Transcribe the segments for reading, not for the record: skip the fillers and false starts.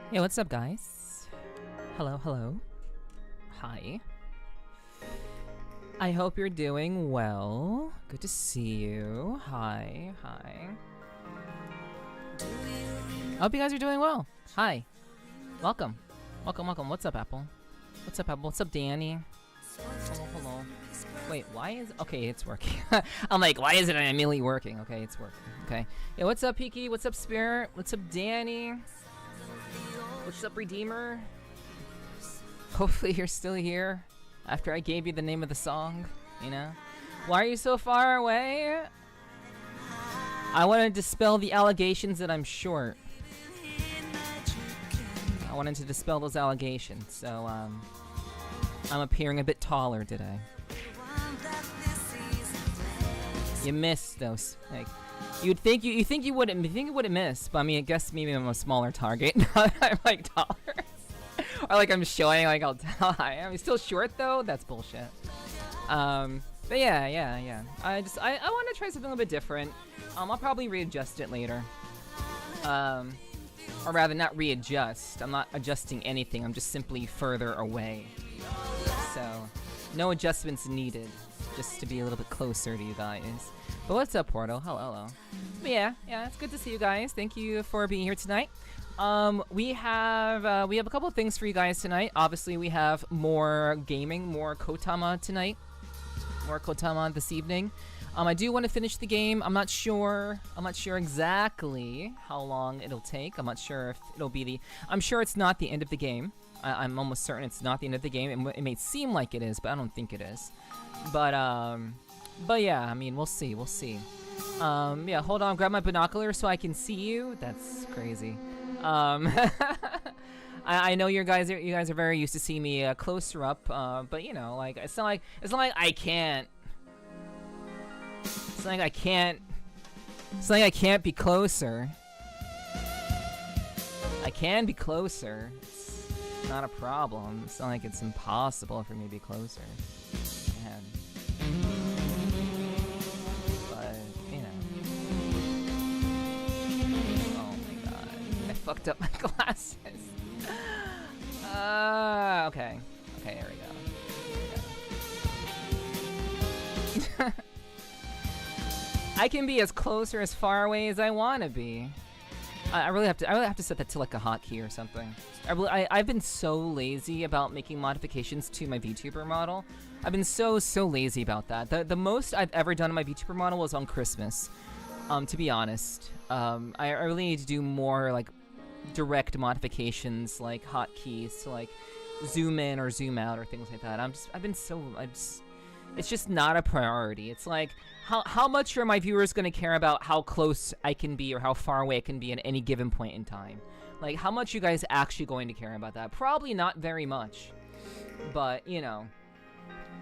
Hey, what's up, guys? Hello, hello. Hi. I hope you're doing well. Good to see you. Hi, hi. I hope you guys are doing well. Hi. Welcome. Welcome, welcome. What's up, Apple? What's up, Apple? What's up, Danny? Hello, hello. Wait, why is... Okay, it's working. I'm like, why is it immediately working? Okay, it's working. Okay. Yeah, what's up, Peaky? What's up, Spirit? What's up, Danny? What's up, Redeemer? Hopefully you're still here after I gave you the name of the song, you know? Why are you so far away? I want to dispel the allegations that I'm short. I wanted to dispel those allegations, so I'm appearing a bit taller today. You missed those. Like, you think you wouldn't miss, but I mean, I guess maybe I'm a smaller target. I'm like taller, or like I'm showing like how tall I am. I'm still short though. That's bullshit. But yeah. I want to try something a little bit different. I'll probably readjust it later. Or rather, not readjust. I'm not adjusting anything. I'm just simply further away. So, no adjustments needed. Just to be a little bit closer to you guys. But what's up, Portal? Hello. But yeah, it's good to see you guys. Thank you for being here tonight. We have a couple of things for you guys tonight. Obviously, we have more gaming, more KOTAMA tonight. More KOTAMA this evening. I do want to finish the game. I'm not sure exactly how long it'll take. I'm not sure if it'll be the... I'm sure it's not the end of the game. I'm almost certain it's not the end of the game. It may seem like it is, but I don't think it is. But yeah, I mean, we'll see. Yeah, hold on, grab my binoculars so I can see you. That's crazy. I know you guys are very used to seeing me closer up, but you know, like it's not like I can't. It's not like I can't be closer. I can be closer. It's not a problem. It's not like it's impossible for me to be closer. Man. But, you know. Oh my god. I fucked up my glasses. Okay. Okay, there we go. I can be as close or as far away as I want to be. I really have to set that to like a hotkey or something. I've been so lazy about making modifications to my VTuber model. I've been so lazy about that. The most I've ever done on my VTuber model was on Christmas. To be honest, I really need to do more like direct modifications, like hotkeys to like zoom in or zoom out or things like that. It's just not a priority. It's like, how much are my viewers going to care about how close I can be or how far away I can be at any given point in time? Like, how much you guys actually going to care about that? Probably not very much. But, you know,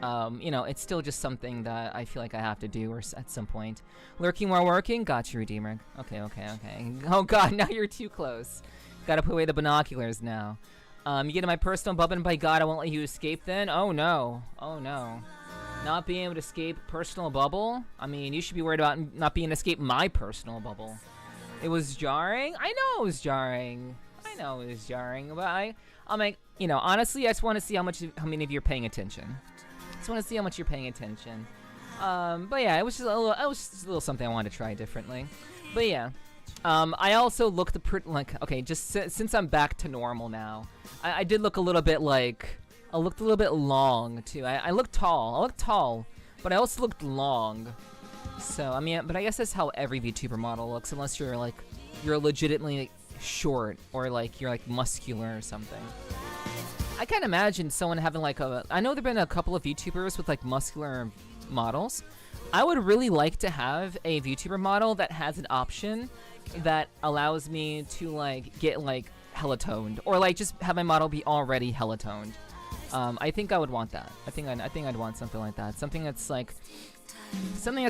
it's still just something that I feel like I have to do or at some point. Lurking while working? Got you, Redeemer. Okay. Oh god, now you're too close. Gotta put away the binoculars now. You get in my personal bubble and by god I won't let you escape then? Oh no. Not being able to escape personal bubble? I mean, you should be worried about not being able to escape my personal bubble. It was jarring? I know it was jarring. But I'm like, you know, honestly, I just want to see how many of you are paying attention. But yeah, it was just a little something I wanted to try differently. But yeah, I also looked like, okay, just since I'm back to normal now, I did look a little bit like, I looked a little bit long too. I looked tall, but I also looked long. So I mean, but I guess that's how every VTuber model looks, unless you're like, you're legitimately short or like you're like muscular or something. I can't imagine someone having like I know there've been a couple of VTubers with like muscular models. I would really like to have a VTuber model that has an option that allows me to like get like hella toned, or like just have my model be already hella toned. I think I would want that. I think I'd want something like that. Something that's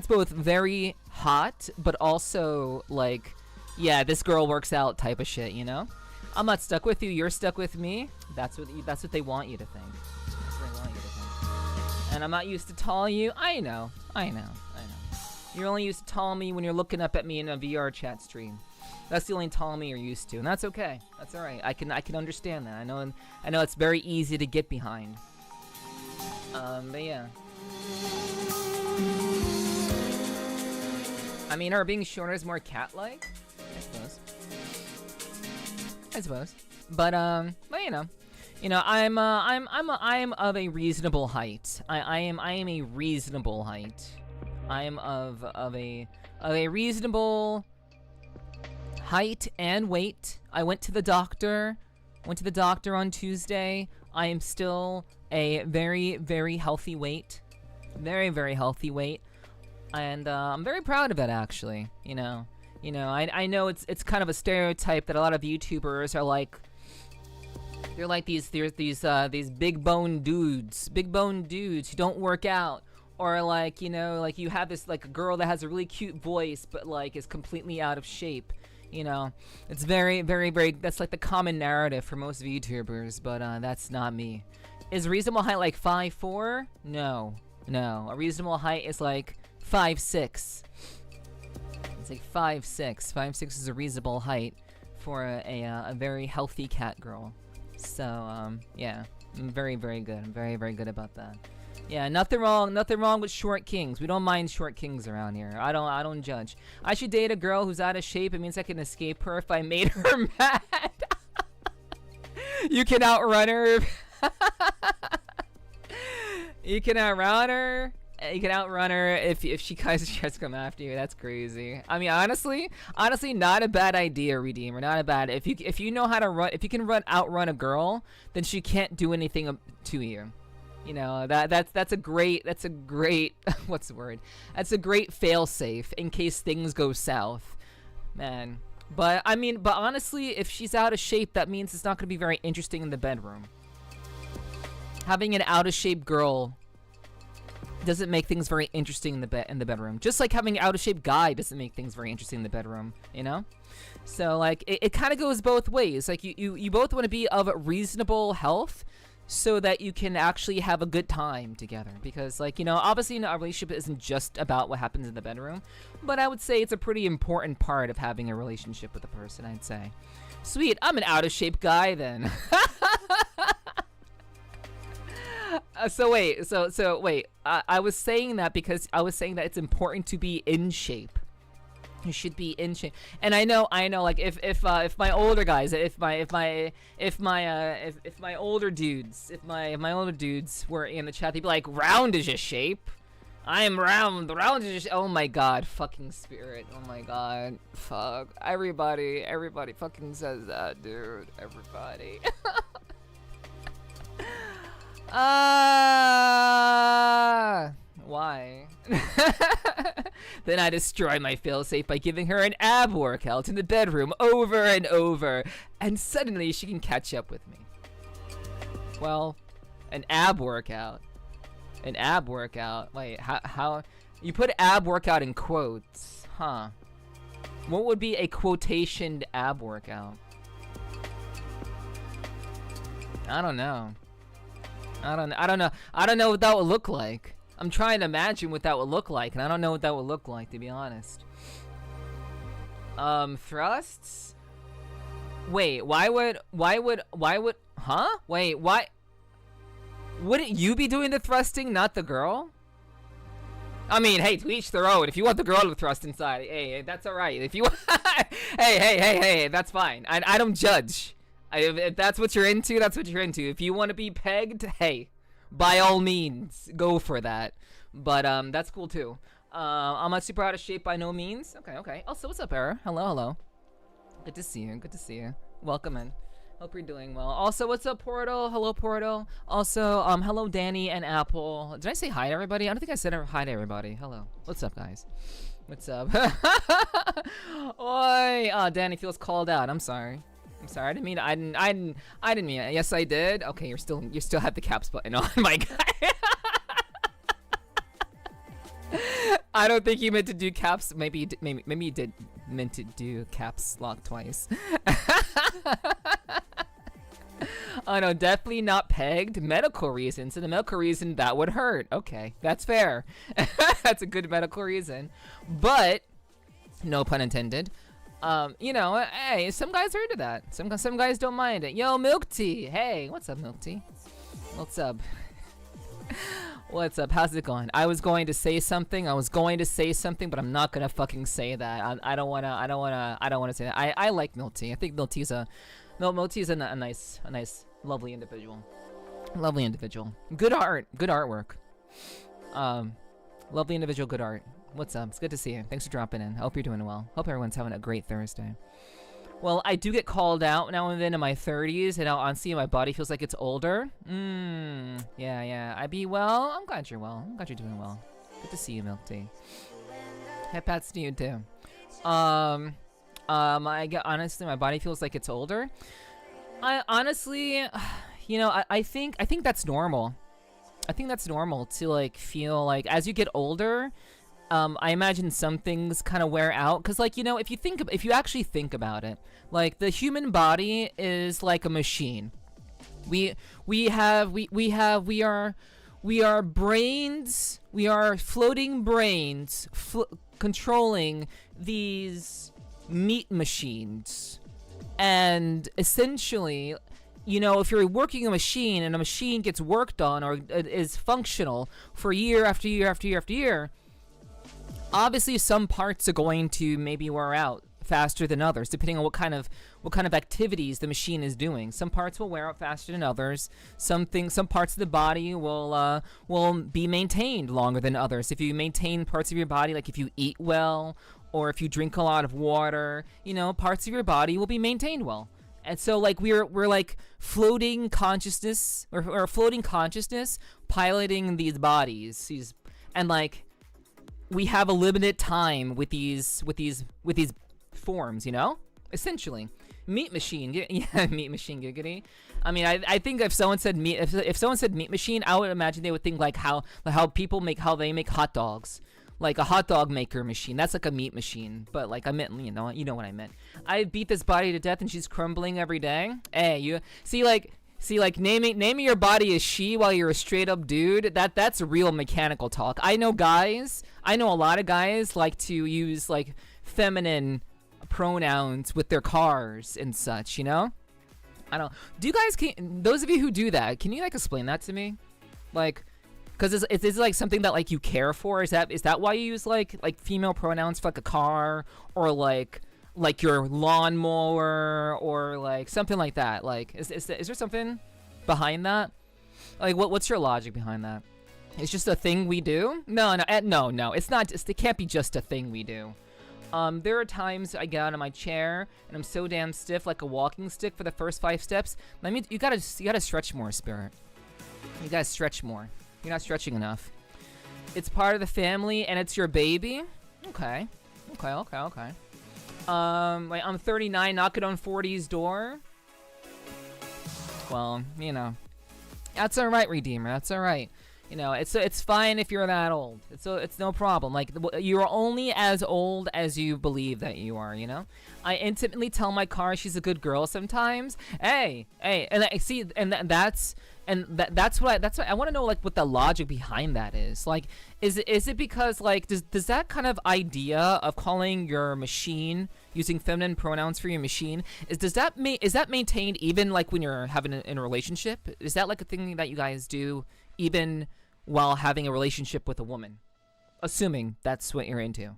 both very hot, but also like, yeah, this girl works out type of shit, you know? I'm not stuck with you, you're stuck with me. That's what they want you to think. And I'm not used to tall you. I know. You're only used to tall me when you're looking up at me in a VR chat stream. That's the only Ptolemy you're used to, and that's okay. That's all right. I can understand that. I know it's very easy to get behind. But yeah. I mean, her being shorter is more cat-like, I suppose. But you know, I'm of a reasonable height. I am a reasonable height. I am of a reasonable height and weight. I went to the doctor on Tuesday. I am still a very, very healthy weight. Very, very healthy weight. And I'm very proud of it, actually. You know, I know it's kind of a stereotype that a lot of YouTubers are like, they're like these big bone dudes who don't work out, or like, you know, like you have this like a girl that has a really cute voice but like is completely out of shape. You know, it's very, very, very, that's like the common narrative for most VTubers, but that's not me. Is reasonable height like 5'4"? No. A reasonable height is like 5'6". It's like 5'6". 5'6" is a reasonable height for a very healthy cat girl. So yeah, I'm very, very good. I'm very, very good about that. Yeah, nothing wrong with short kings. We don't mind short kings around here. I don't judge. I should date a girl who's out of shape. It means I can escape her if I made her mad. You can outrun her. You can outrun her. You can outrun her if she tries to come after you. That's crazy. I mean, honestly, not a bad idea, Redeemer. Not a bad. If you know how to run, if you can outrun a girl, then she can't do anything to you. You know, that's a great what's the word? That's a great fail-safe in case things go south, man. But I mean, honestly, if she's out of shape, that means it's not going to be very interesting in the bedroom. Having an out-of-shape girl doesn't make things very interesting in the bedroom. Just like having an out-of-shape guy doesn't make things very interesting in the bedroom, you know? So like it kind of goes both ways. Like you both want to be of reasonable health, so that you can actually have a good time together. Because, like, you know, obviously a relationship isn't just about what happens in the bedroom, but I would say it's a pretty important part of having a relationship with a person, I'd say. Sweet, I'm an out-of-shape guy, then. So wait, I was saying that because I was saying that it's important to be in shape. You should be in shape, and I know, like if my older guys, if my older dudes were in the chat, they'd be like, round is your shape. I am round. Round is your oh my god, fucking spirit. Oh my god, fuck. Everybody fucking says that, dude. Everybody. Why? Then I destroy my failsafe by giving her an ab workout in the bedroom over and over, and suddenly she can catch up with me. Well, an ab workout. An ab workout. Wait, how? You put ab workout in quotes, huh? What would be a quotationed ab workout? I don't know. I don't know what that would look like. I'm trying to imagine what that would look like, and I don't know what that would look like, to be honest. Thrusts? Wait, why would, huh? Wait, why? Wouldn't you be doing the thrusting, not the girl? I mean, hey, to each their own. If you want the girl to thrust inside, hey, that's alright. If you want, hey, that's fine. I don't judge. If that's what you're into, that's what you're into. If you want to be pegged, hey, by all means, go for that. But that's cool too. I'm not super out of shape by no means. Okay. Also, what's up, Era? Hello. Good to see you. Welcome in. Hope you're doing well. Also, what's up, Portal? Hello, Portal. Also, hello, Danny and Apple. Did I say hi to everybody? I don't think I said hi to everybody. Hello. What's up, guys? What's up? Oi! Danny feels called out. I'm sorry. I didn't mean it. Yes, I did. Okay, you still have the caps button on, my guy. I don't think you meant to do caps. Maybe you did meant to do caps lock twice. Oh no, definitely not pegged. Medical reasons. And the medical reason that would hurt. Okay, that's fair. That's a good medical reason. But no pun intended. You know, hey, some guys are into that. Some guys don't mind it. Yo, Milk Tea. Hey, what's up, Milk Tea? What's up? What's up? How's it going? I was going to say something, but I'm not gonna fucking say that. I don't wanna say that. I like Milk Tea. I think Milk Tea's a nice, lovely individual. Lovely individual. Good art. Good artwork. Lovely individual, good art. What's up? It's good to see you. Thanks for dropping in. I hope you're doing well. Hope everyone's having a great Thursday. Well, I do get called out now and then in my 30s, and honestly, my body feels like it's older. Yeah. Well, I'm glad you're well. I'm glad you're doing well. Good to see you, Milk Tea. Hip hats to you, too. Honestly, my body feels like it's older. I honestly, you know, I think that's normal. I think that's normal to, like, feel like as you get older, I imagine some things kind of wear out, because, like, you know, if you actually think about it, like, the human body is like a machine. We are brains. We are floating brains controlling these meat machines, and essentially, you know, if you're working a machine and a machine gets worked on or is functional for year after year after year after year, obviously some parts are going to maybe wear out faster than others, depending on what kind of activities the machine is doing. Some parts will wear out faster than others. Some parts of the body will be maintained longer than others. If you maintain parts of your body, like if you eat well or if you drink a lot of water, you know, parts of your body will be maintained well. And so, like, we're like floating consciousness or floating consciousness piloting these bodies. And like, we have a limited time with these forms, you know? Essentially, meat machine, yeah, meat machine, giggity. I mean, I think if someone said if someone said meat machine, I would imagine they would think like how they make hot dogs. Like a hot dog maker machine. That's like a meat machine. But like I meant, you know what I meant. I beat this body to death and she's crumbling every day. Hey, you see like naming your body as she while you're a straight up dude. That's real mechanical talk. I know a lot of guys like to use like feminine pronouns with their cars and such, you know? I don't. Do you guys those of you who do that, can you like explain that to me? Like, because is like something that like you care for? Is that why you use like female pronouns for like a car or like your lawnmower or like something like that? Like is there something behind that? Like what's your logic behind that? It's just a thing we do? No. It's not. It can't be just a thing we do. There are times I get out of my chair and I'm so damn stiff, like a walking stick for the first 5 steps. You gotta stretch more, Spirit. You gotta stretch more. You're not stretching enough. It's part of the family and it's your baby. Okay. Like I'm 39, knocking on 40's door. Well, you know, that's all right, Redeemer. That's all right. You know, it's fine if you're that old. It's no problem. Like, you're only as old as you believe that you are, you know? I intimately tell my car she's a good girl sometimes. Hey, and I see, that's what I want to know, like, what the logic behind that is. Like, is it because, like, does that kind of idea of calling your machine, using feminine pronouns for your machine, is that maintained even, like, when you're having in a relationship? Is that, like, a thing that you guys do even while having a relationship with a woman? Assuming that's what you're into.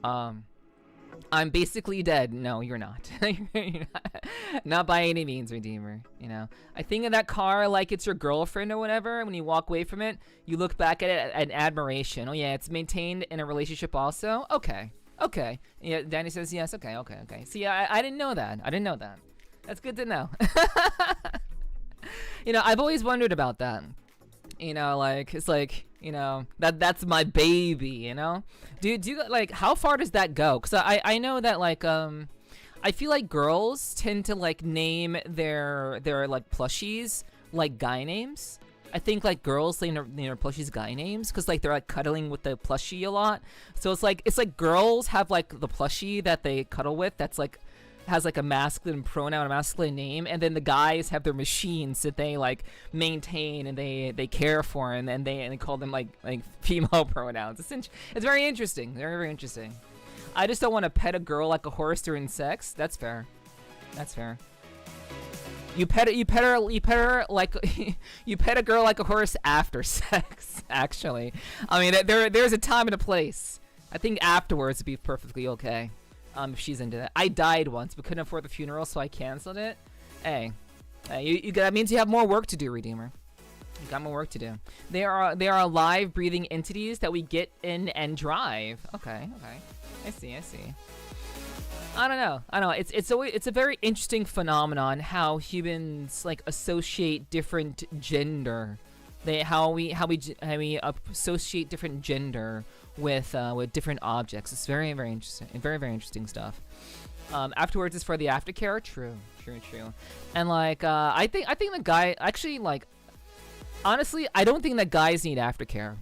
I'm basically dead. No, you're not. You're not by any means, Redeemer. You know, I think of that car like it's your girlfriend or whatever. When you walk away from it, you look back at it in admiration. Oh yeah, it's maintained in a relationship also. Okay. Yeah, Danny says yes. Okay. See, I didn't know that. That's good to know. You know, I've always wondered about that. You know, like, it's like, you know, that's my baby, you know? Do you, like, how far does that go? Because I know that, like, I feel like girls tend to, like, name their like, plushies, like, guy names. I think, like, girls name their plushies guy names because, like, they're, like, cuddling with the plushie a lot. So it's like girls have, like, the plushie that they cuddle with that's, like, has like a masculine pronoun, a masculine name, and then the guys have their machines that they like maintain and they care for, and they call them like female pronouns. It's very interesting. Very interesting. I just don't want to pet a girl like a horse during sex. That's fair. That's fair. You pet her like you pet a girl like a horse after sex. Actually, I mean there's a time and a place. I think afterwards would be perfectly okay. If she's into that. I died once but couldn't afford the funeral, so I canceled it. Hey, that means you have more work to do, Redeemer. You got more work to do. They are alive, breathing entities that we get in and drive. Okay. I see. I don't know. It's a very interesting phenomenon how humans like associate different gender. How we associate different gender with different objects. It's very interesting. Very interesting stuff. Afterwards is for the aftercare. True. And like I think the guy actually like. Honestly, I don't think that guys need aftercare.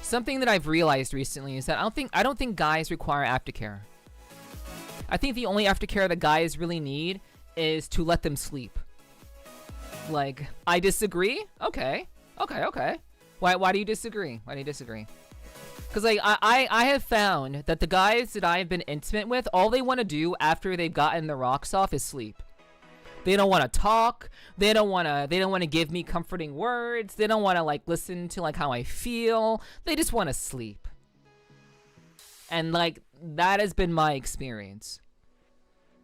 Something that I've realized recently is that I don't think guys require aftercare. I think the only aftercare that guys really need is to let them sleep. Like, I disagree? Okay. Why do you disagree? Because like I have found that the guys that I've been intimate with, all they want to do after they've gotten the rocks off is sleep. They don't want to talk. They don't want to give me comforting words. They don't want to like listen to like how I feel. They just want to sleep. And like that has been my experience.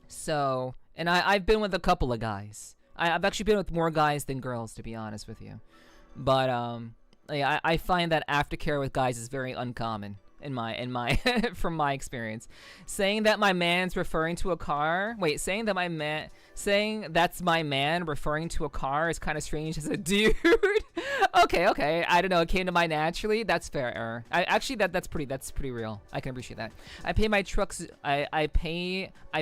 So, and I've been with a couple of guys. I've actually been with more guys than girls, to be honest with you. But I find that aftercare with guys is very uncommon in my from my experience. Saying that my man's referring to a car. Wait, saying that's my man referring to a car is kind of strange as a dude. Okay. I don't know. It came to mind naturally. That's fair. That's pretty real. I can appreciate that. I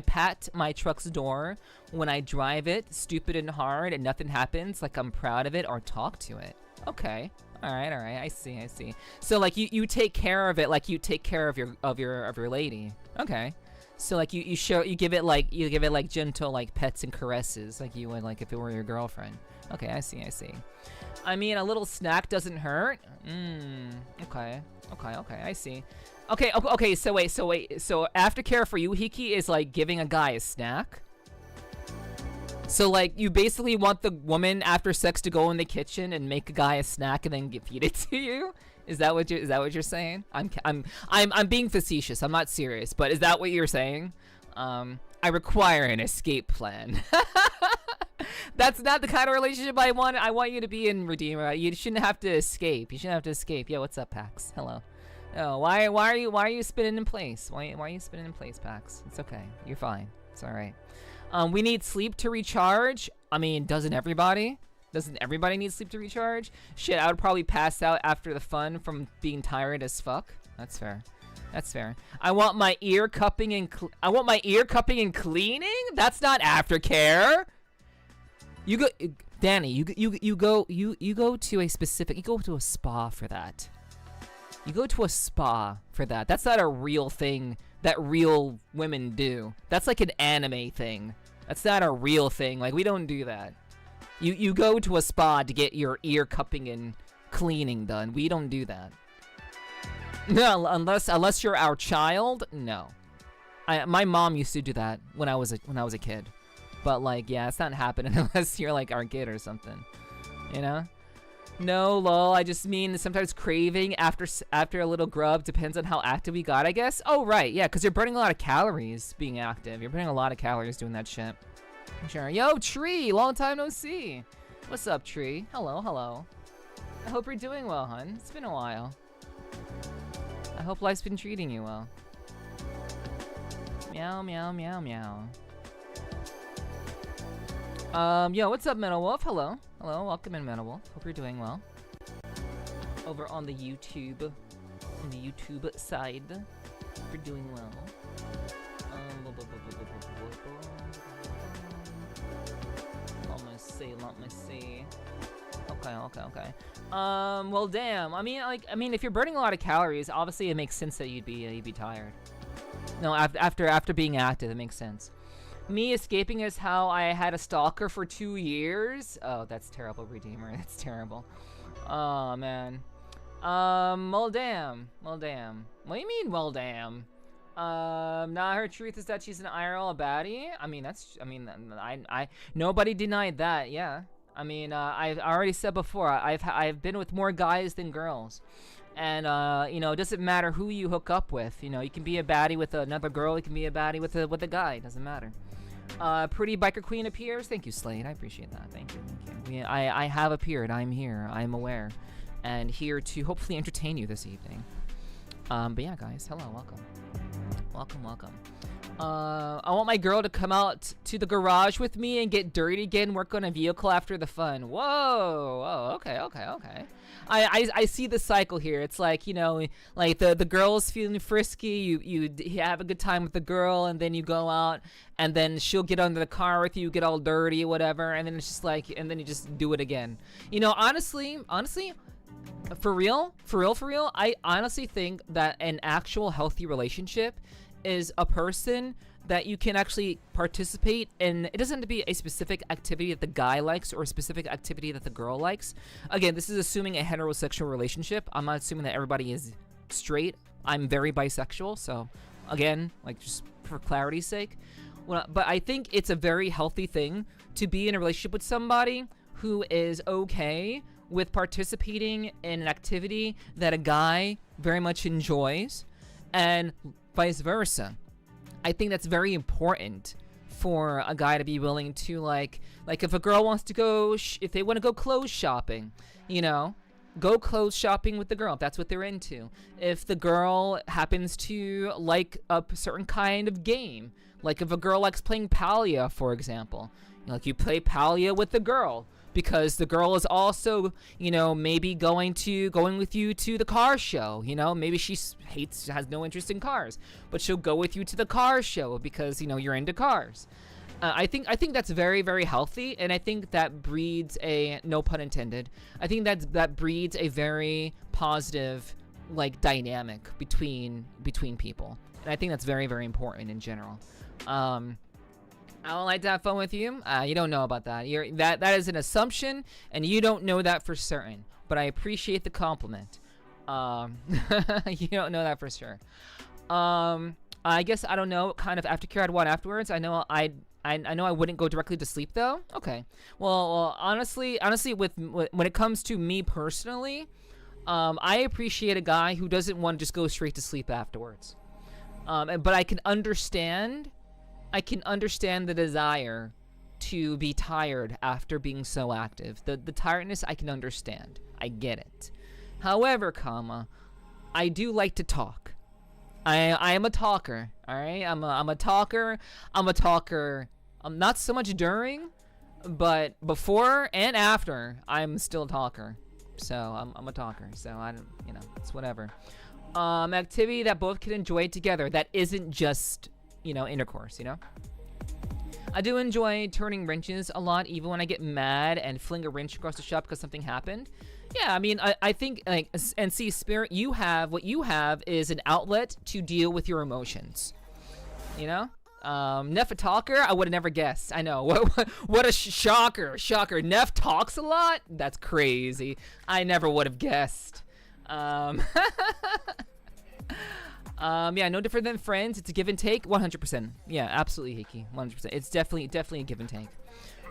pat my truck's door when I drive it, stupid and hard, and nothing happens. Like I'm proud of it or talk to it. Okay. All right. I see. So like you take care of it like you take care of your lady. Okay. So like you give it like gentle like pets and caresses like you would like if it were your girlfriend. Okay, I see. I mean, a little snack doesn't hurt. Okay, I see. Okay, so wait. So aftercare for you, Hiki, is like giving a guy a snack? So like you basically want the woman after sex to go in the kitchen and make a guy a snack and then feed it to you? Is that what you're saying? I'm being facetious. I'm not serious. But is that what you're saying? I require an escape plan. That's not the kind of relationship I want. I want you to be in, Redeemer. You shouldn't have to escape. Yo, what's up, Pax? Hello. Oh, why are you spinning in place? Why are you spinning in place, Pax? It's okay. You're fine. It's all right. We need sleep to recharge. I mean, doesn't everybody? Doesn't everybody need sleep to recharge? Shit, I would probably pass out after the fun from being tired as fuck. That's fair. I want my ear cupping and cleaning. That's not aftercare. You go, Danny. You go to a specific. You go to a spa for that. That's not a real thing that real women do. That's like an anime thing. That's not a real thing. Like we don't do that. You go to a spa to get your ear cupping and cleaning done. We don't do that. No, unless you're our child. No, my mom used to do that when I was a kid. But like, yeah, it's not happening unless you're like our kid or something. You know? No, lol. I just mean sometimes craving after a little grub depends on how active we got, I guess. Oh right, yeah, because you're burning a lot of calories being active. You're burning a lot of calories doing that shit. Sure. Yo, Tree, long time no see. What's up, Tree? Hello. I hope you're doing well, hun. It's been a while. I hope life's been treating you well. Meow. Yo, what's up, Metal Wolf? Hello, welcome in, Metal Wolf. Hope you're doing well. Over on the YouTube side, hope you're doing well. Let me see. Okay. Well, damn. I mean, if you're burning a lot of calories, obviously it makes sense that you'd be tired. No, after being active, it makes sense. Me escaping is how I had a stalker for 2 years. Oh, that's terrible, Redeemer. That's terrible. Oh man. Well, damn. What do you mean, well, damn? Nah, her truth is that she's an IRL baddie. I mean, I nobody denied that. Yeah. I mean, I've already said before, I've been with more guys than girls. And, you know, it doesn't matter who you hook up with. You know, you can be a baddie with another girl. You can be a baddie with a guy. It doesn't matter. Pretty biker queen appears. Thank you, Slade. I appreciate that. Thank you. I have appeared. I'm here. I'm aware. And here to hopefully entertain you this evening. But yeah, guys. Hello. Welcome. Welcome. I want my girl to come out to the garage with me and get dirty again, work on a vehicle after the fun. Whoa. Oh, okay. I see the cycle here. It's like, you know, like the girl's feeling frisky, you have a good time with the girl, and then you go out, and then she'll get under the car with you, get all dirty, whatever, and then it's just like, and then you just do it again. You know, honestly, for real, I honestly think that an actual healthy relationship is a person that you can actually participate in. It doesn't have to be a specific activity that the guy likes or a specific activity that the girl likes. Again, this is assuming a heterosexual relationship. I'm not assuming that everybody is straight. I'm very bisexual, so again, like, just for clarity's sake. But I think it's a very healthy thing to be in a relationship with somebody who is okay with participating in an activity that a guy very much enjoys, and vice versa. I think that's very important for a guy to be willing to, like if a girl wants to go, if they want to go clothes shopping, you know, go clothes shopping with the girl if that's what they're into. If the girl happens to like a certain kind of game, like if a girl likes playing Palia, for example, like you play Palia with the girl, because the girl is also, you know, maybe going with you to the car show. You know, maybe she has no interest in cars, but she'll go with you to the car show because, you know, you're into cars. I think that's very, very healthy, and I think that breeds a, no pun intended, I think that breeds a very positive, like, dynamic between people, and I think that's very, very important in general. I don't like to have fun with you. You don't know about that. That is an assumption, and you don't know that for certain. But I appreciate the compliment. You don't know that for sure. I guess I don't know what kind of aftercare I'd want afterwards. I know I wouldn't go directly to sleep though. Okay. Well, honestly, when it comes to me personally, I appreciate a guy who doesn't want to just go straight to sleep afterwards. But I can understand the desire to be tired after being so active. The tiredness I can understand. I get it. However, I do like to talk. I am a talker, alright? I'm a talker. I'm not so much during, but before and after, I'm still a talker. So I'm a talker. So I don't, you know, it's whatever. Activity that both can enjoy together. That isn't just, you know, intercourse, you know? I do enjoy turning wrenches a lot, even when I get mad and fling a wrench across the shop because something happened. Yeah, I mean, I think, like, and see, Spirit, what you have is an outlet to deal with your emotions, you know? Neff a talker? I would have never guessed. I know. What a shocker. Neff talks a lot? That's crazy. I never would have guessed. Yeah, no different than friends. It's a give and take. 100%. Yeah, absolutely, Hiki. 100%. It's definitely a give and take.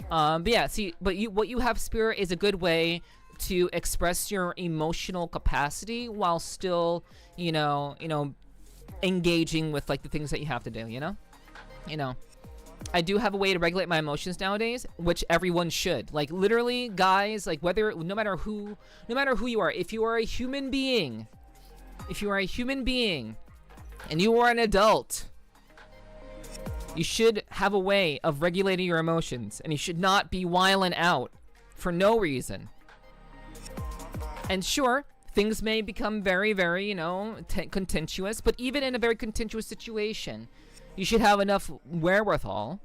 But yeah, see, what you have, Spirit, is a good way to express your emotional capacity while still, you know, engaging with, like, the things that you have to do, you know? I do have a way to regulate my emotions nowadays, which everyone should. Like, literally, guys, like, no matter who you are, if you are a human being, and you are an adult, you should have a way of regulating your emotions, and you should not be wilding out for no reason. And sure, things may become very, very, you know, contentious, but even in a very contentious situation, you should have enough wherewithal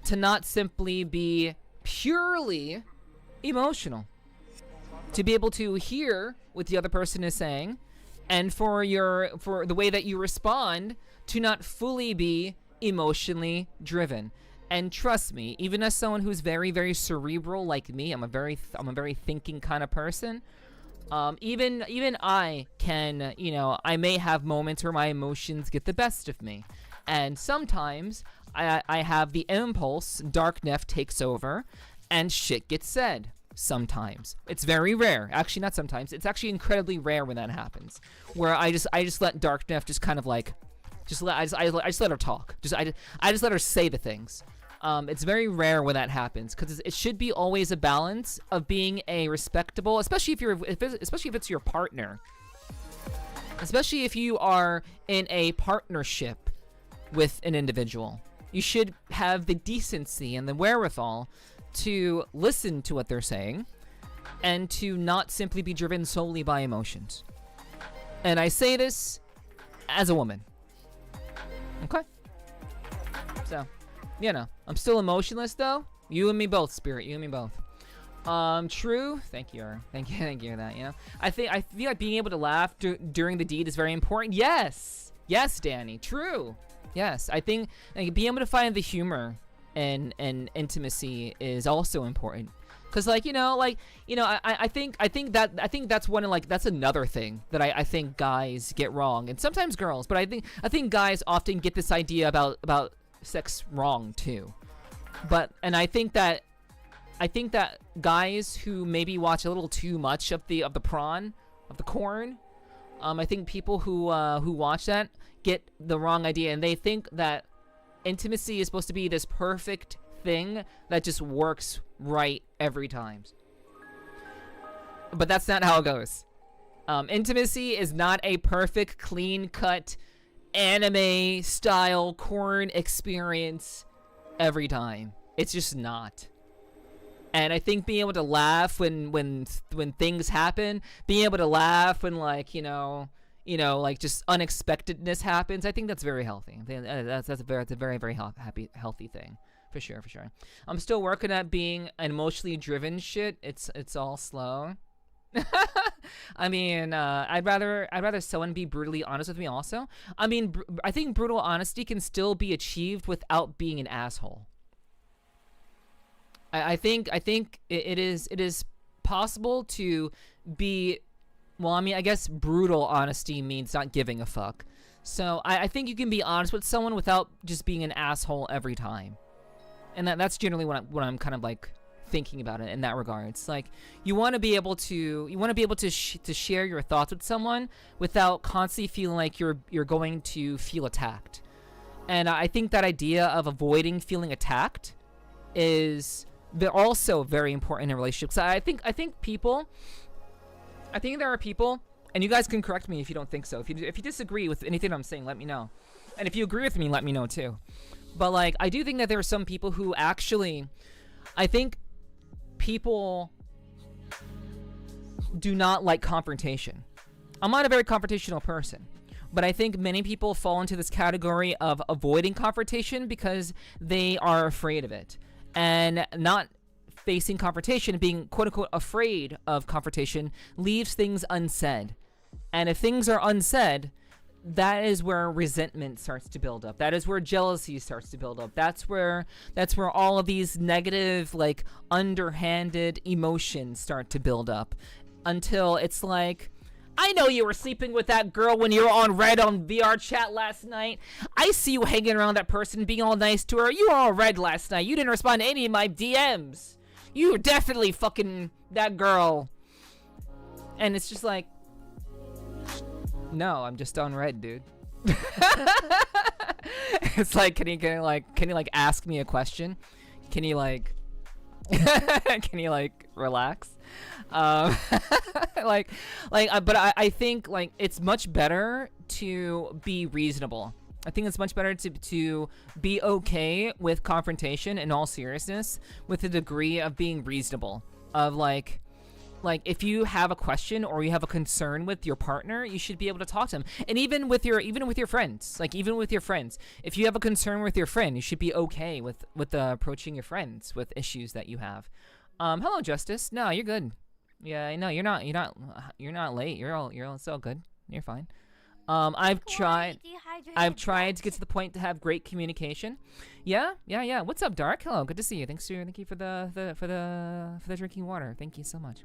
to not simply be purely emotional. To be able to hear what the other person is saying, and for the way that you respond to not fully be emotionally driven. And trust me, even as someone who's very, very cerebral like me, I'm a very thinking kind of person. Even I can, you know, I may have moments where my emotions get the best of me, and sometimes I have the impulse, Dark Neff takes over, and shit gets said. Sometimes it's very rare. Actually, not sometimes. It's actually incredibly rare when that happens, where I just let Dark Neff just kind of like, I just let her talk. I just let her say the things. It's very rare when that happens, because it should be always a balance of being a respectable, especially if it's your partner, especially if you are in a partnership with an individual. You should have the decency and the wherewithal to listen to what they're saying and to not simply be driven solely by emotions. And I say this as a woman. Okay? So, you know, I'm still emotionless though. You and me both, Spirit. You and me both. True. Thank you. Thank you for that, you know. I feel like being able to laugh during the deed is very important. Yes. Yes, Danny. True. Yes. I think like, being able to find the humor and intimacy is also important. Cause like, I think that's one of like, that's another thing that I think guys get wrong, and sometimes girls, but I think guys often get this idea about sex wrong too. And I think that guys who maybe watch a little too much of the corn, I think people who watch that get the wrong idea, and they think that intimacy is supposed to be this perfect thing that just works right every time. But that's not how it goes. Intimacy is not a perfect, clean-cut, anime-style corn experience every time. It's just not. And I think being able to laugh when things happen, being able to laugh when like like just unexpectedness happens, I think that's very healthy. That's a very very healthy thing. For sure. I'm still working at being an emotionally driven shit. It's all slow. I mean, I'd rather someone be brutally honest with me also. I mean, I think brutal honesty can still be achieved without being an asshole. I think it is possible to be, well, I mean, I guess brutal honesty means not giving a fuck. So I think you can be honest with someone without just being an asshole every time. And that's generally what I'm kind of like thinking about it in that regard. It's like you want to be able to share your thoughts with someone without constantly feeling like you're going to feel attacked. And I think that idea of avoiding feeling attacked is also very important in relationships. I think there are people, and you guys can correct me if you don't think so. If you disagree with anything I'm saying, let me know. And if you agree with me, let me know too. But like, I do think that there are some people who actually, I think people do not like confrontation. I'm not a very confrontational person, but I think many people fall into this category of avoiding confrontation because they are afraid of it. And not facing confrontation, being quote unquote afraid of confrontation, leaves things unsaid. And if things are unsaid, that is where resentment starts to build up. That is where jealousy starts to build up. That's where all of these negative, like, underhanded emotions start to build up. Until it's like, I know you were sleeping with that girl when you were on Red on VR chat last night. I see you hanging around that person, being all nice to her. You were on Red last night. You didn't respond to any of my DMs. You were definitely fucking that girl. And it's just like, no, I'm just on Red, dude. It's like, can you ask me a question? Can you relax? But I think like it's much better to be reasonable. I think it's much better to be okay with confrontation in all seriousness, with a degree of being reasonable. Of like if you have a question or you have a concern with your partner, you should be able to talk to them. And even with your friends, if you have a concern with your friend, you should be okay with approaching your friends with issues that you have. Hello, Justice. No, you're good. Yeah, no, you're not late. You're all so good. You're fine. I've tried to get to the point to have great communication. Yeah. What's up, Dark? Hello, good to see you. Thank you for the drinking water. Thank you so much.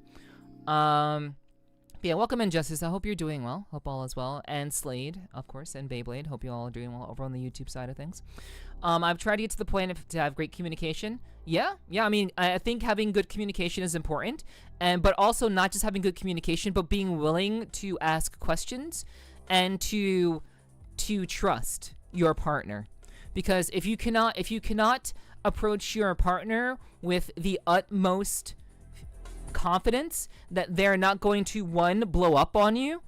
Yeah, welcome in, Justice. I hope you're doing well. Hope all is well. And Slade, of course, and Beyblade. Hope you all are doing well over on the YouTube side of things. I've tried to get to the point to have great communication. Yeah. I mean, I think having good communication is important, but also not just having good communication, but being willing to ask questions and to trust your partner. Because if you cannot approach your partner with the utmost confidence that they're not going to, one, blow up on you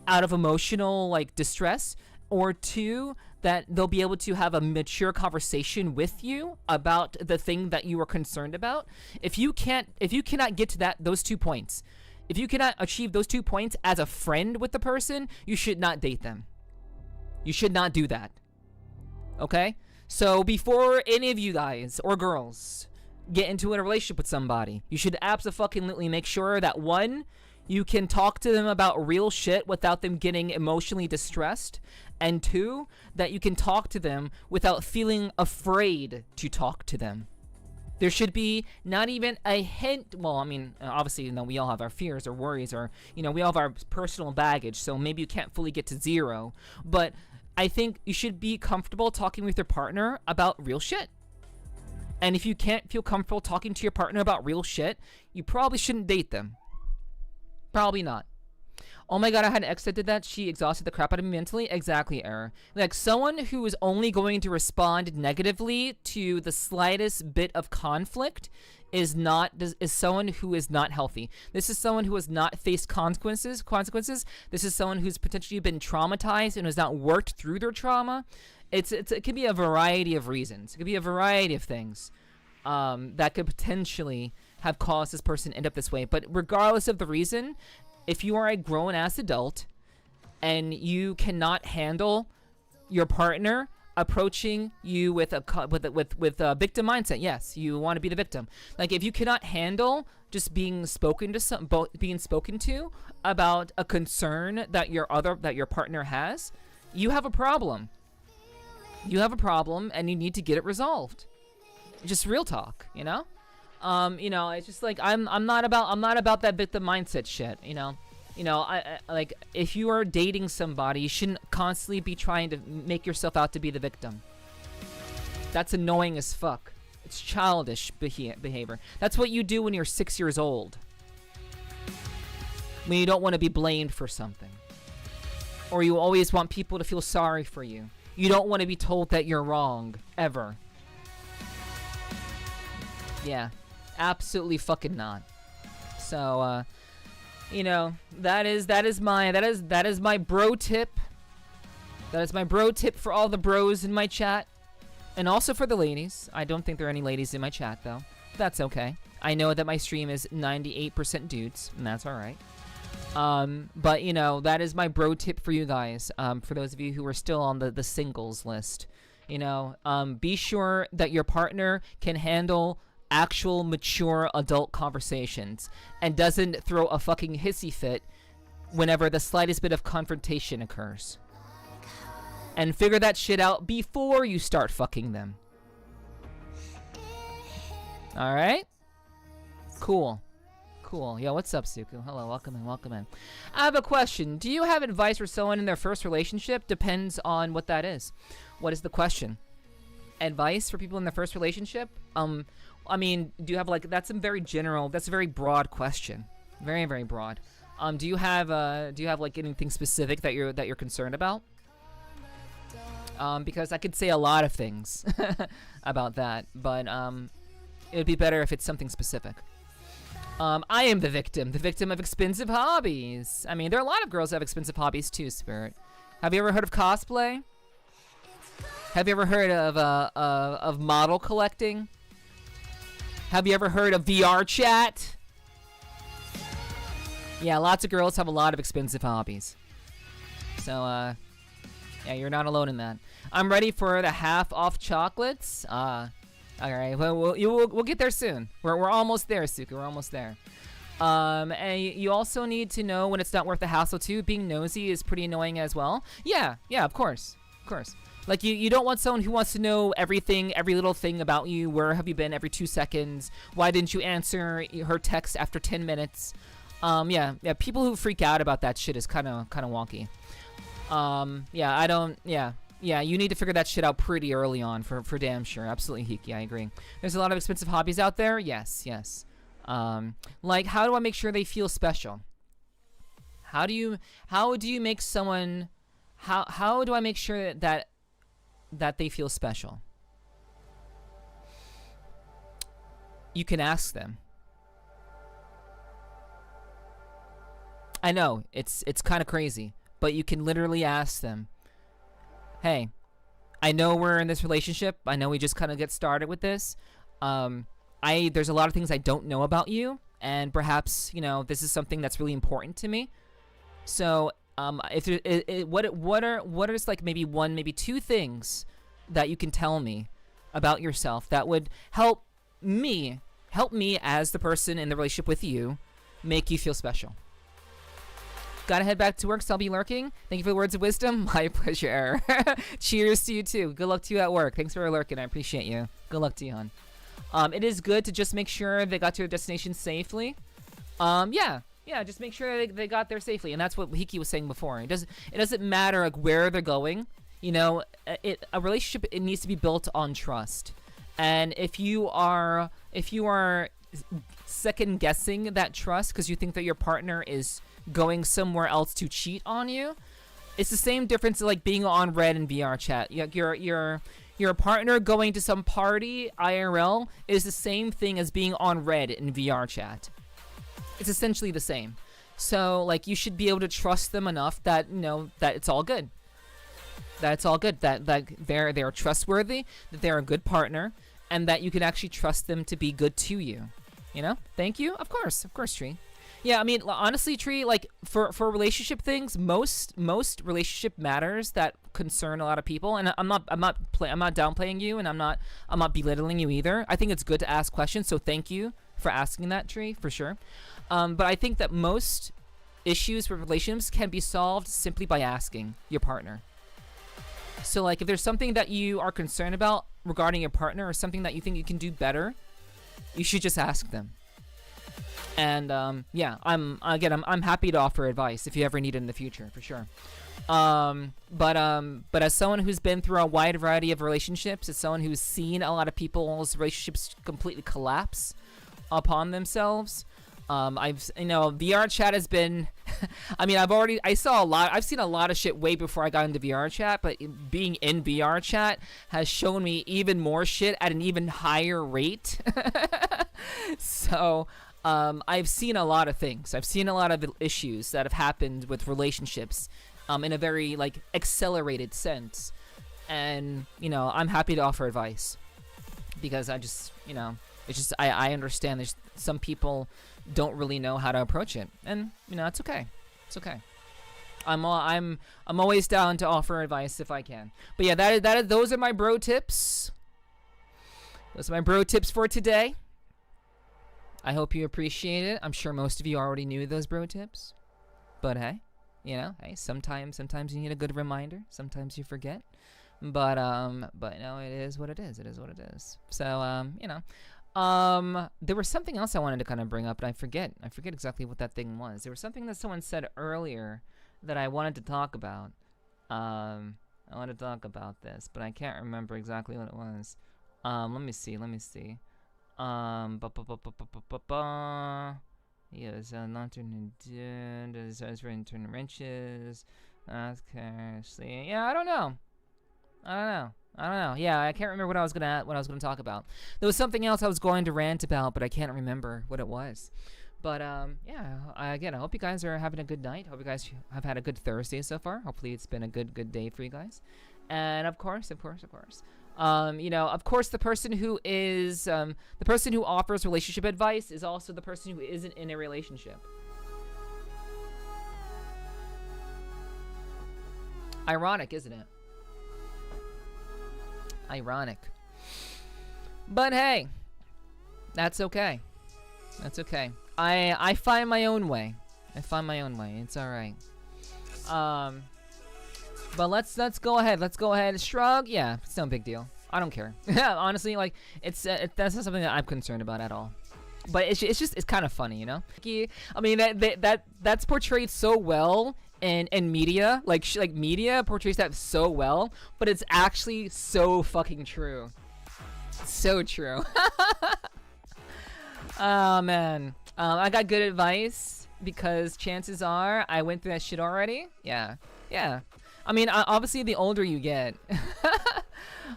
out of emotional like distress, or two, that they'll be able to have a mature conversation with you about the thing that you are concerned about. If you cannot get to those 2 points, if you cannot achieve those 2 points as a friend with the person, you should not date them. You should not do that. Okay? So before any of you guys or girls get into a relationship with somebody, you should absolutely make sure that, one, you can talk to them about real shit without them getting emotionally distressed, and two, that you can talk to them without feeling afraid to talk to them. There should be not even a hint. Well, I mean, obviously, you know, we all have our fears or worries, or, you know, we all have our personal baggage, so maybe you can't fully get to zero, but I think you should be comfortable talking with your partner about real shit. And if you can't feel comfortable talking to your partner about real shit, you probably shouldn't date them. Probably not. Oh my god, I had an ex that did that. She exhausted the crap out of me mentally. Exactly, Error. Like, someone who is only going to respond negatively to the slightest bit of conflict is someone who is not healthy. This is someone who has not faced consequences. This is someone who's potentially been traumatized and has not worked through their trauma. It could be a variety of reasons. It could be a variety of things that could potentially have caused this person to end up this way. But regardless of the reason, if you are a grown-ass adult and you cannot handle your partner approaching you with a victim mindset, yes, you want to be the victim. Like, if you cannot handle just being spoken to about a concern that your partner has, you have a problem. You have a problem, and you need to get it resolved. Just real talk, you know. You know, it's just like I'm not about that victim mindset shit. You know, I like, if you are dating somebody, you shouldn't constantly be trying to make yourself out to be the victim. That's annoying as fuck. It's childish behavior. That's what you do when you're 6 years old, when you don't want to be blamed for something, or you always want people to feel sorry for you. You don't want to be told that you're wrong, ever. Yeah, absolutely fucking not. So, you know, that is my bro tip. That is my bro tip for all the bros in my chat, and also for the ladies. I don't think there are any ladies in my chat though. That's okay. I know that my stream is 98% dudes, and that's all right. But, you know, that is my bro tip for you guys, for those of you who are still on the singles list. You know, be sure that your partner can handle actual mature adult conversations and doesn't throw a fucking hissy fit whenever the slightest bit of confrontation occurs. And figure that shit out before you start fucking them. Alright? Cool. Cool. Yo, what's up, Suku? Hello, welcome in. I have a question. Do you have advice for someone in their first relationship? Depends on what that is. What is the question? Advice for people in their first relationship? I mean, do you have, like, that's a very broad question. Very, very broad. Do you have like anything specific that you're concerned about? Because I could say a lot of things about that, but it would be better if it's something specific. I am the victim of expensive hobbies. I mean, there are a lot of girls that have expensive hobbies too, Spirit. Have you ever heard of cosplay? Have you ever heard of model collecting? Have you ever heard of VR chat? Yeah, lots of girls have a lot of expensive hobbies. So, yeah, you're not alone in that. I'm ready for the half-off chocolates. All right, well, we'll get there soon. We're almost there, Suka. We're almost there. And you also need to know when it's not worth the hassle too. Being nosy is pretty annoying as well. Yeah, of course. Like, you don't want someone who wants to know everything, every little thing about you. Where have you been every 2 seconds? Why didn't you answer her text after 10 minutes? Yeah, people who freak out about that shit is kind of wonky. Yeah, I don't, yeah, you need to figure that shit out pretty early on for damn sure. Absolutely, Hiki, I agree. There's a lot of expensive hobbies out there. Yes. Like, how do I make sure they feel special? How do you make someone, how do I make sure that they feel special? You can ask them. I know, it's kind of crazy, but you can literally ask them, hey, I know we're in this relationship. I know we just kind of get started with this. There's a lot of things I don't know about you, and perhaps, you know, this is something that's really important to me. So, what are like maybe one, maybe two things that you can tell me about yourself that would help me as the person in the relationship with you, make you feel special. Gotta head back to work, so I'll be lurking. Thank you for the words of wisdom. My pleasure. Cheers to you too. Good luck to you at work. Thanks for lurking. I appreciate you. Good luck to you, hon. It is good to just make sure they got to their destination safely. Yeah, just make sure they got there safely, and that's what Hiki was saying before. It doesn't matter like where they're going. You know, a relationship, it needs to be built on trust. And if you are second guessing that trust because you think that your partner is going somewhere else to cheat on you, it's the same difference like being on Red in VR chat. Your partner going to some party IRL is the same thing as being on Red in VR chat. It's essentially the same. So like you should be able to trust them enough that you know that it's all good. That they're trustworthy, that they're a good partner, and that you can actually trust them to be good to you. You know? Thank you. Of course, Tree. Yeah, I mean, honestly, Tree, like for relationship things, most relationship matters that concern a lot of people, and I'm not downplaying you, and I'm not belittling you either. I think it's good to ask questions, so thank you for asking that, Tree, for sure. But I think that most issues with relationships can be solved simply by asking your partner. So, like, if there's something that you are concerned about regarding your partner or something that you think you can do better, you should just ask them. And yeah, I'm happy to offer advice if you ever need it in the future, for sure. But as someone who's been through a wide variety of relationships, as someone who's seen a lot of people's relationships completely collapse upon themselves, VR chat has been, I mean, I've seen a lot of shit way before I got into VR chat, but being in VR chat has shown me even more shit at an even higher rate. So, I've seen a lot of things. I've seen a lot of issues that have happened with relationships, in a very, like, accelerated sense. And, you know, I'm happy to offer advice. Because I just, you know, it's just, I understand there's some people don't really know how to approach it. And, you know, it's okay. It's okay. I'm always down to offer advice if I can. But yeah, those are my bro tips. Those are my bro tips for today. I hope you appreciate it. I'm sure most of you already knew those bro tips. But hey, you know, sometimes you need a good reminder. Sometimes you forget. But no, it is what it is. It is what it is. So, you know, there was something else I wanted to kind of bring up, and I forget exactly what that thing was. There was something that someone said earlier that I wanted to talk about. I wanted to talk about this, but I can't remember exactly what it was. Let me see. Yes, not turning does turn wrenches. Okay, yeah, I don't know. Yeah, I can't remember what I was gonna talk about. There was something else I was going to rant about, but I can't remember what it was. But yeah, again, I hope you guys are having a good night. Hope you guys have had a good Thursday so far. Hopefully, it's been a good day for you guys. And of course, you know, of course, the person who offers relationship advice is also the person who isn't in a relationship. Ironic, isn't it? Ironic. But hey, that's okay. That's okay. I find my own way. It's all right. But let's go ahead. Shrug. Yeah, it's no big deal. I don't care. Honestly, like that's not something that I'm concerned about at all. But it's kind of funny, you know. I mean that's portrayed so well in media, like media portrays that so well, but it's actually so fucking true. So true. Oh man, I got good advice because chances are I went through that shit already. Yeah. I mean, obviously the older you get.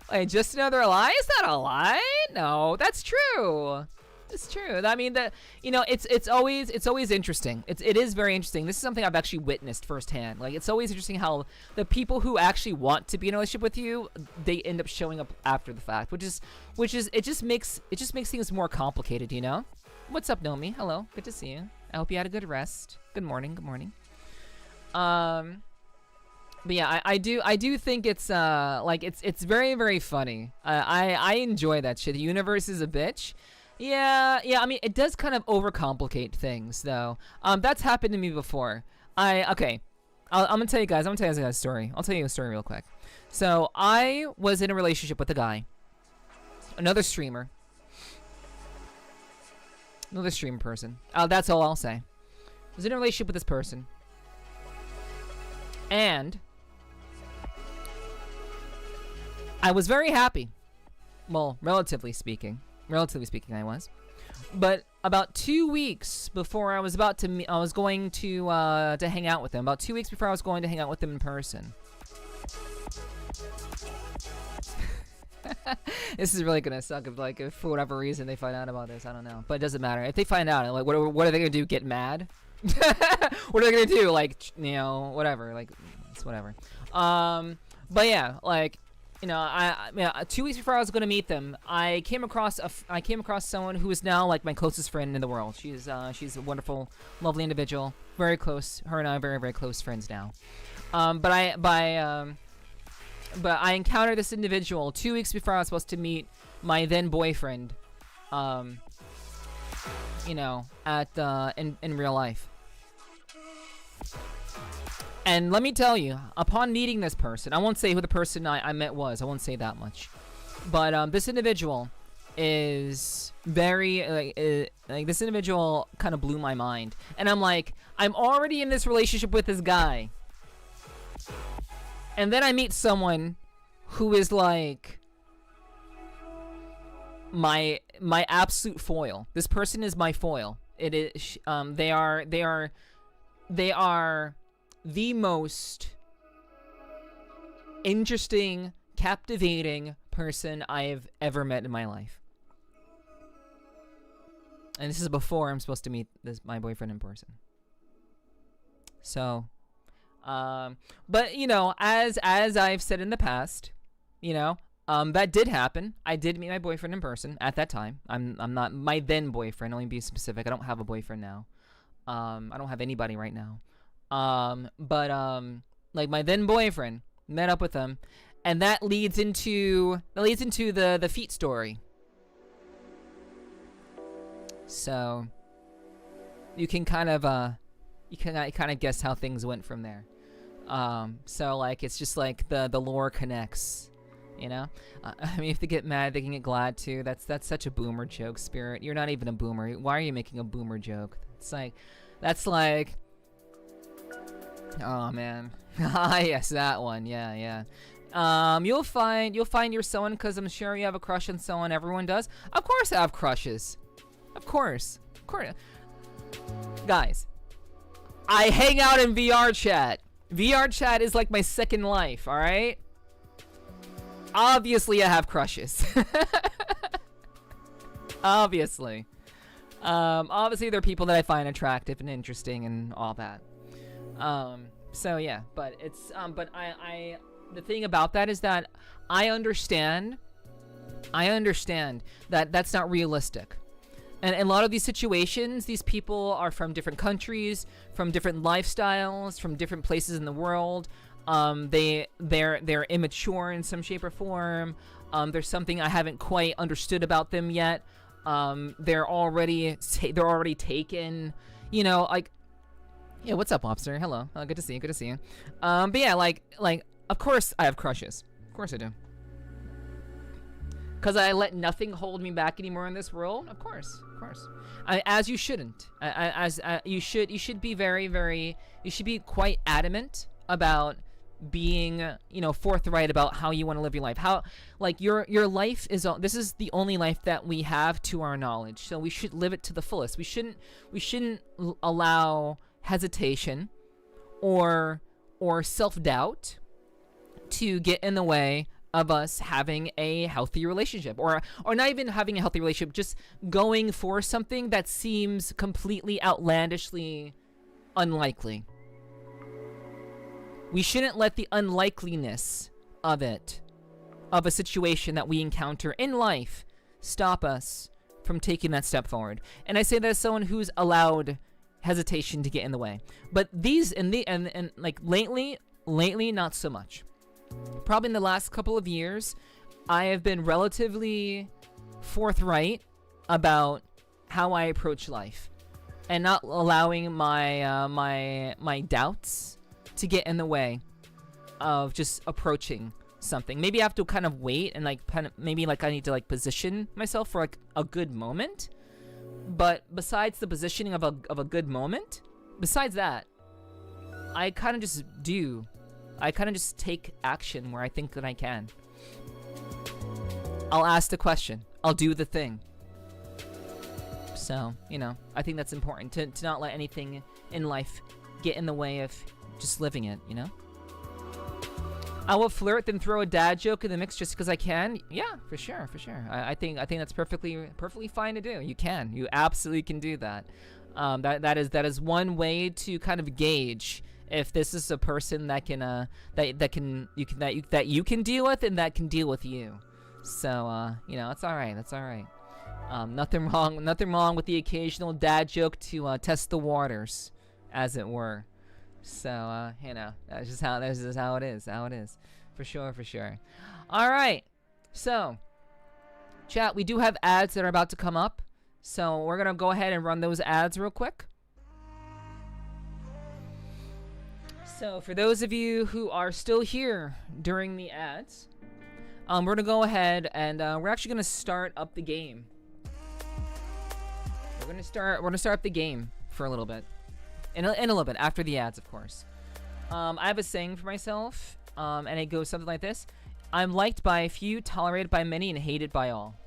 Like, just another lie? Is that a lie? No, that's true. It's true. I mean, it's always interesting. It is very interesting. This is something I've actually witnessed firsthand. Like, it's always interesting how the people who actually want to be in a relationship with you, they end up showing up after the fact, which is it just makes things more complicated, you know? What's up, Nomi? Hello, good to see you. I hope you had a good rest. Good morning. But yeah, I do think it's like it's very, very funny. I enjoy that shit. The universe is a bitch. Yeah. I mean, it does kind of overcomplicate things, though. That's happened to me before. Okay. I'm gonna tell you guys. I'm gonna tell you guys a story. I'll tell you a story real quick. So I was in a relationship with a guy, another streamer, another stream person. That's all I'll say. I was in a relationship with this person, and I was very happy. Well, relatively speaking, I was. But about 2 weeks before I was about to I was going to hang out with him. About 2 weeks before I was going to hang out with him in person. This is really gonna suck if for whatever reason they find out about this. I don't know, but it doesn't matter. If they find out, like, what are they gonna do? Get mad? What are they gonna do? Like, you know, whatever. Like, it's whatever. But yeah, like, you know, 2 weeks before I was gonna meet them, I came across someone who is now like my closest friend in the world. She's a wonderful, lovely individual, very close. Her and I are very, very close friends now. But I encountered this individual 2 weeks before I was supposed to meet my then boyfriend. You know, in real life. And let me tell you, upon meeting this person, I won't say who the person I met was. I won't say that much. But this individual is very like this individual kind of blew my mind. And I'm like, I'm already in this relationship with this guy. And then I meet someone who is like my absolute foil. This person is my foil. It is they are the most interesting, captivating person I've ever met in my life. And this is before I'm supposed to meet my boyfriend in person. So, but you know, as I've said in the past, you know, that did happen. I did meet my boyfriend in person at that time. I'm not my then boyfriend. Let me be specific. I don't have a boyfriend now. I don't have anybody right now. But like my then boyfriend, met up with him, and that leads into the feet story. So you can kind of guess how things went from there. So like it's just like the lore connects, you know. I mean, if they get mad, they can get glad too. That's such a boomer joke, Spirit. You're not even a boomer. Why are you making a boomer joke? That's like. Oh man. Ah yes, that one. Yeah. You'll find your someone because I'm sure you have a crush on someone. Everyone does. Of course I have crushes. Of course. Guys, I hang out in VR chat. VR chat is like my second life, alright? Obviously I have crushes. Obviously. Obviously there are people that I find attractive and interesting and all that. So yeah, but it's, but I the thing about that is that I understand that that's not realistic. And in a lot of these situations, these people are from different countries, from different lifestyles, from different places in the world. They're immature in some shape or form. There's something I haven't quite understood about them yet. They're already taken, you know, like. Yeah, what's up, Lobster? Hello. Good to see you. But yeah, like, of course I have crushes. Of course I do. Cause I let nothing hold me back anymore in this world. Of course. As you shouldn't. You should be you should be quite adamant about being, forthright about how you want to live your life. How, like, your life is, this is the only life that we have to our knowledge. So we should live it to the fullest. We shouldn't allow hesitation or self-doubt to get in the way of us having a healthy relationship, or not even having a healthy relationship, just going for something that seems completely outlandishly unlikely. We shouldn't let the unlikeliness of a situation that we encounter in life, stop us from taking that step forward. And I say that as someone who's allowed hesitation to get in the way. But these and like lately, not so much. Probably in the last couple of years, I have been relatively forthright about how I approach life, and not allowing my my doubts to get in the way of just approaching something. Maybe I have to kind of wait and maybe I need to position myself for a good moment. But besides the positioning of a good moment, besides that, I kind of just take action where I think that I can. I'll ask the question. I'll do the thing. So, I think that's important to not let anything in life get in the way of just living it, I will flirt, then throw a dad joke in the mix just because I can. Yeah, for sure. I think that's perfectly fine to do. You absolutely can do that. That is one way to kind of gauge if this is a person that you can deal with and that can deal with you. So it's all right. That's all right. Nothing wrong with the occasional dad joke to test the waters, as it were. So that's just how it is. For sure. All right. So, chat, we do have ads that are about to come up. So we're gonna go ahead and run those ads real quick. So for those of you who are still here during the ads, we're gonna go ahead and we're actually gonna start up the game. We're gonna start up the game for a little bit. In a little bit, after the ads, of course. I have a saying for myself, and it goes something like this: I'm liked by a few, tolerated by many, and hated by all.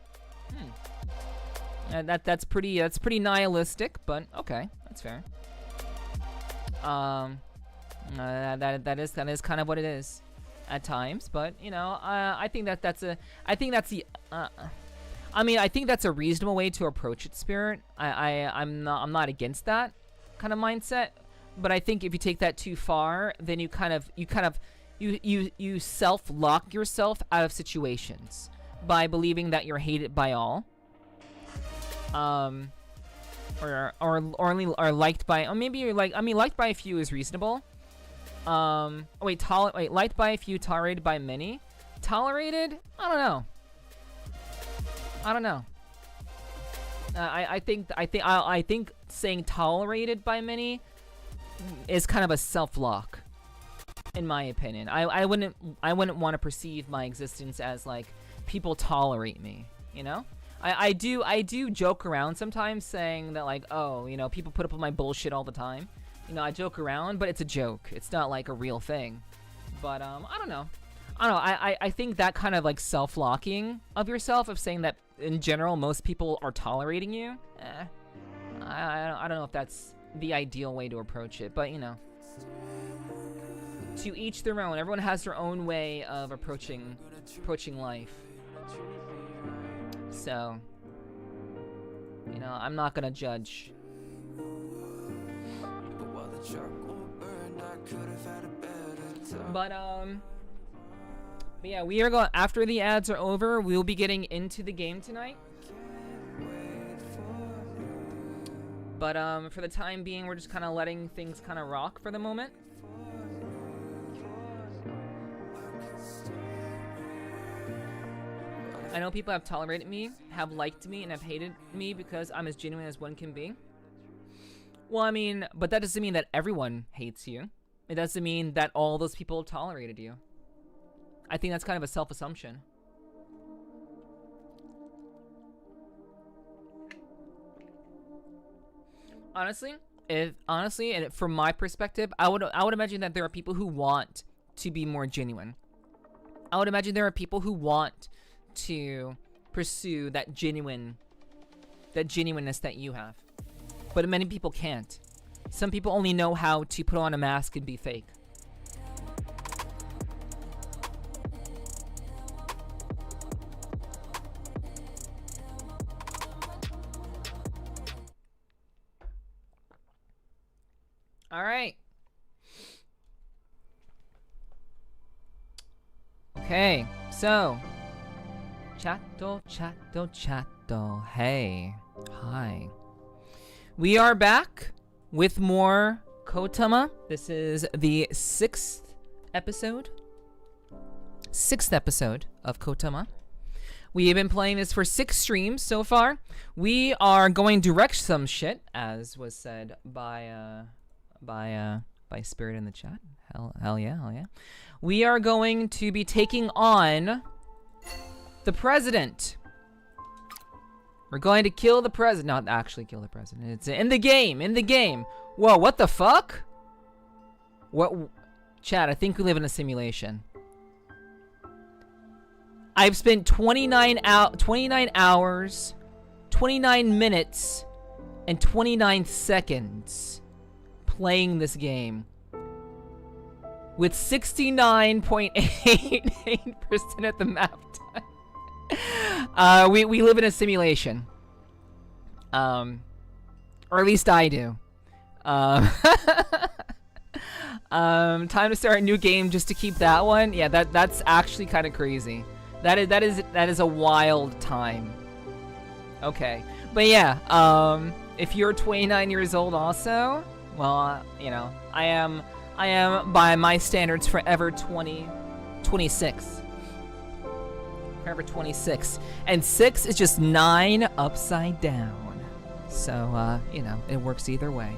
And that's pretty nihilistic, but okay, that's fair. That is kind of what it is at times, but I think that's a reasonable way to approach it, Spirit. I'm not against that kind of mindset, but I think if you take that too far, then you self-lock yourself out of situations by believing that you're hated by all, or liked by, or maybe you're liked by a few is reasonable. Liked by a few, tolerated by many. Tolerated? I don't know. I think saying tolerated by many is kind of a self-lock, in my opinion. I wouldn't want to perceive my existence as people tolerate me, I do joke around sometimes saying that people put up with my bullshit all the time. I joke around, but it's a joke. It's not a real thing. But I don't know. I think that kind of self-locking of yourself, of saying that in general most people are tolerating you, I don't know if that's the ideal way to approach it, but to each their own. Everyone has their own way of approaching life. So I'm not gonna judge. But yeah, we are going, after the ads are over, we'll be getting into the game tonight. But for the time being, we're just kind of letting things kind of rock for the moment. I know people have tolerated me, have liked me, and have hated me because I'm as genuine as one can be. Well, but that doesn't mean that everyone hates you. It doesn't mean that all those people tolerated you. I think that's kind of a self-assumption. Honestly, and from my perspective, I would imagine that there are people who want to be more genuine. I would imagine there are people who want to pursue that genuineness that you have, but many people can't. Some people only know how to put on a mask and be fake. All right. Okay, so chatto. Hey, hi. We are back with more KOTAMA. This is the sixth episode of KOTAMA. We have been playing this for 6 streams so far. We are going to wreck some shit, as was said by Spirit in the chat. Hell yeah. We are going to be taking on the president. We're going to kill the president. Not actually kill the president. It's in the game. Whoa, what the fuck? What? Chat, I think we live in a simulation. I've spent 29 hours, 29 minutes, and 29 seconds playing this game with 69.88% of the map time. We live in a simulation, or at least I do. Time to start a new game just to keep that one. Yeah, that's actually kind of crazy. That is a wild time. Okay, but yeah, if you're 29 years old also, well, you know, I am by my standards forever 26. Forever 26. And 6 is just 9 upside down. So, you know, it works either way.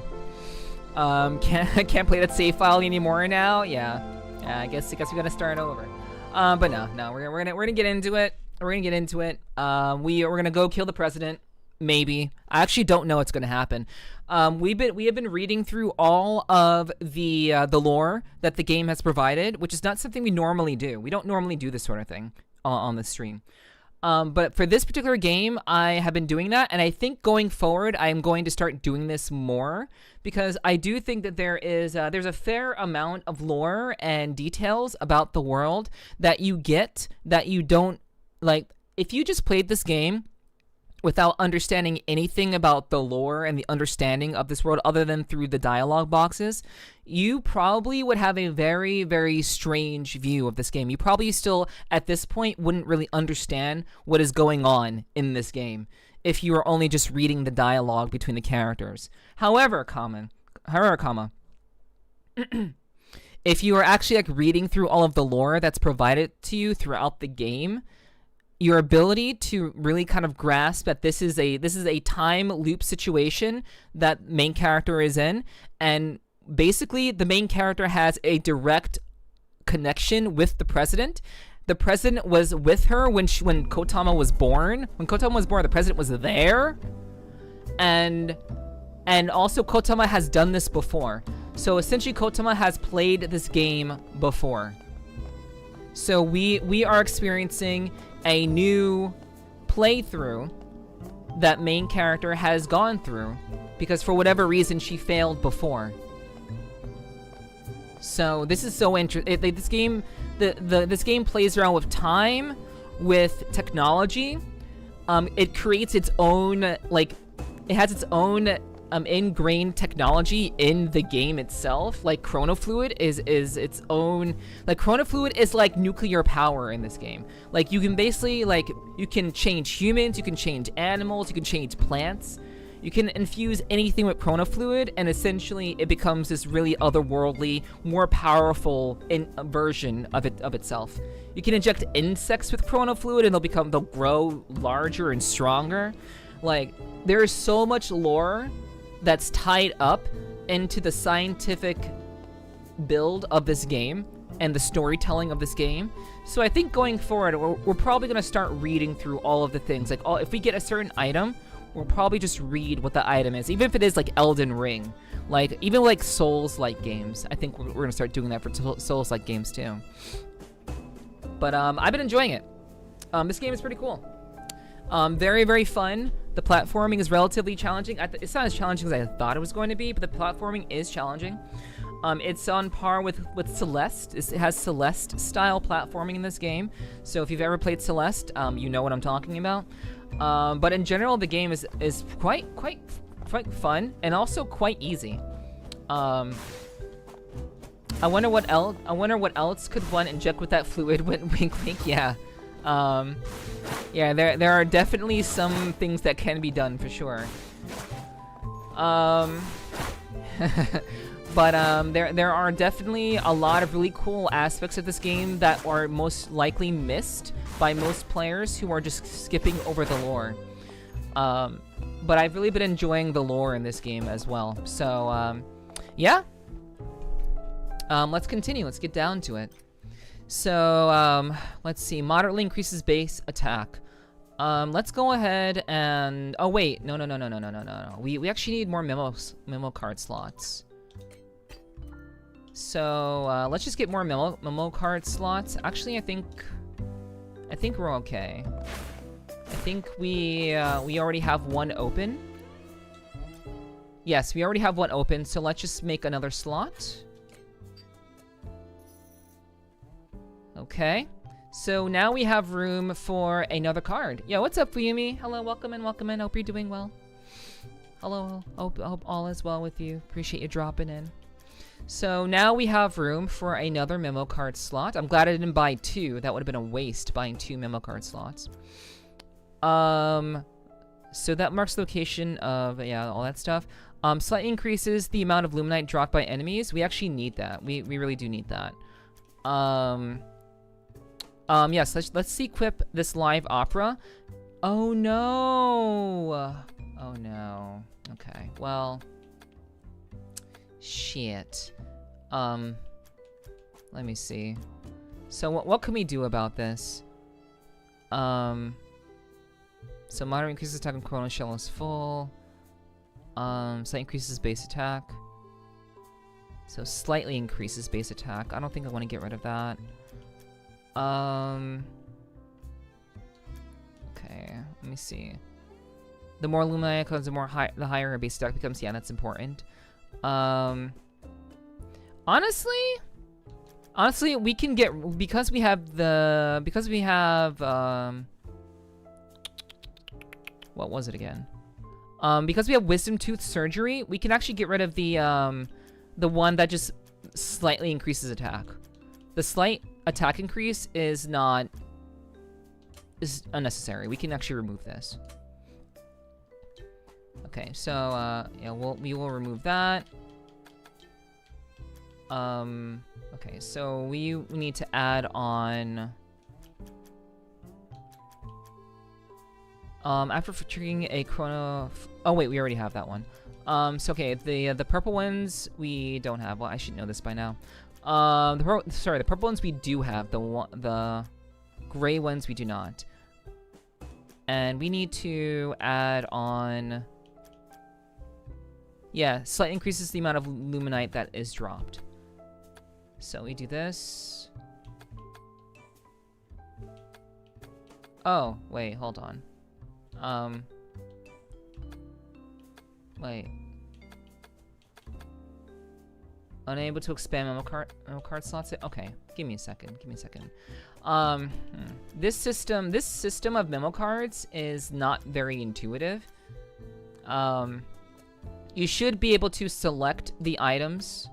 Can't play that save file anymore now. Yeah, I guess we gotta start over. But no, we're gonna get into it. We're gonna go kill the president. Maybe. I actually don't know what's gonna happen. We have been reading through all of the lore that the game has provided, which is not something we normally do. We don't normally do this sort of thing on the stream. But for this particular game, I have been doing that, and I think going forward, I am going to start doing this more, because I do think that there's a fair amount of lore and details about the world that you get that you don't, like, if you just played this game without understanding anything about the lore and the understanding of this world other than through the dialogue boxes, you probably would have a very, very strange view of this game. You probably still, at this point, wouldn't really understand what is going on in this game if you were only just reading the dialogue between the characters. However, if you are actually like reading through all of the lore that's provided to you throughout the game, your ability to really kind of grasp that this is a time loop situation that main character is in, and basically the main character has a direct connection with the president. The president was with her when KOTAMA was born. When KOTAMA was born, the president was there, and also KOTAMA has done this before. So essentially, KOTAMA has played this game before. So we are experiencing a new playthrough that main character has gone through because for whatever reason she failed before. So this is so interesting. This game, this game plays around with time, with technology. It creates its own, like, it has its own ingrained technology in the game itself. Like chronofluid is its own, like chronofluid is like nuclear power in this game. Like you can basically, like, you can change humans, you can change animals, you can change plants, you can infuse anything with chronofluid, and essentially it becomes this really otherworldly, more powerful version of itself. You can inject insects with chronofluid and they'll grow larger and stronger. Like, there is so much lore that's tied up into the scientific build of this game and the storytelling of this game. So I think going forward, we're probably going to start reading through all of the things. Like, if we get a certain item, we'll probably just read what the item is, even if it is like Elden Ring. Like, even like Souls-like games. I think we're gonna start doing that for Souls-like games too. But I've been enjoying it. This game is pretty cool. Very, very fun. The platforming is relatively challenging. It's not as challenging as I thought it was going to be, but the platforming is challenging. It's on par with Celeste. It has Celeste-style platforming in this game. So if you've ever played Celeste, you know what I'm talking about. But in general, the game is quite fun and also quite easy. I wonder what else could one inject with that fluid. Wink, wink. Yeah. Yeah. There are definitely some things that can be done for sure. But there are definitely a lot of really cool aspects of this game that are most likely missed by most players who are just skipping over the lore. But I've really been enjoying the lore in this game as well. So, yeah. Let's continue. Let's get down to it. So, let's see. Moderately increases base attack. Let's go ahead and... Oh, wait. No. We actually need more memo card slots. So, let's just get more memo card slots. Actually, I think we're okay. I think we already have one open. Yes, we already have one open, so let's just make another slot. Okay. So now we have room for another card. Yo, what's up, Fuyumi? Hello, welcome in. Hope you're doing well. Hello, hope all is well with you. Appreciate you dropping in. So now we have room for another memo card slot. I'm glad I didn't buy two. That would have been a waste, buying two memo card slots. So that marks location of, yeah, all that stuff. Slightly increases the amount of Luminite dropped by enemies. We actually need that. We really do need that. Yes, let's equip this live opera. Oh no! Oh no. Okay, well... Shit. Let me see. So what can we do about this? So moderate increases attack when Chrono Shell is full. Slight increases base attack. So slightly increases base attack. I don't think I want to get rid of that. Okay, let me see. The more Lumina icons, the higher her base attack becomes. Yeah, that's important. Honestly, we can get, because we have, what was it again? Because we have Wisdom Tooth Surgery, we can actually get rid of the one that just slightly increases attack. The slight attack increase is unnecessary. We can actually remove this. Okay, so, yeah, we will remove that. Okay, so we need to add on... after triggering a chrono... Oh, wait, we already have that one. So, okay, the purple ones we don't have. Well, I should know this by now. The purple ones we do have. The gray ones we do not. And we need to add on... Yeah, slightly increases the amount of Luminite that is dropped. So we do this. Oh, wait, hold on. Wait. Unable to expand memo card slots? Okay, give me a second. This system of memo cards is not very intuitive. You should be able to select the items.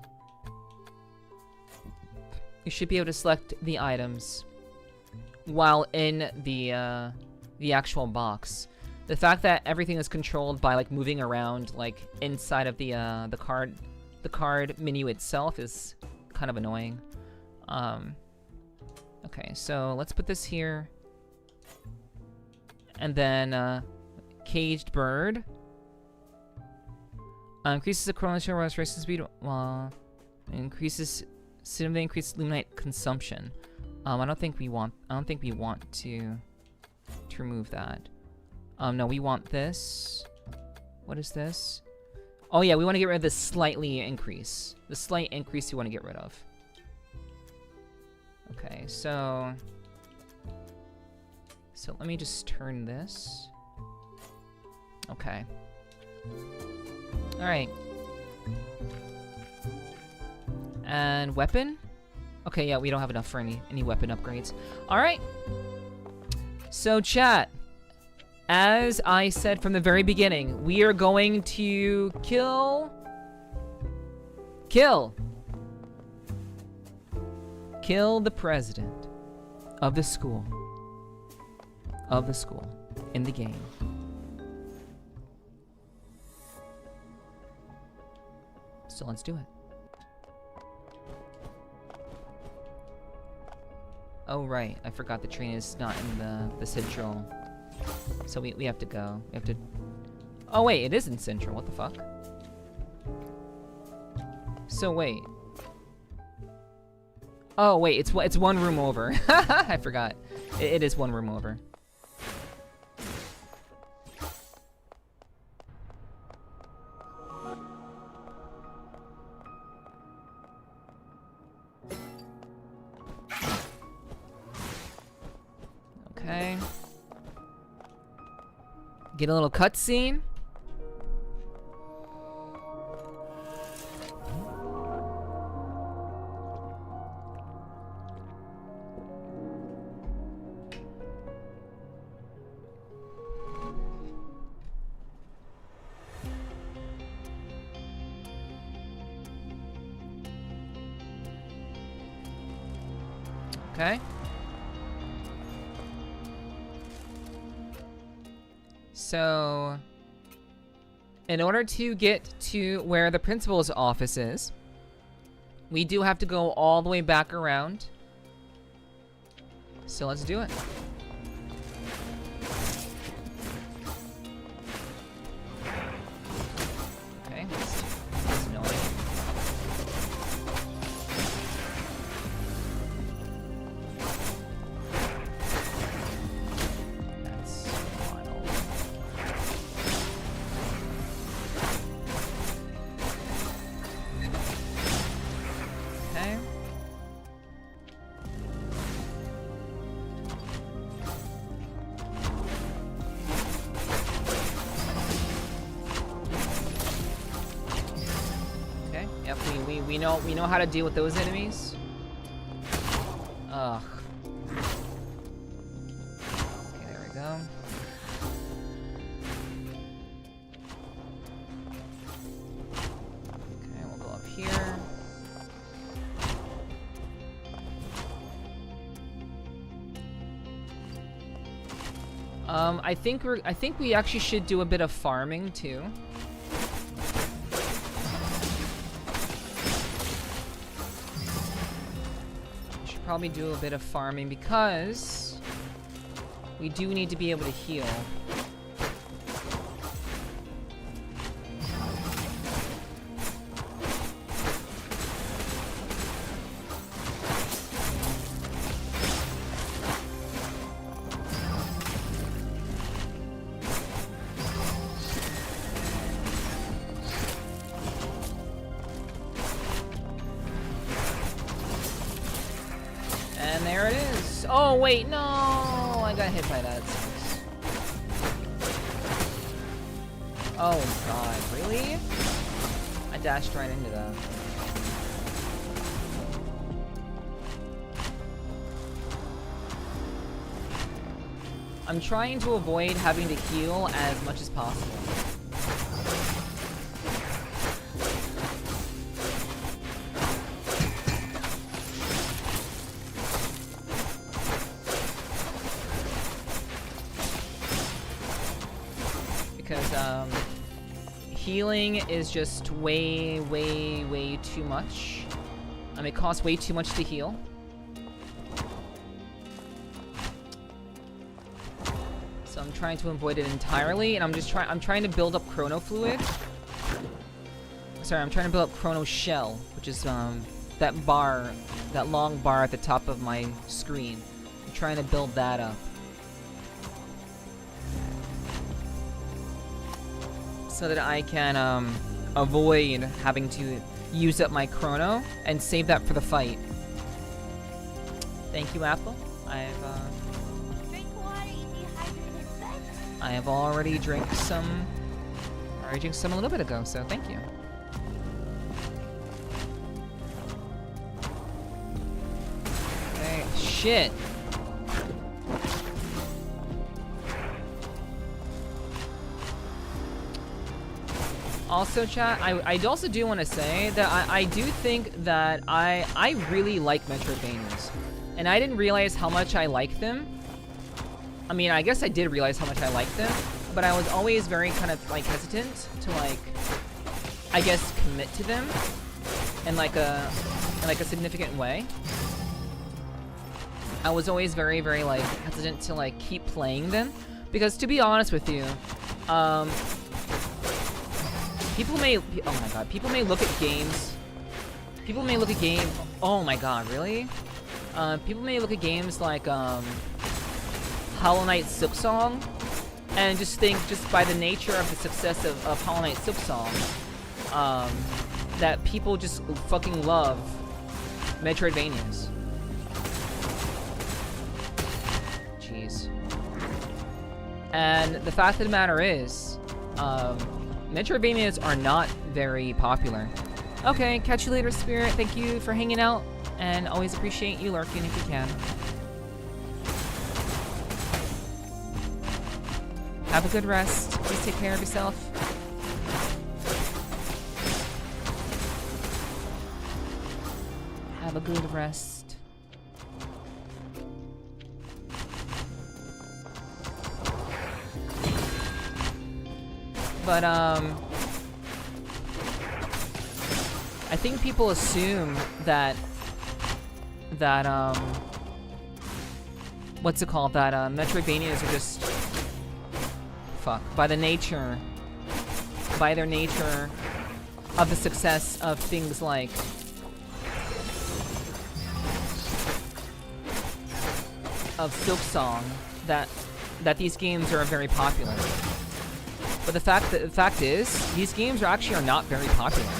You should be able to select the items while in the actual box. The fact that everything is controlled by like moving around like inside of the card menu itself is kind of annoying. Okay, so let's put this here. And then Caged Bird. Increases the chrono shell restoration speed while increases significantly increased Luminite consumption. I don't think we want to remove that. No, we want this. What is this? Oh yeah, we want to get rid of the slightly increase. The slight increase we want to get rid of. Okay, so let me just turn this. Okay. Alright. And weapon? Okay, yeah, we don't have enough for any weapon upgrades. Alright. So chat, as I said from the very beginning, we are going to kill the president of the school. In the game. So let's do it. Oh right, I forgot the train is not in the central. So we have to go. We have to. Oh wait, it is in central. What the fuck? So wait. Oh wait, it's one room over. I forgot. It is one room over. Okay. Get a little cutscene. Okay. So, in order to get to where the principal's office is, we do have to go all the way back around. So let's do it. Okay, that's annoying. We know how to deal with those enemies. Ugh. Okay, there we go. Okay, we'll go up here. I think we actually should do a bit of farming too. Probably do a bit of farming because we do need to be able to heal. And there it is. Oh, wait, no! I got hit by that. Oh, God, really? I dashed right into that. I'm trying to avoid having to heal as much as possible. Healing is just way too much. It costs way too much to heal. So I'm trying to avoid it entirely, and I'm trying to build up chrono fluid. Sorry, I'm trying to build up chrono shell, which is that bar, that long bar at the top of my screen. I'm trying to build that up. so that I can avoid having to use up my chrono and save that for the fight. Thank you, Apple. Drink water, you dehydrated bitch. I have already drank some. Already drank some a little bit ago, so thank you. Okay, shit. Also, chat, I also do want to say that I do think that I really like Metroidvanias. And I didn't realize how much I like them. I mean, I guess I did realize how much I like them, but I was always very kind of, like, hesitant to, like, I guess, commit to them in, like, a significant way. I was always very, very, like, hesitant to, like, keep playing them. Because, to be honest with you, people may, oh my god, people may look at games, oh my god, really? People may look at games like, Hollow Knight Silksong, and just think, just by the nature of the success of Hollow Knight Silksong, that people just fucking love Metroidvanias. Jeez. And the fact of the matter is, Metroidvanias are not very popular. Okay, catch you later, Spirit. Thank you for hanging out, and always appreciate you lurking if you can. Have a good rest. Please take care of yourself. Have a good rest. But, I think people assume that, what's it called? That, Metroidvanias are just, by their nature of the success of things like Silksong, that these games are very popular. But the fact is, these games are not very popular.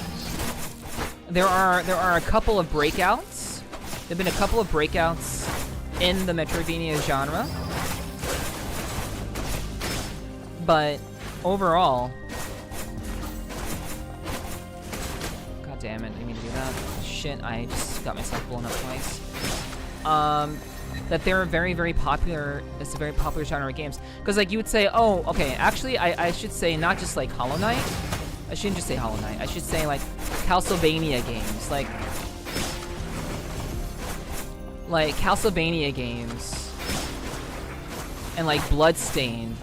There are a couple of breakouts. There've been a couple of breakouts in the Metroidvania genre. But overall, god damn it, I didn't mean to do that. Shit, I just got myself blown up twice. That they're very, very popular. It's a very popular genre of games. Because, like, you would say, oh, okay, actually, I should say not just, like, Hollow Knight. I shouldn't just say Hollow Knight. I should say, like, Castlevania games. Like Castlevania games. And, like, Bloodstained.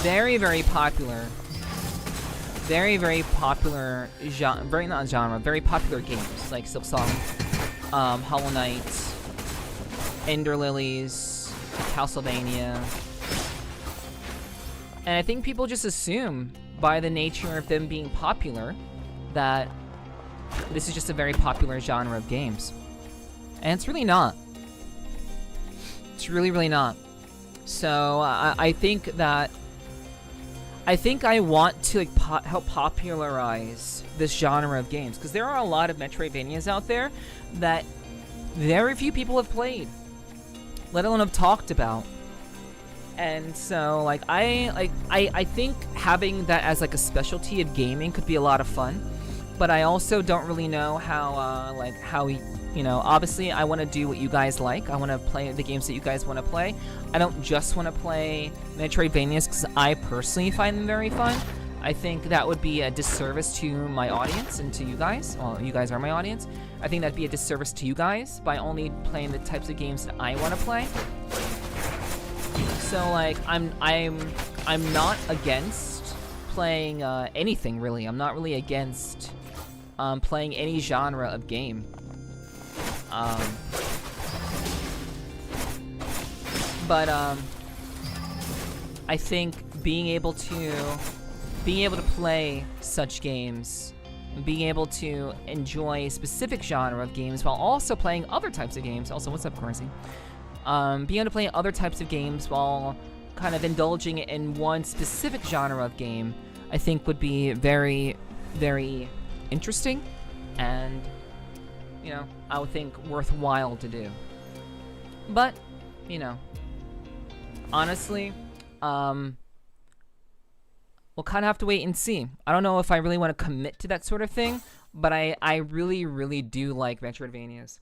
Very, very popular. Very, very popular genre. Very popular games. Like Silksong, Hollow Knight, Ender Lilies, Castlevania. And I think people just assume, by the nature of them being popular, that this is just a very popular genre of games. And it's really not. It's really, really not. So, I think that... I think I want to, like, help popularize this genre of games. Because there are a lot of Metroidvanias out there that very few people have played, let alone have talked about. And so, like, I think having that as, like, a specialty of gaming could be a lot of fun. But I also don't really know how, you know, obviously I want to do what you guys like. I want to play the games that you guys want to play. I don't just want to play Metroidvanias because I personally find them very fun. I think that would be a disservice to my audience and to you guys. Well, you guys are my audience. I think that'd be a disservice to you guys by only playing the types of games that I want to play. So, like, I'm not against playing anything, really. I'm not really against playing any genre of game. But I think being able to play such games, being able to enjoy a specific genre of games while also playing other types of games. Also, what's up, Corsi? Being able to play other types of games while kind of indulging in one specific genre of game, I think would be very, very interesting, and you know, I would think worthwhile to do. But you know, honestly, we'll kind of have to wait and see. I don't know if I really want to commit to that sort of thing, but I really, really do like Metroidvanias.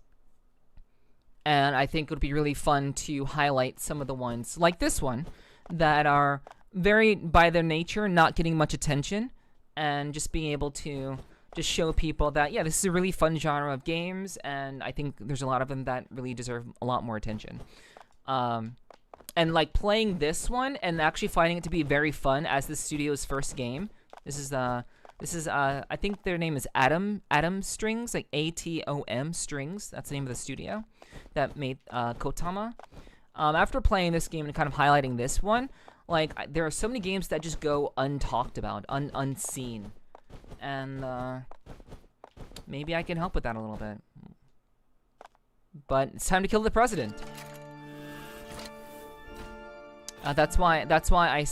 And I think it would be really fun to highlight some of the ones, like this one, that are very, by their nature, not getting much attention, and just being able to just show people that, yeah, this is a really fun genre of games, and I think there's a lot of them that really deserve a lot more attention. And like playing this one and actually finding it to be very fun as the studio's first game. This is I think their name is Atom Strings, like ATOM Strings. That's the name of the studio that made KOTAMA. After playing this game and kind of highlighting this one, like there are so many games that just go untalked about, unseen, and maybe I can help with that a little bit. But it's time to kill the president. That's why I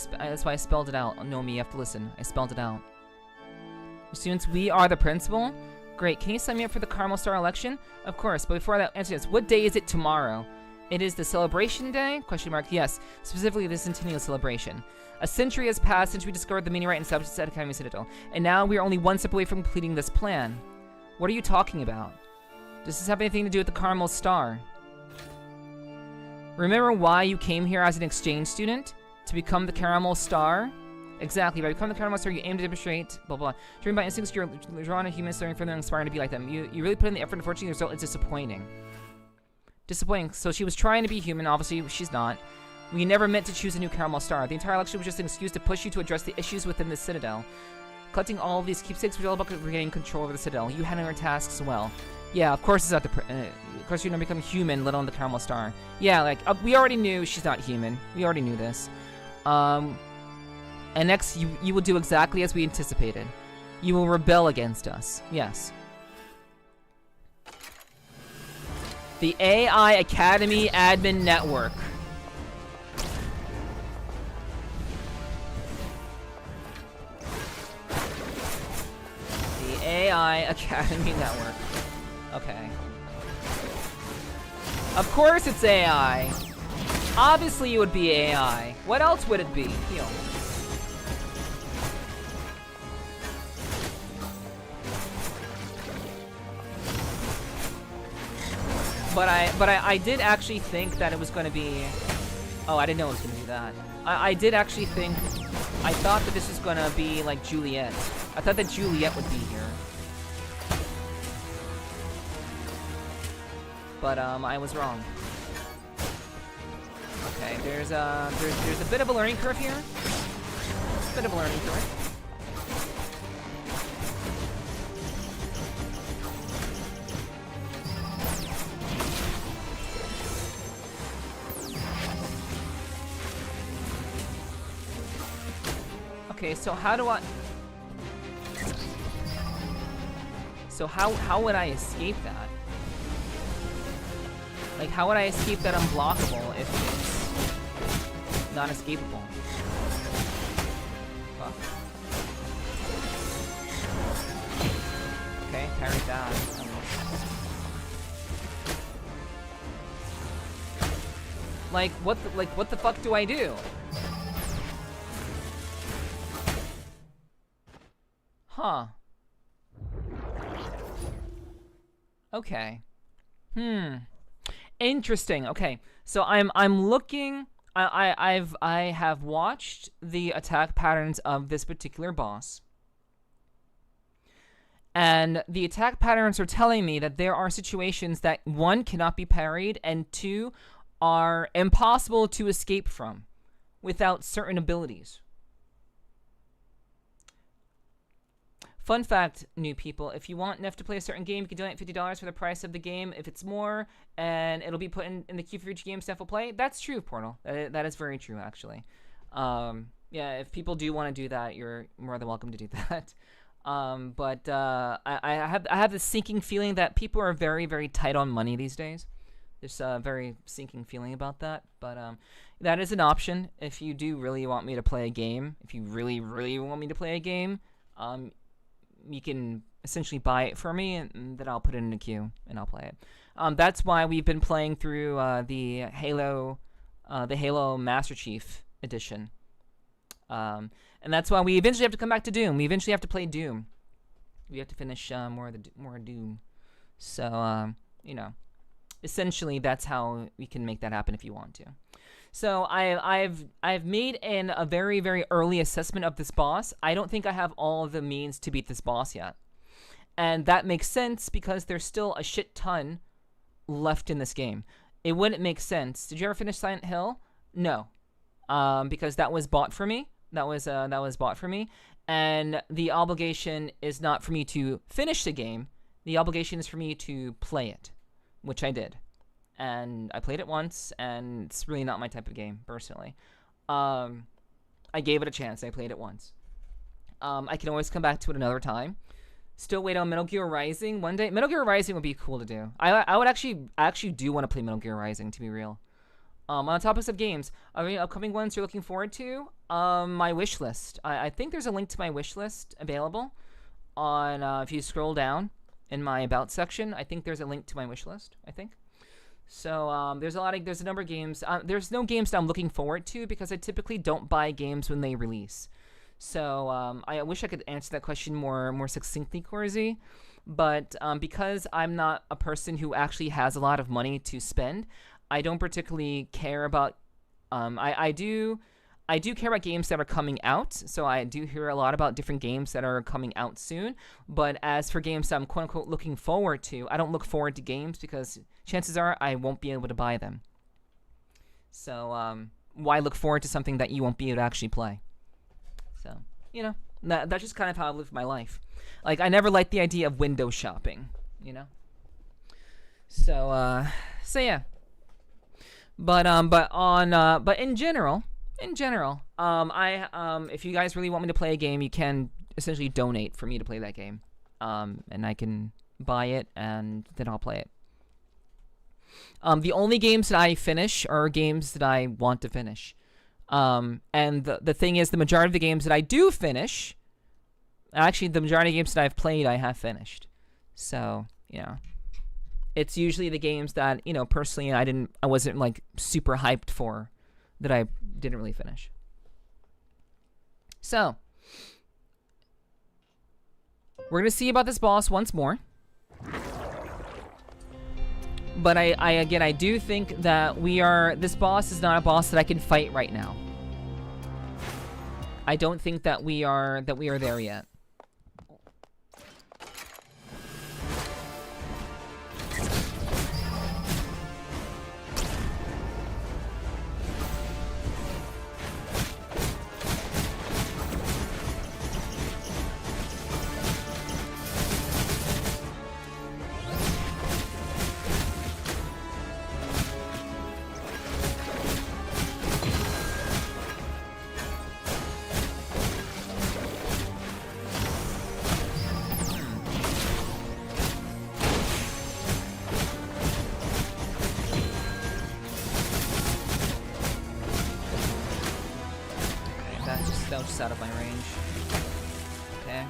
spelled it out. No, me, you have to listen. I spelled it out. Students, we are the principal. Great. Can you sign me up for the Caramel Star election? Of course. But before that, answer this. What day is it tomorrow? It is the celebration day? Question mark. Yes. Specifically, the centennial celebration. A century has passed since we discovered the meteorite and established at Academy Citadel, and now we are only one step away from completing this plan. What are you talking about? Does this have anything to do with the Caramel Star? Remember why you came here as an exchange student? To become the Caramel Star? Exactly. By becoming the Caramel Star, you aim to demonstrate, blah, blah. Driven by instincts, you're drawn to humans, starting further and inspiring to be like them. You really put in the effort, unfortunately, the result is disappointing. Disappointing. So she was trying to be human, obviously she's not. We never meant to choose a new Caramel Star. The entire election was just an excuse to push you to address the issues within the Citadel. Collecting all of these keepsakes was all about regaining control over the Citadel. You handling our tasks well. Yeah, of course it's not the of course you're gonna become human, let alone the Caramel Star. Yeah, like, we already knew she's not human. We already knew this. And next, you will do exactly as we anticipated. You will rebel against us. Yes. The AI Academy Admin Network. The AI Academy Network. Okay. Of course it's AI. Obviously it would be AI. What else would it be? You know. But I did actually think that it was going to be... Oh, I didn't know it was going to do that. I did actually think... I thought that this was going to be like Juliet. I thought that Juliet would be here. But I was wrong. Okay, there's a bit of a learning curve here. A bit of a learning curve. Okay, so how do I... So how would I escape that? Like, how would I escape that unblockable if it's not escapable? Fuck. Okay, parry that. Like, what the fuck do I do? Huh. Okay. Interesting. Okay. So I'm looking. I have watched the attack patterns of this particular boss. And the attack patterns are telling me that there are situations that, one, cannot be parried, and two, are impossible to escape from without certain abilities. Fun fact, new people, if you want Neff to play a certain game, you can donate $50 for the price of the game. If it's more, and it'll be put in the queue for each game Neff will play. That's true, Portal. That is very true, actually. Yeah, if people do want to do that, you're more than welcome to do that. I have this sinking feeling that people are very, very tight on money these days. There's a very sinking feeling about that. But that is an option. If you do really want me to play a game, if you really, really want me to play a game, you can essentially buy it for me, and then I'll put it in a queue and I'll play it. That's why we've been playing through the Halo Master Chief Edition. And that's why we eventually have to come back to Doom. We eventually have to play Doom. We have to finish more Doom. So, you know, essentially that's how we can make that happen if you want to. So I've made a very, very early assessment of this boss. I don't think I have all of the means to beat this boss yet. And that makes sense because there's still a shit ton left in this game. It wouldn't make sense. Did you ever finish Silent Hill? No. Because that was bought for me. That was bought for me. And the obligation is not for me to finish the game. The obligation is for me to play it, which I did. And I played it once, and it's really not my type of game, personally. I gave it a chance. I played it once. I can always come back to it another time. Still wait on Metal Gear Rising one day. Metal Gear Rising would be cool to do. I actually do want to play Metal Gear Rising, to be real. On topics of games, are there any upcoming ones you're looking forward to? My wish list. I think there's a link to my wish list available on, if you scroll down in my About section, I think there's a link to my wish list, I think. So there's a number of games. There's no games that I'm looking forward to because I typically don't buy games when they release. So I wish I could answer that question more succinctly, Corzi. But because I'm not a person who actually has a lot of money to spend, I don't particularly care about. I do care about games that are coming out. So I do hear a lot about different games that are coming out soon. But as for games that I'm quote unquote looking forward to, I don't look forward to games because chances are I won't be able to buy them. So why look forward to something that you won't be able to actually play? So, you know, that's just kind of how I live my life. Like, I never liked the idea of window shopping, you know? So yeah. But in general, if you guys really want me to play a game, you can essentially donate for me to play that game. And I can buy it, and then I'll play it. The only games that I finish are games that I want to finish. And the thing is, the majority of the games that I do finish, actually, the majority of games that I've played, I have finished. So, you know, it's usually the games that, you know, personally, I wasn't like super hyped for, that I didn't really finish. So, we're gonna see about this boss once more. But I do think that this boss is not a boss that I can fight right now. I don't think that we are there yet. That was just out of my range. Okay.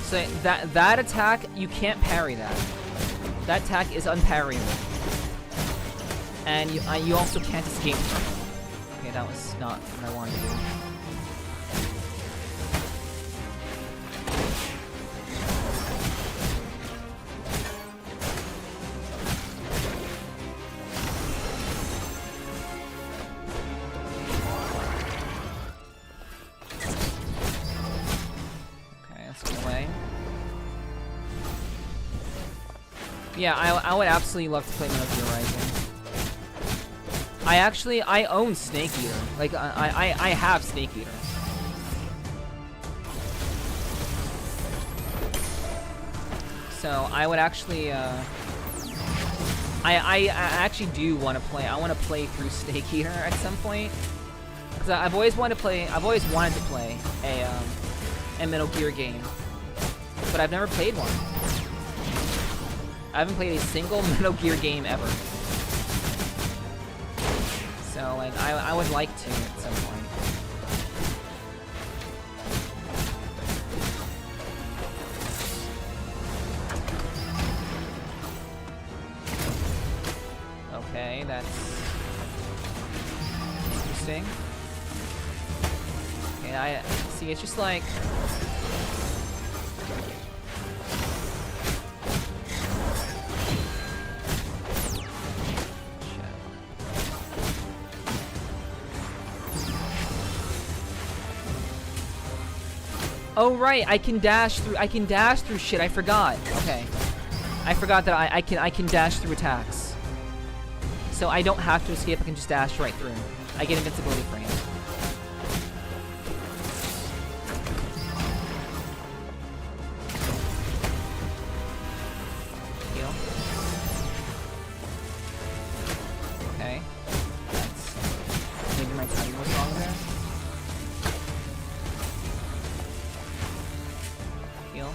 So that attack, you can't parry that. That attack is unparryable. And you also can't escape from it. Okay, that was not what I wanted to do. Yeah, I would absolutely love to play Metal Gear Rising. I own Snake Eater. Like, I have Snake Eater. So, I would actually, I actually do want to play. I want to play through Snake Eater at some point. Because I've always wanted to play a Metal Gear game. But I've never played one. I haven't played a single Metal Gear game ever. So, like, I would like to at some point. Okay, that's interesting. Okay, I see. It's just like. Oh right, I can dash through. I can dash through shit. I forgot. Okay, I forgot that I can dash through attacks. So I don't have to escape. I can just dash right through. I get invincibility frame. Heal. Okay. That's maybe my timing was wrong there. Heal.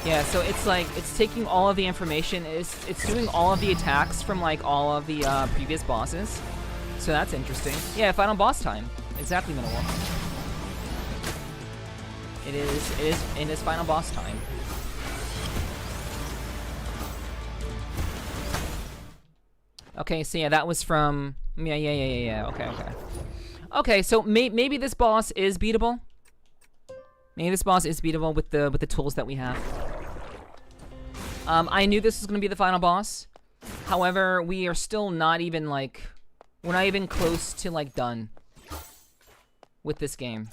Yeah, so it's like, it's taking all of the information, it's doing all of the attacks from like all of the previous bosses. So that's interesting. Yeah, final boss time. Exactly, Minimal. It is final boss time. Okay, so yeah, that was from, yeah, okay. Okay, so maybe this boss is beatable. Maybe this boss is beatable with the tools that we have. I knew this was gonna be the final boss. However, we are still not even like, we're not even close to like done with this game.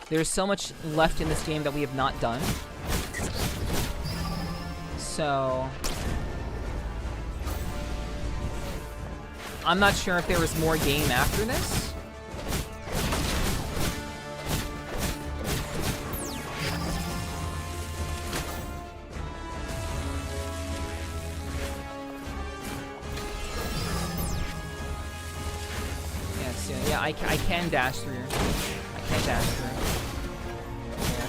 There's so much left in this game that we have not done. So I'm not sure if there was more game after this. Yeah, I can dash through. I can dash through. Yeah.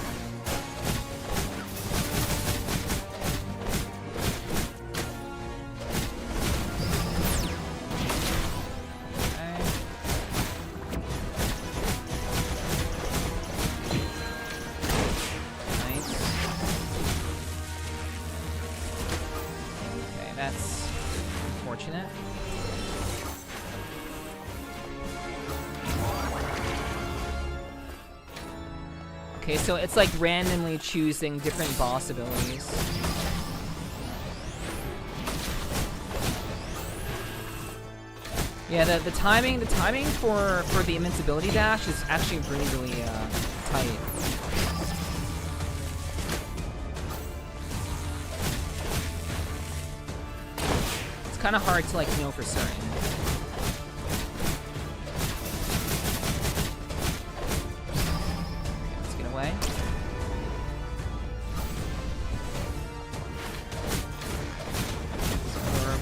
Okay. Nice. Okay, that's unfortunate. Okay, so it's like randomly choosing different boss abilities. Yeah, the timing for the invincibility dash is actually really tight. It's kind of hard to like know for certain. Away.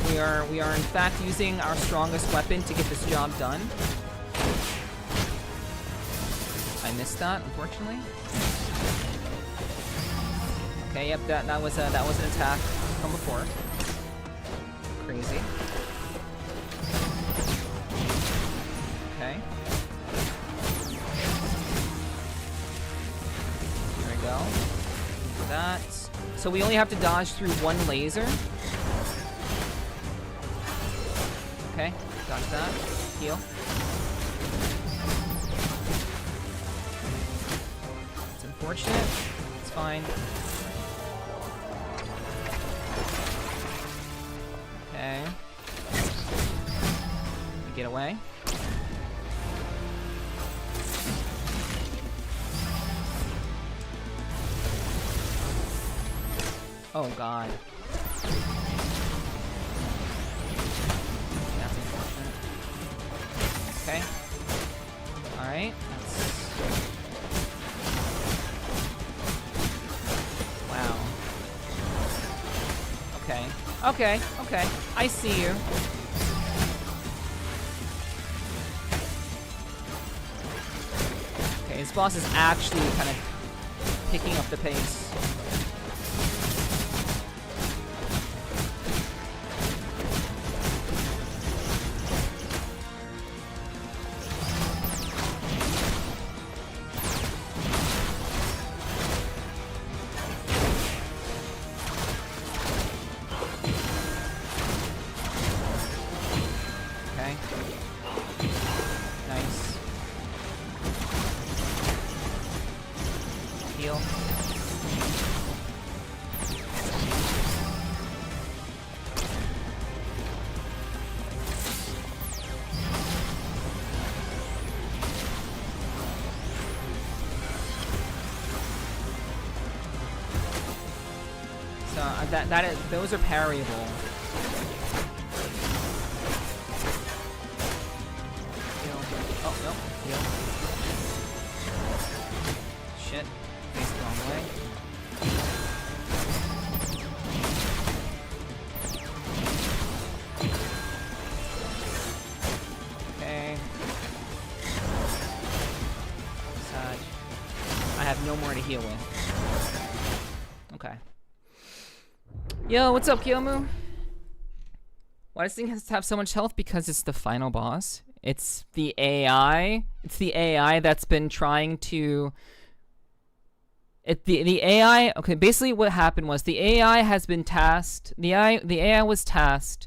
So we are in fact using our strongest weapon to get this job done. I missed that, unfortunately. Okay, yep, that was an attack from before. Crazy. Okay. Go. That. So we only have to dodge through one laser. Okay, dodge that. Heal. It's unfortunate. It's fine. Okay. We get away. Oh god. That's unfortunate. Okay. Alright. Wow. Okay, I see you. Okay, this boss is actually kind of picking up the pace. Those are parryable. Heal. Oh, no. Heal. Shit. Face the wrong way. Okay. Sad. I have no more to heal with. Okay. Yo, what's up, Kyomu? Why does this thing has to have so much health? Because it's the final boss. It's the AI. It's the AI that's been trying to... The AI... Okay, basically what happened was the AI has been tasked... The AI was tasked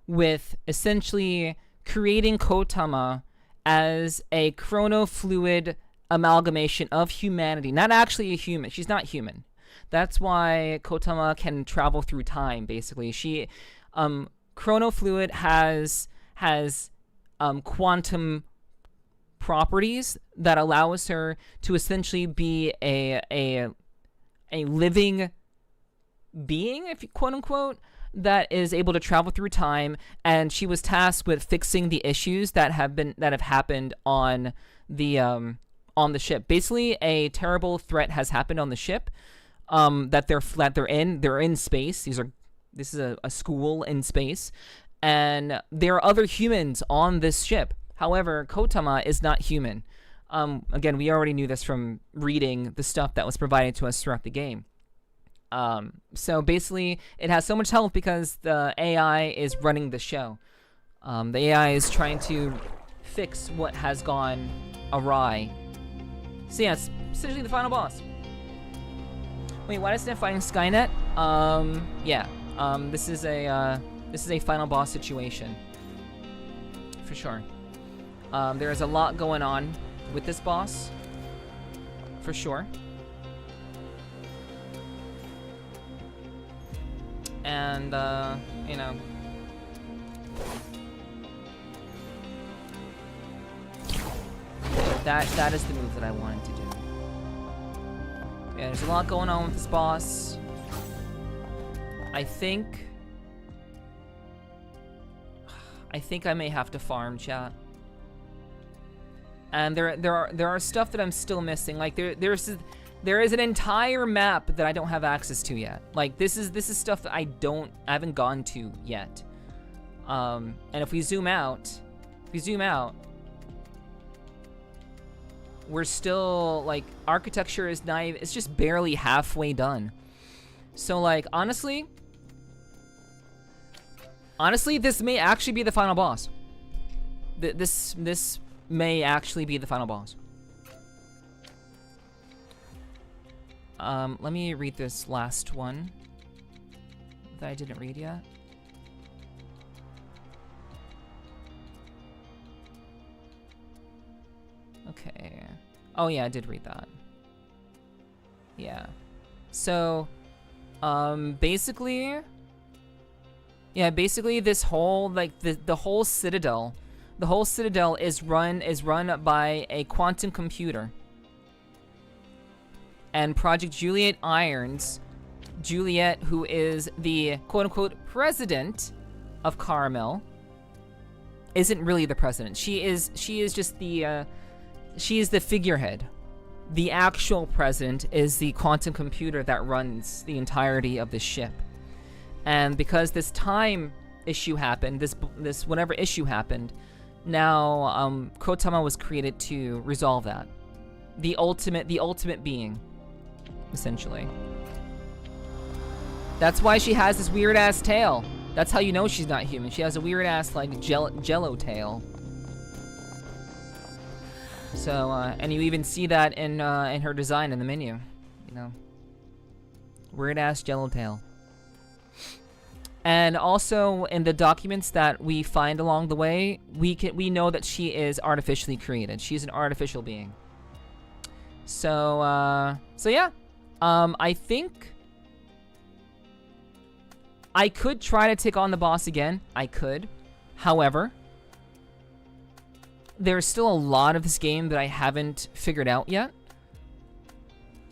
with essentially creating KOTAMA as a chronofluid amalgamation of humanity. Not actually a human. She's not human. That's why KOTAMA can travel through time, basically. She, chronofluid has quantum properties that allows her to essentially be a living being, if you, quote unquote, that is able to travel through time. And she was tasked with fixing the issues that have happened on the ship. Basically, a terrible threat has happened on the ship. That they're in space. This is a school in space, and there are other humans on this ship. However, KOTAMA is not human. Again, we already knew this from reading the stuff that was provided to us throughout the game. So basically, it has so much health because the AI is running the show. The AI is trying to fix what has gone awry. So yeah, it's essentially the final boss. Wait, why isn't it fighting Skynet? Yeah. This is a final boss situation. For sure. There is a lot going on with this boss. For sure. And, you know. That is the move that I wanted to do. Yeah, there's a lot going on with this boss. I think I may have to farm, chat. And there are stuff that I'm still missing. Like there is an entire map that I don't have access to yet. Like this is stuff that I haven't gone to yet. And if we zoom out, we're still, like, architecture is not even, it's just barely halfway done. So, like, honestly, this may actually be the final boss. This may actually be the final boss. Let me read this last one that I didn't read yet. Okay. Oh yeah, I did read that. Yeah. So, basically this whole, like, the whole Citadel, is run by a quantum computer. And Project Juliet Irons, Juliet, who is the quote-unquote president of Caramel, isn't really the president. She is just the, she is the figurehead. The actual president is the quantum computer that runs the entirety of the ship. And because this time issue happened, this whatever issue happened, now KOTAMA was created to resolve that. The ultimate being, essentially. That's why she has this weird ass tail. That's how you know she's not human. She has a weird ass like jello tail. So and you even see that in her design in the menu, you know. Weird ass jello tail. And also in the documents that we find along the way, we know that she is artificially created. She's an artificial being. So yeah. I think I could try to take on the boss again. I could. However, there's still a lot of this game that I haven't figured out yet.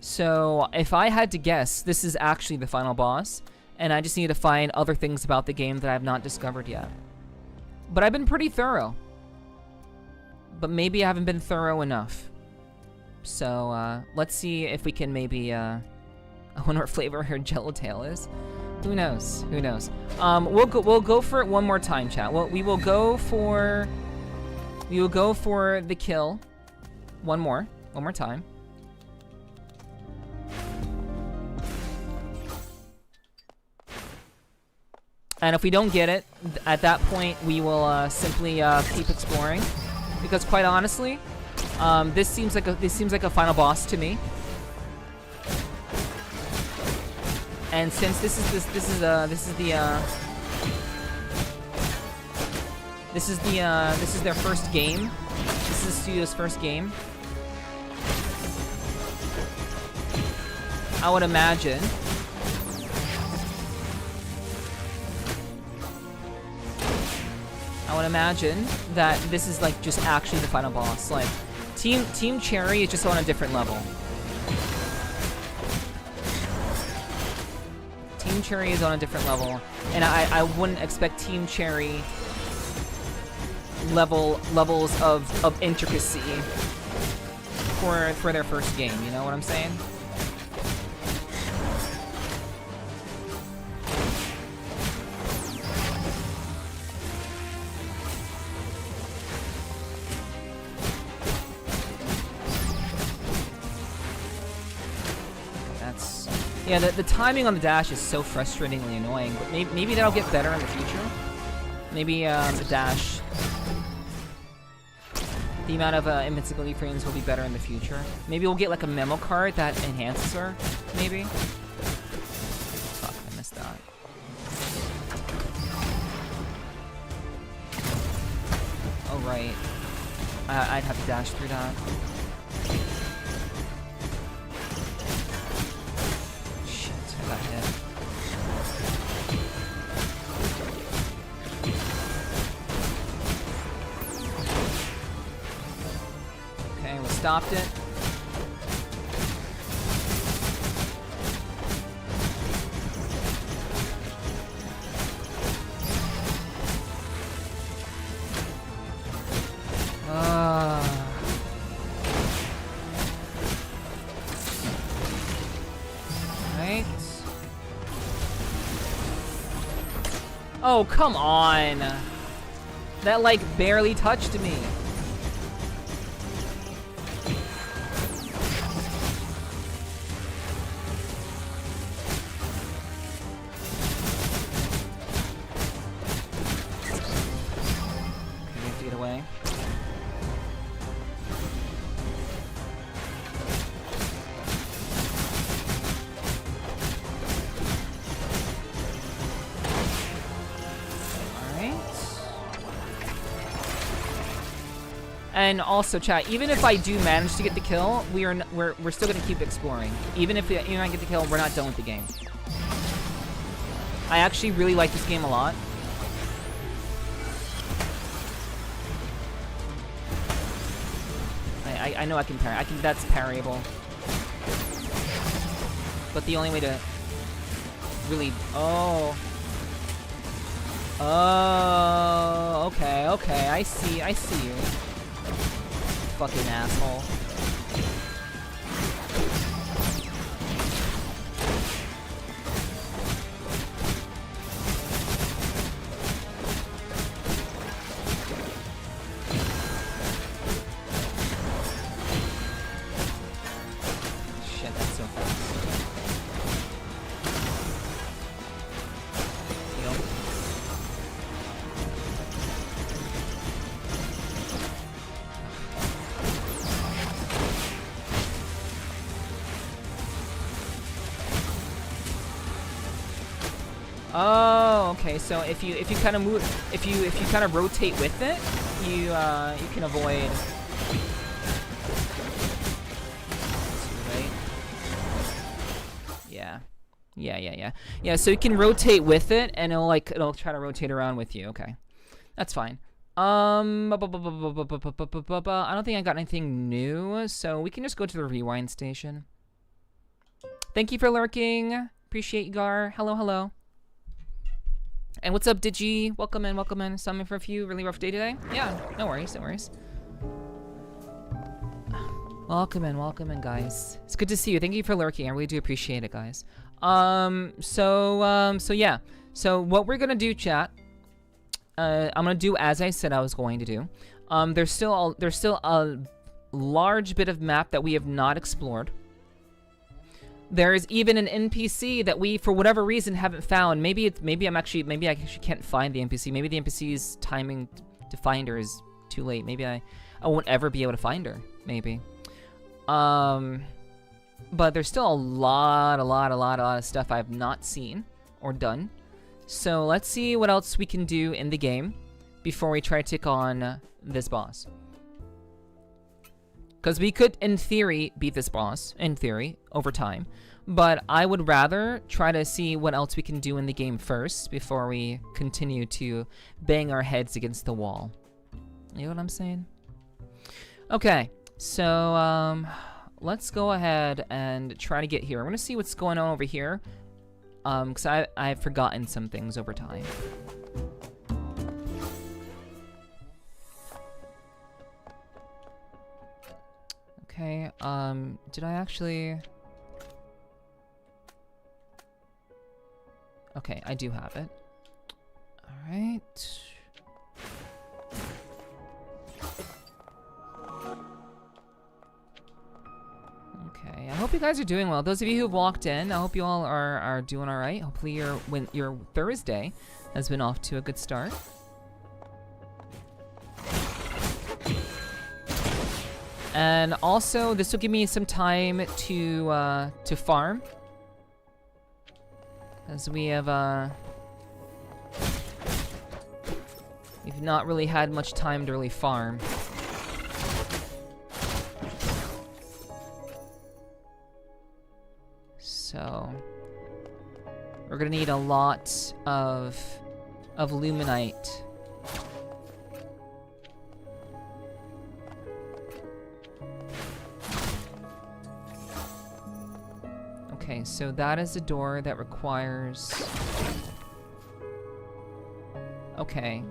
So if I had to guess, this is actually the final boss, and I just need to find other things about the game that I have not discovered yet. But I've been pretty thorough. But maybe I haven't been thorough enough. So let's see if we can maybe I wonder what flavor her jello tail is. Who knows? Who knows? We'll go for it one more time, chat. We will go for the kill one more time. And if we don't get it, at that point we will simply keep exploring, because quite honestly, this seems like a final boss to me. And since this is their first game. This is the studio's first game. I would imagine that this is like just actually the final boss. Like Team Cherry is just on a different level. Team Cherry is on a different level, and I wouldn't expect Team Cherry levels of intricacy for their first game. You know what I'm saying? Yeah, the timing on the dash is so frustratingly annoying, but maybe that'll get better in the future. Maybe the dash, the amount of invincibility frames will be better in the future. Maybe we'll get like a memo card that enhances her, maybe. Fuck, I missed that. Oh right, I'd have to dash through that. Got hit. Okay, we stopped it. Right. Oh, come on. That, like, barely touched me. Okay, we have to get away. And also, chat, even if I do manage to get the kill, we're still gonna keep exploring. Even if I get the kill, we're not done with the game. I actually really like this game a lot. I know I can parry. That's parryable. But the only way to really okay, I see you. Fucking asshole. Oh, okay. So if you kind of move, if you kind of rotate with it, you can avoid. Right? Yeah. Yeah, so you can rotate with it, and it'll try to rotate around with you. Okay, that's fine. I don't think I got anything new, so we can just go to the rewind station. Thank you for lurking. Appreciate you, Gar. Hello. And what's up, Digi? Welcome in. Sorry for a few really rough day today. Yeah, no worries. Welcome in, guys. It's good to see you. Thank you for lurking. I really do appreciate it, guys. So yeah. So what we're gonna do, chat. I'm gonna do as I said I was going to do. There's still a large bit of map that we have not explored. There's even an NPC that we, for whatever reason, haven't found. Maybe I actually can't find the NPC. Maybe the NPC's timing to find her is too late. Maybe I won't ever be able to find her. Maybe. But there's still a lot of stuff I've not seen or done. So let's see what else we can do in the game before we try to take on this boss. Because we could, in theory, beat this boss, over time. But I would rather try to see what else we can do in the game first before we continue to bang our heads against the wall. You know what I'm saying? Okay, so let's go ahead and try to get here. I'm gonna see what's going on over here. Because I've forgotten some things over time. Okay, did I actually... Okay, I do have it. Alright. Okay, I hope you guys are doing well. Those of you who've walked in, I hope you all are doing alright. Hopefully your Thursday has been off to a good start. And also, this will give me some time to farm, as we have we've not really had much time to really farm. So we're gonna need a lot of luminite. Okay, so that is a door that requires... Okay.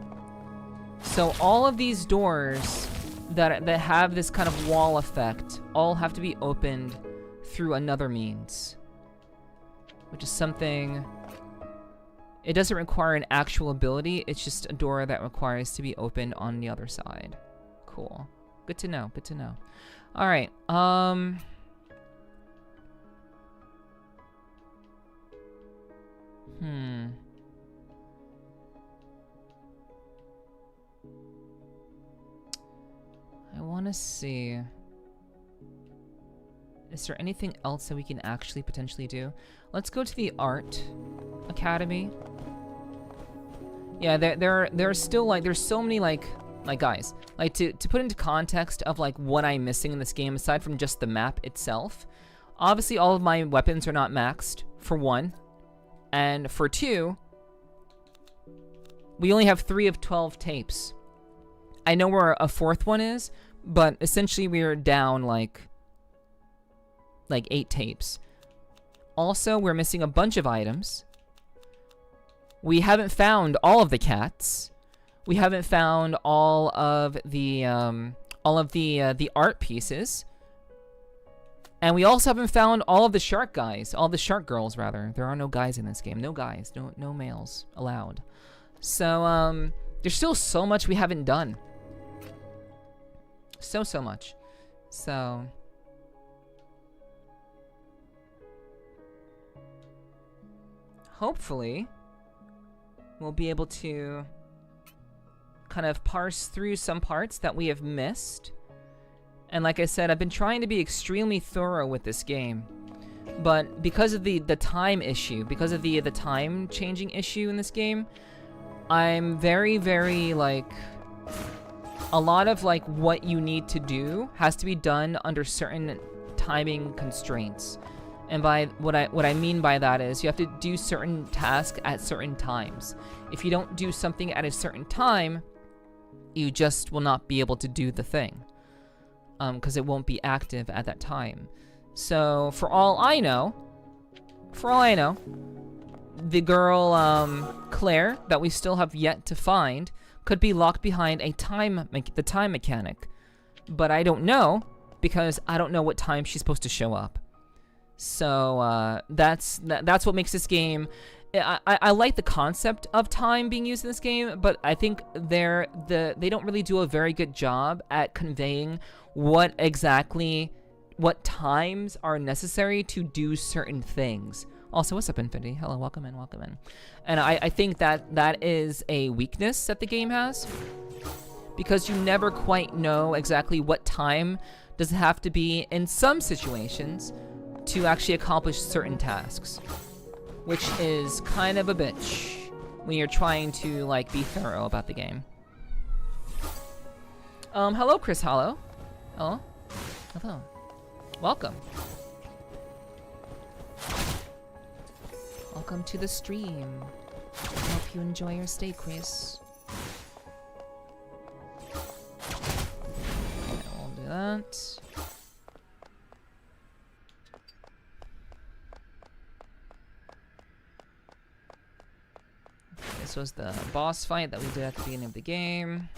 So all of these doors that have this kind of wall effect all have to be opened through another means. Which is something... It doesn't require an actual ability, it's just a door that requires to be opened on the other side. Cool. Good to know, good to know. Alright, I want to see... Is there anything else that we can actually potentially do? Let's go to the Art Academy. Yeah, there are still, like, there's so many, like guys, like, to put into context of, like, what I'm missing in this game, aside from just the map itself. Obviously, all of my weapons are not maxed, for one. And for two, we only have 3 of 12 tapes. I know where a 4th one is, but essentially we're down, like 8 tapes. Also, we're missing a bunch of items. We haven't found all of the cats. We haven't found all of the art pieces. And we also haven't found all of the shark guys, all the shark girls rather. There are no guys in this game. No guys, no males allowed. So there's still so much we haven't done. So much. So hopefully we'll be able to kind of parse through some parts that we have missed. And like I said, I've been trying to be extremely thorough with this game. but because of the time issue, because of the time changing issue in this game, I'm very, very, like, a lot of, like, what you need to do has to be done under certain timing constraints. And by what I mean by that is you have to do certain tasks at certain times. If you don't do something at a certain time, you just will not be able to do the thing, because it won't be active at that time. So for all I know, the girl Claire that we still have yet to find could be locked behind the time mechanic, but I don't know because I don't know what time she's supposed to show up. So that's what makes this game. I like the concept of time being used in this game, but I think they don't really do a very good job at conveying what times are necessary to do certain things. Also, what's up, Infinity? Hello, welcome in, welcome in. And I think that is a weakness that the game has, because you never quite know exactly what time does it have to be in some situations to actually accomplish certain tasks, which is kind of a bitch when you're trying to, like, be thorough about the game. Hello, Chris Hollow. Oh, hello. Welcome. Welcome to the stream. I hope you enjoy your stay, Chris. Okay, we'll do that. This was the boss fight that we did at the beginning of the game.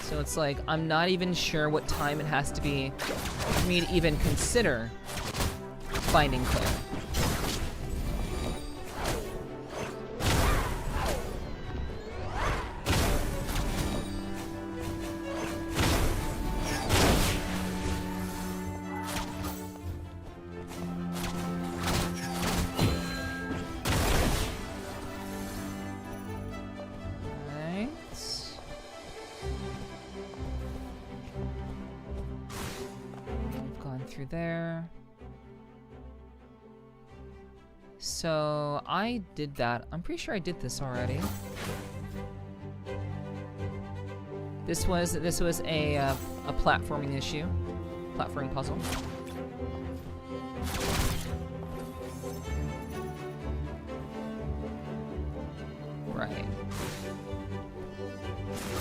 So it's like, I'm not even sure what time it has to be for me to even consider finding Claire. There. So I did that. I'm pretty sure I did this already. This was a platforming issue, platforming puzzle. Right.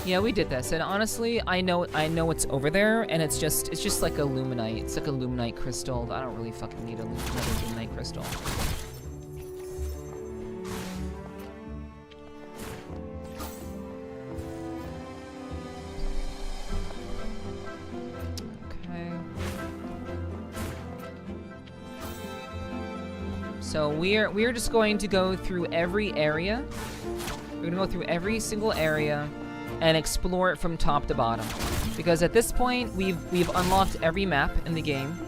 Yeah, we did this, and honestly, I know what's over there, and it's just like a luminite. It's like a luminite crystal. I don't really fucking need another luminite crystal. Okay. So we're just going to go through every area. We're gonna go through every single area and explore it from top to bottom, because at this point we've unlocked every map in the game,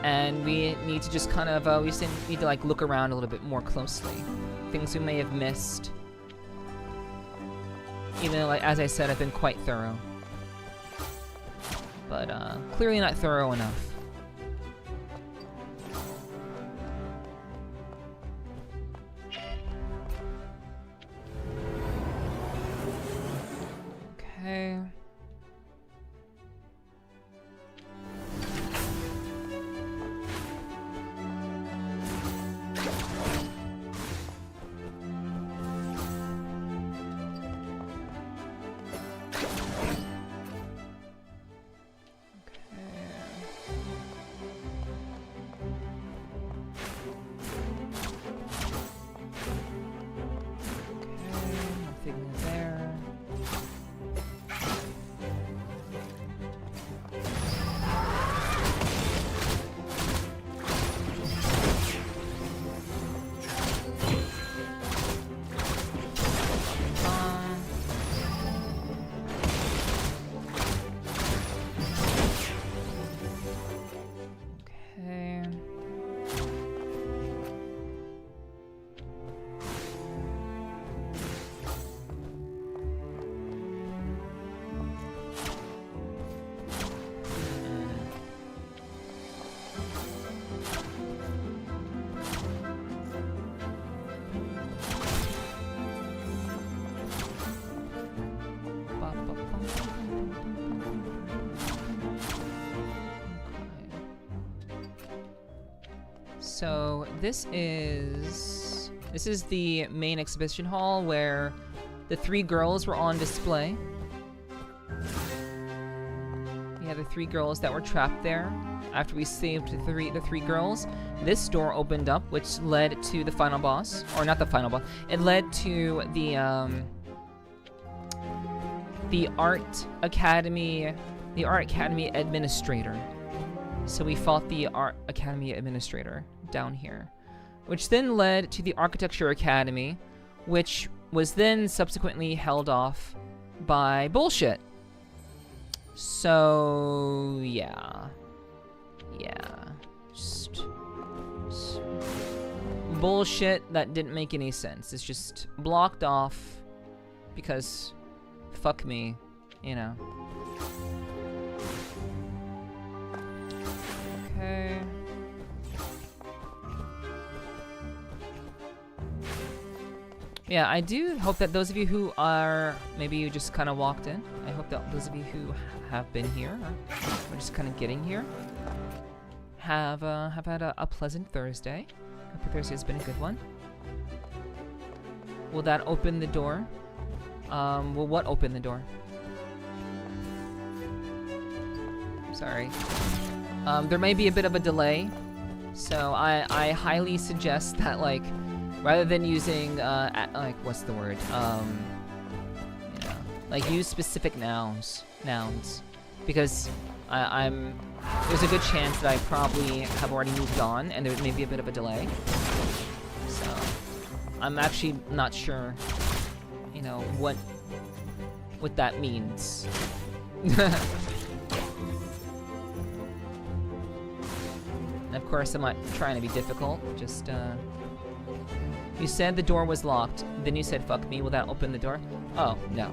and we need to just kind of we just need to, like, look around a little bit more closely, things we may have missed. Even though, like, as I said, I've been quite thorough, but clearly not thorough enough. Okay. So this is the main exhibition hall where the 3 girls were on display. Yeah, the 3 girls that were trapped there. After we saved the three girls, this door opened up, which led to the final boss, or not the final boss. It led to the art academy administrator. So we fought the art academy administrator down here, which then led to the architecture academy, which was then subsequently held off by bullshit. So yeah, just bullshit that didn't make any sense. It's just blocked off because fuck me, you know. Okay. Yeah, I do hope that those of you who are, maybe you just kind of walked in. I hope that those of you who have been here, or just kind of getting here, have had a pleasant Thursday. Hope your Thursday has been a good one. Will that open the door? Will what open the door? Sorry. There may be a bit of a delay, so I highly suggest that, like, rather than using, like, what's the word? You know, like, use specific nouns, because there's a good chance that I probably have already moved on, and there may be a bit of a delay. So, I'm actually not sure, you know, what that means. And of course, I'm not trying to be difficult, just, you said the door was locked, then you said fuck me, will that open the door? Oh, no.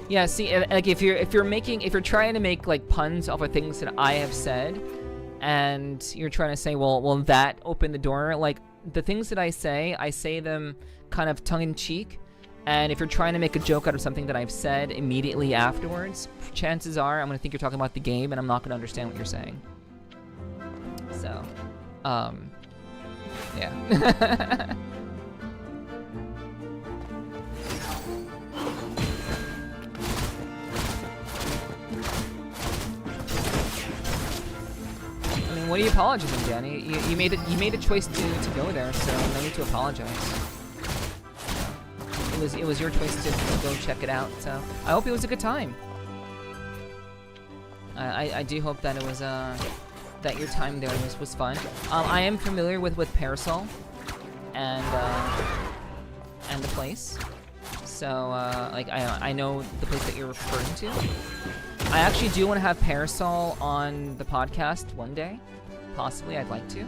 Yeah, see, like, if you're trying to make, like, puns off of things that I have said, and you're trying to say, well, will that open the door? Like, the things that I say them kind of tongue-in-cheek, and if you're trying to make a joke out of something that I've said immediately afterwards, chances are I'm gonna think you're talking about the game, and I'm not gonna understand what you're saying. So, yeah. What are you apologizing, Danny? You made a choice to go there, so no need to apologize. It was your choice to go check it out. So I hope it was a good time. I do hope that it was that your time there was fun. I am familiar with Parasol and the place, so like I know the place that you're referring to. I actually do want to have Parasol on the podcast one day. Possibly, I'd like to.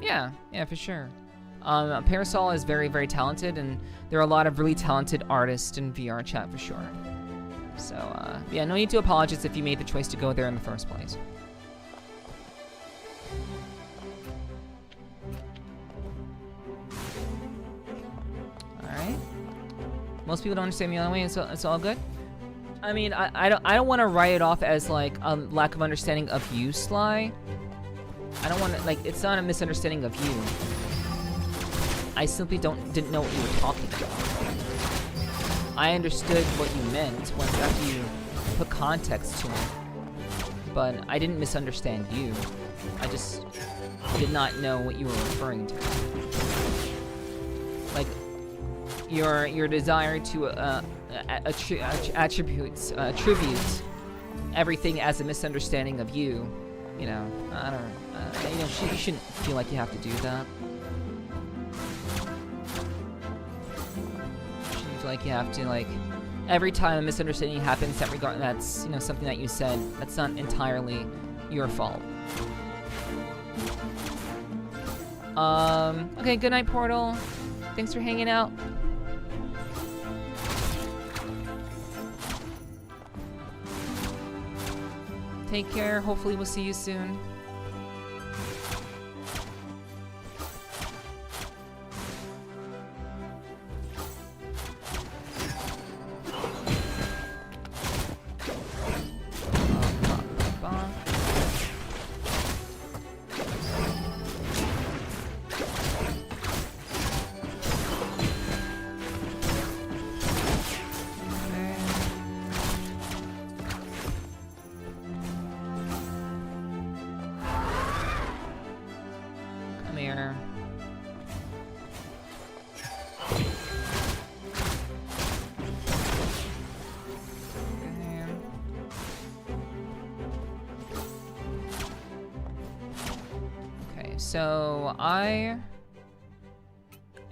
Yeah, for sure. Parasol is very, very talented, and there are a lot of really talented artists in VR chat for sure. So, yeah, no need to apologize if you made the choice to go there in the first place. Alright. Most people don't understand me anyway, so it's all good. I mean, I don't want to write it off as, like, a lack of understanding of you, Sly. I don't want to, like, it's not a misunderstanding of you. I simply didn't know what you were talking about. I understood what you meant once after you put context to it, but I didn't misunderstand you. I just did not know what you were referring to. Like, your desire to attribute everything as a misunderstanding of you. You know, I don't know. You know, you shouldn't feel like you have to do that. You shouldn't feel like you have to, like, every time a misunderstanding happens that's, you know, something that you said, that's not entirely your fault. Okay, good night, Portal. Thanks for hanging out. Take care. Hopefully we'll see you soon. here. Okay, so I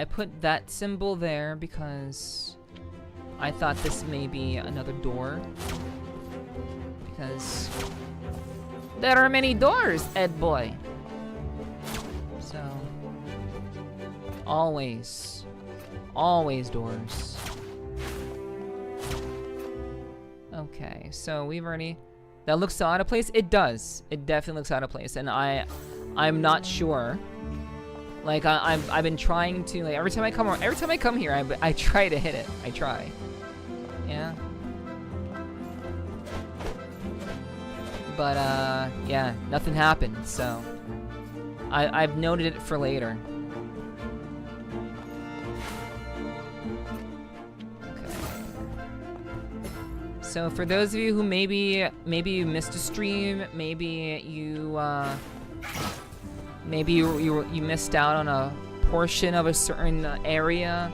put that symbol there because I thought this may be another door. Because there are many doors, Ed boy. So always doors. Okay, so we've already. That looks so out of place. It does. It definitely looks out of place, and I'm not sure. Like I've been trying to, like, every time I come here, I try to hit it. I try. Yeah. But yeah, nothing happened. So I've noted it for later. Okay. So for those of you who maybe you missed a stream, maybe you missed out on a portion of a certain area,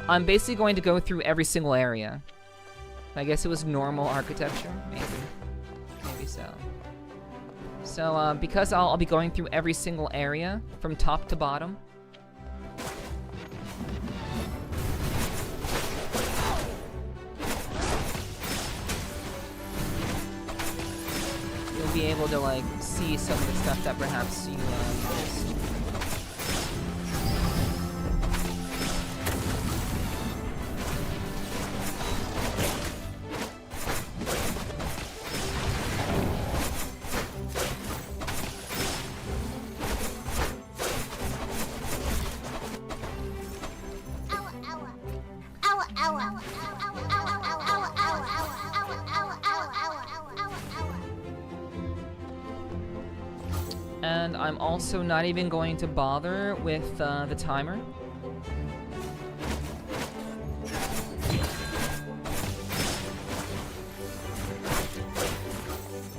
I'm basically going to go through every single area. I guess it was normal architecture, maybe so. So because I'll be going through every single area from top to bottom. You'll be able to, like, see some of the stuff that perhaps you missed. And I'm also not even going to bother with the timer.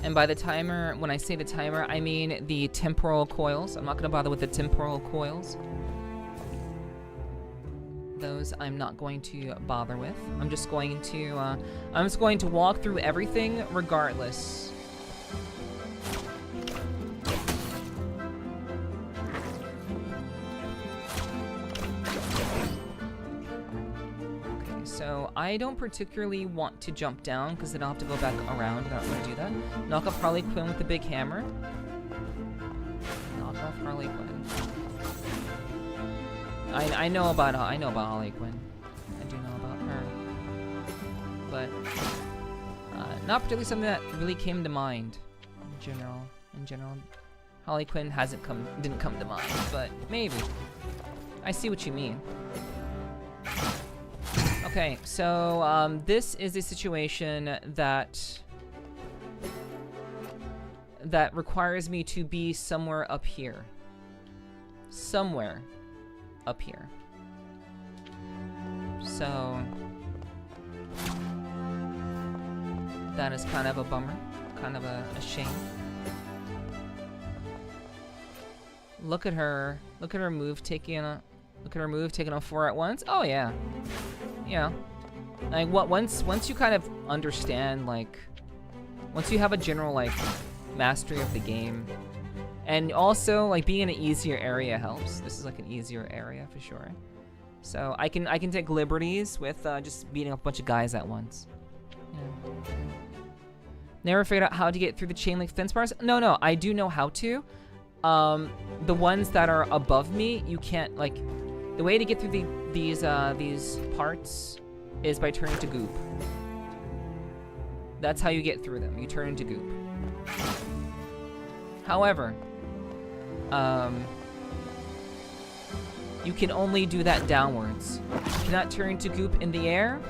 And by the timer, when I say the timer, I mean the temporal coils. I'm not going to bother with the temporal coils. Those I'm not going to bother with. I'm just going to walk through everything regardless. So I don't particularly want to jump down because then I'll have to go back around. I don't want to do that. Knock off Harley Quinn with the big hammer. Knock off Harley Quinn. I know about Harley Quinn. I do know about her, but not particularly something that really came to mind. In general, Harley Quinn didn't come to mind, but maybe. I see what you mean. Okay, so this is a situation that requires me to be somewhere up here. Somewhere up here. So that is kind of a bummer, kind of a shame. Look at her move taking on 4 at once. Oh yeah. Yeah. Like once you kind of understand, like, once you have a general, like, mastery of the game, and also, like, being in an easier area helps. This is like an easier area for sure. So I can take liberties with just beating up a bunch of guys at once. Yeah. Never figured out how to get through the chain link fence bars? No, I do know how to. The ones that are above me, you can't, like, the way to get through these parts is by turning to goop. That's how you get through them. You turn into goop. However, you can only do that downwards. You cannot turn to goop in the air.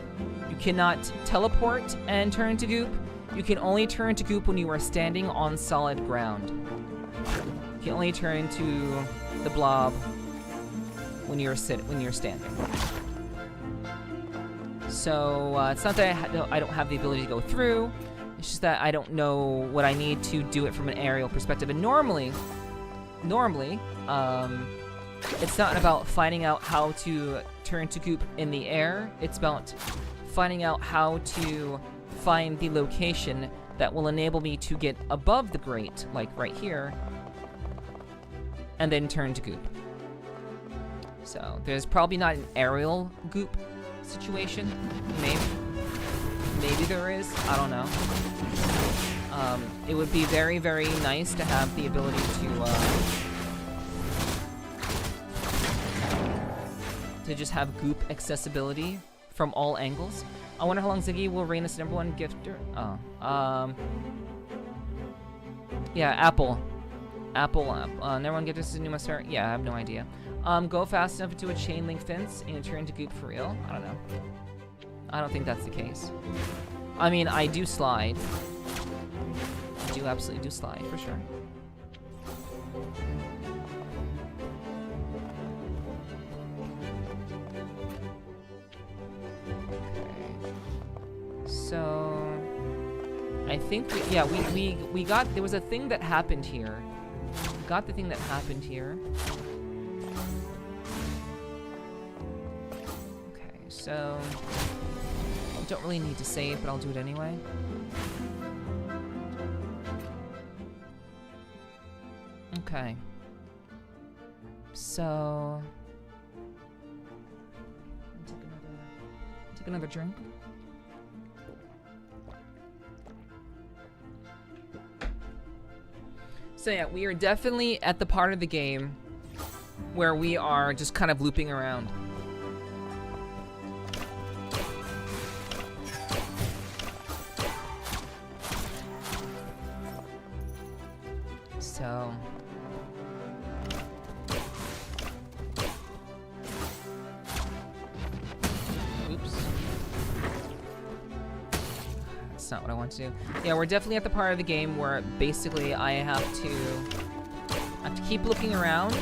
You cannot teleport and turn to goop. You can only turn to goop when you are standing on solid ground. You can only turn to the blob when you're standing. So it's not that I don't have the ability to go through. It's just that I don't know what I need to do it from an aerial perspective. And normally, It's not about finding out how to turn to goop in the air. It's about finding out how to find the location that will enable me to get above the grate, like right here, and then turn to goop. So there's probably not an aerial goop situation. Maybe there is. I don't know. It would be very, very nice to have the ability to just have goop accessibility from all angles. I wonder how long Ziggy will reign as #1 gifter. Oh, yeah, Apple. #1 gifter is a new must start. Yeah, I have no idea. Go fast enough to a chain link fence and turn to goop for real. I don't know. I don't think that's the case. I mean, I do slide. I do absolutely do slide, for sure. So I think we got, there was a thing that happened here. We got the thing that happened here. Okay, so I don't really need to save, but I'll do it anyway. Okay. So take another drink. So yeah, we are definitely at the part of the game where we are just kind of looping around. So oops. That's not what I want to do. Yeah, we're definitely at the part of the game where basically I have to keep looking around.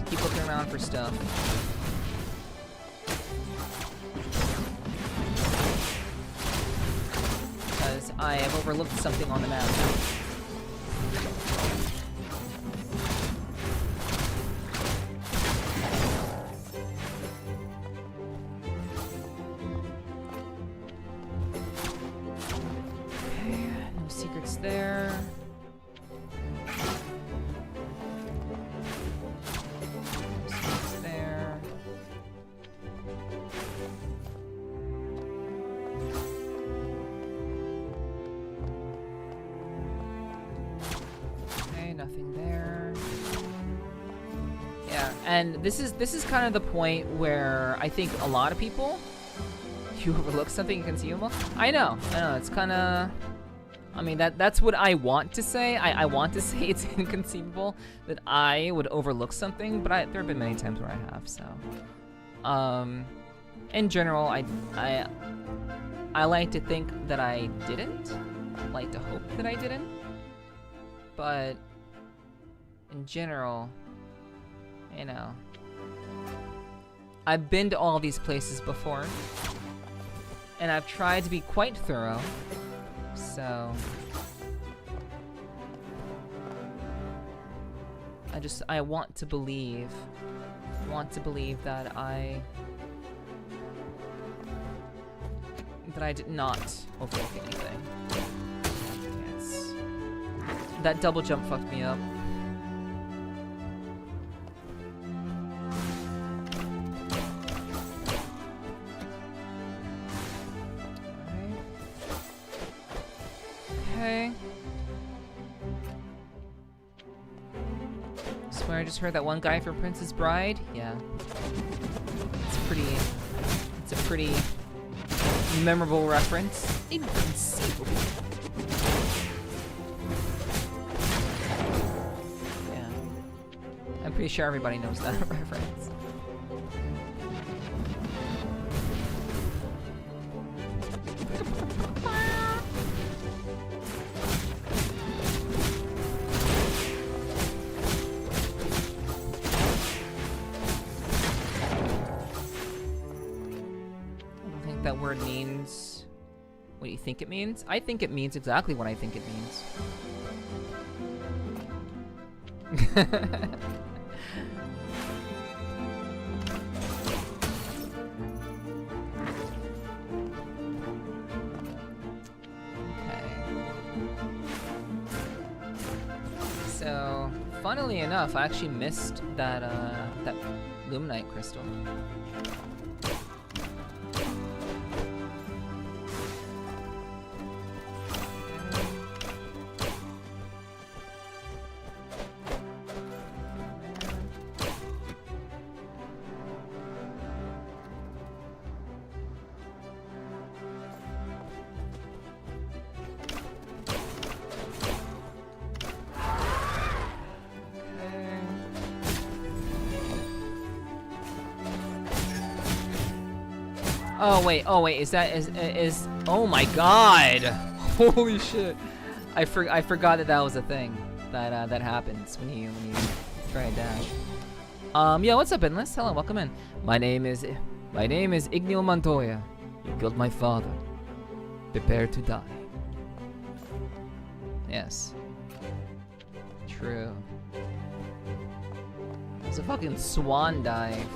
Keep looking around for stuff. Because I have overlooked something on the map. There. There. Okay, nothing there. Yeah, and this is kind of the point where I think a lot of people, you overlook something inconceivable. I know, it's kind of. I mean, that's what I want to say. I want to say it's inconceivable that I would overlook something, but there have been many times where I have, so. In general, I like to think that I didn't. I like to hope that I didn't. But, in general, you know, I've been to all these places before, and I've tried to be quite thorough. So I want to believe that I did not overlook anything. Yes. That double jump fucked me up. Okay. Swear I just heard that one guy from Princess Bride. Yeah. It's a pretty memorable reference. Inconceivable. Yeah. I'm pretty sure everybody knows that reference. That word means What do you think it means? I think it means exactly what I think it means. So, funnily enough, I actually missed that that Luminite crystal. Oh wait, is oh my god! Holy shit. I forgot that that was a thing that happens when you try to dash. Yeah, what's up, Endless? Hello, welcome in. My name is Ignio Montoya. You killed my father. Prepare to die. Yes. True. It's a fucking swan dive.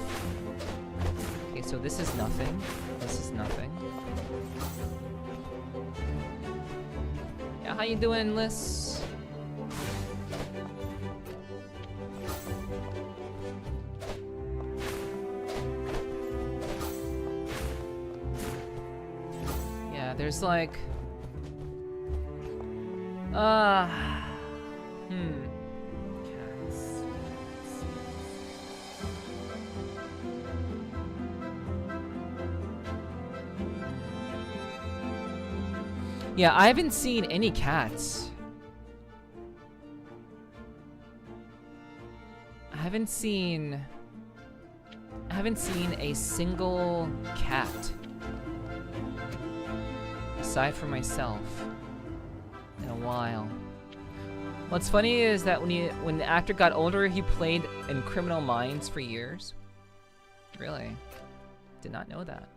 Okay, so this is nothing. This is nothing. Yeah, how you doing, Liz? Yeah, there's like... Yeah, I haven't seen any cats. I haven't seen a single cat aside from myself in a while. What's funny is that when the actor got older, he played in Criminal Minds for years. Really? Did not know that.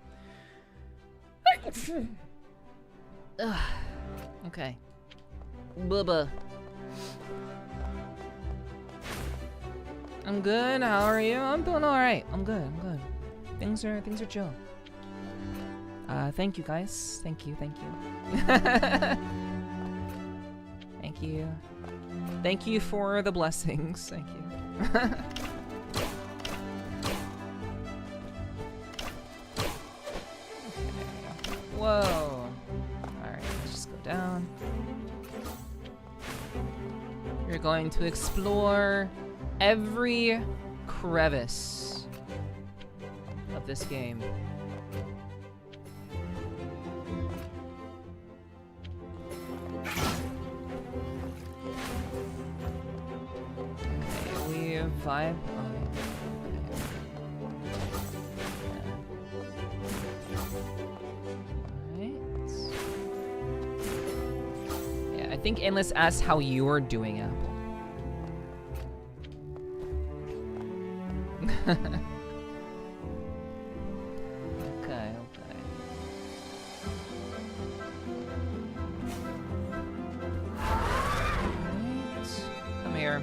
Ugh. Okay. Bubba. I'm good. How are you? I'm doing all right. I'm good. I'm good. Things are chill. Thank you guys. Thank you. Thank you. Thank you. Thank you for the blessings. Thank you. Whoa. Down. You're going to explore every crevice of this game. Okay, we vibe. I think Endless asked how you were doing, Apple. Okay. Right. Come here.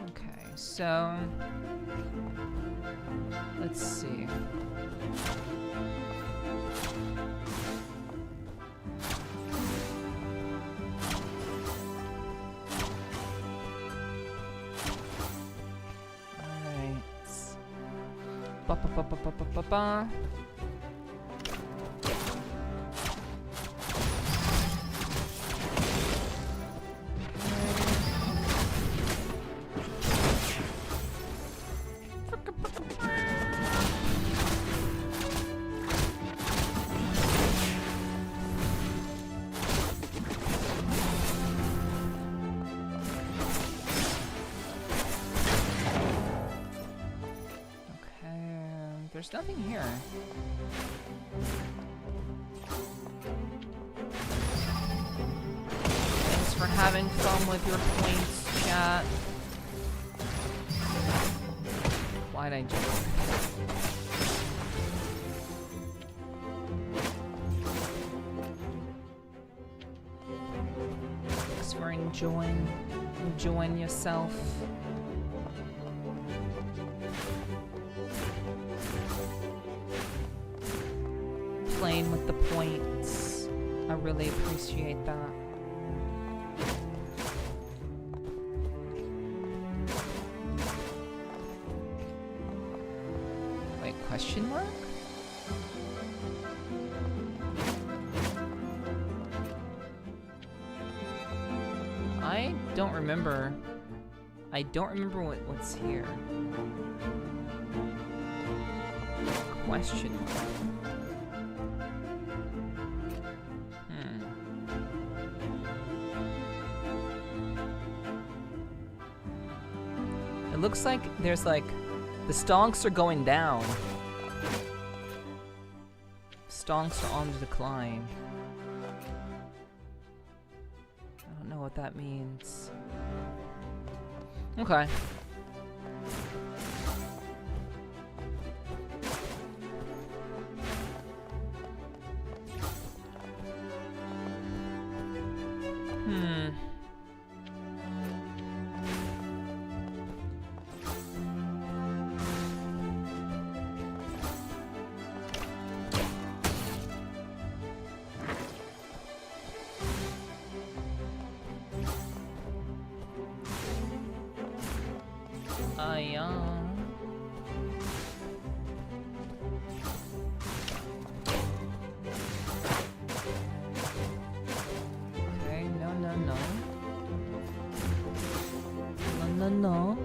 Okay, so... let's see. Alright. Ba-ba-ba-ba-ba-ba-ba. There's nothing here. Thanks for having fun with your points, chat. Why'd I jump? Thanks for enjoying yourself. Playing with the points. I really appreciate that. Wait, question mark? I don't remember. I don't remember what's here. Question mark. It looks like there's like the stonks are going down. Stonks are on the decline. I don't know what that means. Okay. Okay, no. No.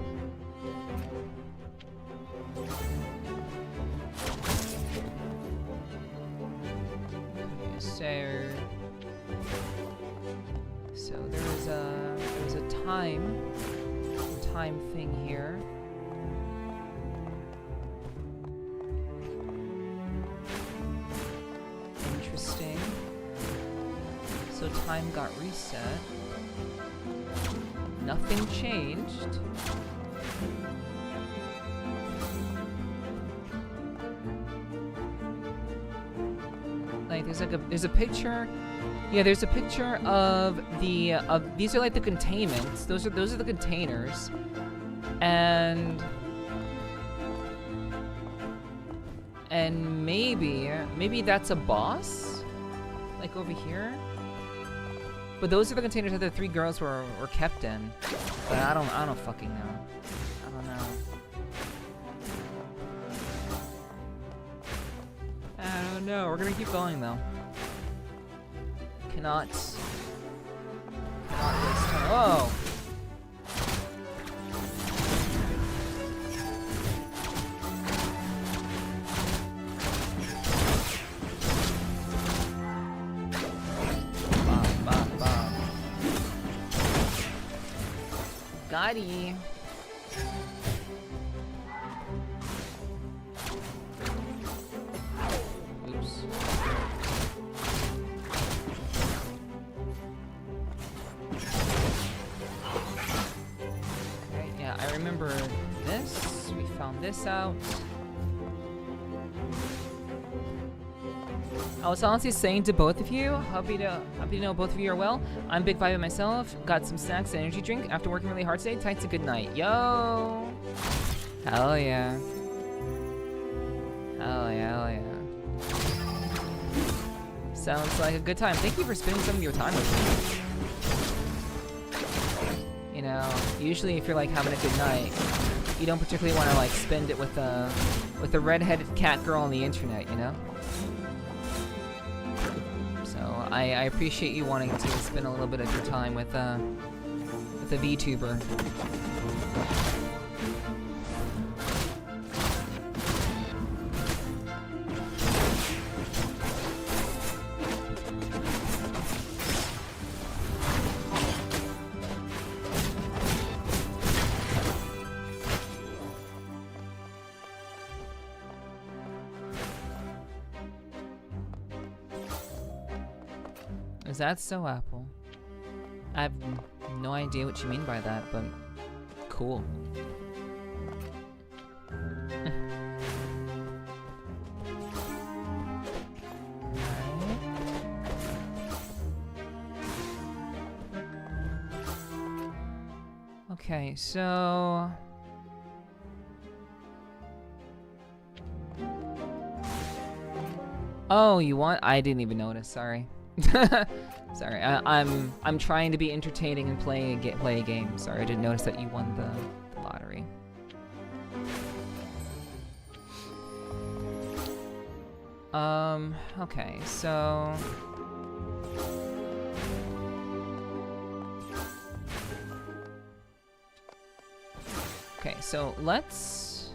Okay, so there was a time thing here. Interesting. So time got reset. Nothing changed. Like there's a picture. Yeah, there's a picture of these are like the containments. Those are the containers. And maybe that's a boss? Like over here? But those are the containers that the three girls were kept in. But I don't fucking know. I don't know. I don't know. We're gonna keep going though. Cannot waste time. Whoa! Gotti. Oops. Okay, yeah, I remember this. We found this out. I was honestly saying to both of you, happy to know both of you are well. I'm Big Vibe myself. Got some snacks and energy drink after working really hard today. Tights a good night. Yo! Hell yeah. Hell yeah. Sounds like a good time. Thank you for spending some of your time with me. You know, usually if you're like having a good night, you don't particularly want to like spend it with a redheaded cat girl on the internet, you know? I appreciate you wanting to spend a little bit of your time with a VTuber. Is that so, Apple? I have no idea what you mean by that, but cool. Okay, so... Oh, you want? I didn't even notice. Sorry. Sorry. I'm trying to be entertaining and play a game. Sorry, I didn't notice that you won the lottery. Okay, so... Okay, so let's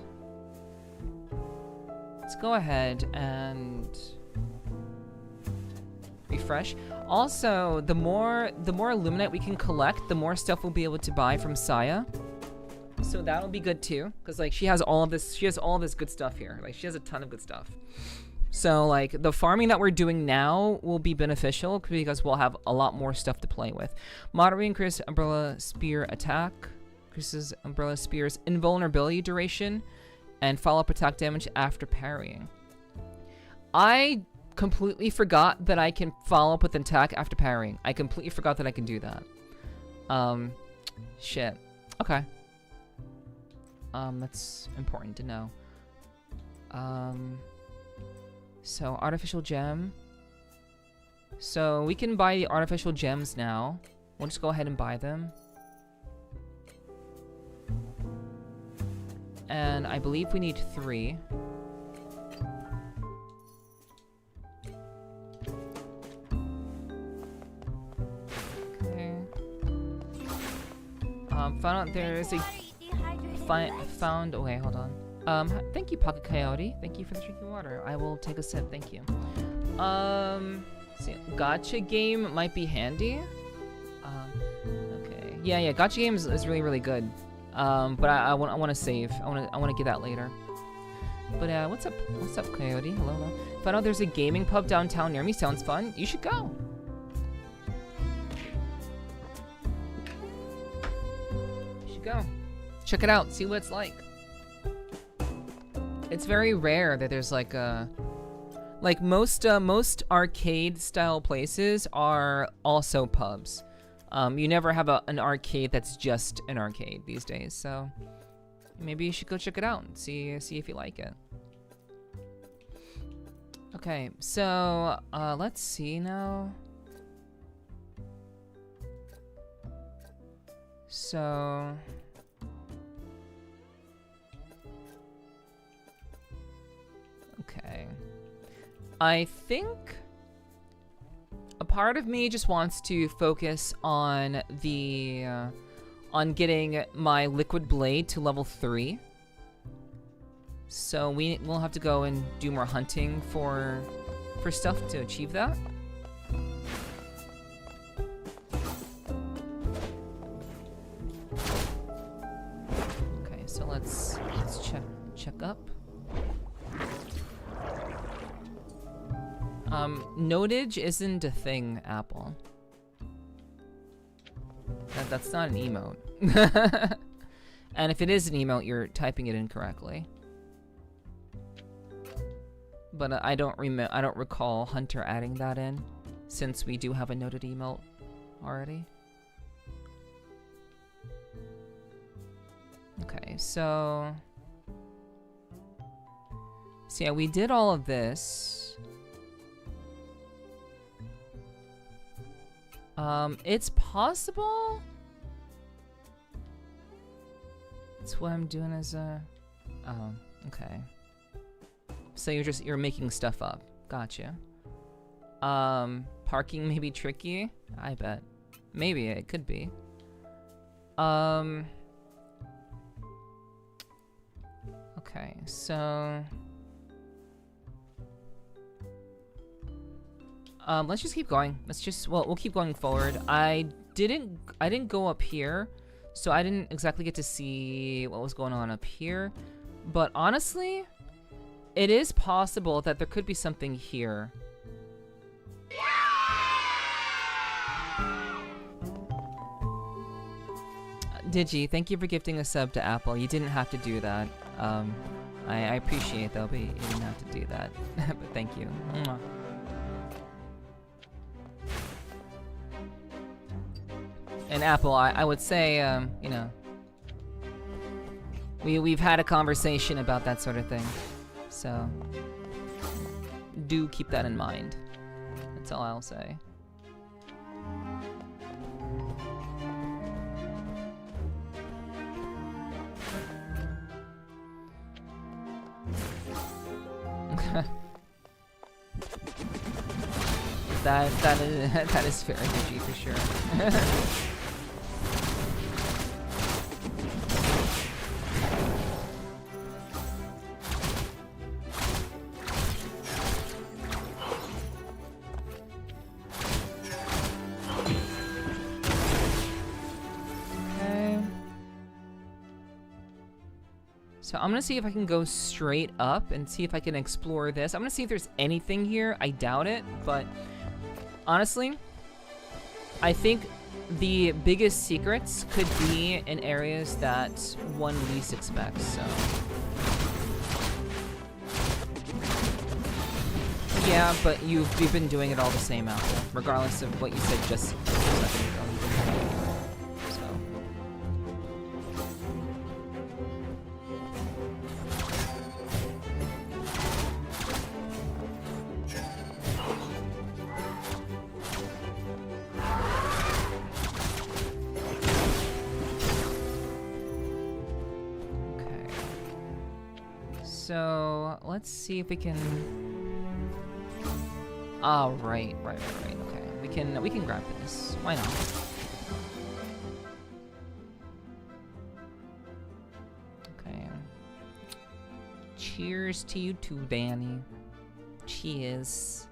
go ahead and refresh. Also, the more Illuminate we can collect, the more stuff we'll be able to buy from Saya. So that'll be good too, because like she has all of this good stuff here. Like she has a ton of good stuff. So like the farming that we're doing now will be beneficial because we'll have a lot more stuff to play with. Moderate increase umbrella spear attack, increases umbrella spear's invulnerability duration, and follow-up attack damage after parrying. I completely forgot that I can follow up with an attack after parrying. I completely forgot that I can do that. Shit. Okay. That's important to know. So artificial gem. So we can buy the artificial gems now. We'll just go ahead and buy them. And I believe we need 3. Okay. Found out there's a found. Okay, hold on. Thank you, Pocket Coyote. Thank you for the drinking water. I will take a sip. Thank you. See, gacha game might be handy. Okay. Yeah. Gacha game is really, really good. But I want to save. I want to get that later. But what's up? What's up, Coyote? Hello. Found out there's a gaming pub downtown near me. Sounds fun. You should go. You should go. Check it out. See what it's like. It's very rare that there's like a... Like most arcade style places are also pubs. You never have an arcade that's just an arcade these days, so maybe you should go check it out and see if you like it. Okay, so let's see now. So okay, I think a part of me just wants to focus on the on getting my liquid blade to level 3. So we'll have to go and do more hunting for stuff to achieve that. Okay, so let's check up. Notage isn't a thing, Apple. That's not an emote. And if it is an emote, you're typing it incorrectly. But I don't recall Hunter adding that in, since we do have a noted emote already. Okay, so yeah, we did all of this. It's possible. That's what I'm doing as a... Oh, okay. So you're making stuff up. Gotcha. Parking may be tricky. I bet. Maybe it could be. Okay, so... let's just keep going. We'll keep going forward. I didn't go up here, so I didn't exactly get to see what was going on up here. But honestly, it is possible that there could be something here. Digi, thank you for gifting a sub to Apple. You didn't have to do that. I appreciate though, but you didn't have to do that. But thank you. Mwah. And Apple, I would say, you know, We've had a conversation about that sort of thing, so do keep that in mind. That's all I'll say. that is fair energy for sure. So I'm gonna see if I can go straight up and see if I can explore this. I'm gonna see if there's anything here. I doubt it, but honestly, I think the biggest secrets could be in areas that one least expects, so. Yeah, but you've been doing it all the same, Apple, regardless of what you said just a second ago. So let's see if we can. Oh, right. Okay, we can grab this. Why not? Okay. Cheers to you too, Danny. Cheers.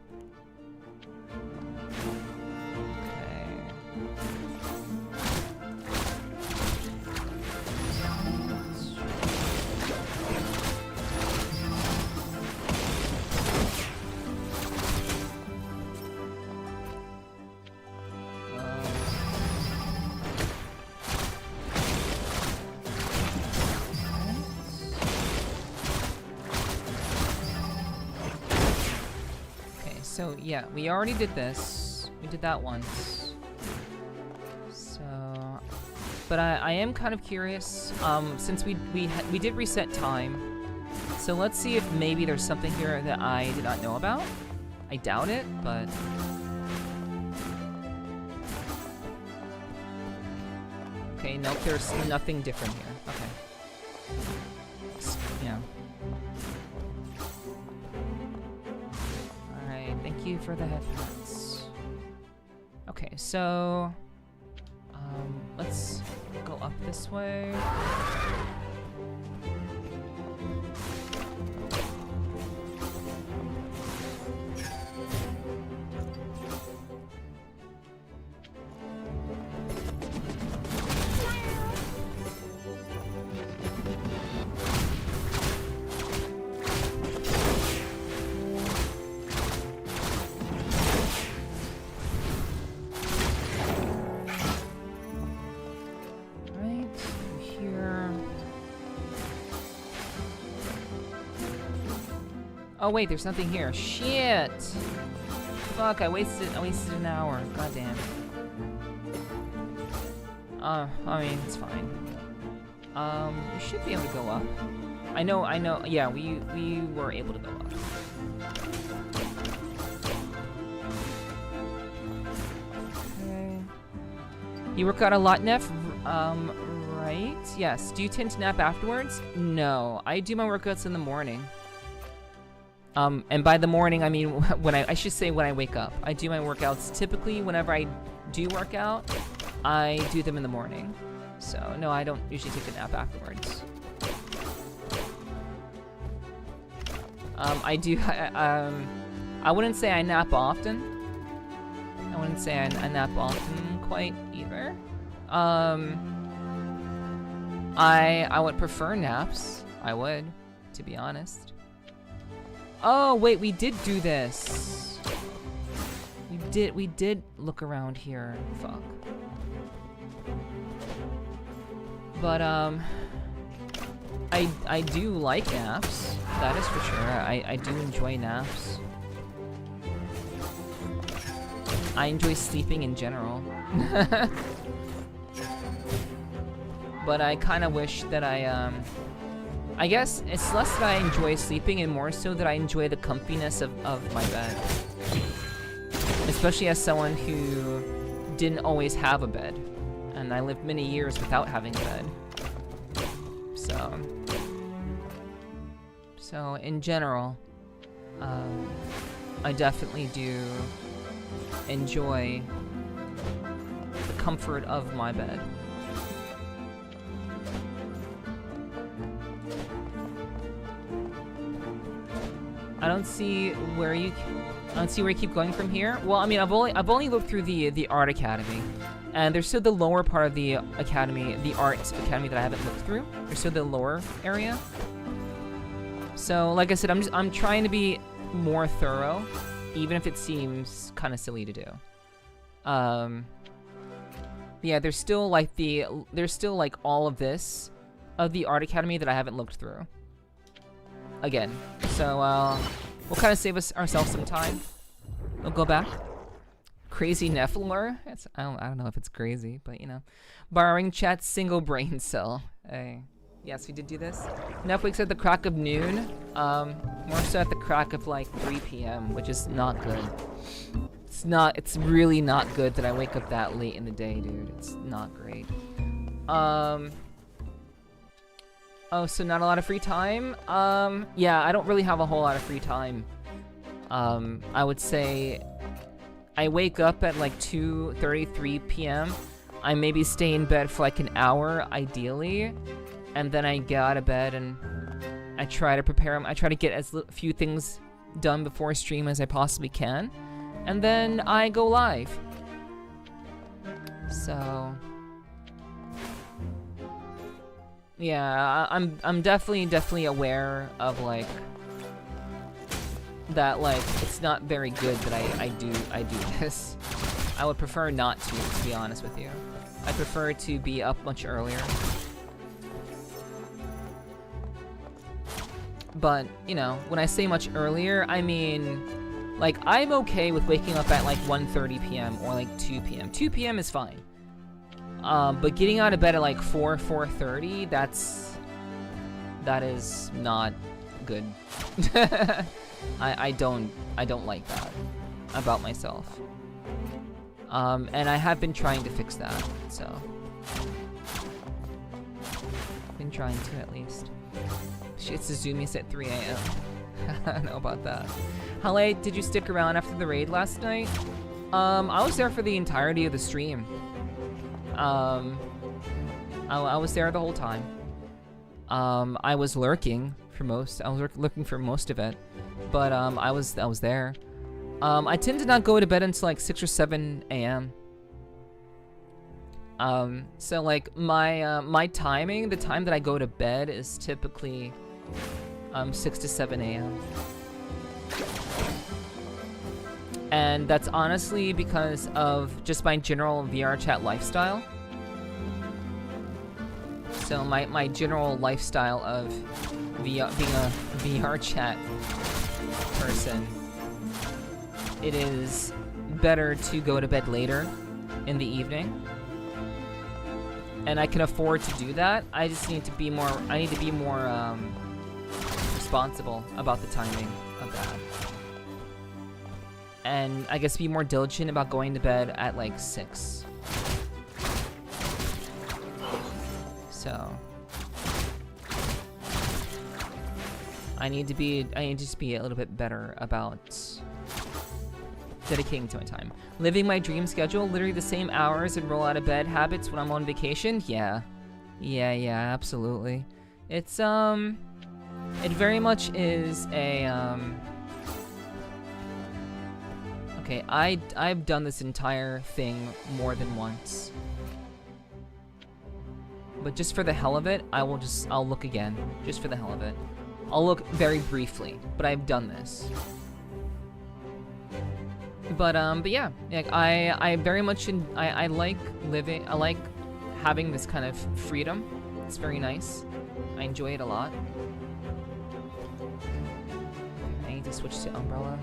So yeah, we already did this. We did that once. So, but I am kind of curious. Since we did reset time, so let's see if maybe there's something here that I did not know about. I doubt it, but. Okay, nope. There's nothing different here. Okay. Yeah. Thank you for the headphones. Okay, so let's go up this way. Oh wait, there's nothing here. Shit! Fuck, I wasted an hour. God damn. I mean, it's fine. We should be able to go up. I know, yeah, we were able to go up. Okay. You work out a lot, Neff? Right? Yes. Do you tend to nap afterwards? No, I do my workouts in the morning. And by the morning, I mean when I should say when I wake up. I do my workouts typically whenever I do work out, I do them in the morning. So no, I don't usually take a nap afterwards. I do. I wouldn't say I nap often. I wouldn't say I nap often quite either. I would prefer naps. I would, to be honest. Oh, wait, we did do this. We did look around here. Fuck. But, I do like naps. That is for sure. I do enjoy naps. I enjoy sleeping in general. But I kind of wish that I I guess it's less that I enjoy sleeping and more so that I enjoy the comfiness of my bed. Especially as someone who didn't always have a bed. And I lived many years without having a bed. So in general, I definitely do enjoy the comfort of my bed. I don't see where you keep going from here. Well, I mean, I've only looked through the art academy, and there's still the lower part of the academy, the art academy that I haven't looked through. There's still the lower area. So, like I said, I'm trying to be more thorough, even if it seems kind of silly to do. Yeah, there's still like all of this of the art academy that I haven't looked through. Again, so we'll kind of save ourselves some time. We'll go back. Crazy Nephilim. I don't know if it's crazy, but you know, borrowing chat's single brain cell. Hey. Yes, we did do this. Netflix at the crack of noon. More so at the crack of like 3 p.m., which is not good. It's really not good that I wake up that late in the day, dude. It's not great. Oh, so not a lot of free time? Yeah, I don't really have a whole lot of free time. I would say I wake up at like 2:33 p.m. I maybe stay in bed for like an hour, ideally. And then I get out of bed and I try to prepare them. I try to get as few things done before stream as I possibly can. And then I go live. So yeah, I'm definitely aware of like that, like it's not very good that I do this. I would prefer not to be honest with you. I prefer to be up much earlier. But, you know, when I say much earlier, I mean, like, I'm okay with waking up at, like, 1:30 p.m. or, like, 2 p.m. 2 p.m. is fine. But getting out of bed at, like, 4:30, that is not good. I don't like that about myself. And I have been trying to fix that, so. Been trying to, at least. It's Suzumi's at 3 a.m. I don't know about that. How late did you stick around after the raid last night? I was there for the entirety of the stream. I was there the whole time. I was lurking for most. I was looking for most of it, but I was there. I tend to not go to bed until like 6 or 7 a.m. So like my timing, the time that I go to bed is typically 6 to 7 a.m. And that's honestly because of just my general VR chat lifestyle. So my general lifestyle of being a VR chat person, it is better to go to bed later in the evening. And I can afford to do that. I just need to be more, responsible about the timing of that. And I guess be more diligent about going to bed at like 6. So I need to just be a little bit better about dedicating to my time. Living my dream schedule, literally the same hours and roll out of bed habits when I'm on vacation. Yeah, absolutely. It's it very much is a okay, I've done this entire thing more than once. But just for the hell of it, I'll look again. Just for the hell of it. I'll look very briefly, but I've done this. But yeah, like I very much I like living. I like having this kind of freedom. It's very nice. I enjoy it a lot. I need to switch to umbrella.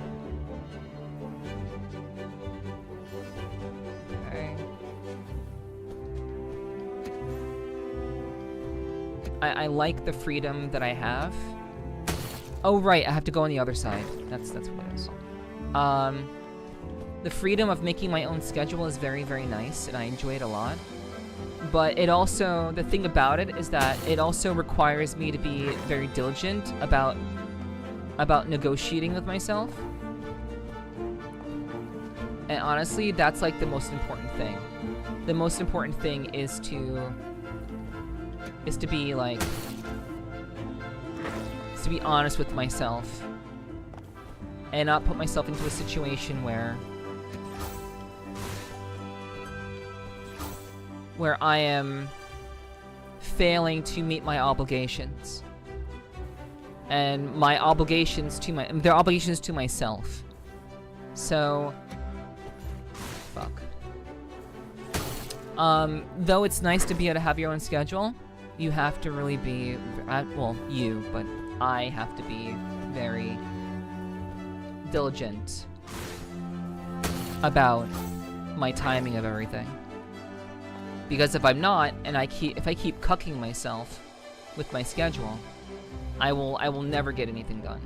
Okay. I like the freedom that I have. Oh right, I have to go on the other side. That's what it is. The freedom of making my own schedule is very, very nice, and I enjoy it a lot. But it also, the thing about it is that it also requires me to be very diligent about negotiating with myself. And honestly, that's like the most important thing. The most important thing is to be like, to be honest with myself and not put myself into a situation where I am failing to meet my obligations. And my obligations to they're obligations to myself. So, fuck. Though it's nice to be able to have your own schedule, you have to really be, well, but I have to be very diligent about my timing of everything. Because if I'm not, and if I keep cucking myself with my schedule, I will never get anything done.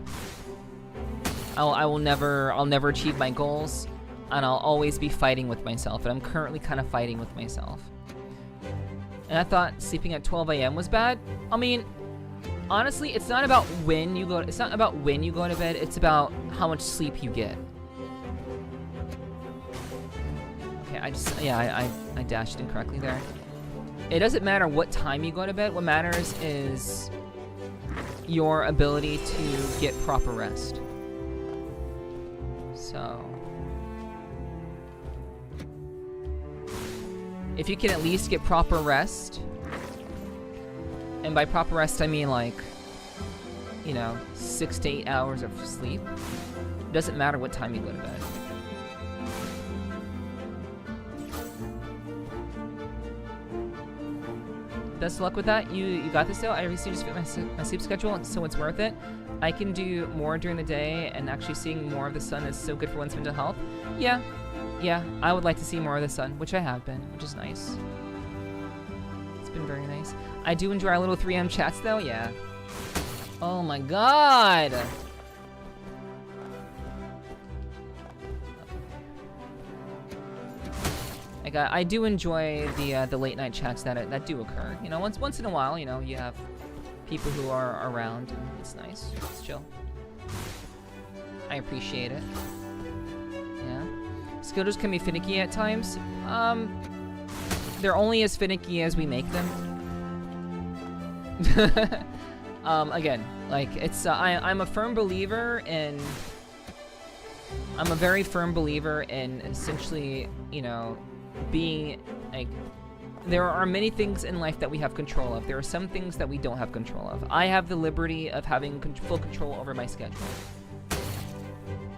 I'll never achieve my goals, and I'll always be fighting with myself, and I'm currently kind of fighting with myself. And I thought sleeping at 12 a.m. was bad. I mean, honestly, it's not about when you go to bed, it's about how much sleep you get. Okay, I dashed incorrectly there. It doesn't matter what time you go to bed. What matters is your ability to get proper rest. So, if you can at least get proper rest, and by proper rest I mean like, 6 to 8 hours of sleep, it doesn't matter what time you go to bed. Best of luck with that. You got this though. I recently just fit my sleep schedule, so it's worth it. I can do more during the day, and actually seeing more of the sun is so good for one's mental health. Yeah, I would like to see more of the sun, which I have been, which is nice. It's been very nice. I do enjoy our little 3M chats though, yeah. Oh my god! I do enjoy the late night chats that do occur. Once in a while, you have people who are around, and it's nice. It's chill. I appreciate it. Yeah. Schedules can be finicky at times. They're only as finicky as we make them. Again, like it's I'm a firm believer in. I'm a very firm believer in essentially, being like, there are many things in life that we have control of. There are some things that we don't have control of. I have the liberty of having full control over my schedule,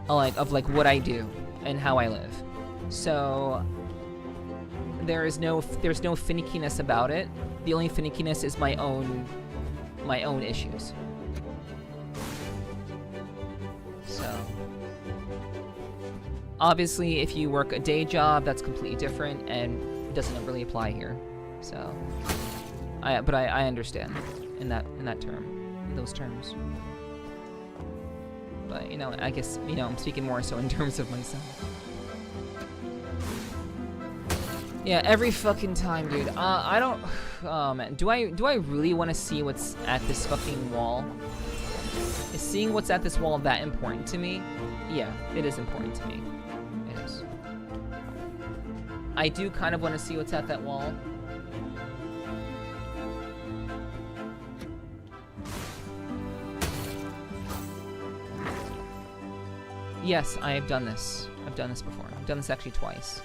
of what I do and how I live. So there's no finickiness about it. The only finickiness is my own issues. So obviously, if you work a day job, that's completely different, and it doesn't really apply here. So, I understand in those terms. But I guess I'm speaking more so in terms of myself. Yeah, every fucking time, dude. I don't. Oh man, do I really want to see what's at this fucking wall? Is seeing what's at this wall that important to me? Yeah, it is important to me. I do kind of want to see what's at that wall. Yes, I have done this. I've done this before. I've done this actually twice.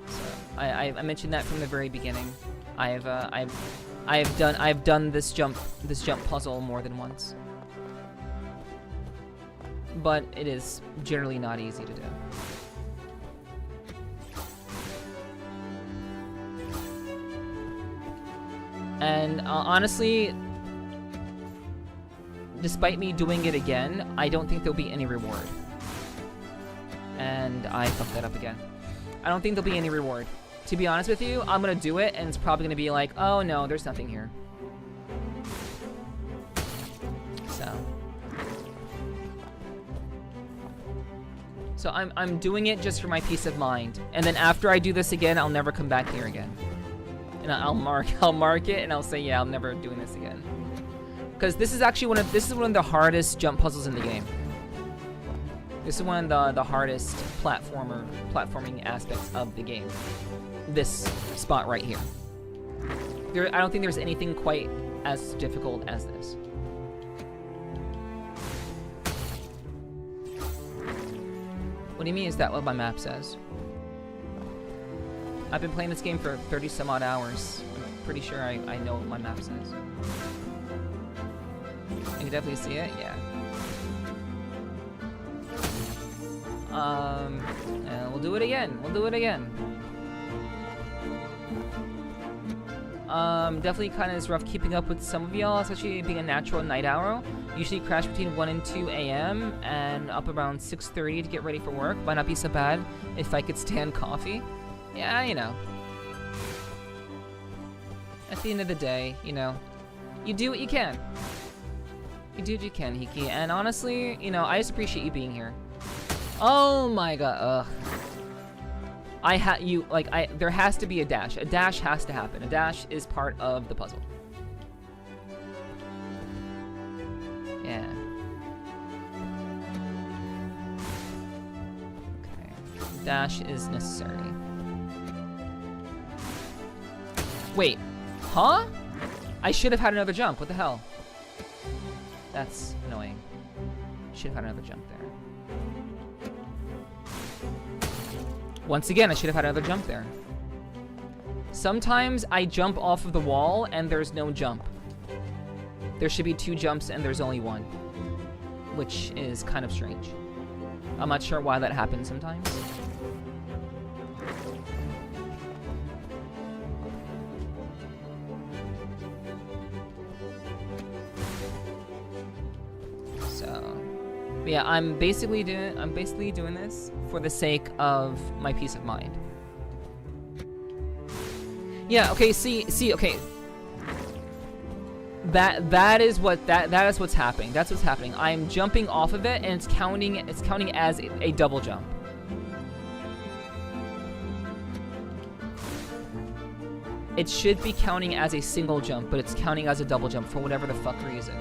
So I mentioned that from the very beginning. I've done this jump puzzle more than once. But it is generally not easy to do. And honestly, despite me doing it again, I don't think there'll be any reward. And I fucked that up again. I don't think there'll be any reward. To be honest with you, I'm gonna do it, and it's probably gonna be like, oh no, there's nothing here. So I'm doing it just for my peace of mind. And then after I do this again, I'll never come back here again. And I'll mark it and I'll say, yeah, I'm never doing this again. Because this is actually one of the hardest jump puzzles in the game. This is one of the hardest platforming aspects of the game. This spot right here. I don't think there's anything quite as difficult as this. What do you mean, is that what my map says? I've been playing this game for 30 some odd hours. I'm pretty sure I know what my map says. You can definitely see it, yeah. And we'll do it again. Definitely kind of is rough keeping up with some of y'all, especially being a natural night owl. Usually crash between 1 and 2 a.m. and up around 6:30 to get ready for work. Might not be so bad if I could stand coffee. Yeah, you know. At the end of the day, you know, you do what you can. You do what you can, Hiki. And honestly, you know, I just appreciate you being here. Oh my god, ugh. There has to be a dash. A dash has to happen. A dash is part of the puzzle. Yeah. Okay. Dash is necessary. Wait. Huh? I should have had another jump. What the hell? That's annoying. Should have had another jump there. Once again, I should have had another jump there. Sometimes I jump off of the wall and there's no jump. There should be 2 jumps and there's only 1. Which is kind of strange. I'm not sure why that happens sometimes. So, yeah, I'm basically doing this for the sake of my peace of mind. Yeah, okay, see, okay. That is what's happening. That's what's happening. I'm jumping off of it and it's counting as a double jump. It should be counting as a single jump, but it's counting as a double jump for whatever the fuck reason.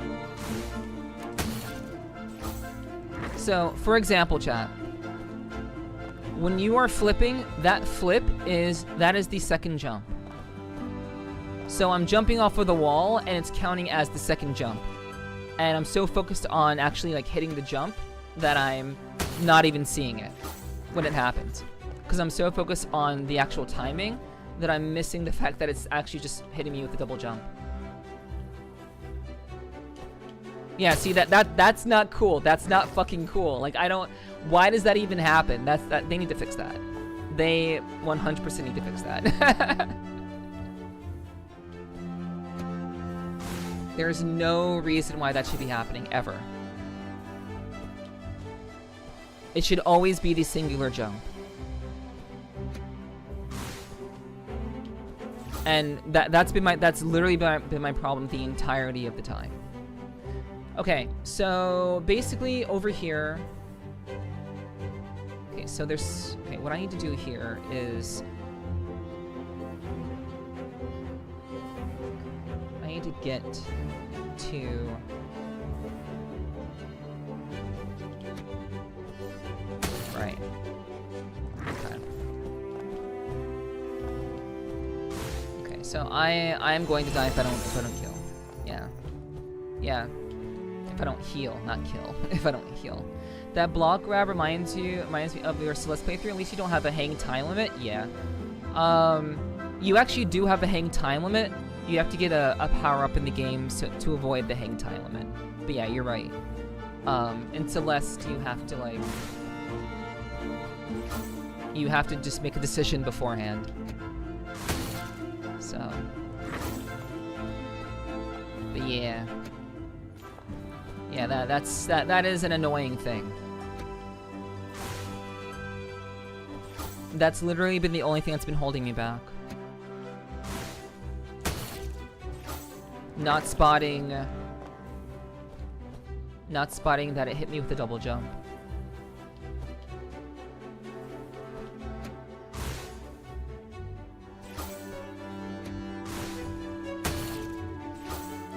So, for example, chat, when you are flipping, that is the second jump. So I'm jumping off of the wall and it's counting as the second jump. And I'm so focused on actually like hitting the jump that I'm not even seeing it when it happens. Because I'm so focused on the actual timing that I'm missing the fact that it's actually just hitting me with the double jump. Yeah, see, that's not cool. That's not fucking cool. Like, why does that even happen? They need to fix that. They 100% need to fix that. There's no reason why that should be happening, ever. It should always be the singular jump. And that's literally been my problem the entirety of the time. Okay, so basically over here. Okay, so what I need to do here is I need to get to right. Okay. Okay, so I'm going to die if I don't kill. Yeah. Yeah. If I don't heal, not kill. If I don't heal. That block grab reminds me of your Celeste playthrough. At least you don't have a hang time limit. Yeah. You actually do have a hang time limit. You have to get a power up in the game to avoid the hang time limit. But yeah, you're right. In Celeste, you have to just make a decision beforehand. So. But yeah. Yeah, that is an annoying thing. That's literally been the only thing that's been holding me back. Not spotting that it hit me with a double jump.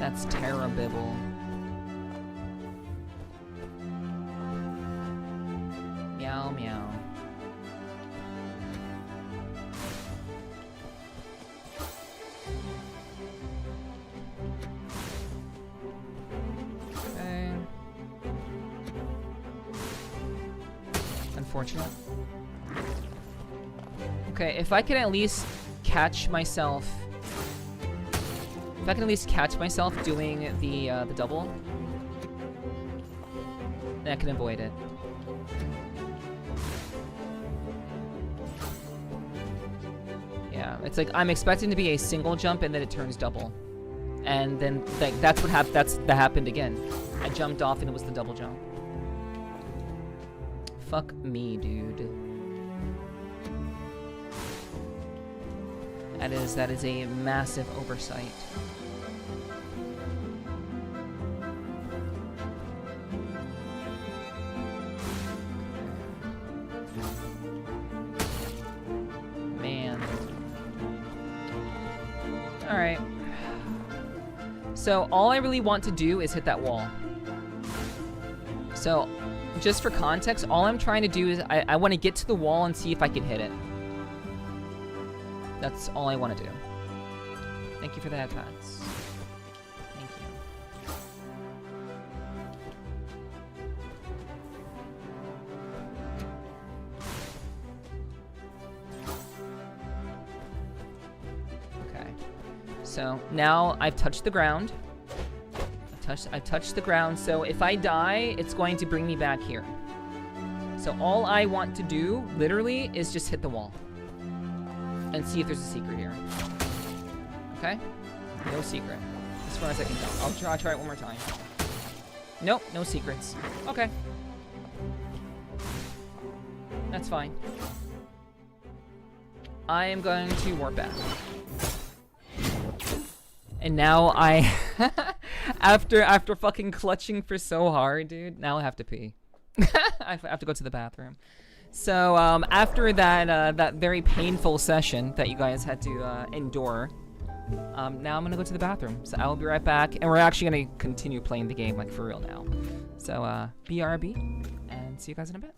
That's terrible. Meow meow. Okay. Unfortunate. Okay, if I can at least catch myself. If I can at least catch myself doing the double, then I can avoid it. Yeah, it's like I'm expecting to be a single jump and then it turns double, and then like that happened again. I jumped off and it was the double jump. Fuck me, dude. That is a massive oversight. Man. Alright. So all I really want to do is hit that wall. So just for context, all I'm trying to do is I want to get to the wall and see if I can hit it. That's all I want to do. Thank you for that, Pats. Thank you. Okay. So now I've touched the ground. I've touched the ground, so if I die, it's going to bring me back here. So all I want to do, literally, is just hit the wall. And see if there's a secret here. Okay? No secret. As far as I can tell. I'll try it one more time. Nope, no secrets. Okay. That's fine. I am going to warp back. And now I... after fucking clutching for so hard, dude, now I have to pee. I have to go to the bathroom. So, after that, that very painful session that you guys had to, endure, now I'm gonna go to the bathroom. So I will be right back, and we're actually gonna continue playing the game, like, for real now. So, BRB, and see you guys in a bit.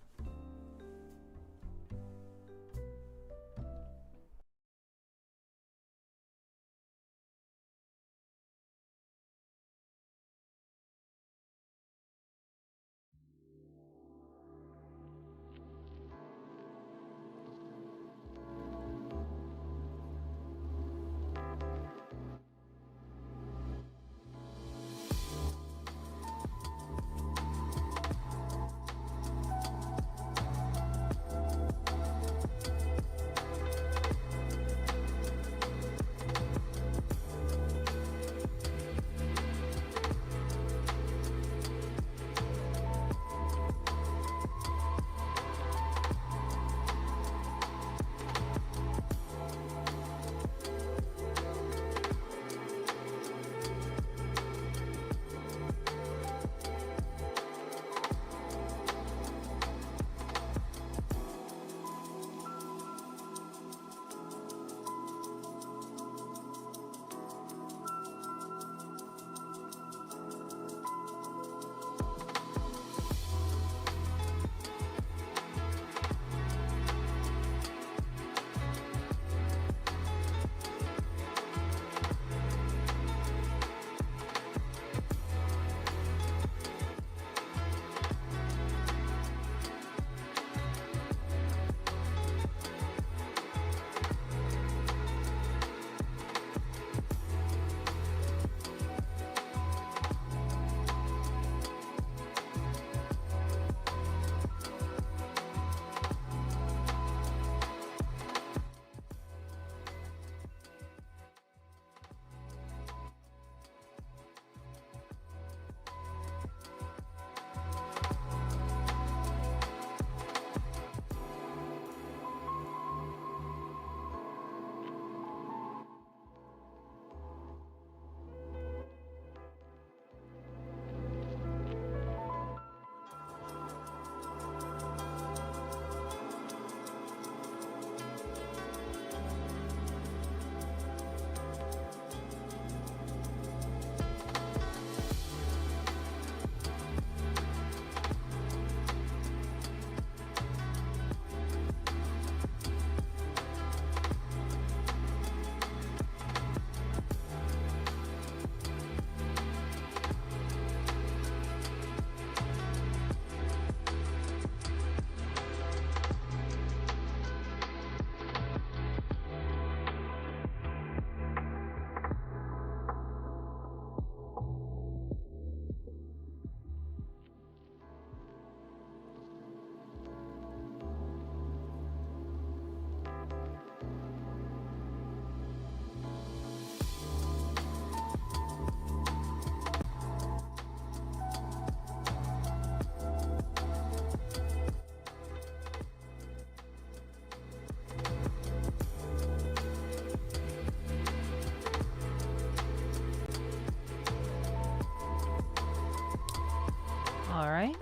Alright.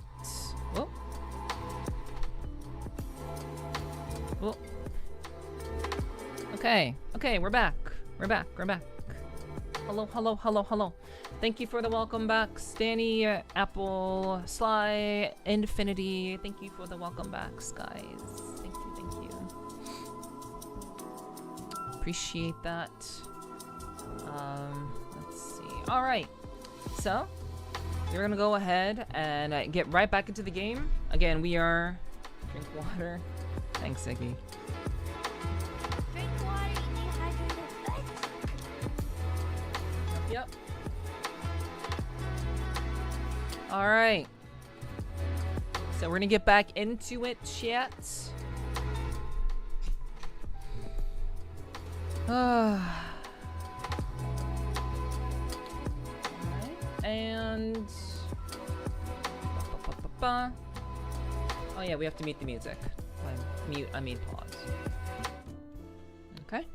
Whoa. Whoa. Okay. Okay, we're back. We're back. We're back. Hello, hello, hello, hello. Thank you for the welcome back, Stanny, Apple, Sly, Infinity. Thank you for the welcome backs, guys. Thank you, thank you. Appreciate that. Let's see. All right. So, we're gonna go ahead and get right back into the game. Again, we are... Drink water. Thanks, Ziggy. Drink water, eat dehydrated veg. Yep. All right. So we're gonna get back into it, chat. Alright, and... Oh yeah, we have to mute the music. I mean pause. Okay.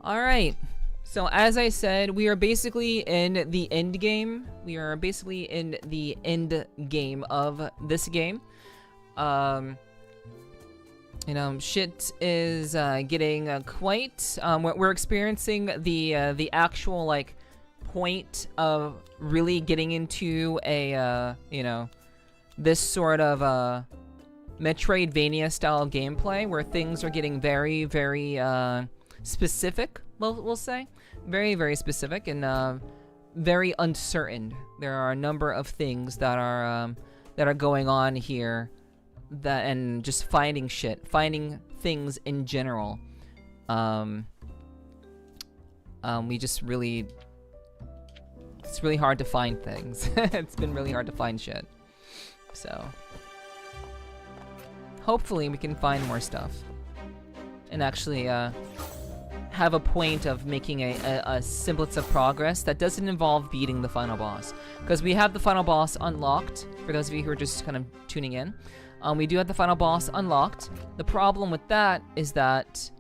Alright. So as I said, we are basically in the end game. We are basically in the end game of this game. You know, shit is getting quite. We're experiencing the actual like point of really getting into a you know, this sort of Metroidvania style gameplay where things are getting very, very specific. We'll say very, very specific and very uncertain. There are a number of things that are going on here. That and just finding things in general. We just really, it's really hard to find things. It's been really hard to find shit. So, hopefully we can find more stuff. And actually, have a point of making a semblance of progress that doesn't involve beating the final boss. Because we have the final boss unlocked, for those of you who are just kind of tuning in. We do have the final boss unlocked. The problem with that is that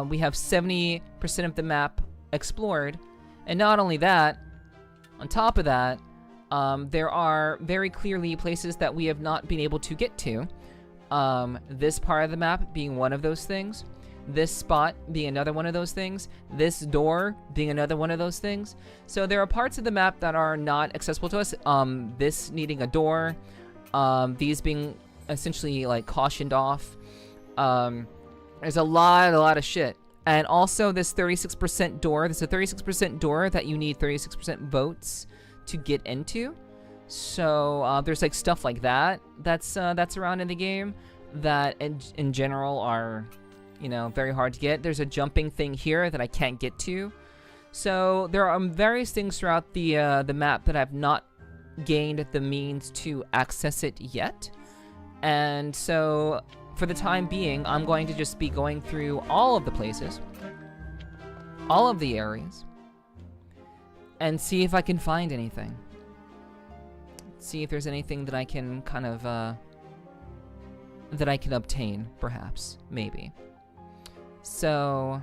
we have 70% of the map explored. And not only that, on top of that, there are very clearly places that we have not been able to get to. This part of the map being one of those things. This spot being another one of those things. This door being another one of those things. So there are parts of the map that are not accessible to us. This needing a door. These being essentially like cautioned off. There's a lot of shit. And also this 36% door. There's a 36% door that you need 36% votes to get into. So there's like stuff like that that's around in the game that in general are, you know, very hard to get. There's a jumping thing here that I can't get to. So there are various things throughout the map that I've not gained the means to access it yet. And so for the time being, I'm going to just be going through all of the places, all of the areas, and see if I can find anything. See if there's anything that I can kind of that I can obtain, perhaps, maybe. So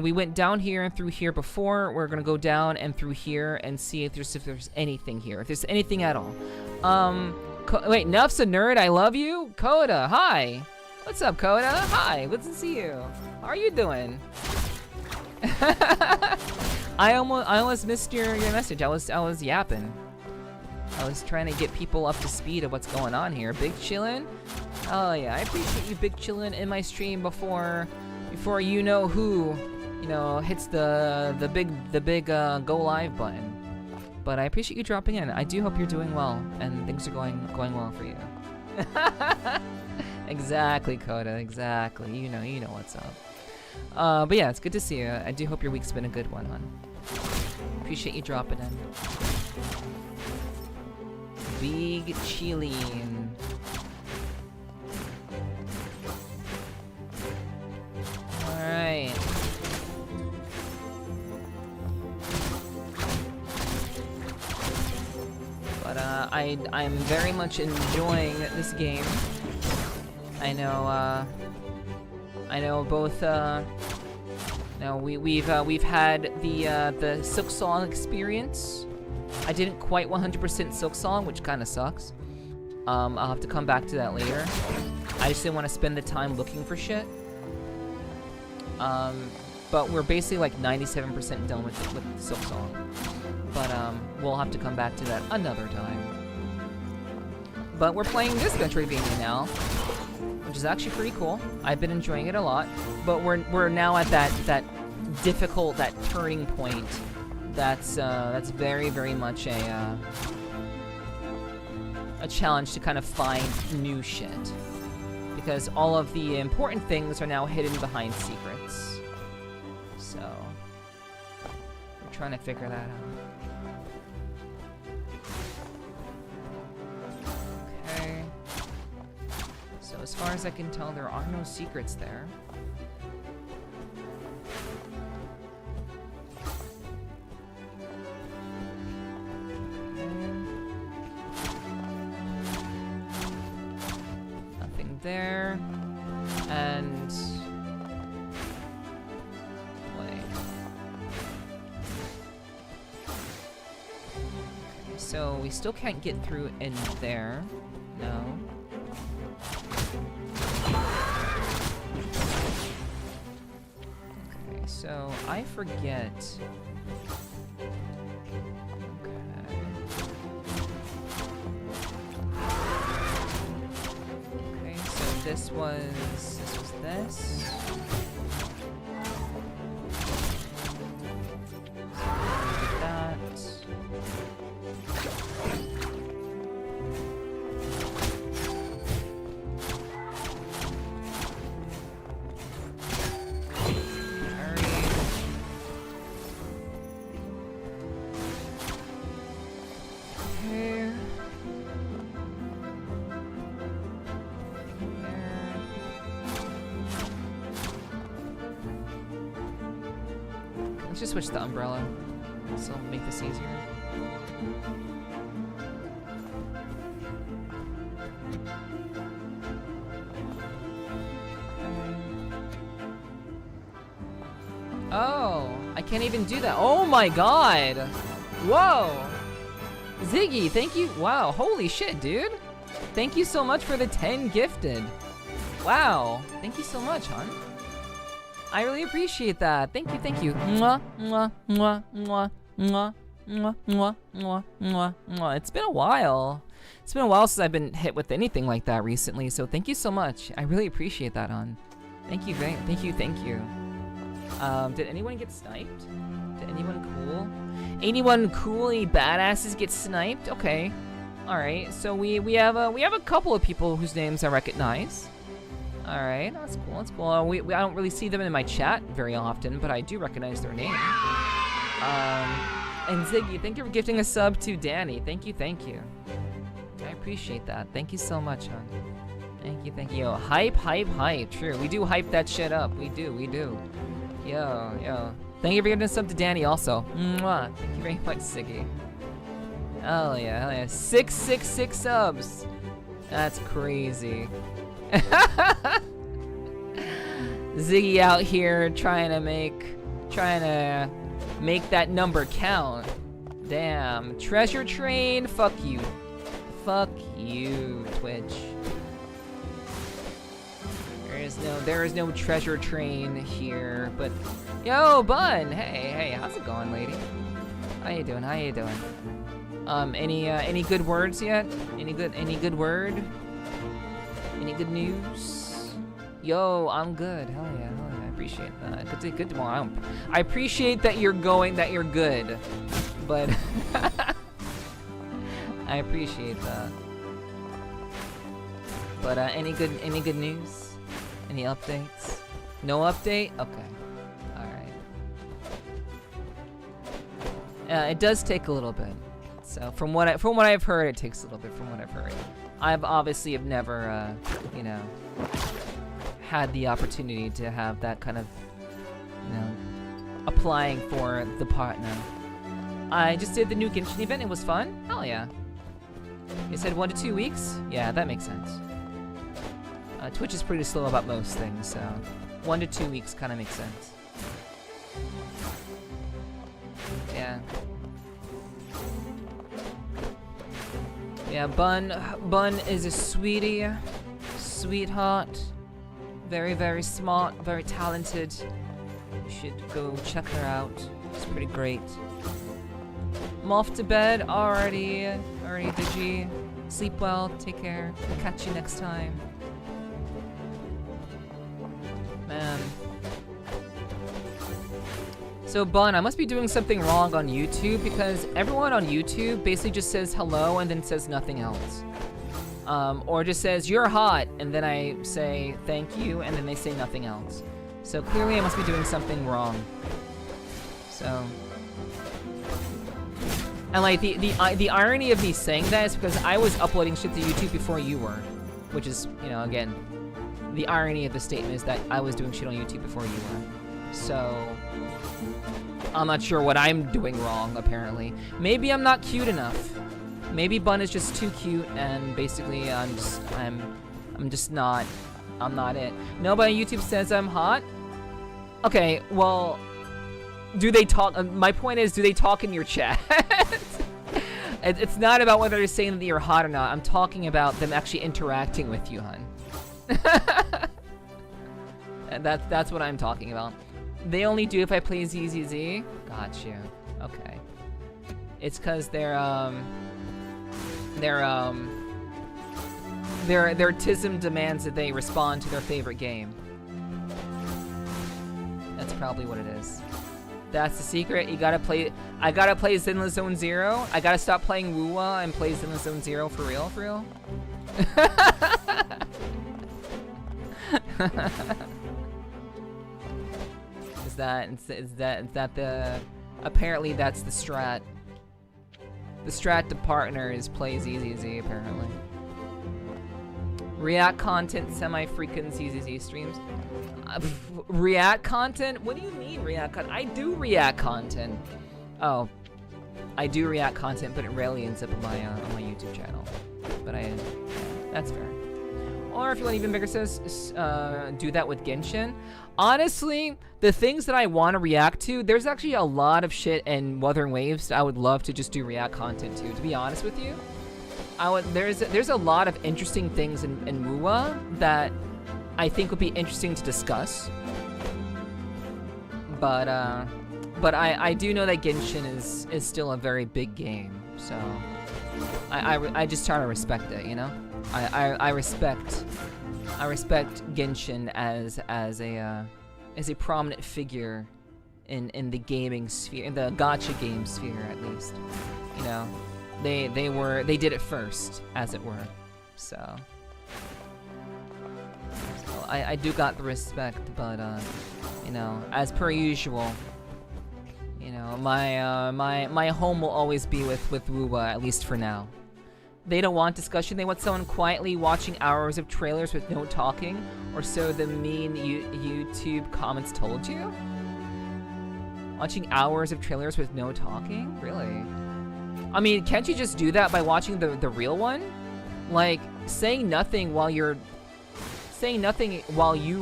we went down here and through here before. We're gonna go down and through here and see if there's anything here, if there's anything at all. Wait, Nuff's a nerd. I love you, Coda. Hi, what's up, Coda? Hi, good to see you. How are you doing? I almost missed your message. I was yapping. I was trying to get people up to speed of what's going on here. Big chillin'. Oh yeah, I appreciate you big chillin' in my stream before you know who, you know, hits the big go live button. But I appreciate you dropping in. I do hope you're doing well and things are going well for you. Exactly, Coda. Exactly. You know what's up. But yeah, it's good to see you. I do hope your week's been a good one, hon. Appreciate you dropping in. Big chillin'. Alright. But I'm very much enjoying this game. I know both we've had the Silk Song experience I didn't quite 100% Silk Song, which kind of sucks. I'll have to come back to that later. I just didn't want to spend the time looking for shit. But we're basically like 97% done with Silk Song. But we'll have to come back to that another time. But we're playing this Metroidvania now, which is actually pretty cool. I've been enjoying it a lot. But we're now at that difficult, that turning point. That's very, very much a challenge to kind of find new shit. Because all of the important things are now hidden behind secrets. So, we're trying to figure that out. Okay. So as far as I can tell, there are no secrets there. There and play. Okay, so we still can't get through in there. No. Okay, so I forget. This was this. That. Let's just switch the umbrella. This will make this easier. Oh, I can't even do that. Oh my god! Whoa! Ziggy, thank you. Wow, holy shit, dude. Thank you so much for the 10 gifted. Wow, thank you so much, hon. I really appreciate that. Thank you, thank you. Mwah, mwah, mwah, mwah, mwah, mwah, mwah, mwah, mwah, mwah. It's been a while. It's been a while since I've been hit with anything like that recently, so thank you so much. I really appreciate that, hon. Thank you, thank you, thank you. Did anyone get sniped? Did anyone cool? Anyone cool, any badasses get sniped? Okay. Alright, so we have a couple of people whose names I recognize. Alright, that's cool, that's cool. I don't really see them in my chat very often, but I do recognize their name. And Ziggy, thank you for gifting a sub to Danny. Thank you, thank you. I appreciate that. Thank you so much, hon. Thank you, thank you. Yo, hype, hype, hype. True, we do hype that shit up. We do, we do. Yo, yo. Thank you for giving a sub to Danny also. Mwah. Thank you very much, Ziggy. Hell yeah, hell yeah. 666 subs. That's crazy. Ziggy out here trying to make that number count. Damn. Treasure train, fuck you. Fuck you, Twitch. There is no treasure train here, but yo, Bun! Hey, how's it going, lady? How you doing? How you doing? Any good words yet? Any good word? Any good news? Yo, I'm good. Hell yeah, I appreciate that. Good tomorrow. I appreciate that you're good. But I appreciate that. But any good news? Any updates? No update? Okay. Alright. It does take a little bit. So from what I've heard, it takes a little bit from what I've heard. I've obviously never you know, had the opportunity to have that kind of, you know, applying for the partner. I just did the new Genshin event. It was fun. Hell yeah. You said 1 to 2 weeks? Yeah, that makes sense. Twitch is pretty slow about most things, so 1 to 2 weeks kind of makes sense. Yeah. Yeah, Bun is a sweetie, sweetheart, very, very smart, very talented. You should go check her out. It's pretty great. I'm off to bed already, Digi. Sleep well, take care. I'll catch you next time. Man. So Bun, I must be doing something wrong on YouTube because everyone on YouTube basically just says hello and then says nothing else. Or just says, you're hot, and then I say thank you, and then they say nothing else. So clearly I must be doing something wrong. So... And like, the irony of me saying that is because I was uploading shit to YouTube before you were. Which is, you know, again, the irony of the statement is that I was doing shit on YouTube before you were. So... I'm not sure what I'm doing wrong, apparently. Maybe I'm not cute enough. Maybe Bun is just too cute, and basically I'm not it. Nobody on YouTube says I'm hot? Okay, well, do they talk? My point is, do they talk in your chat? It's not about whether they're saying that you're hot or not. I'm talking about them actually interacting with you, hun. And that's what I'm talking about. They only do if I play ZZZ? Got you. Okay. It's cause their TISM demands that they respond to their favorite game. That's probably what it is. That's the secret. You gotta play. I gotta play Zenless Zone Zero. I gotta stop playing Wuwa and play Zenless Zone Zero for real, for real. Is that the? Apparently that's the strat. The strat to partner is play ZZZ apparently. React content, semi-frequent ZZZ streams. React content? What do you mean React content? I do React content. Oh, I do React content, but it rarely ends up on my YouTube channel. But that's fair. Or if you want even bigger, says do that with Genshin. Honestly, the things that I want to react to, there's actually a lot of shit in Wuthering Waves I would love to just do React content to be honest with you. There's a lot of interesting things in Wuwa that I think would be interesting to discuss. But I do know that Genshin is still a very big game, so I just try to respect it, you know? I respect Genshin as a prominent figure in the gaming sphere, in the gacha game sphere at least. You know, they did it first, as it were. So I do got the respect, but you know, as per usual, you know, my home will always be with Wuwa, at least for now. They don't want discussion, they want someone quietly watching hours of trailers with no talking, or so the mean YouTube comments told you? Watching hours of trailers with no talking? Really? I mean, can't you just do that by watching the real one? Like, saying nothing while you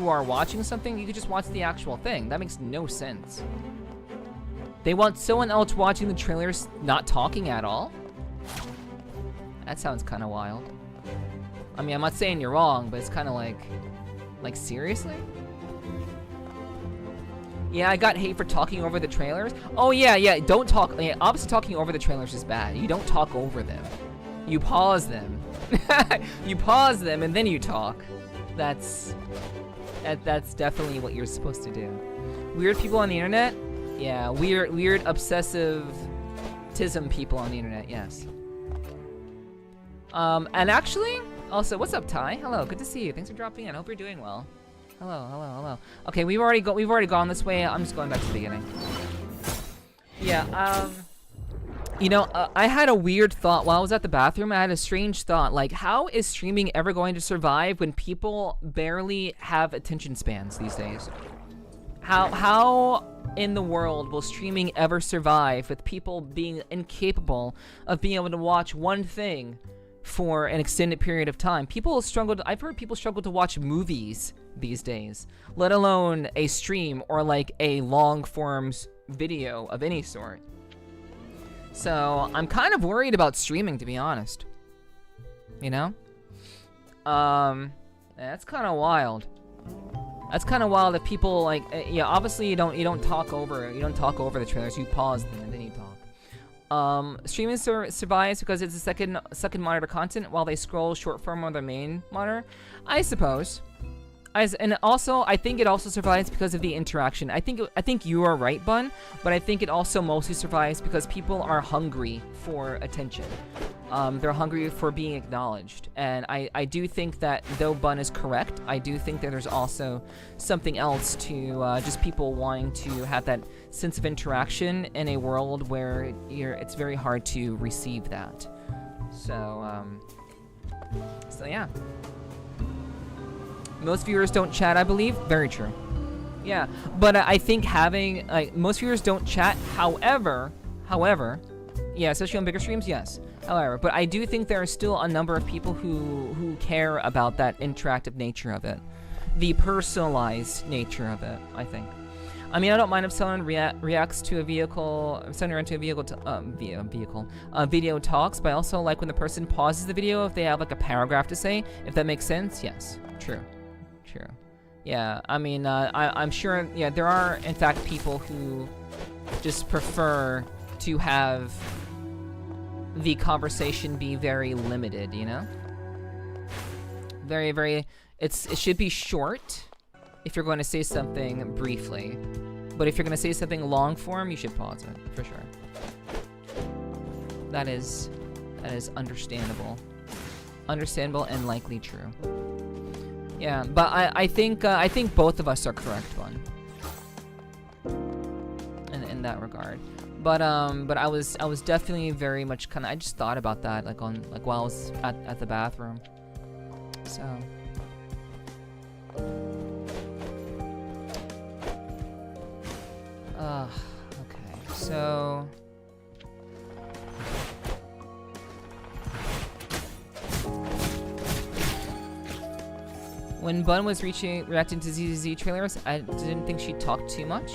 are watching something, you could just watch the actual thing. That makes no sense. They want someone else watching the trailers not talking at all? That sounds kind of wild. I mean, I'm not saying you're wrong, but it's kind of like seriously? Yeah, I got hate for talking over the trailers. Oh yeah, don't talk. Yeah, obviously talking over the trailers is bad. You don't talk over them. You pause them. You pause them and then you talk. That's definitely what you're supposed to do. Weird people on the internet? Yeah, weird obsessive tism people on the internet, yes. And actually, also, what's up, Ty? Hello, good to see you. Thanks for dropping in. I hope you're doing well. Hello. Okay, we've already gone this way. I'm just going back to the beginning. Yeah, you know, I had a weird thought while I was at the bathroom. I had a strange thought, like, how is streaming ever going to survive when people barely have attention spans these days? How in the world will streaming ever survive with people being incapable of being able to watch one thing for an extended period of time? I've heard people struggle to watch movies these days, let alone a stream or like a long form video of any sort. So I'm kind of worried about streaming, to be honest. you know? That's kind of wild. That's kind of wild that people like, yeah, obviously you don't talk over the trailers. You pause them and then you talk. Streaming survives because it's a second monitor content while they scroll short form on their main monitor, I suppose. And also, I think it also survives because of the interaction. I think you are right, Bun, but I think it also mostly survives because people are hungry for attention. They're hungry for being acknowledged. And I do think that, though Bun is correct, I do think that there's also something else to just people wanting to have that sense of interaction in a world where it's very hard to receive that. So yeah. Most viewers don't chat, I believe. Very true. Yeah, but I think having most viewers don't chat. However, yeah, especially on bigger streams, yes. However, but I do think there are still a number of people who care about that interactive nature of it, the personalized nature of it. I think. I mean, I don't mind if someone reacts to a vehicle, sending into a vehicle, video talks, but I also like when the person pauses the video if they have like a paragraph to say. If that makes sense, yes, true. Yeah, I mean, I'm sure, yeah, there are, in fact, people who just prefer to have the conversation be very limited, you know? Very, it should be short if you're going to say something briefly. But if you're going to say something long form, you should pause it, for sure. That is understandable. Understandable and likely true. Yeah, but I think both of us are correct, one. In that regard, but I was definitely very much kind of, I just thought about that while I was at the bathroom. So. Okay, so. When Bun was reacting to ZZZ trailers, I didn't think she talked too much.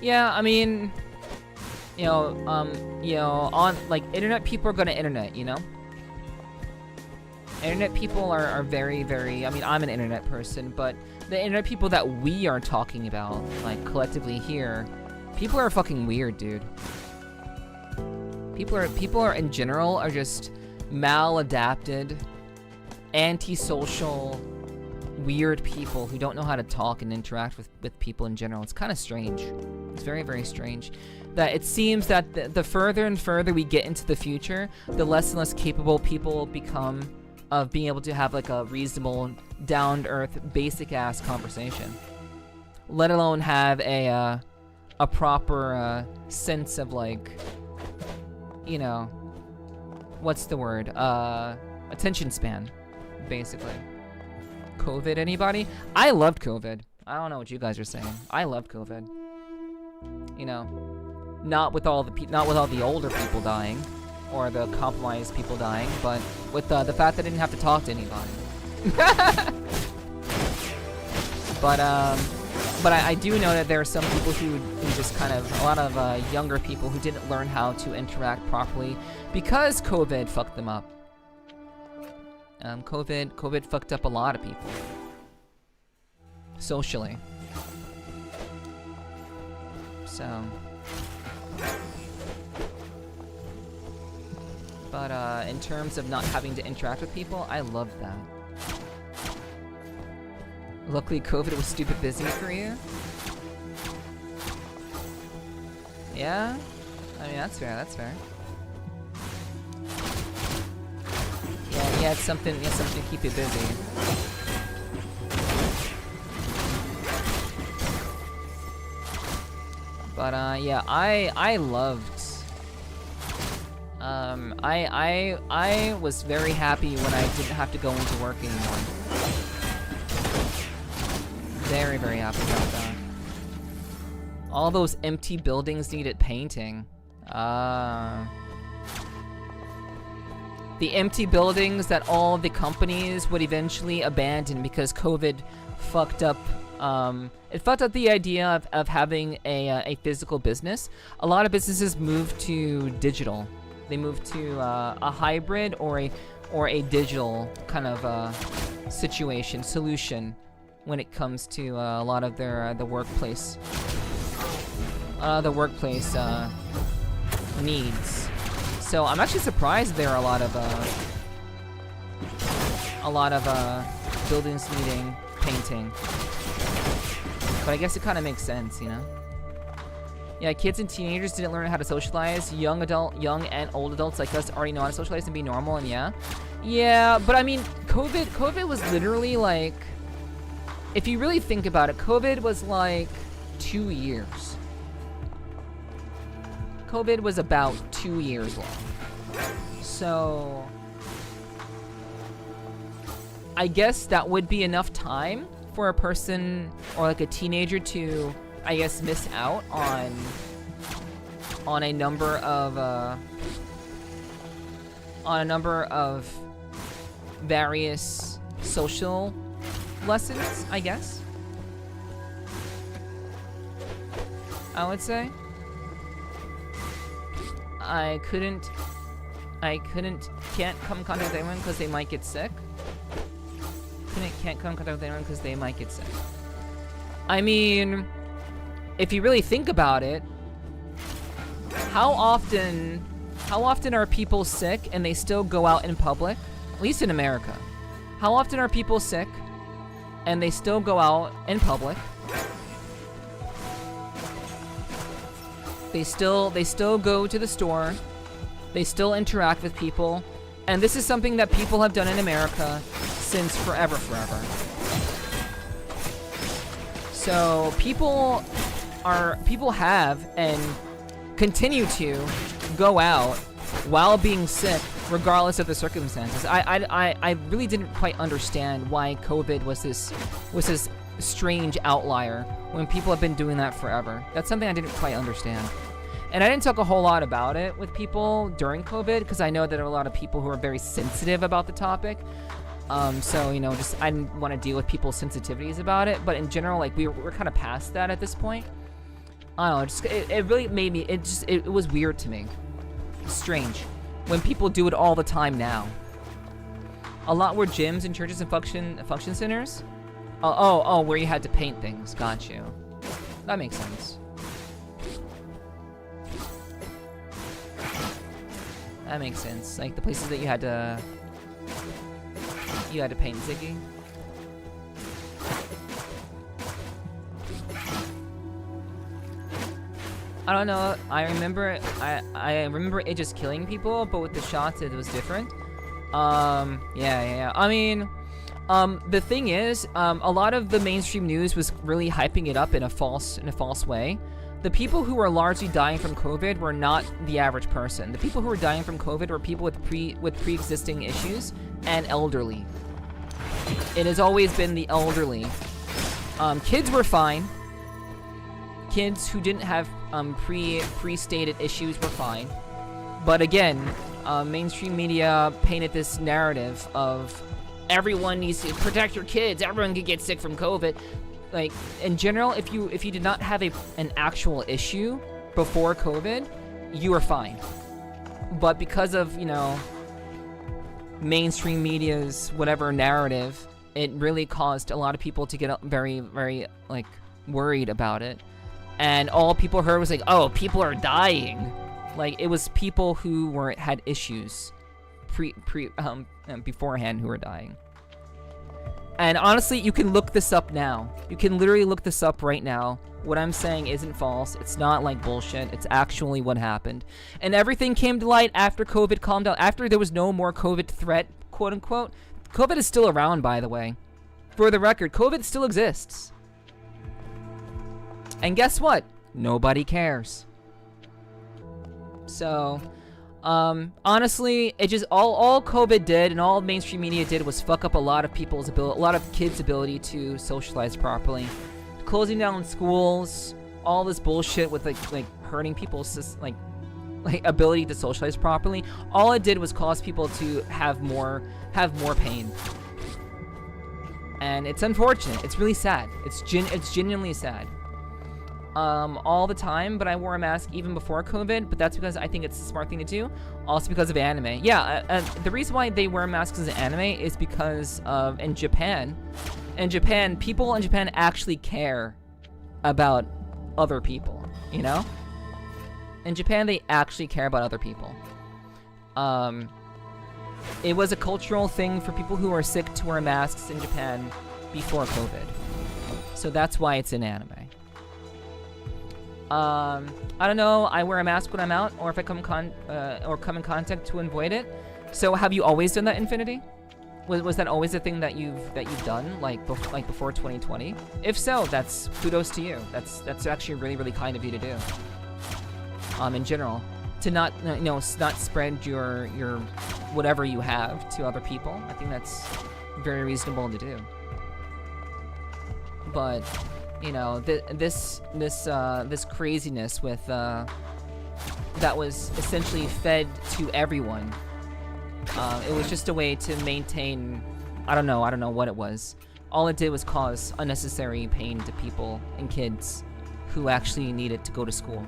Yeah, I mean, on like internet people are gonna internet, you know. Internet people are very, very. I mean, I'm an internet person, but the internet people that we are talking about, like collectively here, people are fucking weird, dude. People are in general are just maladapted, antisocial, weird people who don't know how to talk and interact with people in general. It's kind of strange. It's very, very strange. That it seems that the further and further we get into the future, the less and less capable people become of being able to have like a reasonable, down-to-earth, basic-ass conversation. Let alone have a proper sense of like, you know, what's the word? Attention span. Basically. COVID, anybody? I loved COVID. I don't know what you guys are saying. I loved COVID. You know, not with all the older people dying, or the compromised people dying, but with the fact that I didn't have to talk to anybody. But I do know that there are some people who just kind of, a lot of younger people who didn't learn how to interact properly because COVID fucked them up. COVID fucked up a lot of people. Socially. So. But, in terms of not having to interact with people, I loved that. Luckily, COVID was stupid busy for you. Yeah? I mean, that's fair. Yeah, it's something to keep you busy. But yeah, I loved. I was very happy when I didn't have to go into work anymore. Very, very happy about that. All those empty buildings needed painting. The empty buildings that all the companies would eventually abandon because COVID fucked up. It fucked up the idea of having a physical business. A lot of businesses moved to digital. They moved to a hybrid or a digital kind of solution when it comes to a lot of their the workplace needs. So I'm actually surprised there are a lot of buildings needing painting. But I guess it kind of makes sense, you know? Yeah, kids and teenagers didn't learn how to socialize. Young and old adults like us already know how to socialize and be normal, and yeah. Yeah, but I mean, COVID was literally like, if you really think about it, COVID was like 2 years. COVID was about 2 years long. So I guess that would be enough time for a person or like a teenager to, I guess, miss out on a number of various social lessons, I guess. I would say. Can't come in contact with anyone because they might get sick. Can't come in contact with anyone because they might get sick. I mean, if you really think about it, how often are people sick and they still go out in public? At least in America. How often are people sick and they still go out in public? They still go to the store. They still interact with people. And this is something that people have done in America since forever. So people have and continue to go out while being sick, regardless of the circumstances. I really didn't quite understand why COVID was this strange outlier when people have been doing that forever. That's something I didn't quite understand. And I didn't talk a whole lot about it with people during COVID because I know that there are a lot of people who are very sensitive about the topic. So, you know, just I didn't want to deal with people's sensitivities about it. But in general, like, we're kind of past that at this point. I don't know, it really made me, it was weird to me. Strange. When people do it all the time now. A lot were gyms and churches and function centers. Oh, where you had to paint things. Got you. That makes sense. That makes sense. Like the places that you had to paint Ziggy. I don't know. I remember it just killing people, but with the shots it was different. Yeah. I mean, the thing is, a lot of the mainstream news was really hyping it up in a false way. The people who were largely dying from COVID were not the average person. The people who were dying from COVID were people with pre-existing issues and elderly. It has always been the elderly. Kids were fine. Kids who didn't have pre-stated issues were fine. But again, mainstream media painted this narrative of everyone needs to protect your kids. Everyone could get sick from COVID. Like, in general, if you did not have an actual issue before COVID, you were fine. But because of, you know, mainstream media's whatever narrative, it really caused a lot of people to get very, very, like, worried about it. And all people heard was like, oh, people are dying. Like, it was people who had issues beforehand who were dying. And honestly, you can look this up now. You can literally look this up right now. What I'm saying isn't false. It's not like bullshit. It's actually what happened. And everything came to light after COVID calmed down. After there was no more COVID threat, quote unquote. COVID is still around, by the way. For the record, COVID still exists. And guess what? Nobody cares. So, honestly, it just all COVID did and all mainstream media did was fuck up a lot of kids' ability to socialize properly. Closing down schools, all this bullshit with like hurting people's like ability to socialize properly. All it did was cause people to have more pain. And it's unfortunate. It's really sad. It's genuinely sad. all the time, but I wore a mask even before COVID, but that's because I think it's a smart thing to do. Also because of anime. Yeah, the reason why they wear masks as anime is because of, in Japan, people in Japan actually care about other people, you know? In Japan, they actually care about other people. It was a cultural thing for people who are sick to wear masks in Japan before COVID. So that's why it's in anime. I don't know, I wear a mask when I'm out, or if I come in contact to avoid it. So have you always done that, Infinity? Was that always a thing that you've done, like before 2020? If so, that's kudos to you. That's actually really, really kind of you to do. In general, to not not spread your whatever you have to other people. I think that's very reasonable to do. But you know, this craziness with that was essentially fed to everyone. It was just a way to maintain, I don't know what it was. All it did was cause unnecessary pain to people and kids who actually needed to go to school.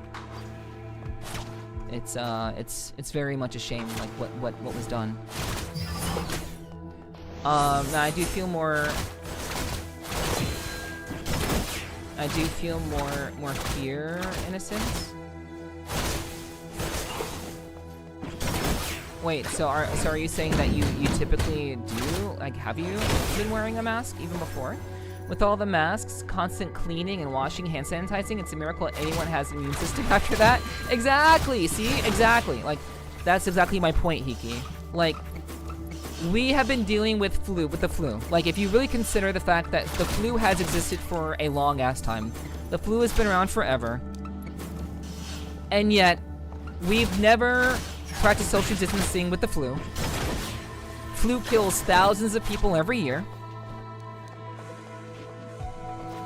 It's very much a shame, like what was done. Now I do feel more fear in a sense. Wait, so are you saying that you typically do, like, have you been wearing a mask even before? With all the masks, constant cleaning and washing, hand sanitizing, it's a miracle anyone has an immune system after that. Exactly, see? Exactly. Like, that's exactly my point, Hiki. Like, we have been dealing with the flu. Like, if you really consider the fact that the flu has existed for a long-ass time. The flu has been around forever. And yet, we've never practiced social distancing with the flu. Flu kills thousands of people every year.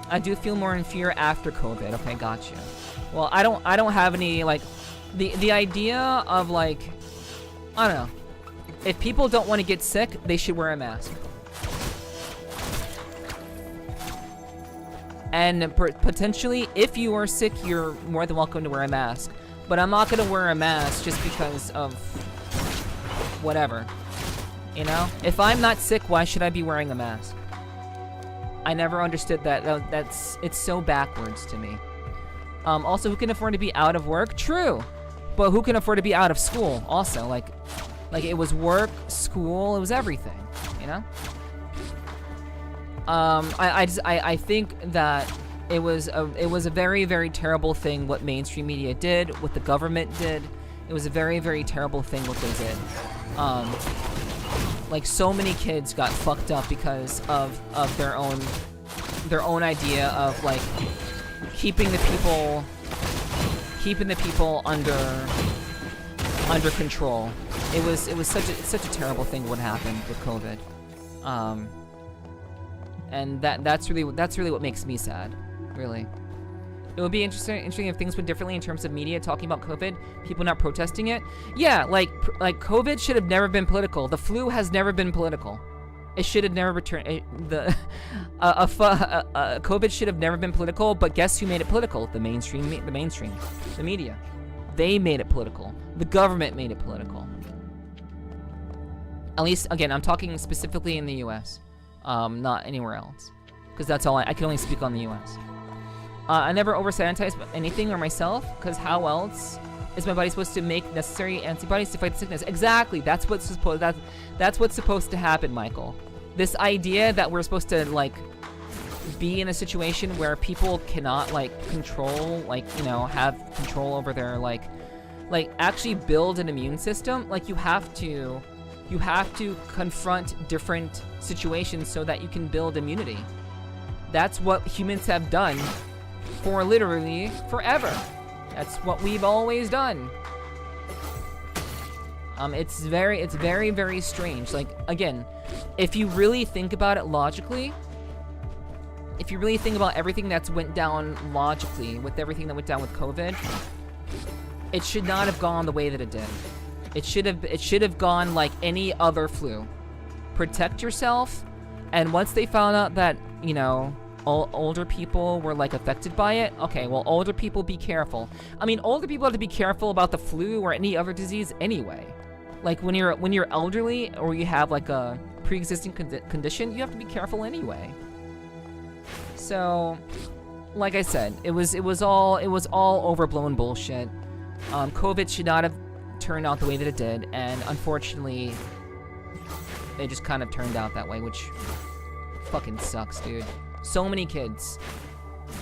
I do feel more in fear after COVID. Okay, gotcha. Well, I don't have any, like, the idea of, like, I don't know. If people don't want to get sick, they should wear a mask. And potentially, if you are sick, you're more than welcome to wear a mask. But I'm not gonna wear a mask just because of whatever. You know? If I'm not sick, why should I be wearing a mask? I never understood that. It's so backwards to me. Also, who can afford to be out of work? True. But who can afford to be out of school? Also, like it was work, school, it was everything, you know? I think that it was a very, very terrible thing what mainstream media did, what the government did. It was a very, very terrible thing what they did. Like, so many kids got fucked up because of their own idea of, like, keeping the people under control. It was such a terrible thing what happened with COVID. And that's really what makes me sad, really. It would be interesting if things went differently in terms of media talking about COVID, people not protesting it. Yeah, like COVID should have never been political. The flu has never been political. It should have never returned. COVID should have never been political. But guess who made it political? The mainstream, the media. They made it political. The government made it political. At least, again, I'm talking specifically in the U.S., not anywhere else, because that's all I can only speak on the U.S. I never over-sanitize anything or myself, because how else is my body supposed to make necessary antibodies to fight the sickness? Exactly. That's what's supposed to happen, Michael. This idea that we're supposed to, like, be in a situation where people cannot, like, control, like, you know, have control over their, like actually build an immune system. Like, you have to confront different situations so that you can build immunity. That's what humans have done for literally forever. That's what we've always done. It's very, very strange. Like, again, if you really think about it logically, if you really think about everything that's went down logically with everything that went down with COVID, it should not have gone the way that it did. It should have gone like any other flu. Protect yourself, and once they found out that, you know, older people were like affected by it. Okay, well, older people, be careful. I mean, older people have to be careful about the flu or any other disease anyway. Like when you're elderly or you have like a pre-existing condition, you have to be careful anyway. So, like I said, it was all overblown bullshit. COVID should not have turned out the way that it did, and unfortunately, it just kind of turned out that way, which fucking sucks, dude. So many kids.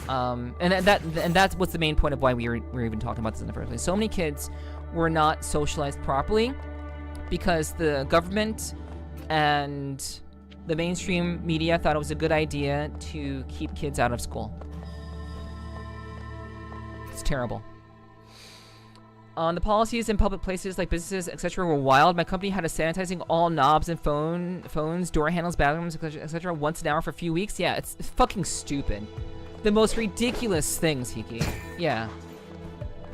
And that's what's the main point of why we were even talking about this in the first place. So many kids were not socialized properly because the government and the mainstream media thought it was a good idea to keep kids out of school. It's terrible. The policies in public places like businesses, etc. were wild. My company had us sanitizing all knobs and phones, door handles, bathrooms, etc. once an hour for a few weeks. Yeah, it's fucking stupid. The most ridiculous things, Hiki. Yeah.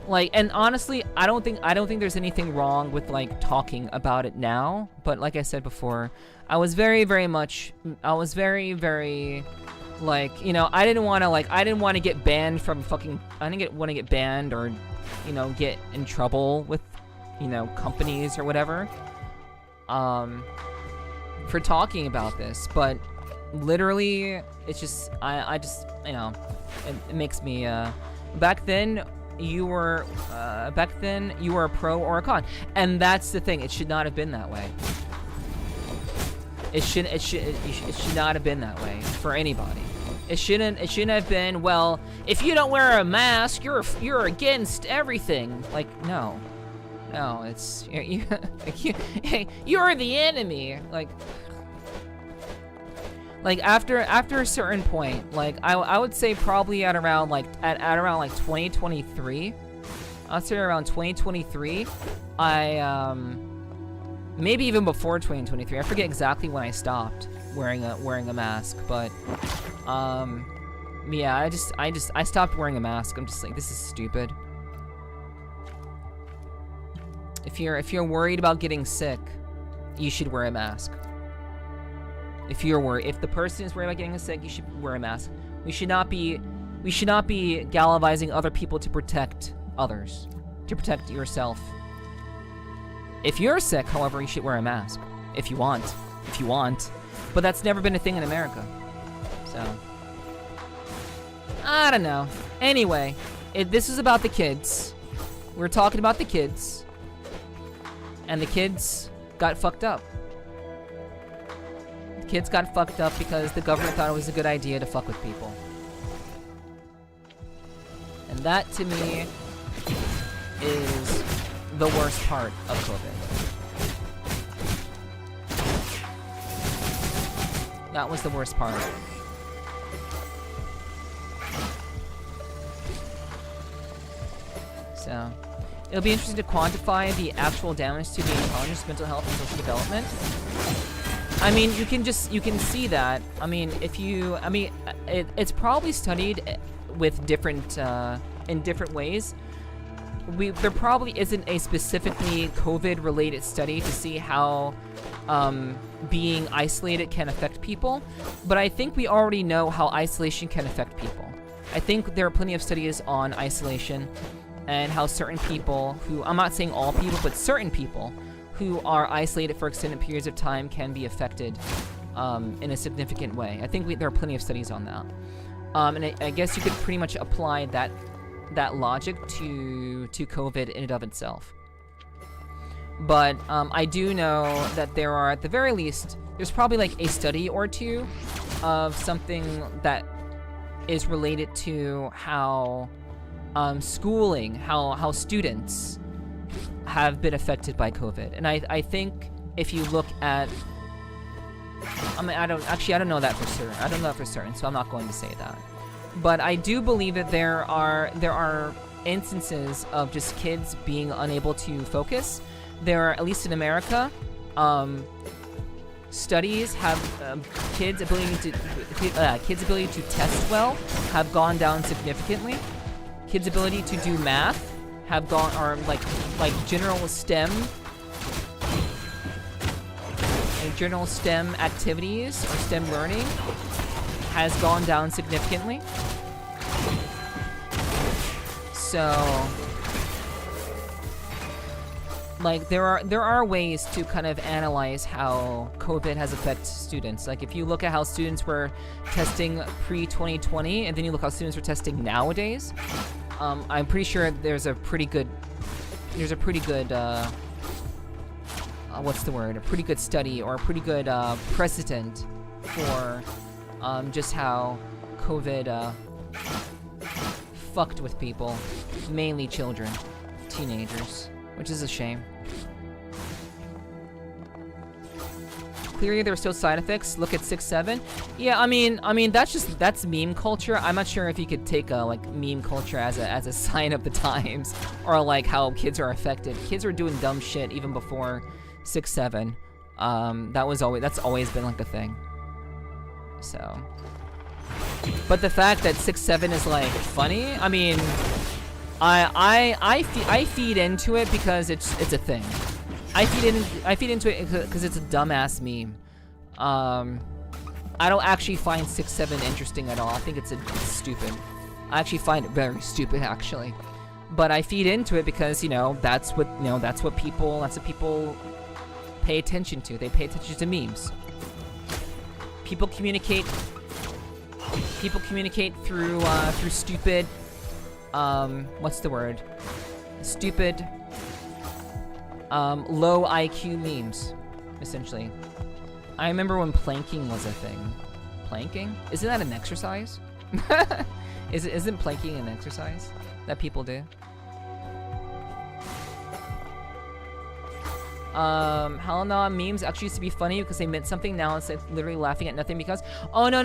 Like, and honestly, I don't think there's anything wrong with like talking about it now. But like I said before, I was very, very like, you know, I didn't want to get banned from fucking. I didn't want to get banned or, you know, get in trouble with, you know, companies or whatever, for talking about this. But literally, it's just, I just, you know, it makes me, back then you were a pro or a con, and that's the thing. It should not have been that way. It should not have been that way for anybody. It shouldn't have been, well, if you don't wear a mask, you're against everything. Like, no, it's you're the enemy. Like after a certain point, like I would say probably at around 2023. I'd say around 2023. Maybe even before 2023. I forget exactly when I stopped wearing a mask, but yeah, I stopped wearing a mask. I'm just like, this is stupid. If you're worried about getting sick, you should wear a mask. If the person is worried about getting sick, you should wear a mask. We should not be galvanizing other people to protect others, to protect yourself. If you're sick, however, you should wear a mask. If you want. But that's never been a thing in America. So, I don't know. Anyway, this is about the kids. We're talking about the kids. And the kids got fucked up. The kids got fucked up because the government thought it was a good idea to fuck with people. And that, to me, is the worst part of COVID. That was the worst part. So, it'll be interesting to quantify the actual damage to the intelligence, mental health, and social development. I mean, you can see that. I mean, it's probably studied with different, in different ways. There probably isn't a specifically COVID-related study to see how being isolated can affect people, but I think we already know how isolation can affect people. I think there are plenty of studies on isolation and how certain people who, I'm not saying all people, but certain people who are isolated for extended periods of time can be affected in a significant way. I think there are plenty of studies on that. And I guess you could pretty much apply that logic to COVID in and of itself. But I do know that there are, at the very least, there's probably like a study or two of something that is related to how schooling, how students have been affected by COVID. And I think if you look at, I mean, I don't know that for certain. I don't know that for certain, so I'm not going to say that. But I do believe that there are instances of just kids being unable to focus. There are, at least in America, studies have kids' ability to test well have gone down significantly. Kids' ability to do math have gone, or like general STEM activities or STEM learning has gone down significantly. So, like, there are ways to kind of analyze how COVID has affected students. Like, if you look at how students were testing pre-2020, and then you look how students are testing nowadays, I'm pretty sure there's a pretty good, what's the word? A pretty good study or a pretty good precedent for just how COVID fucked with people, mainly children, teenagers, which is a shame. Clearly there are still side effects. Look at 6-7. Yeah, I mean that's meme culture. I'm not sure if you could take like meme culture as a sign of the times, or like how kids are affected. Kids are doing dumb shit even before 6-7. That's always been like a thing. So, but the fact that 6-7 is like funny, I mean, I feed into it because it's a thing. I feed into it because it's a dumbass meme. I don't actually find 6-7 interesting at all. I think it's stupid. I actually find it very stupid, actually. But I feed into it because that's what people pay attention to. They pay attention to memes. People communicate through stupid, what's the word? Stupid, low IQ memes, essentially. I remember when planking was a thing. Planking? Isn't that an exercise? Isn't planking an exercise that people do? Hell no, memes actually used to be funny because they meant something. Now it's like literally laughing at nothing because. Oh no.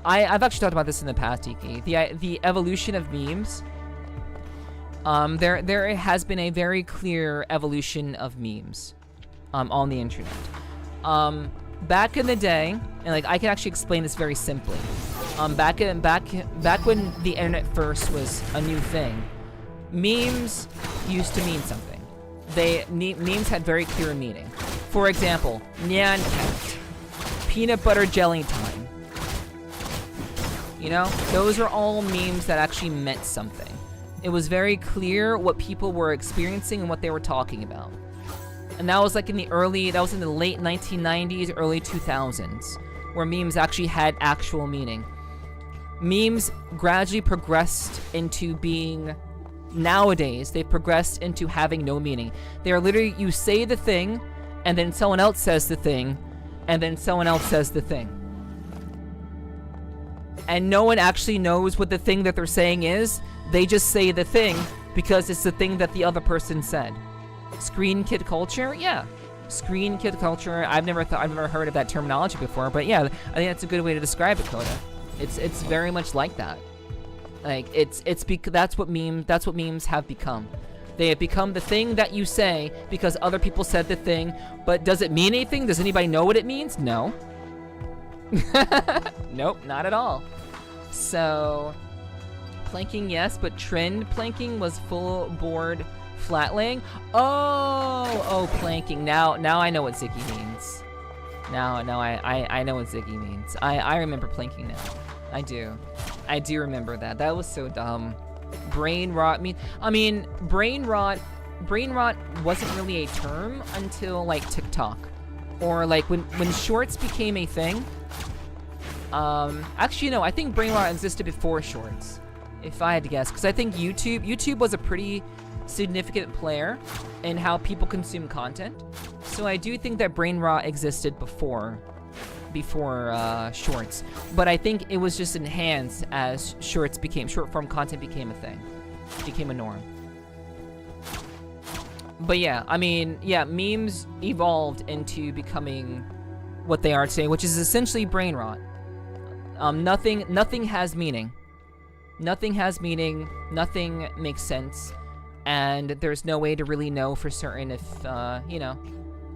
I've actually talked about this in the past, Tiki. The evolution of memes. There has been a very clear evolution of memes, on the internet. Back in the day, and like I can actually explain this very simply. Back when the internet first was a new thing, memes used to mean something. Memes had very clear meaning. For example, Nyan Cat, peanut butter jelly time. Those are all memes that actually meant something. It was very clear what people were experiencing and what they were talking about. And that was like in the late 1990s, early 2000s, where memes actually had actual meaning. Memes gradually progressed into being, nowadays, they've progressed into having no meaning. They are literally, you say the thing, and then someone else says the thing, and then someone else says the thing. And no one actually knows what the thing that they're saying is. They just say the thing because it's the thing that the other person said. Screen kid culture? Yeah. Screen kid culture. I've never heard of that terminology before, but yeah, I think that's a good way to describe it, Kota. It's very much like that. Like that's what memes have become. They have become the thing that you say because other people said the thing, but does it mean anything? Does anybody know what it means? No. Nope, not at all. So, planking, yes, but trend planking was full board flat laying. Oh, planking. Now I know what Ziggy means. Now I know what Ziggy means. I remember planking now. I do remember that. That was so dumb. Brain rot. Brain rot wasn't really a term until like TikTok, or like when shorts became a thing. Actually, no, I think brain rot existed before shorts, if I had to guess, because I think YouTube was a pretty significant player in how people consume content. So I do think that brain rot existed before shorts, but I think it was just enhanced as short form content became a thing, became a norm. But yeah, memes evolved into becoming what they are today, which is essentially brain rot. Nothing has meaning. Nothing has meaning. Nothing makes sense, and there's no way to really know for certain if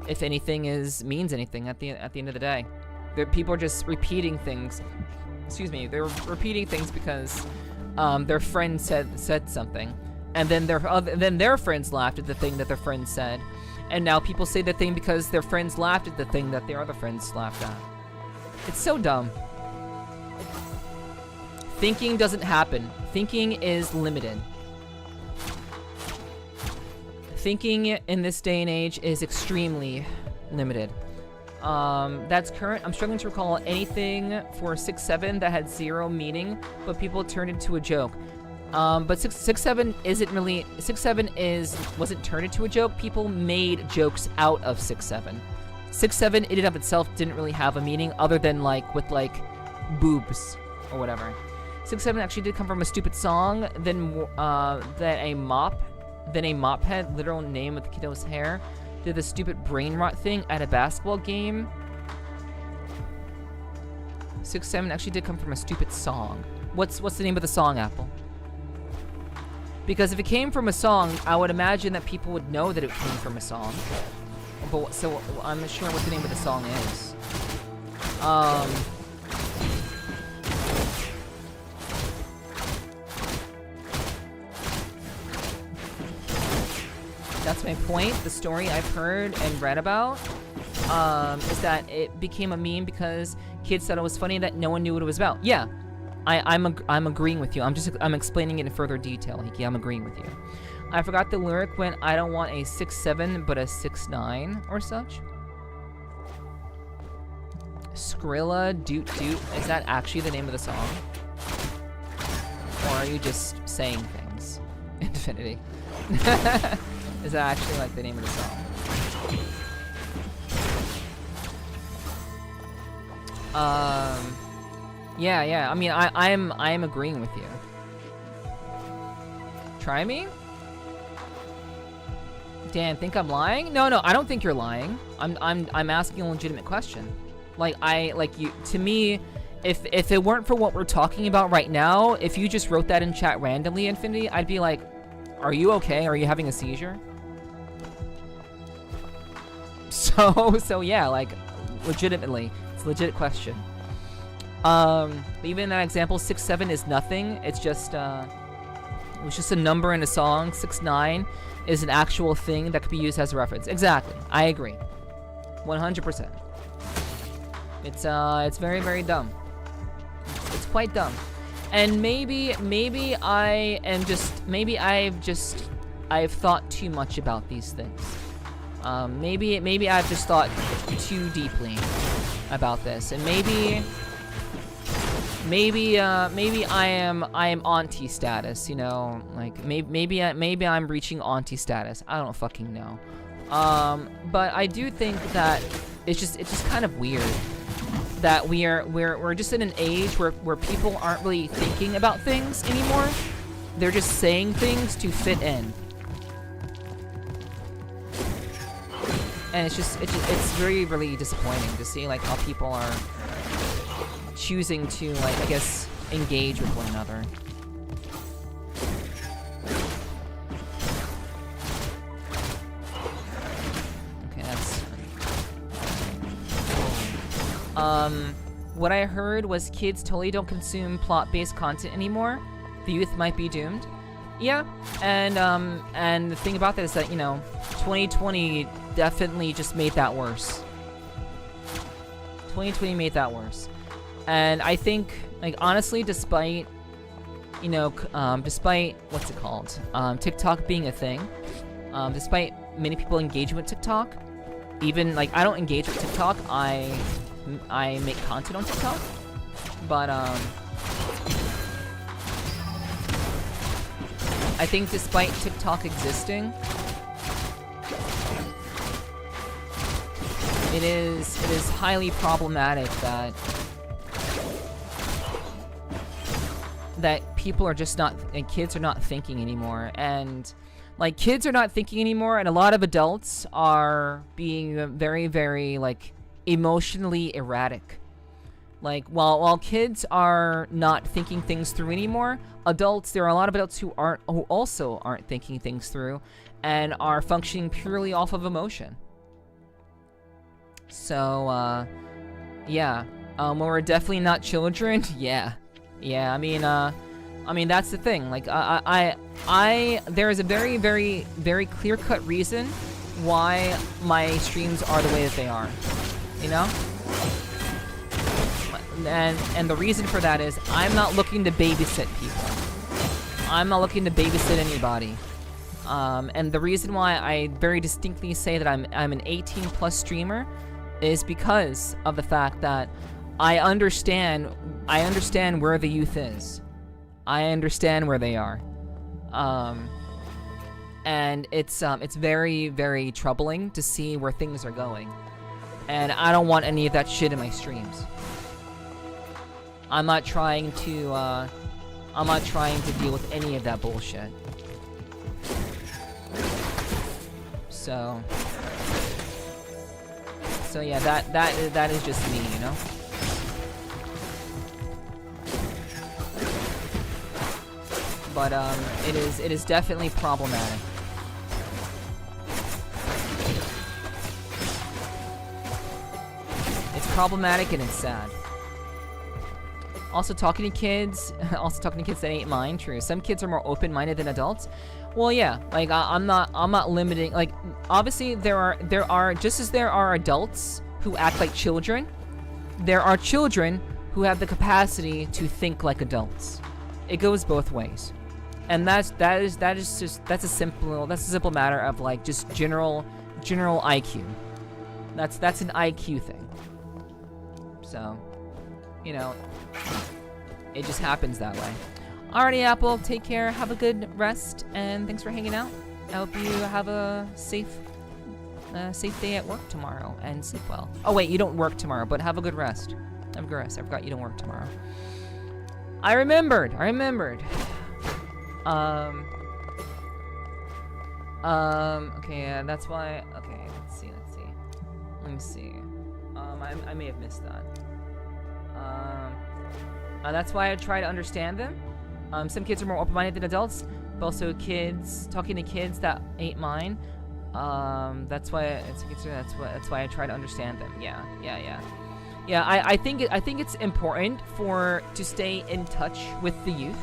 if anything means anything at the end of the day. People are just repeating things. Excuse me. They're repeating things because their friend said something, and then their friends laughed at the thing that their friend said, and now people say the thing because their friends laughed at the thing that their other friends laughed at. It's so dumb. Thinking doesn't happen. Thinking is limited. Thinking in this day and age is extremely limited. That's current. I'm struggling to recall anything for 6-7 that had zero meaning, but people turned it into a joke. But 6-7 isn't really... 6-7 wasn't turned into a joke. People made jokes out of 6-7. 6-7 in and of itself didn't really have a meaning other than, like, with, like, boobs or whatever. 6-7 actually did come from a stupid song, then a mop head, literal name of the kiddo's hair, did the stupid brain rot thing at a basketball game. 6-7 actually did come from a stupid song. What's the name of the song, Apple? Because if it came from a song, I would imagine that people would know that it came from a song. But so I'm not sure what the name of the song is. That's my point. The story I've heard and read about is that it became a meme because kids thought it was funny that no one knew what it was about. Yeah, I'm agreeing with you. I'm explaining it in further detail, Hiki. I'm agreeing with you. I forgot the lyric when I don't want a 6-7 but a 6-9 or such. Skrilla Doot Doot. Is that actually the name of the song? Or are you just saying things? Infinity. Is that actually like the name of the song? Yeah. I mean, I'm agreeing with you. Try me? Dan, think I'm lying? No, I don't think you're lying. I'm asking a legitimate question. To me, if it weren't for what we're talking about right now, if you just wrote that in chat randomly, Infinity, I'd be like, are you okay? Are you having a seizure? So yeah, like, legitimately, it's a legit question. Even in that example, 6-7 is nothing. It's just, it was just a number in a song. 6-9 is an actual thing that could be used as a reference. Exactly, I agree, 100%. It's very, very dumb. It's quite dumb. And maybe I've thought too much about these things. Maybe I've just thought too deeply about this, and maybe I am auntie status, you know, like maybe I'm reaching auntie status. I don't fucking know. But I do think that it's just kind of weird that we're just in an age where people aren't really thinking about things anymore. They're just saying things to fit in. And it's very, really disappointing to see like how people are choosing to, like, I guess, engage with one another. Okay, that's... what I heard was kids totally don't consume plot-based content anymore. The youth might be doomed. Yeah, and the thing about that is that, you know, 2020 definitely just made that worse. 2020 made that worse. And I think, like, honestly, despite, you know, despite, what's it called? TikTok being a thing, despite many people engaging with TikTok, even, like, I don't engage with TikTok, I make content on TikTok, but, I think despite TikTok existing, it is highly problematic that people are just not, and kids are not thinking anymore, and like kids are not thinking anymore, and a lot of adults are being very, very like emotionally erratic. Like while kids are not thinking things through anymore, there are a lot of adults who also aren't thinking things through and are functioning purely off of emotion. So yeah, when we're definitely not children, yeah. I mean that's the thing. Like there is a very, very, very clear-cut reason why my streams are the way that they are. You know? and the reason for that is I'm not looking to babysit people. I'm not looking to babysit anybody. And the reason why I very distinctly say that I'm an 18+ streamer is because of the fact that I understand where the youth is. I understand where they are. And it's very, very troubling to see where things are going. And I don't want any of that shit in my streams. I'm not trying to deal with any of that bullshit. So yeah, that is just me, you know? But it is definitely problematic. It's problematic and it's sad. Also talking to kids that ain't mine, true. Some kids are more open-minded than adults. Well, yeah, like I'm not limiting, like obviously there are just as there are adults who act like children, there are children who have the capacity to think like adults. It goes both ways. And that's a simple matter of like just general IQ. That's an IQ thing. So, you know, it just happens that way. Alrighty, Apple, take care, have a good rest, and thanks for hanging out. I hope you have a safe day at work tomorrow, and sleep well. Oh wait, you don't work tomorrow, but have a good rest. Have a good rest. I forgot you don't work tomorrow. I remembered. Okay, yeah, that's why. Okay, let's see. Let me see. I may have missed that. That's why I try to understand them. Some kids are more open-minded than adults, but also talking to kids that ain't mine. That's why I try to understand them. Yeah. I think it's important to stay in touch with the youth.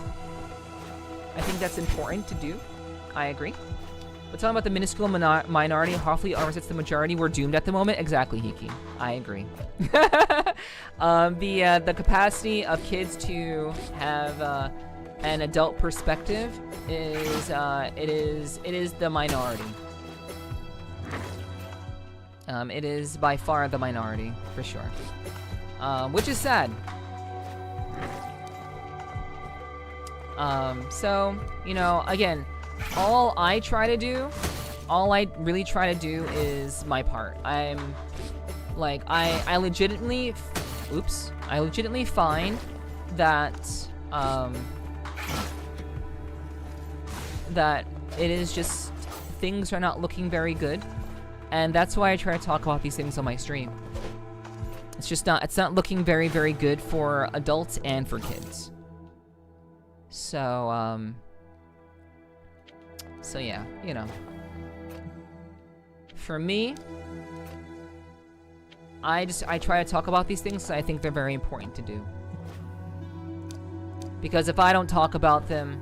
I think that's important to do. I agree. But talking about the minuscule minority, hopefully oversets the majority. We're doomed at the moment. Exactly, Hiki. I agree. The capacity of kids to have an adult perspective is the minority. It is by far the minority, for sure. Which is sad. So, you know, again, all I really try to do is my part. I'm like, I legitimately find that, that it is just, things are not looking very good. And that's why I try to talk about these things on my stream. It's not looking very, very good for adults and for kids. So yeah, you know. For me, I try to talk about these things because I think they're very important to do. Because if I don't talk about them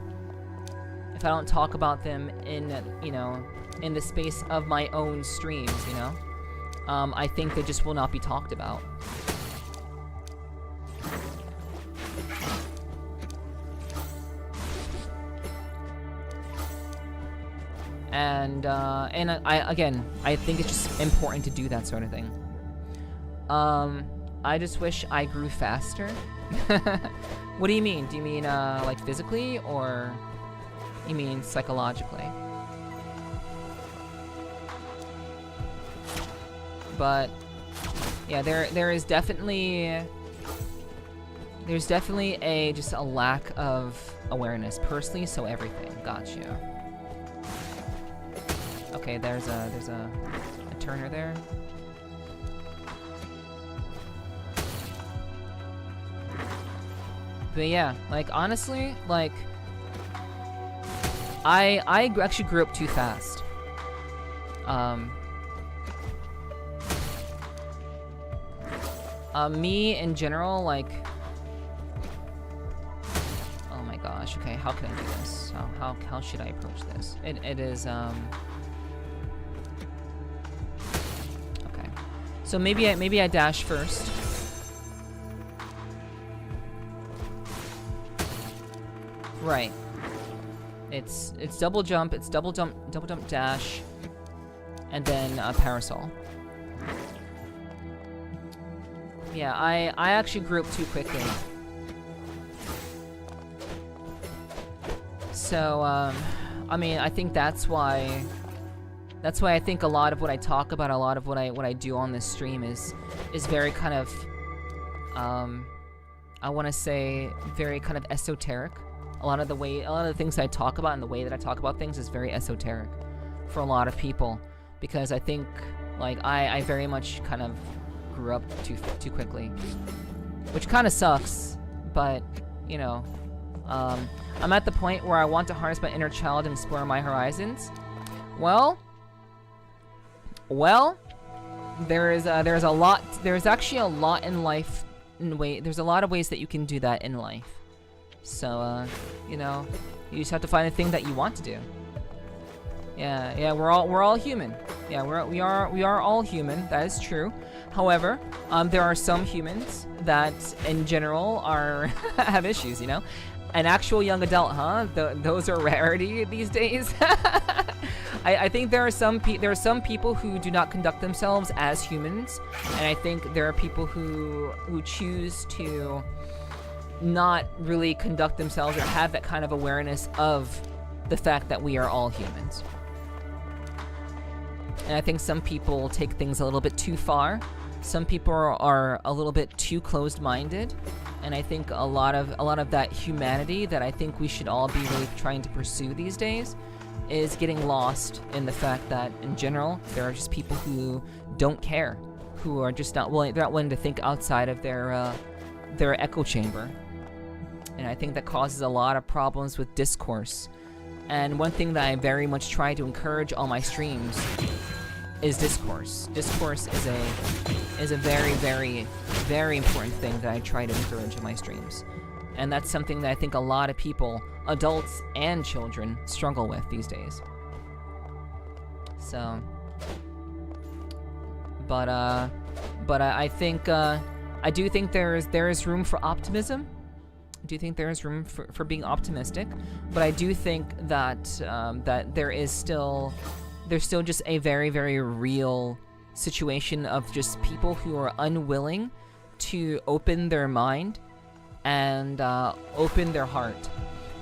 in, you know, in the space of my own streams, you know, I think they just will not be talked about. And I think it's just important to do that sort of thing. I just wish I grew faster. What do you mean? Do you mean, like physically, or you mean psychologically? But yeah, there's definitely just a lack of awareness personally. So everything, gotcha. Okay, there's a turner there. But yeah, like honestly, like I actually grew up too fast. Me in general, like, oh my gosh, okay, how can I do this? How should I approach this? It is, okay. So maybe I dash first. Right. It's double jump, double jump dash, and then parasol. Yeah, I actually grew up too quickly. So, I mean, I think that's why I think a lot of what I talk about, a lot of what I do on this stream is very kind of, I want to say very kind of esoteric. A lot of the things I talk about and the way that I talk about things is very esoteric for a lot of people, because I think, like, I very much kind of grew up too quickly, which kind of sucks, but, you know, I'm at the point where I want to harness my inner child and explore my horizons. Well, there's actually a lot in life, there's a lot of ways that you can do that in life. So, you know, you just have to find the thing that you want to do. Yeah, we're all human. Yeah, we are all human. That is true. However, there are some humans that, in general, have issues. You know, an actual young adult, huh? Those are rarity these days. I think there are some people who do not conduct themselves as humans, and I think there are people who choose to not really conduct themselves or have that kind of awareness of the fact that we are all humans. And I think some people take things a little bit too far. Some people are a little bit too closed-minded, and I think a lot of that humanity that I think we should all be really trying to pursue these days is getting lost in the fact that, in general, there are just people who don't care, who are just not willing to think outside of their echo chamber. And I think that causes a lot of problems with discourse. And one thing that I very much try to encourage on my streams is discourse. Discourse is a very, very, very important thing that I try to encourage in my streams. And that's something that I think a lot of people, adults and children, struggle with these days. So, but I think I do think there is room for optimism. I do think there is room for being optimistic, but I do think that that there's still just a very, very real situation of just people who are unwilling to open their mind and open their heart.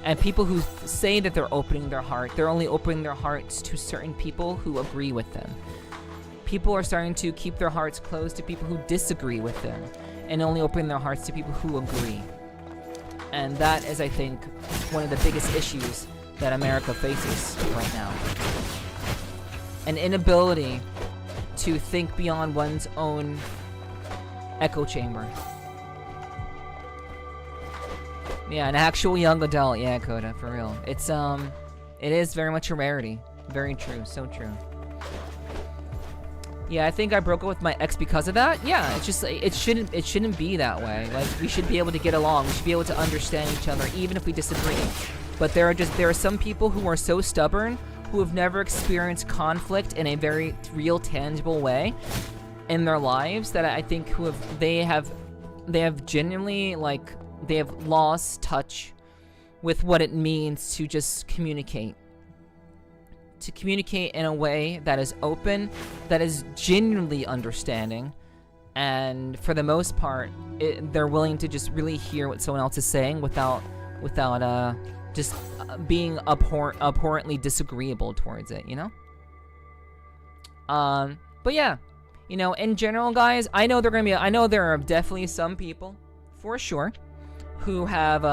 And people who say that they're opening their heart, they're only opening their hearts to certain people who agree with them. People are starting to keep their hearts closed to people who disagree with them, and only opening their hearts to people who agree. And that is, I think, one of the biggest issues that America faces right now. An inability to think beyond one's own echo chamber. Yeah, an actual young adult. Yeah, Kota, for real. It is very much a rarity. Very true, so true. Yeah, I think I broke up with my ex because of that. Yeah, it's just, it shouldn't be that way. Like, we should be able to get along. We should be able to understand each other, even if we disagree. But there are some people who are so stubborn, who have never experienced conflict in a very real, tangible way in their lives, that I think they have genuinely, like, they have lost touch with what it means to just communicate. To communicate in a way that is open, that is genuinely understanding, and for the most part, they're willing to just really hear what someone else is saying without just being abhorrently disagreeable towards it, you know? But yeah, you know, in general, guys, I know there are definitely some people, for sure, who have,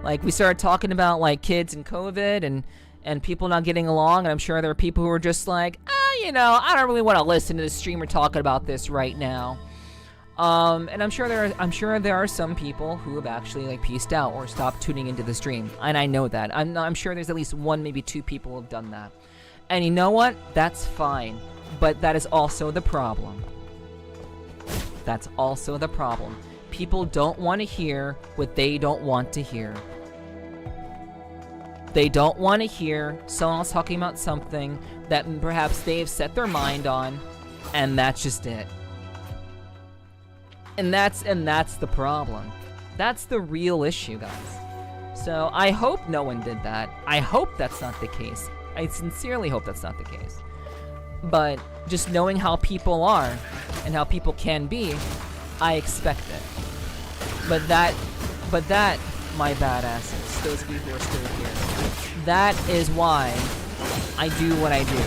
like, we started talking about, like, kids and COVID and people not getting along, and I'm sure there are people who are just like, you know, I don't really want to listen to the streamer talking about this right now. And I'm sure there are some people who have actually, like, peaced out or stopped tuning into the stream, and I know that. I'm sure there's at least one, maybe two people who have done that. And you know what? That's fine. But that is also the problem. That's also the problem. People don't want to hear what they don't want to hear. They don't want to hear someone else talking about something that perhaps they've set their mind on, and that's just it. And that's the problem. That's the real issue, guys. So I hope no one did that. I hope that's not the case. I sincerely hope that's not the case. But just knowing how people are and how people can be, I expect it. But that, my badasses, those of you who are still here, that is why I do what I do.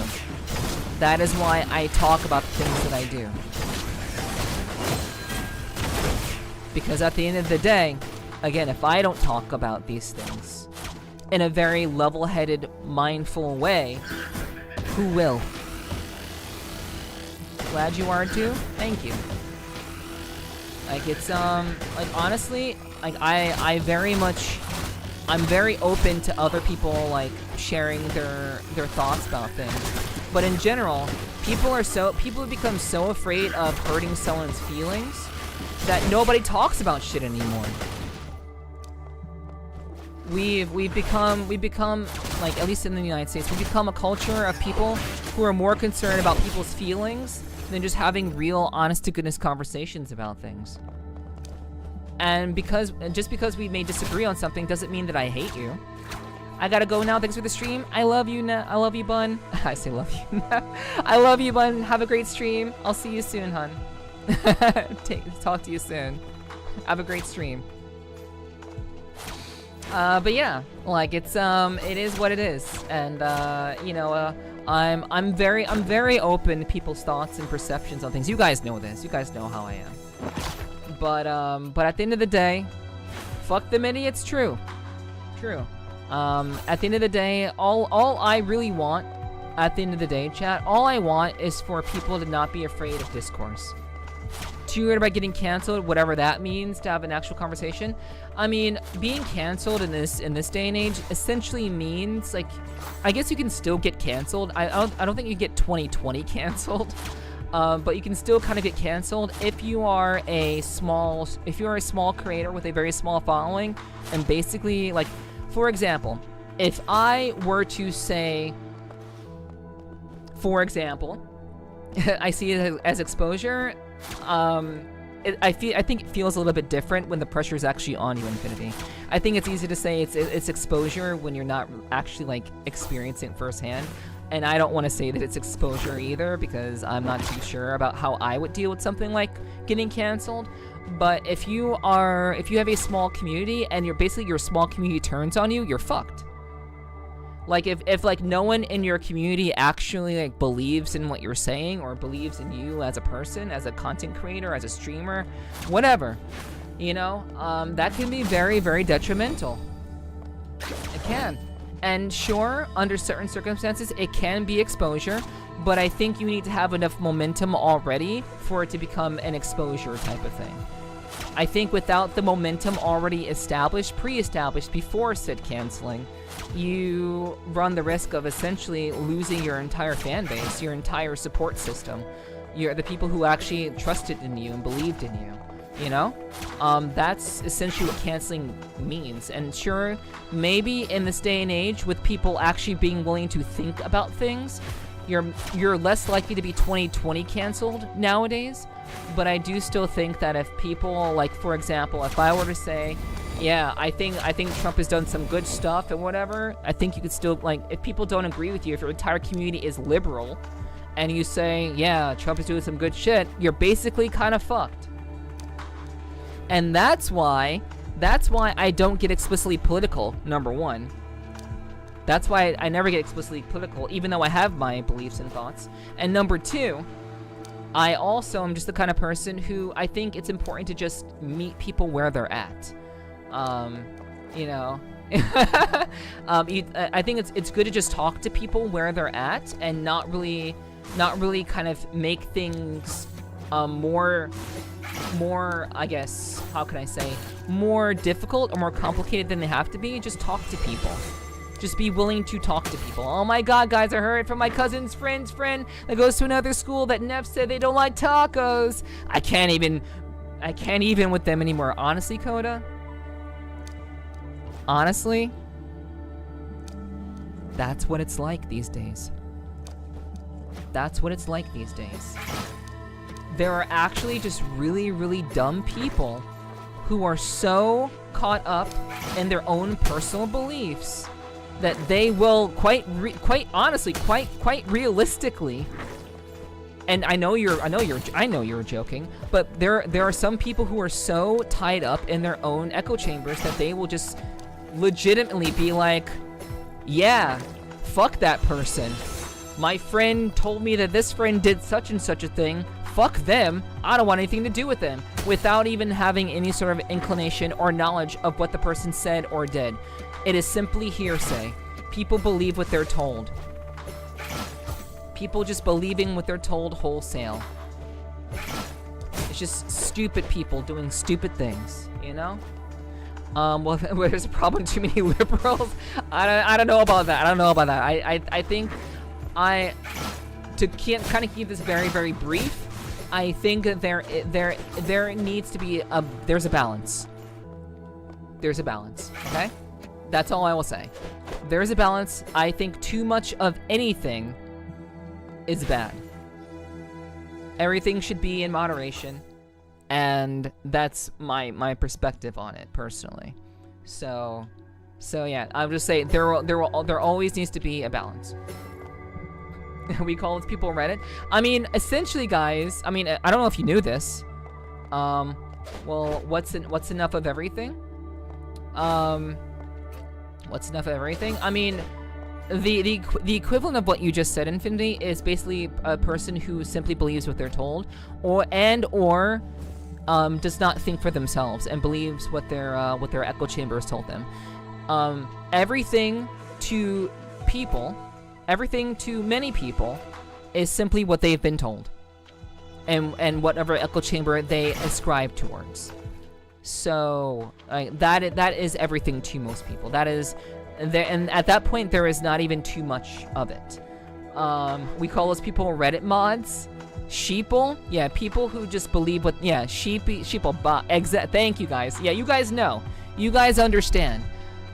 That is why I talk about the things that I do. Because at the end of the day, again, if I don't talk about these things in a very level-headed, mindful way, who will? Glad you are too? Thank you. Like, it's, like, honestly, like, I'm very open to other people, like, sharing their thoughts about things. But in general, people have become so afraid of hurting someone's feelings that nobody talks about shit anymore. We've become, like, at least in the United States, we've become a culture of people who are more concerned about people's feelings than just having real, honest-to-goodness conversations about things. And just because we may disagree on something doesn't mean that I hate you. I gotta go now. Thanks for the stream. I love you, I love you, Bun. I say love you. I love you, Bun. Have a great stream. I'll see you soon, hun. Talk to you soon. Have a great stream. But yeah, like, it is what it is, and you know, I'm very open to people's thoughts and perceptions on things. You guys know this. You guys know how I am. But at the end of the day, fuck them idiots. True. At the end of the day, all I really want, at the end of the day, chat, all I want is for people to not be afraid of discourse. Too worried about getting canceled, whatever that means, to have an actual conversation. I mean, being canceled in this day and age essentially means, like, I guess you can still get canceled. I don't think you get 2020 canceled, but you can still kind of get canceled if you are a small creator with a very small following, and basically, like, for example, if I were to say, for example, I see it as exposure. I think it feels a little bit different when the pressure is actually on you, Infinity. I think it's easy to say it's exposure when you're not actually, like, experiencing it firsthand. And I don't want to say that it's exposure either, because I'm not too sure about how I would deal with something like getting canceled. But if you have a small community and your small community turns on you, you're fucked. Like, if like no one in your community actually, like, believes in what you're saying or believes in you as a person, as a content creator, as a streamer, whatever, you know, that can be very, very detrimental. It can. And sure, under certain circumstances, it can be exposure, but I think you need to have enough momentum already for it to become an exposure type of thing. I think without the momentum already established, pre-established before said canceling, you run the risk of essentially losing your entire fan base, your entire support system, the people who actually trusted in you and believed in you, you know? That's essentially what canceling means. And sure, maybe in this day and age, with people actually being willing to think about things, you're less likely to be 2020 canceled nowadays. But I do still think that if people, like, for example, if I were to say, yeah, I think Trump has done some good stuff and whatever, I think you could still, like, if people don't agree with you, if your entire community is liberal, and you say, yeah, Trump is doing some good shit, you're basically kind of fucked. And that's why I don't get explicitly political, number one. That's why I never get explicitly political, even though I have my beliefs and thoughts. And number two, I also am just the kind of person who I think it's important to just meet people where they're at. You know, I think it's good to just talk to people where they're at and not really kind of make things more, I guess, how can I say, more difficult or more complicated than they have to be. Just talk to people. Just be willing to talk to people. Oh my god, guys, I heard from my cousin's friend's friend that goes to another school that Neff said they don't like tacos. I can't even with them anymore. Honestly, Coda? Honestly? That's what it's like these days. That's what it's like these days. There are actually just really, really dumb people who are so caught up in their own personal beliefs that they will quite honestly, quite realistically. And I know you're joking, but there are some people who are so tied up in their own echo chambers that they will just legitimately be like, yeah, fuck that person. My friend told me that this friend did such and such a thing. Fuck them. I don't want anything to do with them, without even having any sort of inclination or knowledge of what the person said or did. It is simply hearsay. People believe what they're told. People just believing what they're told wholesale. It's just stupid people doing stupid things, you know? Well, there's a problem, too many liberals. I don't know about that. I think to kind of keep this very, very brief, I think that there needs to be there's a balance. There's a balance, okay? That's all I will say. There's a balance. I think too much of anything is bad. Everything should be in moderation, and that's my perspective on it personally. So yeah, I'll just say there always needs to be a balance. We call these people Reddit. I mean, essentially, guys. I mean, I don't know if you knew this. Well, what's enough of everything? What's enough of everything? I mean, the equivalent of what you just said, Infinity, is basically a person who simply believes what they're told, or does not think for themselves and believes what their echo chambers told them. Everything to many people is simply what they've been told, and whatever echo chamber they ascribe towards. So that is everything to most people. That is there, and at that point there is not even too much of it. We call those people Reddit mods. Sheeple, yeah, people who just believe what, yeah, sheeple. Thank you guys. Yeah, you guys know, you guys understand,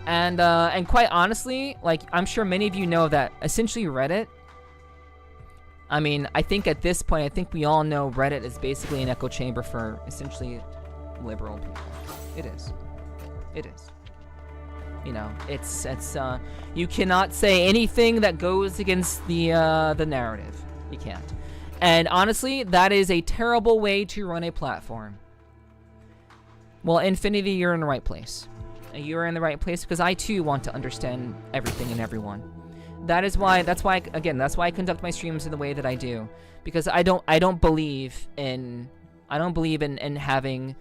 and quite honestly, like, I'm sure many of you know that essentially Reddit. I mean, I think at this point, I think we all know Reddit is basically an echo chamber for essentially liberal people. It is. You know, it's you cannot say anything that goes against the narrative. You can't. And honestly, that is a terrible way to run a platform. Well, Infinity, you're in the right place. You're in the right place because I too want to understand everything and everyone. That's why I conduct my streams in the way that I do, because I don't believe in having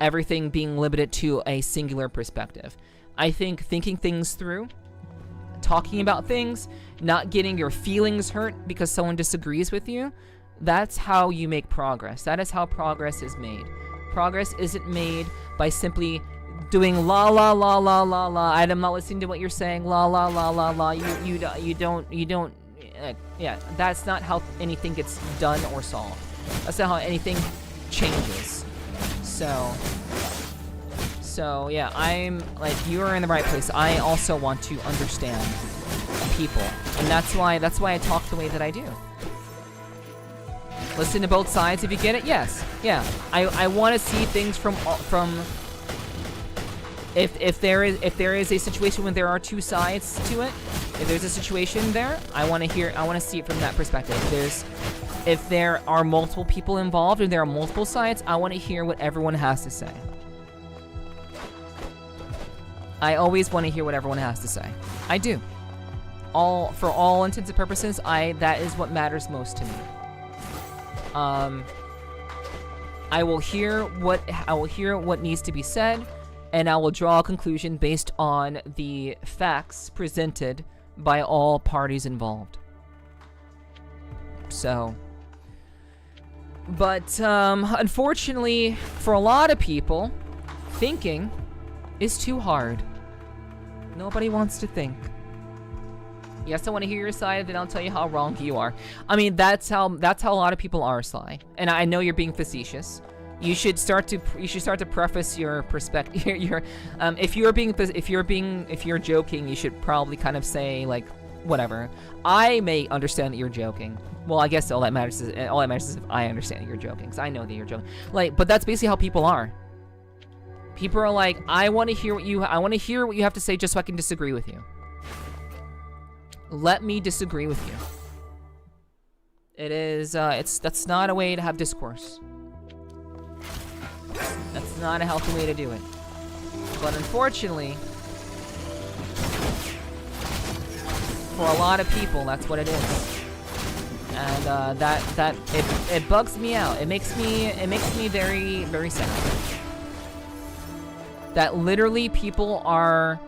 everything being limited to a singular perspective. I think thinking things through, talking about things, not getting your feelings hurt because someone disagrees with you, that's how you make progress. That is how progress is made. Progress isn't made by simply doing la la la la la la. I'm not listening to what you're saying. La la la la la. You don't. Yeah, that's not how anything gets done or solved. That's not how anything changes. So yeah, I'm like, you are in the right place. I also want to understand people, and that's why I talk the way that I do. Listen to both sides if you get it. Yes, yeah. I want to see things from if there is a situation when there are two sides to it. If there's a situation there, I want to see it from that perspective. If there are multiple people involved and there are multiple sides, I want to hear what everyone has to say. I always want to hear what everyone has to say. I do. For all intents and purposes, that is what matters most to me. I will hear what needs to be said, and I will draw a conclusion based on the facts presented by all parties involved. So, but unfortunately, for a lot of people, thinking is too hard. Nobody wants to think. Yes, I want to hear your side, then I'll tell you how wrong you are. I mean, that's how a lot of people are, Sly. And I know you're being facetious. You should start to preface your perspective. If you're joking, you should probably kind of say, like, whatever. I may understand that you're joking. Well, I guess all that matters is if I understand that you're joking, because I know that you're joking. Like, but that's basically how people are. People are like, I want to hear what you have to say just so I can disagree with you. Let me disagree with you. It is, that's not a way to have discourse. That's not a healthy way to do it. But unfortunately, for a lot of people, that's what it is. And it bugs me out. It makes me very, very sad. That literally people are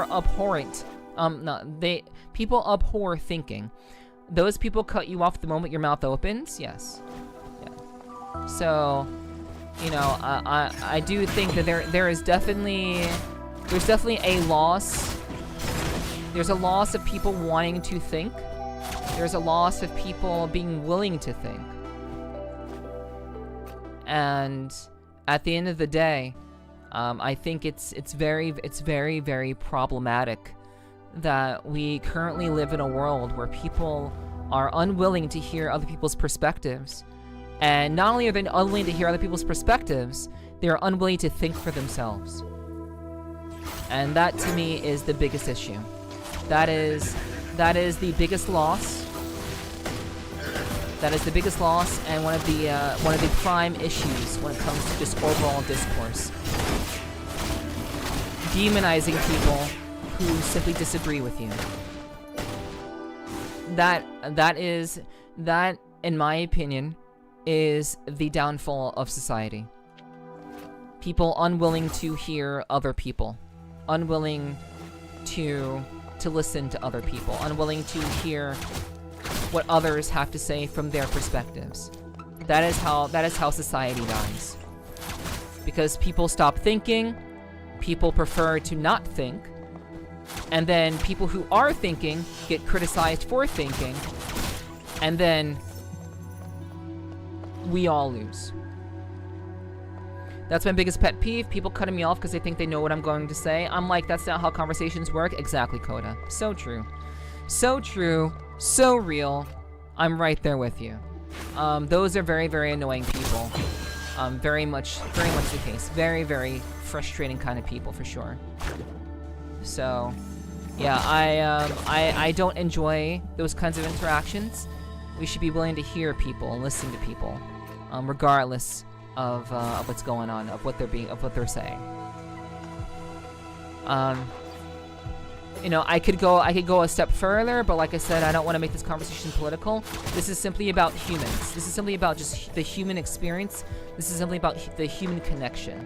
abhorrent. People abhor thinking. Those people cut you off the moment your mouth opens. Yes. Yeah. So, you know, I do think that there's definitely a loss. There's a loss of people wanting to think. There's a loss of people being willing to think. And at the end of the day, I think it's very, very problematic that we currently live in a world where people are unwilling to hear other people's perspectives. And not only are they unwilling to hear other people's perspectives, they are unwilling to think for themselves. And that, to me, is the biggest issue. That is the biggest loss. That is the biggest loss, and one of the prime issues when it comes to just overall discourse. Demonizing people who simply disagree with you. That, in my opinion, is the downfall of society. People unwilling to hear other people. Unwilling to listen to other people. Unwilling to hear what others have to say from their perspectives. That is how society dies. Because people stop thinking, people prefer to not think, and then people who are thinking get criticized for thinking, and then we all lose. That's my biggest pet peeve. People cutting me off because they think they know what I'm going to say. I'm like, that's not how conversations work. Exactly, Kota. So true. So true. So real. I'm right there with you. Those are very, very annoying people. Very much the case. Very, very frustrating kind of people, for sure. So, yeah, I don't enjoy those kinds of interactions. We should be willing to hear people and listen to people, regardless of what's going on, of what they're saying. You know, I could go a step further, but like I said, I don't want to make this conversation political. This is simply about humans. This is simply about just the human experience. This is simply about the human connection.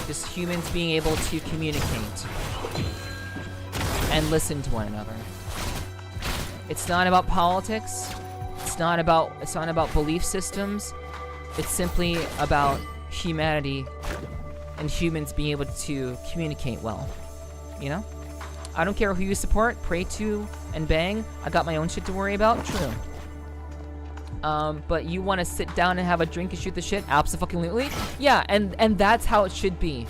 Just humans being able to communicate and listen to one another. It's not about politics. It's not about belief systems. It's simply about humanity and humans being able to communicate well. You know? I don't care who you support, pray to, and bang. I got my own shit to worry about. True. But you want to sit down and have a drink and shoot the shit? Absolutely. Yeah, and that's how it should be.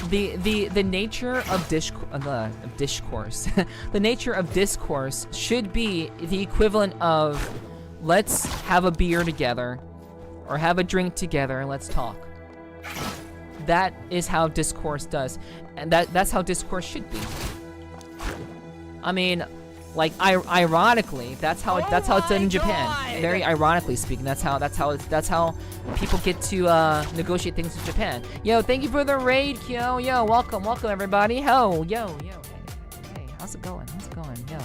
The nature of discourse, the nature of discourse should be the equivalent of, let's have a beer together, or have a drink together and let's talk. That is how discourse does, and that's how discourse should be. I mean, like, ironically, that's how it's done in Japan. God. Very ironically speaking, that's how people get to negotiate things in Japan. Yo, thank you for the raid, Kyo. Yo, welcome everybody. Yo, hey, how's it going? Yo,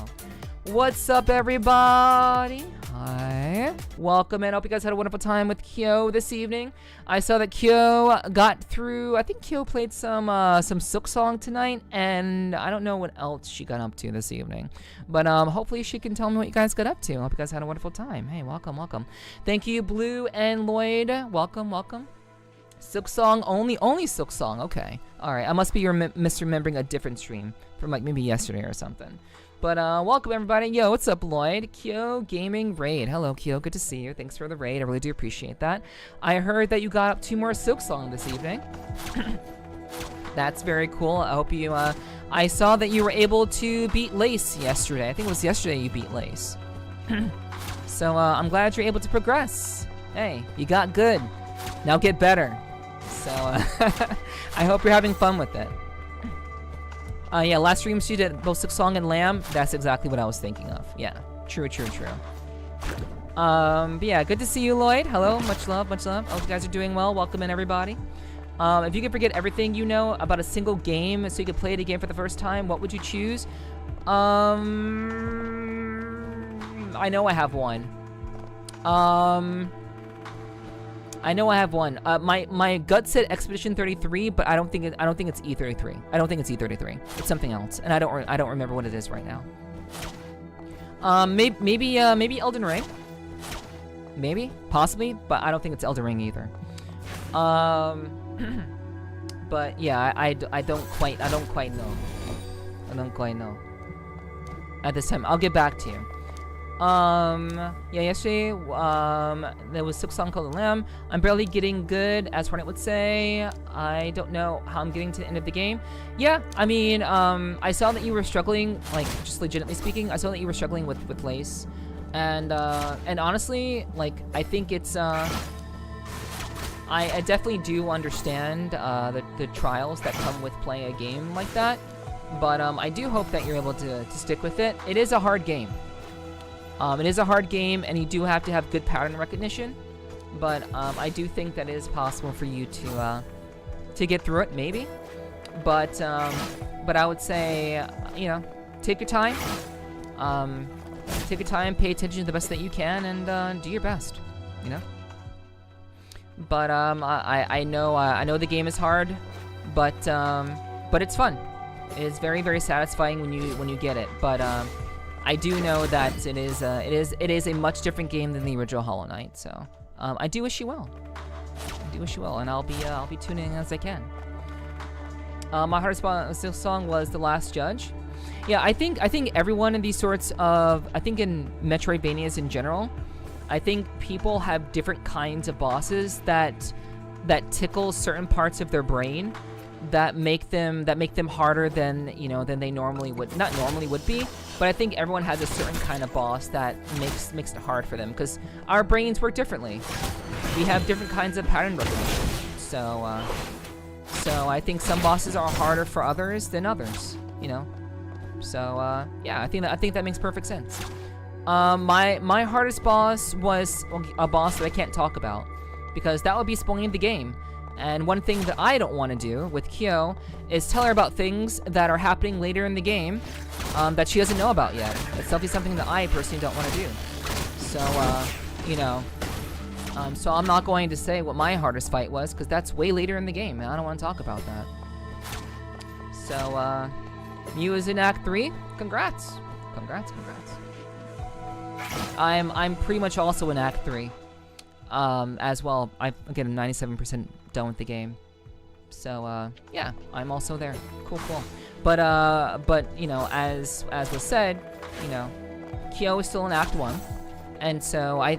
what's up, everybody? Hi, welcome, and I hope you guys had a wonderful time with Kyo this evening. I saw that Kyo got through. I think Kyo played some Silk Song tonight, and I don't know what else she got up to this evening. But hopefully she can tell me what you guys got up to. I hope you guys had a wonderful time. Hey, welcome. Thank you, Blue and Lloyd. Welcome. Silk Song only Silk Song. Okay, all right. I must be misremembering a different stream from like maybe yesterday or something. But welcome everybody. Yo, what's up, Lloyd? Kyo Gaming Raid. Hello, Kyo. Good to see you. Thanks for the raid. I really do appreciate that. I heard that you got up 2 more Silk Song this evening. That's very cool. I hope you. I saw that you were able to beat Lace yesterday. I think it was yesterday you beat Lace. So I'm glad you're able to progress. Hey, you got good. Now get better. So I hope you're having fun with it. Yeah, last stream she did both Song and Lamb. That's exactly what I was thinking of. Yeah, true. But yeah, good to see you, Lloyd. Hello, much love. I hope you guys are doing well. Welcome in, everybody. If you could forget everything you know about a single game so you could play it again for the first time, what would you choose? I know I have one. My gut said Expedition 33, but I don't think it's E33. I don't think it's E33. It's something else, and I don't remember what it is right now. Maybe Elden Ring. Maybe, possibly, but I don't think it's Elden Ring either. But yeah, I don't quite know. At this time, I'll get back to you. Yeah, yesterday, there was Song called Lamb. I'm barely getting good, as Hornet would say. I don't know how I'm getting to the end of the game. Yeah, I mean, I saw that you were struggling, like, just legitimately speaking, I saw that you were struggling with Lace. And honestly, like, I think it's, I definitely do understand, the trials that come with playing a game like that. But, I do hope that you're able to stick with it. It is a hard game. It is a hard game, and you do have to have good pattern recognition. But I do think that it is possible for you to get through it, maybe. But I would say, you know, take your time. Pay attention to the best that you can, and do your best. You know. But I know the game is hard, but it's fun. It is very, very satisfying when you get it. But I do know that it is a much different game than the original Hollow Knight. So I do wish you well. And I'll be tuning in as I can. My hardest song was The Last Judge. Yeah, I think everyone in these sorts of, I think in Metroidvanias in general, I think people have different kinds of bosses that tickle certain parts of their brain that make them harder than they normally would be. But I think everyone has a certain kind of boss that makes it hard for them, because our brains work differently. We have different kinds of pattern recognition. So I think some bosses are harder for others than others. You know. So yeah, I think that makes perfect sense. My hardest boss was a boss that I can't talk about, because that would be spoiling the game. And one thing that I don't want to do with Kyo is tell her about things that are happening later in the game that she doesn't know about yet. It's definitely something that I personally don't want to do. So, you know, so I'm not going to say what my hardest fight was, because that's way later in the game, and I don't want to talk about that. So, Mew is in Act 3. Congrats. I'm pretty much also in Act 3. As well. I'm 97% done with the game. So, yeah, I'm also there. Cool. But you know, as was said, you know, Kyo is still in Act 1. And so I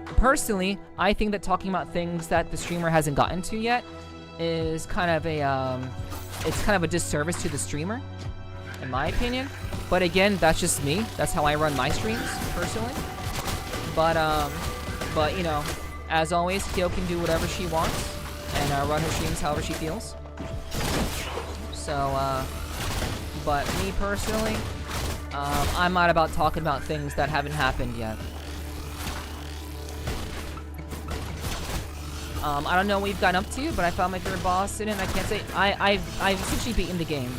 think that talking about things that the streamer hasn't gotten to yet is kind of a disservice to the streamer, in my opinion. But again, that's just me. That's how I run my streams, personally. But you know, as always, Kyo can do whatever she wants and run her streams however she feels. So, but me personally, I'm not about talking about things that haven't happened yet. I don't know what you've gotten up to, but I found my favorite boss in it. I can't say I've essentially beaten the game,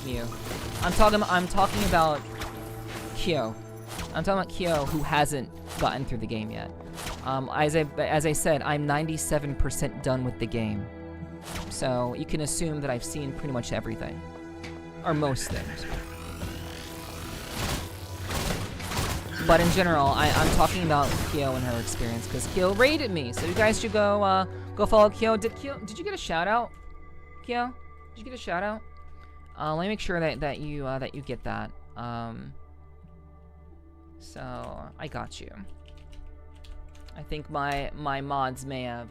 Mew. I'm talking about Kyo. I'm talking about Kyo, who hasn't gotten through the game yet. As I said, I'm 97% done with the game. So you can assume that I've seen pretty much everything. Or most things. But in general, I'm talking about Kyo and her experience, because Kyo raided me. So you guys should go follow Kyo. Did you get a shout out? Kyo? Did you get a shout out? Let me make sure that you get that. So I got you. I think my mods may have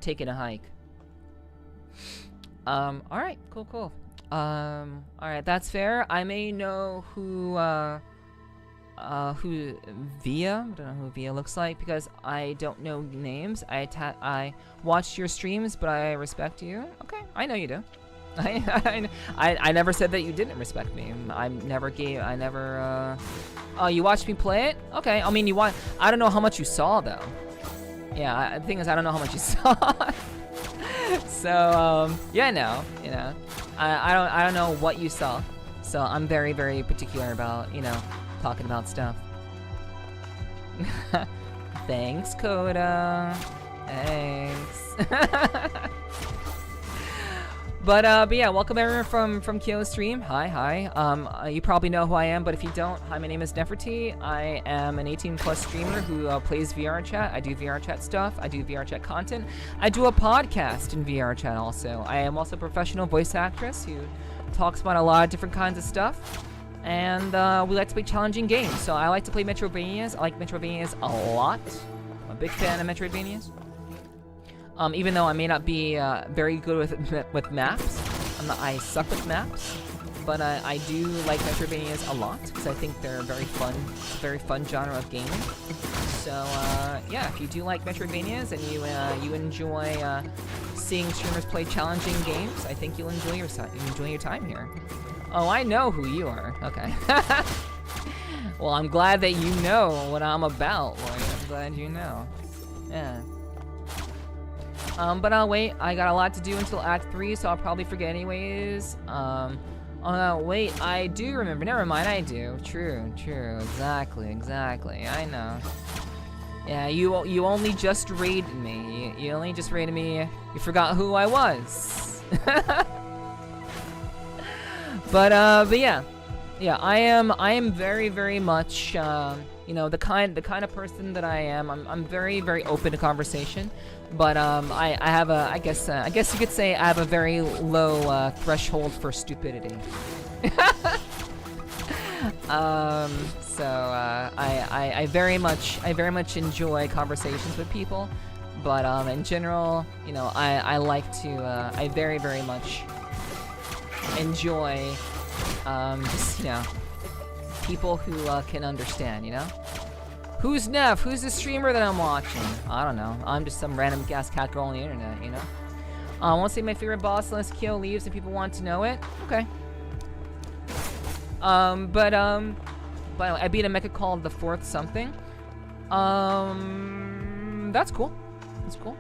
taken a hike. Alright, cool. Alright, that's fair. I may know who who Via? I don't know who Via looks like because I don't know names. I watched your streams, but I respect you. Okay, I know you do. I never said that you didn't respect me. Oh, you watched me play it? Okay, I mean I don't know how much you saw though. Yeah, the thing is I don't know how much you saw. So yeah, no, you know, I don't know what you saw. So I'm very, very particular about, you know, talking about stuff. Thanks, Coda. Thanks. But yeah, welcome everyone from Kyo's stream. Hi. You probably know who I am, but if you don't, hi, my name is Nepherti. I am an 18+ streamer who plays VR chat. I do VR chat stuff. I do VR chat content. I do a podcast in VR chat also. I am also a professional voice actress who talks about a lot of different kinds of stuff. And we like to play challenging games. So I like to play Metroidvanias. I like Metroidvanias a lot. I'm a big fan of Metroidvanias. Even though I may not be very good with maps, I suck with maps, but I do like Metroidvanias a lot because I think they're very fun genre of gaming. So yeah, if you do like Metroidvanias and you enjoy seeing streamers play challenging games, I think you'll enjoy your time here. Oh, I know who you are. Okay. Well, I'm glad that you know what I'm about, Lloyd. I'm glad you know. Yeah. But I'll wait. I got a lot to do until Act 3, so I'll probably forget anyways. Oh no, wait, I do remember. Never mind, I do. True. Exactly. I know. Yeah, you only just raided me. You only just raided me. You forgot who I was. But yeah. Yeah, I am very, very much, you know, the kind of person that I am. I'm very, very open to conversation. But I have I guess you could say I have a very low threshold for stupidity. So I very much enjoy conversations with people, but in general, you know, I very, very much enjoy just, you know, people who can understand, you know. Who's Neff? Who's the streamer that I'm watching? I don't know. I'm just some random gas cat girl on the internet, you know? I won't say my favorite boss unless Kyo leaves and people want to know it. Okay. But I beat a mecha called the Fourth something. That's cool. That's cool.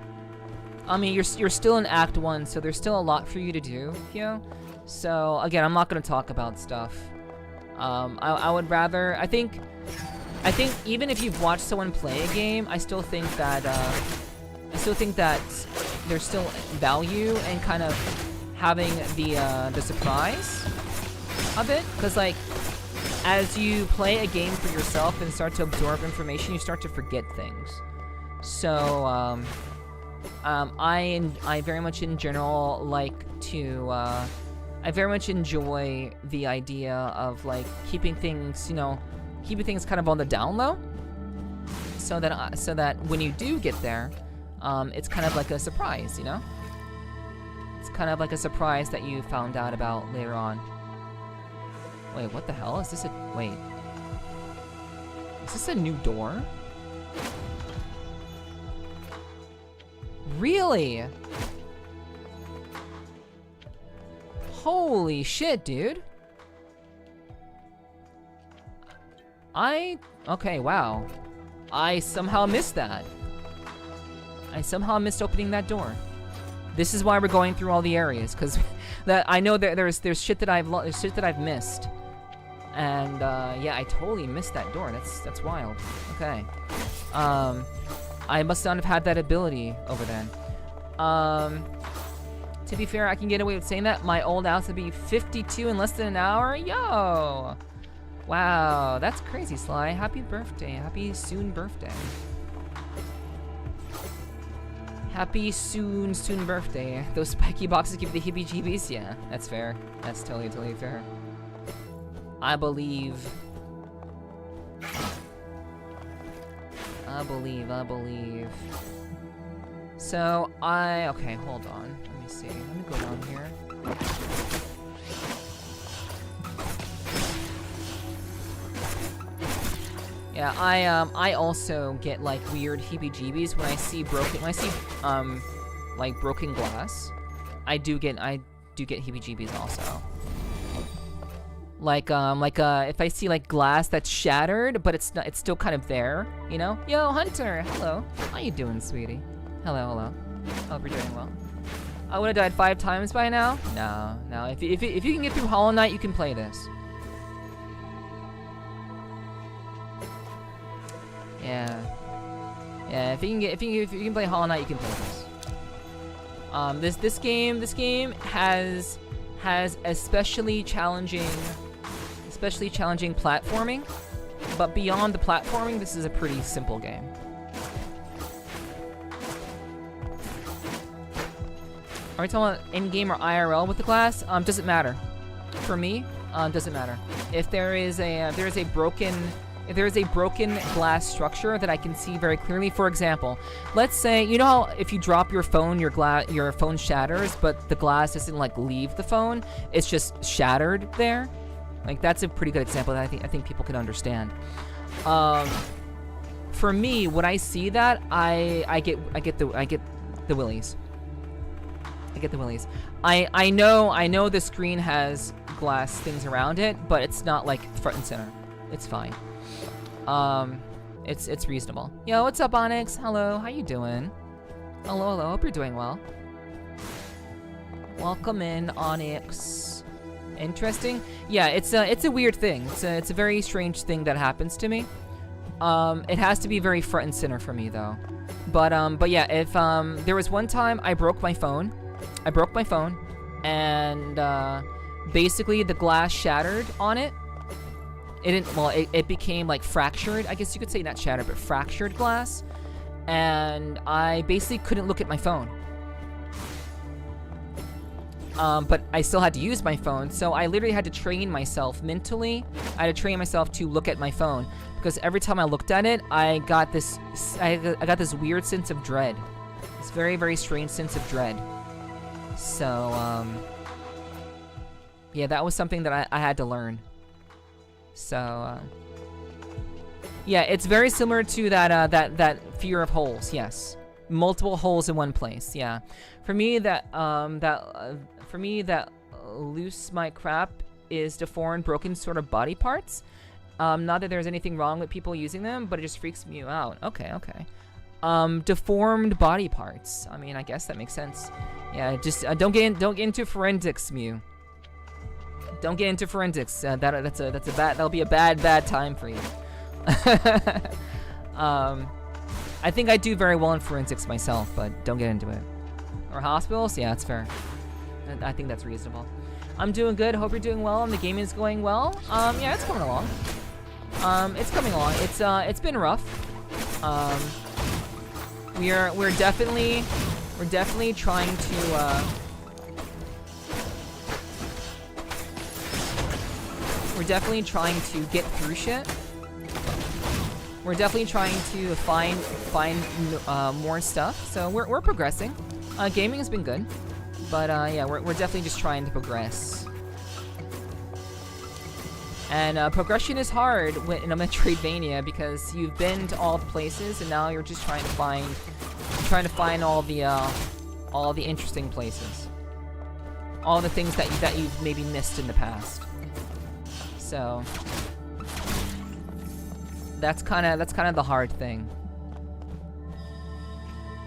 I mean, you're still in Act 1, so there's still a lot for you to do, Kyo. So, again, I'm not gonna talk about stuff. I would rather... I think even if you've watched someone play a game, I still think that there's still value in kind of having the surprise of it, because like as you play a game for yourself and start to absorb information, you start to forget things. So I very much in general like to I very much enjoy the idea of like keeping things, you know, kind of on the down low, so that when you do get there, it's kind of like a surprise, you know? It's kind of like a surprise that you found out about later on. Wait, what the hell? Is this a new door? Really? Holy shit, dude. Okay, wow. I somehow missed that. I somehow missed opening that door. This is why we're going through all the areas, because that I know there's shit that I've missed. And yeah, I totally missed that door. That's wild. Okay. I must not have had that ability over then. To be fair, I can get away with saying that. My old house would be 52 in less than an hour. Yo! Wow, that's crazy, Sly. Happy birthday. Happy soon birthday. Happy soon birthday. Those spiky boxes give you the heebie-jeebies? Yeah, that's fair. That's totally fair. I believe. So, okay, hold on. Let me see. Let me go down here. Yeah, I also get like weird heebie-jeebies when I see like broken glass. I do get heebie-jeebies also. Like if I see like glass that's shattered, but it's still kind of there, you know? Yo, Hunter, hello. How you doing, sweetie? Hello. Hope you're doing well. I would have died 5 times by now. No. If you can get through Hollow Knight, you can play this. Yeah. If you can play Hollow Knight, you can play this. This game has especially challenging platforming, but beyond the platforming, this is a pretty simple game. Are we talking about in-game or IRL with the glass? Doesn't matter. For me, doesn't matter. If there is a broken glass structure that I can see very clearly, for example, let's say, you know how if you drop your phone, your phone shatters, but the glass doesn't like leave the phone, it's just shattered there. Like, that's a pretty good example that I think people can understand. For me, when I see that, I get the willies. I get the willies. I know the screen has glass things around it, but it's not like front and center. It's fine. It's reasonable. Yo, what's up, Onyx? Hello, how you doing? Hello. Hope you're doing well. Welcome in, Onyx. Interesting. Yeah, it's a weird thing. It's a very strange thing that happens to me. It has to be very front and center for me though. But yeah, if there was one time I broke my phone. And basically the glass shattered on it. It became like fractured, I guess you could say, not shattered, but fractured glass. And I basically couldn't look at my phone. But I still had to use my phone, so I literally had to train myself mentally. I had to train myself to look at my phone, because every time I looked at it, I got this weird sense of dread. This very, very strange sense of dread. So, yeah, that was something that I had to learn. So, yeah, it's very similar to that fear of holes. Yes, multiple holes in one place. Yeah, for me that loose my crap is deformed, broken sort of body parts. Not that there's anything wrong with people using them, but it just freaks me out. Okay. Deformed body parts. I mean, I guess that makes sense. Yeah, just don't get into forensics, Mew. Don't get into forensics. That'll be a bad time for you. I think I do very well in forensics myself, but don't get into it. Or hospitals? Yeah, that's fair. I think that's reasonable. I'm doing good. Hope you're doing well, and the game is going well. Yeah, it's coming along. It's coming along. It's been rough. We're definitely trying to. We're definitely trying to get through shit. We're definitely trying to find more stuff. So we're progressing. Gaming has been good, but yeah, we're definitely just trying to progress. And progression is hard in a Metroidvania because you've been to all the places, and now you're just trying to find all the interesting places, all the things that you've maybe missed in the past. So that's kind of the hard thing.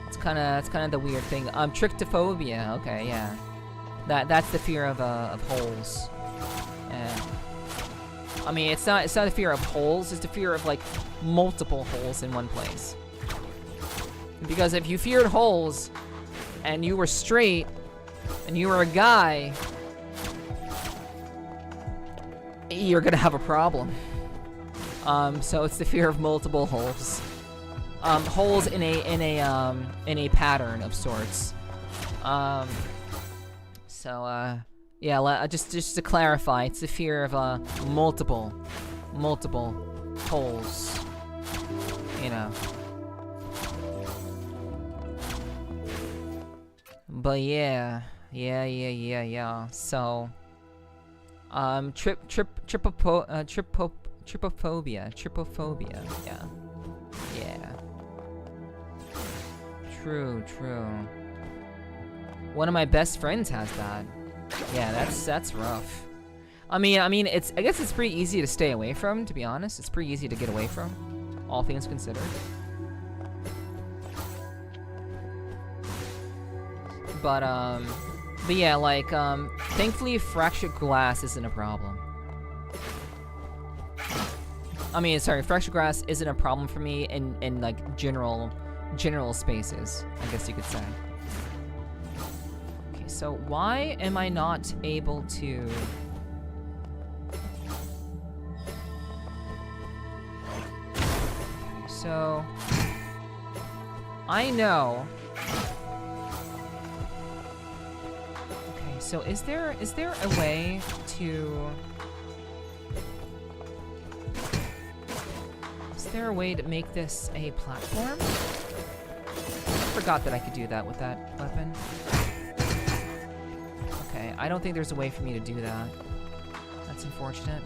It's kind of the weird thing. Trichtophobia. Okay, yeah. That's the fear of holes. Yeah. I mean, it's not the fear of holes. It's the fear of like multiple holes in one place. Because if you feared holes, and you were straight, and you were a guy, you're gonna have a problem. So it's the fear of multiple holes. Holes in a pattern of sorts. Yeah, just to clarify, it's the fear of multiple holes. You know. But yeah. Trypophobia. Yeah. Yeah. True. One of my best friends has that. Yeah, that's rough. I mean, I guess it's pretty easy to stay away from, to be honest. It's pretty easy to get away from, all things considered. But yeah, like, thankfully fractured glass isn't a problem. I mean, sorry, fractured glass isn't a problem for me in like general spaces, I guess you could say. Okay, so why am I not able to? Okay, so I know. Okay, so is there a way to? Is there a way to make this a platform? I forgot that I could do that with that weapon. Okay, I don't think there's a way for me to do that. That's unfortunate.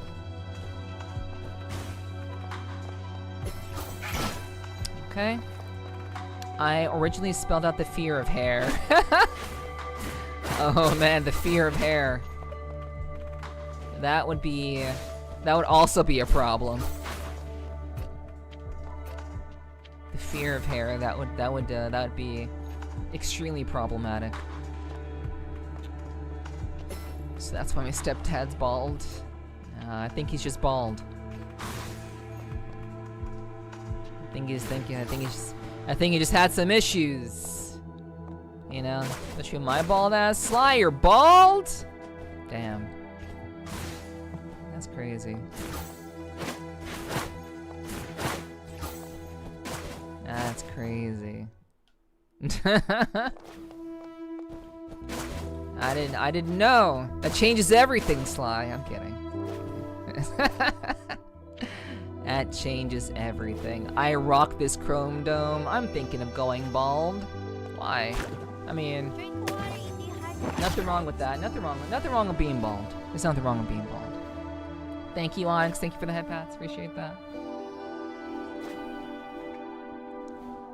Okay. I originally spelled out the fear of hair. Oh man, the fear of hair. That would also be a problem. Fear of hair, that would be extremely problematic. So that's why my stepdad's bald. I think he's just bald. I think he just had some issues. You know, especially my bald ass. Sly, you're bald? Damn. That's crazy. That's crazy. I didn't know. That changes everything, Sly. I'm kidding. That changes everything. I rock this chrome dome. I'm thinking of going bald. Why? I mean, Drink water, eat dehydrated. nothing wrong with that. Nothing wrong with being bald. There's nothing wrong with being bald. Thank you, Onyx. Thank you for the head pats. Appreciate that.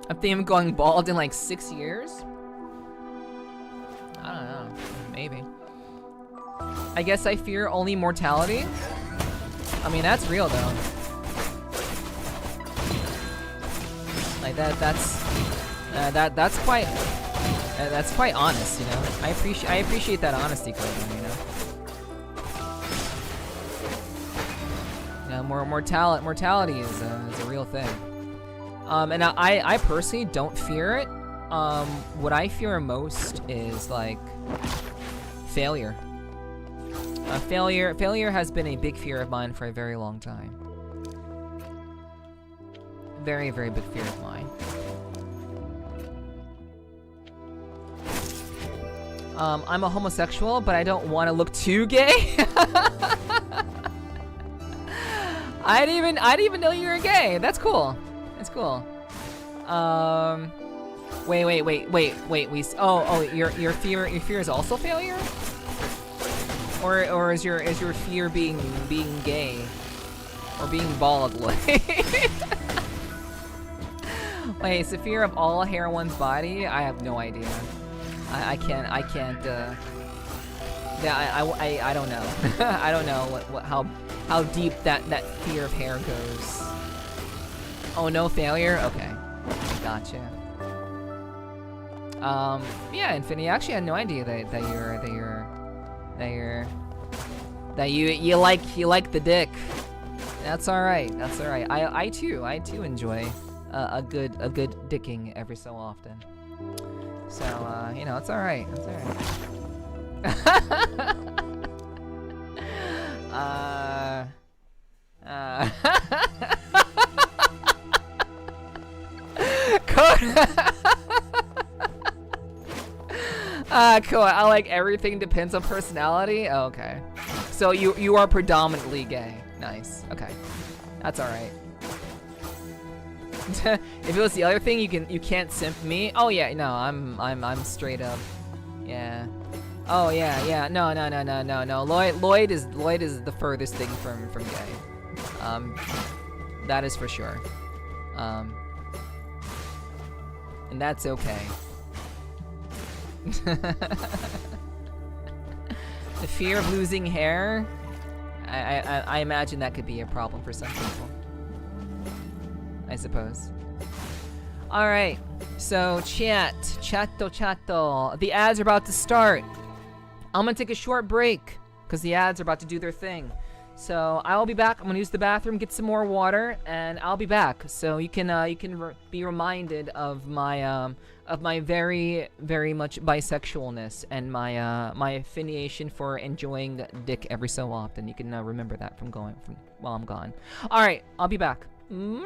I'm thinking of going bald in like 6 years. I don't know. Maybe. I guess I fear only mortality. I mean, that's real though. Like that's quite honest, you know. I appreciate that honesty, Clothing, you know. You know, mortality is a real thing. And I personally don't fear it. What I fear most is like failure. Failure has been a big fear of mine for a very long time. Very, very big fear of mine. I'm a homosexual, but I don't want to look too gay. I didn't even know you were gay. That's cool. That's cool. Wait. Your fear is also failure? Or is your fear being gay? Or being bald? Wait, it's the fear of all hair on one's body? I have no idea. I can't, yeah, I don't know. I don't know how deep that fear of hair goes. Oh, no failure? Okay. Gotcha. Yeah, Infinity, I actually had no idea that you like the dick. That's alright, I too enjoy a good dicking every so often. So, you know, it's alright, cool. I like everything depends on personality. Oh, okay. So you are predominantly gay. Nice. Okay. That's all right. If it was the other thing, you can't simp me. Oh yeah, no, I'm straight up. Yeah. Oh yeah. No. Lloyd is the furthest thing from gay. That is for sure. And that's okay. The fear of losing hair, I imagine that could be a problem for some people. I suppose. All right. So chatto. The ads are about to start. I'm gonna take a short break because the ads are about to do their thing. So I'll be back. I'm gonna use the bathroom, get some more water, and I'll be back. So you can be reminded of my very much bisexualness and my affiliation for enjoying dick every so often. You can remember that from while I'm gone. All right, I'll be back. Meow.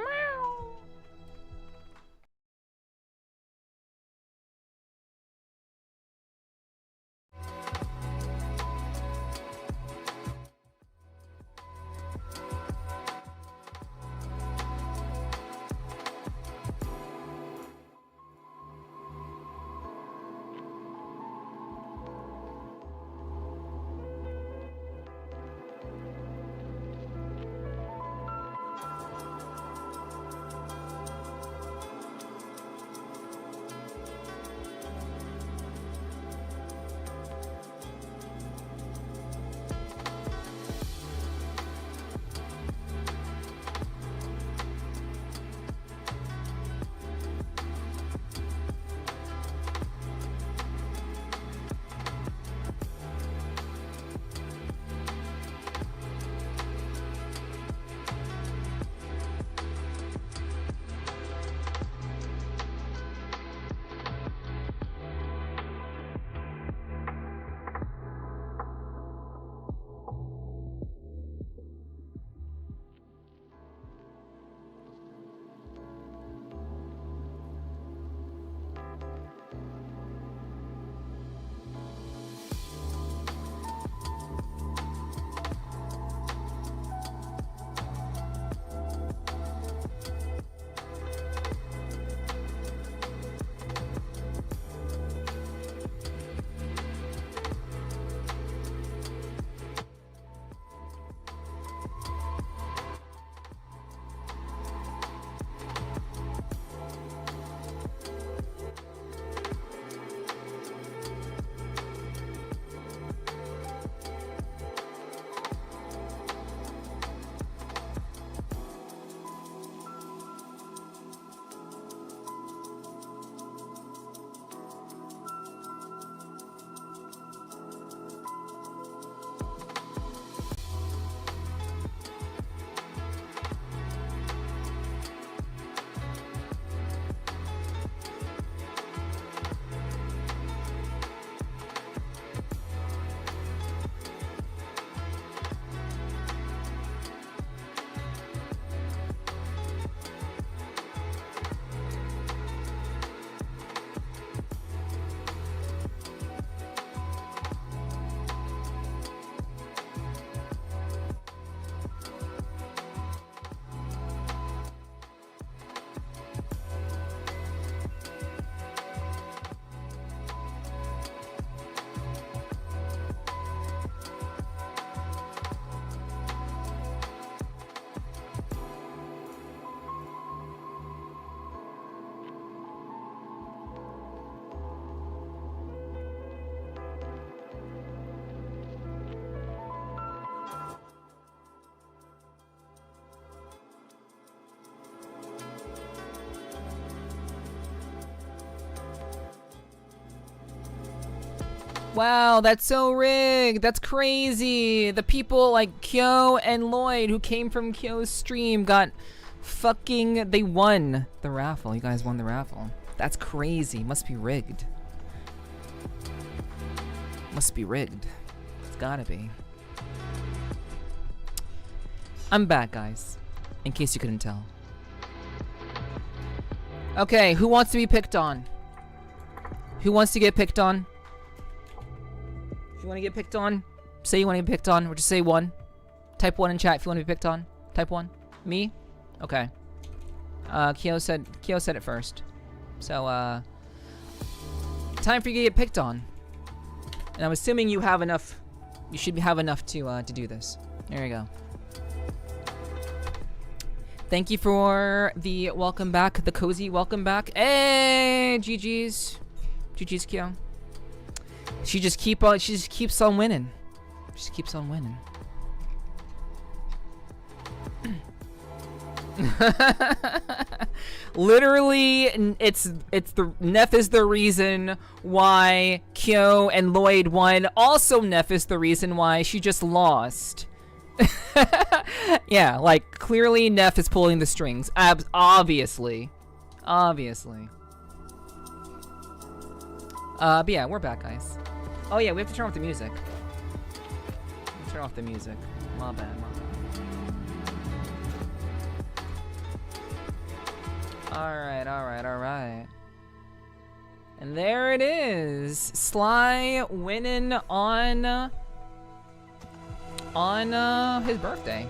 Wow, that's so rigged. That's crazy. The people like Kyo and Lloyd who came from Kyo's stream got fucking... They won the raffle. You guys won the raffle. That's crazy. Must be rigged. Must be rigged. It's gotta be. I'm back, guys. In case you couldn't tell. Okay, who wants to be picked on? Who wants to get picked on? If you want to get picked on, say you want to get picked on, or just say one. Type 1 in chat if you want to be picked on. Type 1. Me? Okay. Kyo said it first. So, time for you to get picked on. And I'm assuming you have enough. You should have enough to do this. There you go. Thank you for the welcome back, the cozy welcome back. Hey, GG's, Kyo. She just keeps on winning. She just keeps on winning. Literally, it's the Neph is the reason why Kyo and Lloyd won. Also, Neph is the reason why she just lost. Yeah, like clearly Neph is pulling the strings. Obviously. But yeah, we're back, guys. Oh yeah, we have to turn off the music. Turn off the music. My bad. Alright. And there it is. Sly winning on his birthday.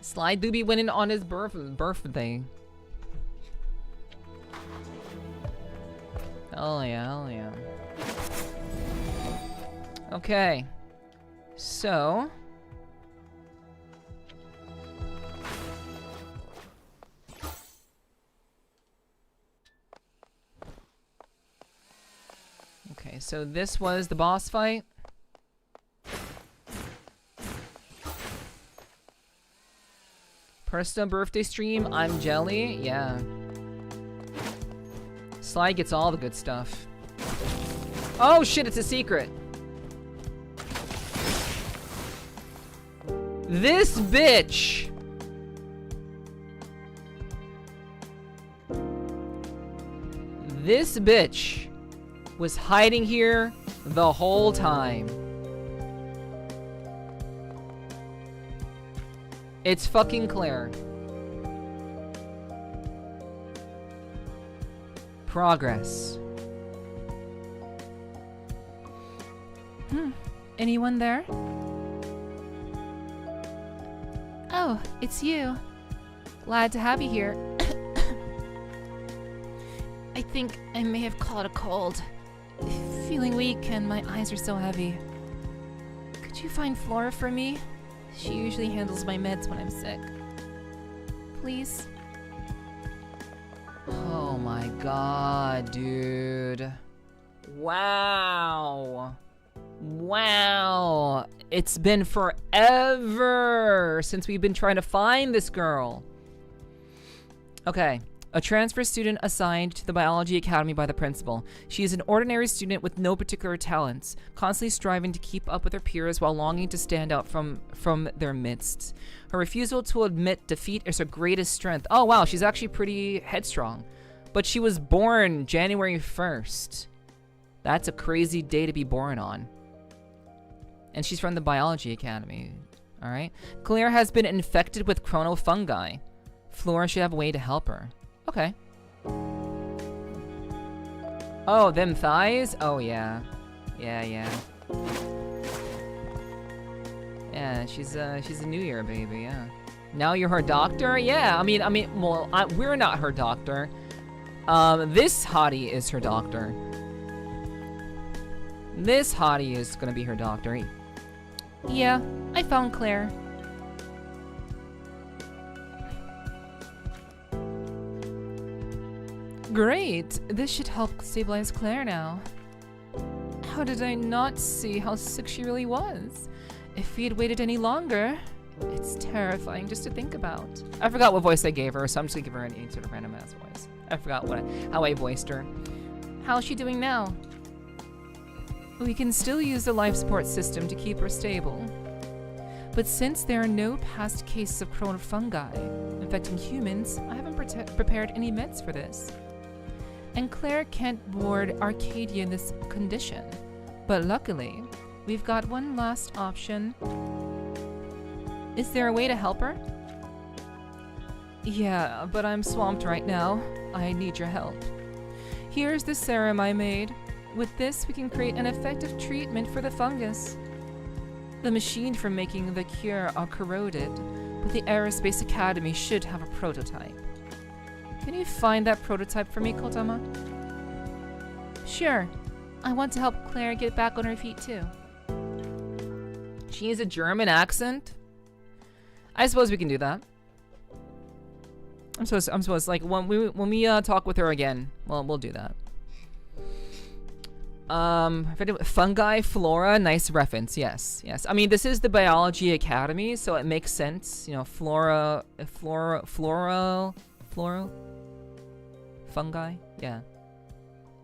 Sly do be winning on his birthday. Hell yeah. Okay. So so this was the boss fight. Personal birthday stream, I'm Jelly, yeah. Sly gets all the good stuff. Oh shit, it's a secret. This bitch. This bitch was hiding here the whole time. It's fucking Claire. Progress. Anyone there? Oh, it's you. Glad to have you here. I think I may have caught a cold. Feeling weak and my eyes are so heavy. Could you find Flora for me? She usually handles my meds when I'm sick. Please? Oh my god, dude. Wow. It's been forever since we've been trying to find this girl. Okay. A transfer student assigned to the biology academy by the principal. She is an ordinary student with no particular talents, constantly striving to keep up with her peers while longing to stand out from their midst. Her refusal to admit defeat is her greatest strength. Oh wow, she's actually pretty headstrong. But she was born January 1st. That's a crazy day to be born on. And she's from the biology academy. Alright. Claire has been infected with chronofungi. Flora should have a way to help her. Okay. Oh, them thighs? Oh, yeah. Yeah. Yeah, she's a New Year baby, yeah. Now you're her doctor? Yeah, I mean, well, we're not her doctor. This hottie is her doctor. This hottie is gonna be her doctor. Yeah, I found Claire. Great! This should help stabilize Claire now. How did I not see how sick she really was? If we had waited any longer, it's terrifying just to think about. I forgot what voice I gave her, so I'm just gonna give her any sort of random ass voice. I forgot how I voiced her. How's she doing now? We can still use the life support system to keep her stable. But since there are no past cases of chronofungi infecting humans, I haven't prepared any meds for this. And Claire can't board Arcadia in this condition. But luckily, we've got one last option. Is there a way to help her? Yeah, but I'm swamped right now. I need your help. Here's the serum I made. With this, we can create an effective treatment for the fungus. The machine for making the cure are corroded, but the Aerospace Academy should have a prototype. Can you find that prototype for me, KOTAMA? Sure. I want to help Claire get back on her feet too. She has a German accent? I suppose we can do that. I'm supposed like when we talk with her again, well, we'll do that. Fungi, flora, nice reference. Yes, yes. I mean, this is the biology academy, so it makes sense. You know, flora, fungi. Yeah,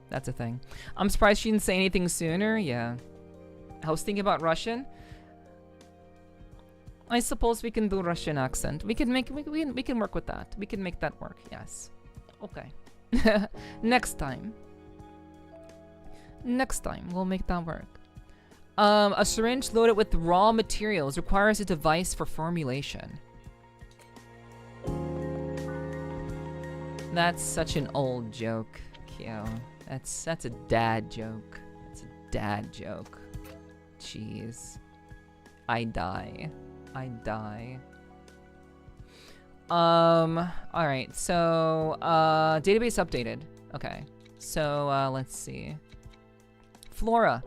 that's a thing. I'm surprised she didn't say anything sooner. Yeah, I was thinking about Russian. I suppose we can do Russian accent. We can work with that. We can make that work. Yes. Okay. Next time we'll make that work. A syringe loaded with raw materials requires a device for formulation. That's such an old joke, Kyo. That's a dad joke. That's a dad joke. Jeez. I die. Alright, so, database updated. Okay, so, let's see. Flora.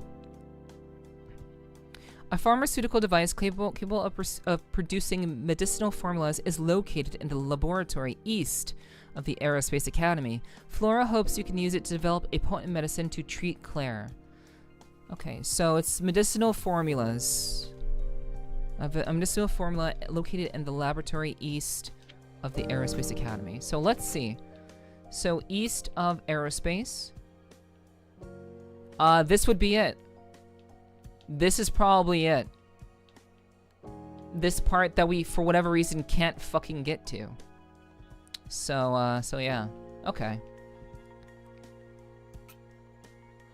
A pharmaceutical device capable of producing medicinal formulas is located in the laboratory east of the Aerospace Academy. Flora hopes you can use it to develop a potent medicine to treat Claire. Okay, so it's medicinal formulas. A medicinal formula located in the laboratory east of the Aerospace Academy. So let's see. So east of Aerospace. This would be it. This is probably it. This part that we, for whatever reason, can't fucking get to. So yeah. Okay.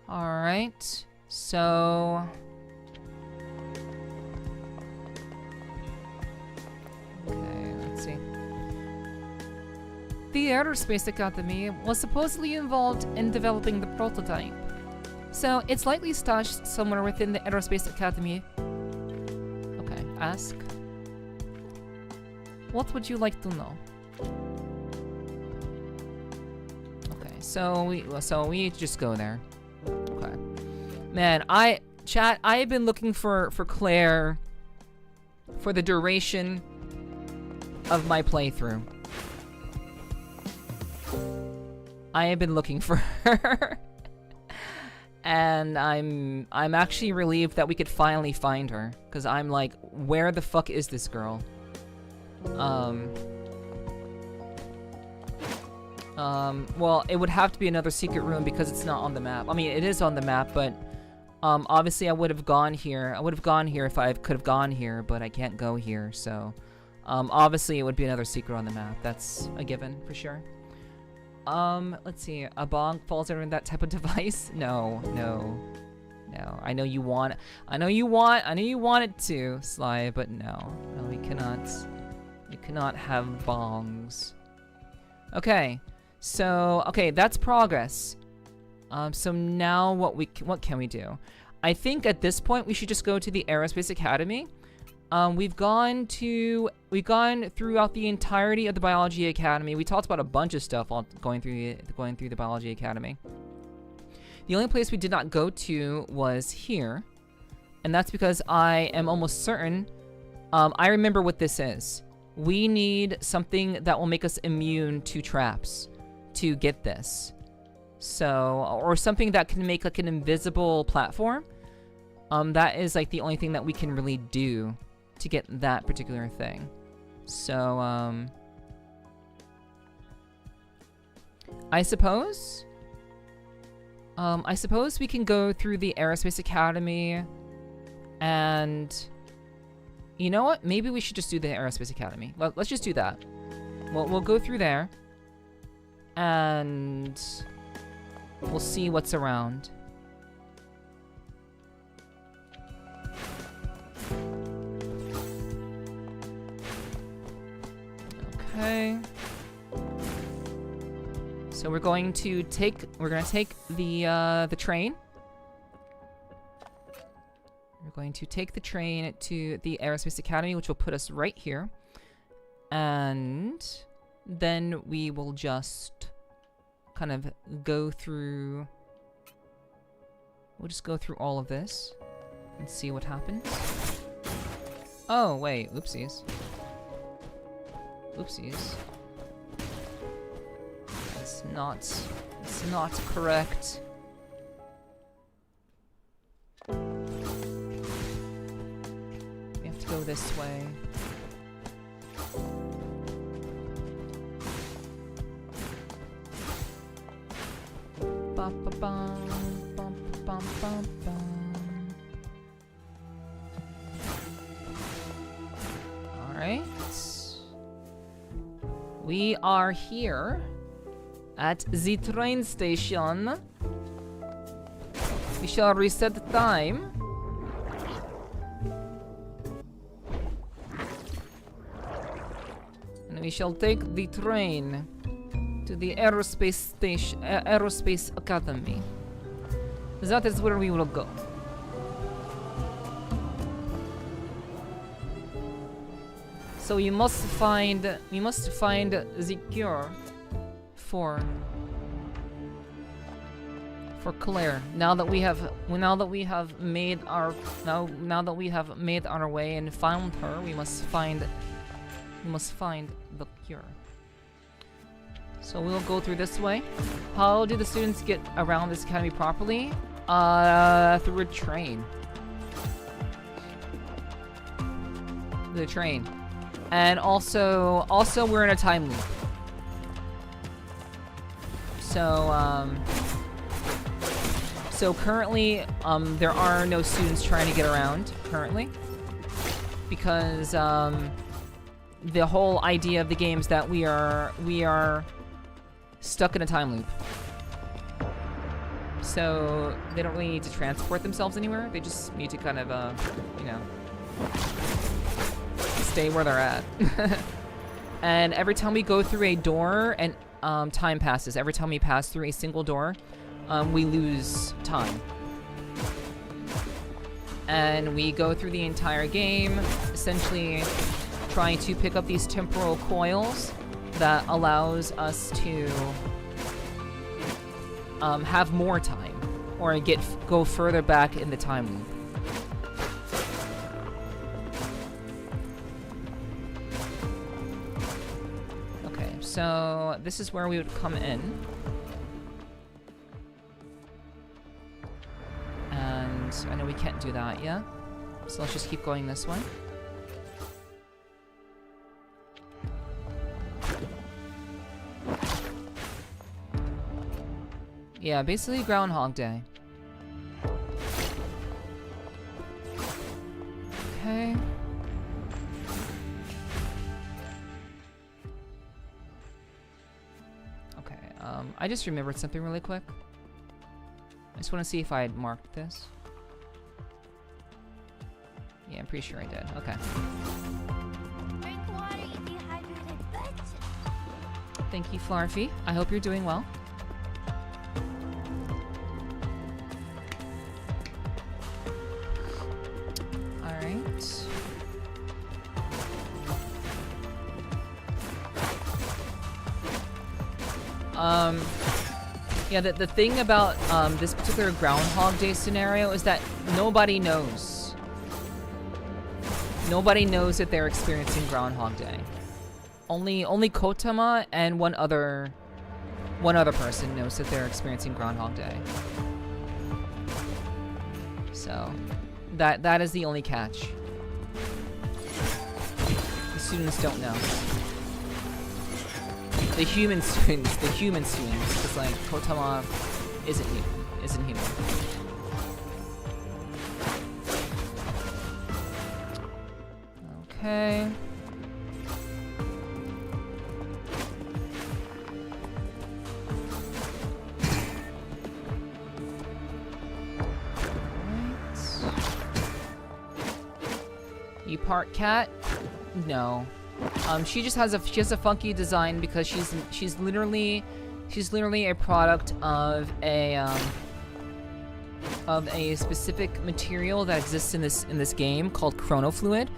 Alright. So... okay, let's see. The Aerospace Academy was supposedly involved in developing the prototype. So it's likely stashed somewhere within the Aerospace Academy. Okay, ask. What would you like to know? Okay, so we just go there. Okay. Man, chat, I have been looking for Claire for the duration of my playthrough. I have been looking for her. And I'm actually relieved that we could finally find her, cuz I'm like, where the fuck is this girl? Well, it would have to be another secret room because it's not on the map. I mean, it is on the map, but obviously I would have gone here. I would have gone here if I could have gone here, but I can't go here, so obviously it would be another secret on the map. That's a given for sure. Let's see. A bong falls under that type of device? No. I know you want it to, Sly, but no, we cannot. We cannot have bongs. Okay. So, okay, that's progress. So now what can we do? I think at this point we should just go to the Aerospace Academy. We've gone throughout the entirety of the Biology Academy. We talked about a bunch of stuff while going through the Biology Academy. The only place we did not go to was here, and that's because I am almost certain. I remember what this is. We need something that will make us immune to traps to get this. So, or something that can make like an invisible platform. That is like the only thing that we can really do to get that particular thing. So, I suppose we can go through the Aerospace Academy, and you know what? Maybe we should just do the Aerospace Academy. Let's just do that. We'll go through there, and we'll see what's around. Okay. So we're gonna take the train. We're going to take the train to the Aerospace Academy, which will put us right here. And then we will just kind of go through We'll just go through all of this and see what happens. Oh, wait. Oopsies. Oopsies. It's not correct. We have to go this way. Ba-ba-bum, bum-bum-bum-bum. Alright. We are here at the train station. We shall reset the time. And we shall take the train to the aerospace station, aerospace academy. That is where we will go. So we must find the cure for Claire. Now that we have made our way and found her, we must find the cure. So we'll go through this way. How do the students get around this academy properly? Through a train. The train. And also we're in a time loop. So currently, there are no students trying to get around currently, because the whole idea of the game is that we are stuck in a time loop. So they don't really need to transport themselves anywhere. They just need to kind of, stay where they're at. And every time we go through a door and time passes. Every time we pass through a single door, we lose time. And we go through the entire game, essentially trying to pick up these temporal coils that allows us to have more time, or go further back in the time loop. Okay, so this is where we would come in. And I know we can't do that yet, so let's just keep going this way. Yeah, basically Groundhog Day. Okay. Okay, I just remembered something really quick. I just want to see if I had marked this. Yeah, I'm pretty sure I did. Okay. Drink water, you dehydrated bitch. Thank you, Flarfy. I hope you're doing well. Alright. Yeah, the thing about this particular Groundhog Day scenario is that nobody knows. Nobody knows that they're experiencing Groundhog Day. Only KOTAMA and one other person knows that they're experiencing Groundhog Day. So that is the only catch. The students don't know. The human students, because like KOTAMA isn't human. Okay. You part cat? No. She has a funky design because she's literally a product of a specific material that exists in this game called chronofluid,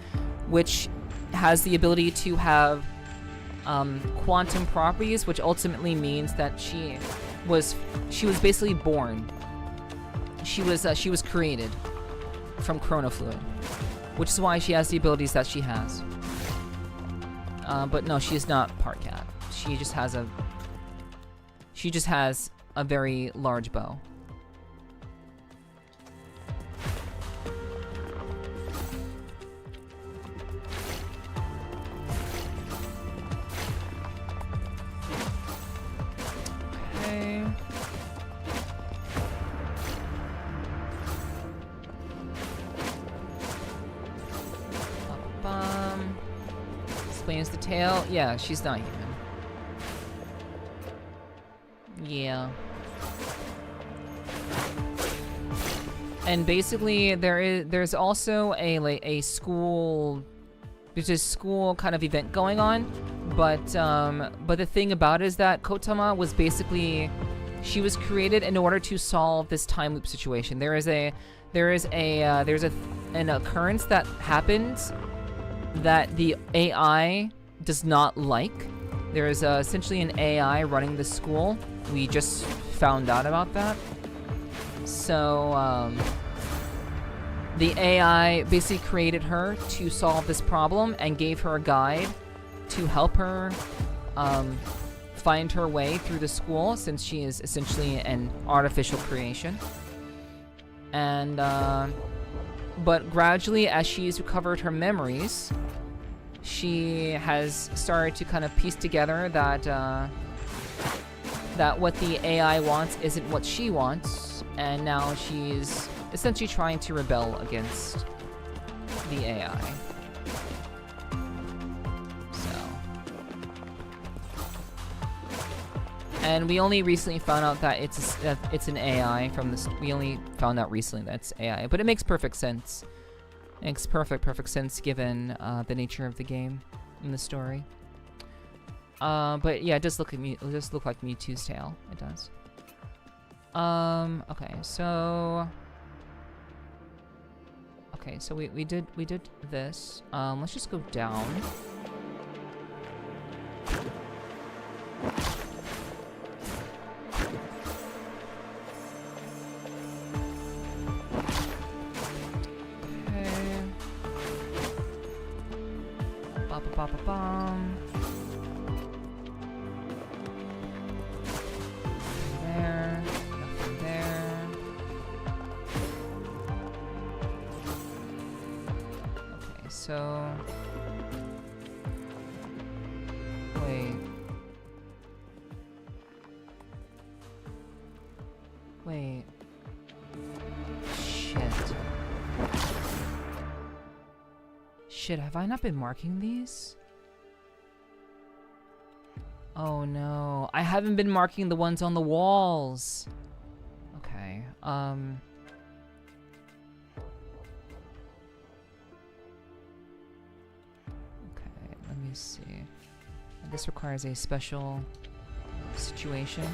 which has the ability to have quantum properties, which ultimately means that she was basically born. she was created from chronofluid, which is why she has the abilities that she has. But no, she is not part cat. She just has a very large bow. Okay. Explains the tail. Yeah, she's not human. Yeah. And basically, there's also a school. There's a school kind of event going on, but the thing about it is that KOTAMA was basically, she was created in order to solve this time loop situation. There's an occurrence that happens that the AI does not like. There is essentially an AI running the school. We just found out about that. So the AI basically created her to solve this problem and gave her a guide to help her find her way through the school, since she is essentially an artificial creation. And but gradually, as she's recovered her memories, she has started to kind of piece together that that what the AI wants isn't what she wants, and now she's essentially trying to rebel against the AI. And we only recently found out that it's an AI from this. We only found out recently that it's AI, but it makes perfect sense. It makes perfect sense given the nature of the game and the story. But yeah, it does look like Mewtwo's tail. It does. Okay, so we did this. Let's just go down. Ba-ba-ba-ba-bum. There. Nothing there. Okay, so... Wait. Wait. Shit, have I not been marking these? Oh no, I haven't been marking the ones on the walls. Okay, okay, let me see. This requires a special situation.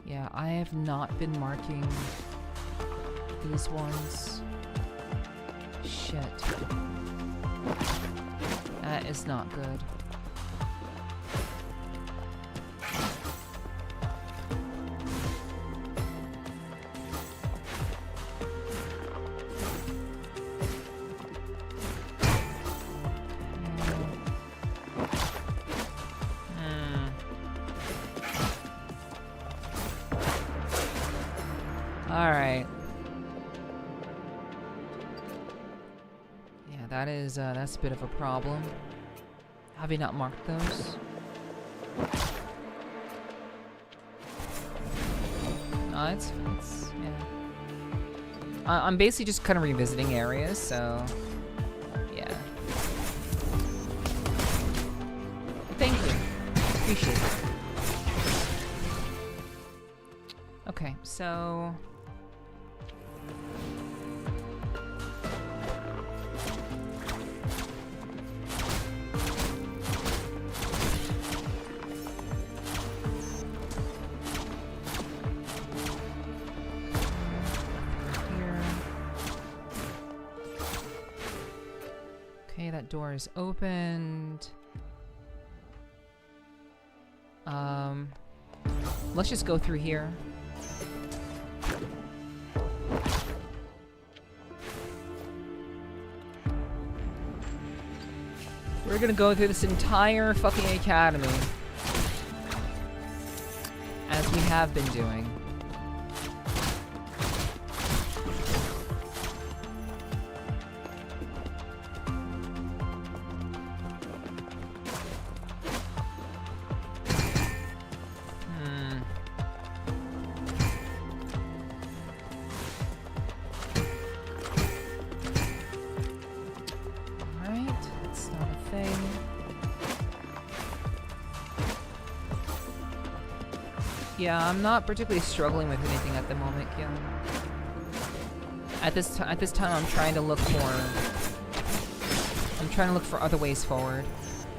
Yeah, I have not been marking these ones. Shit. That is not good. Alright. That's a bit of a problem. Have you not marked those? It's yeah. I'm basically just kind of revisiting areas, so yeah. Thank you. Appreciate it. Okay, so... door is opened. Let's just go through here. We're gonna go through this entire fucking academy. As we have been doing. Yeah, I'm not particularly struggling with anything at the moment, yeah. At this time, I'm trying to look for other ways forward.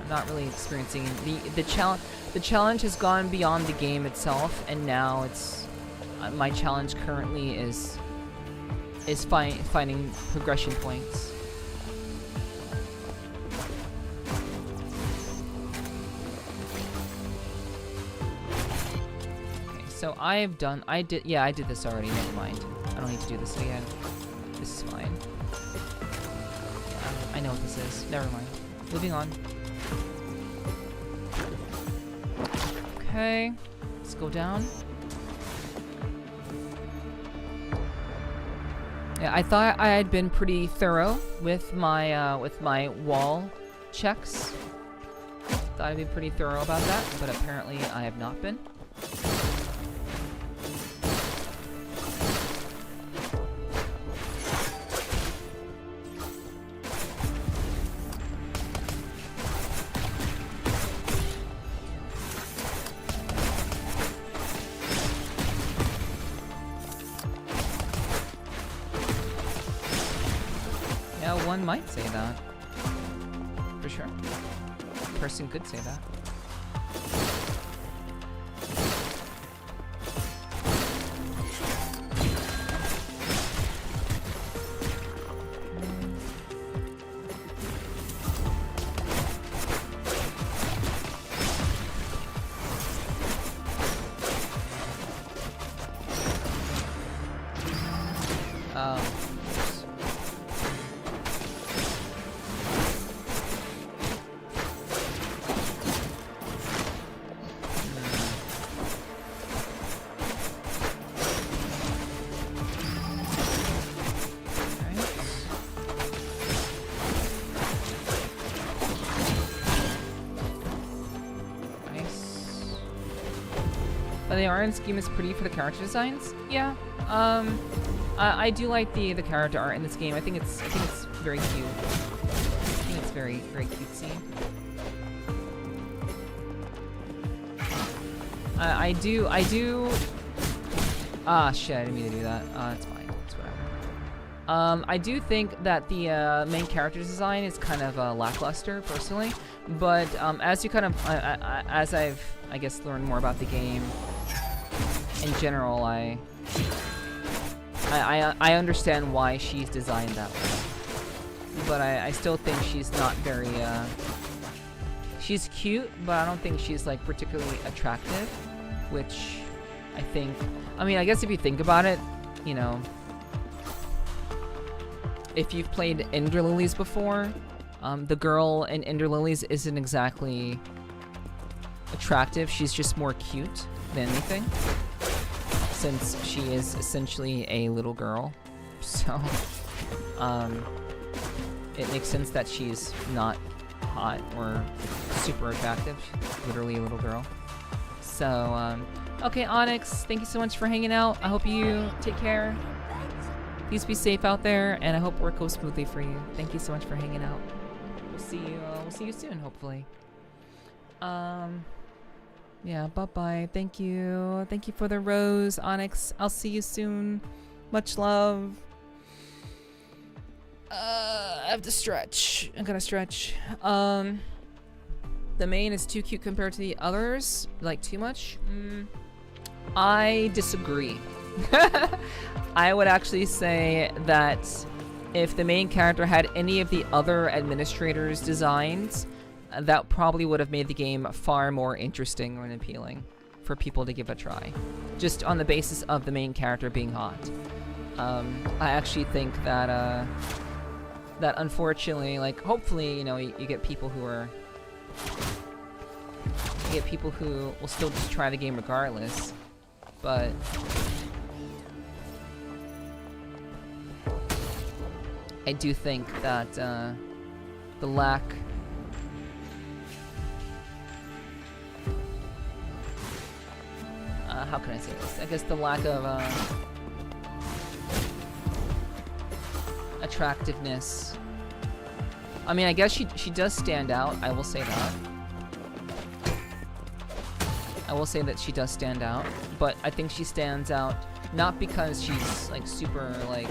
I'm not really experiencing the challenge. The challenge has gone beyond the game itself, and now it's my challenge currently is finding progression points. So I did this already, never mind. I don't need to do this again. This is fine. Yeah, I know what this is. Never mind. Moving on. Okay. Let's go down. Yeah, I thought I had been pretty thorough with my wall checks. Thought I'd be pretty thorough about that, but apparently I have not been. One might say that. For sure. A person could say that. The art scheme is pretty for the character designs. Yeah. I do like the character art in this game. I think it's very cute. I think it's very cutesy. I do. Ah, shit! I didn't mean to do that. It's fine. It's whatever. I do think that the main character design is kind of lackluster, personally. But as you kind of, as I've, I guess, learned more about the game. In general, I understand why she's designed that way, but I still think she's not very. She's cute, but I don't think she's like particularly attractive, which I think. I mean, I guess if you think about it, you know, if you've played Ender Lilies before, the girl in Ender Lilies isn't exactly attractive. She's just more cute than anything. Since she is essentially a little girl, so it makes sense that she's not hot or super attractive. She's literally a little girl. So, okay, Onyx, thank you so much for hanging out. I hope you take care. Please be safe out there, and I hope work goes smoothly for you. Thank you so much for hanging out. We'll see you soon, hopefully. Yeah, bye-bye. Thank you. Thank you for the rose, Onyx. I'll see you soon. Much love. I have to stretch. I gotta stretch. The main is too cute compared to the others. Like, too much? I disagree. I would actually say that if the main character had any of the other administrators' designs, that probably would have made the game far more interesting and appealing for people to give a try. Just on the basis of the main character being hot. I actually think that that unfortunately, like, hopefully, you know, you get people who are, you get people who will still just try the game regardless, but I do think that the lack how can I say this? I guess the lack of attractiveness. I mean, I guess she does stand out. I will say that. I will say that she does stand out, but I think she stands out not because she's like super like,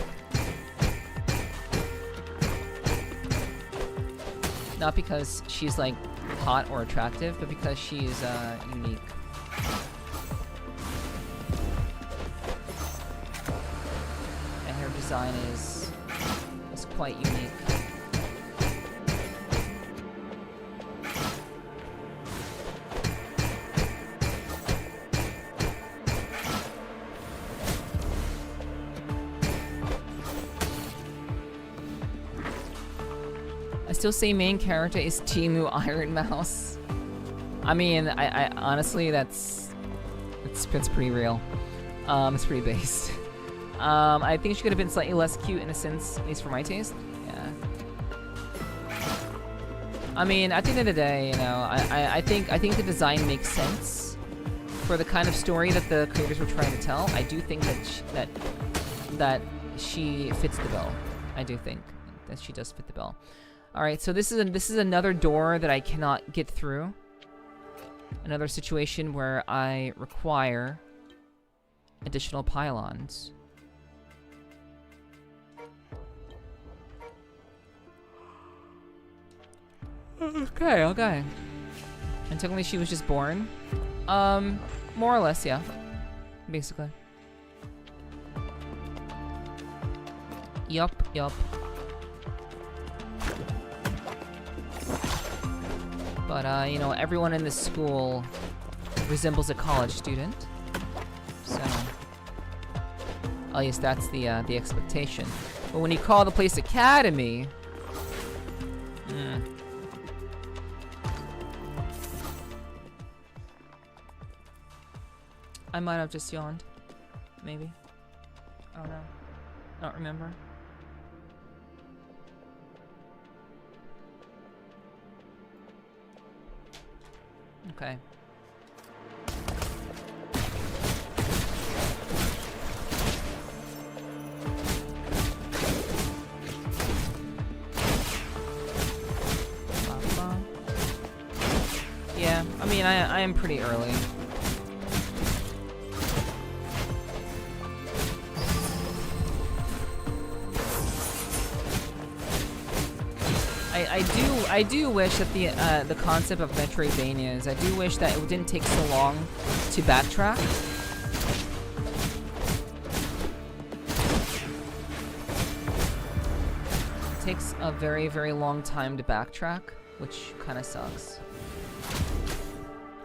not because she's like hot or attractive, but because she's unique. And her design is quite unique. I still say main character is Timu Iron Mouse. I mean, I honestly, that's pretty real. It's pretty based. I think she could have been slightly less cute in a sense, at least for my taste. Yeah. I mean, at the end of the day, you know, I think the design makes sense for the kind of story that the creators were trying to tell. I do think that she fits the bill. I do think that she does fit the bill. All right, so this is another door that I cannot get through. Another situation where I require additional pylons. Okay. And technically she was just born. More or less, yeah. Basically. Yup. But, you know, everyone in this school resembles a college student. So, at least that's the expectation. But when you call the place academy... I might have just yawned. Maybe. I don't know. I don't remember. Okay. Yeah, I mean, I am pretty early. I do wish that the concept of Metroidvanias, I do wish that it didn't take so long to backtrack. It takes a very, very long time to backtrack, which kind of sucks.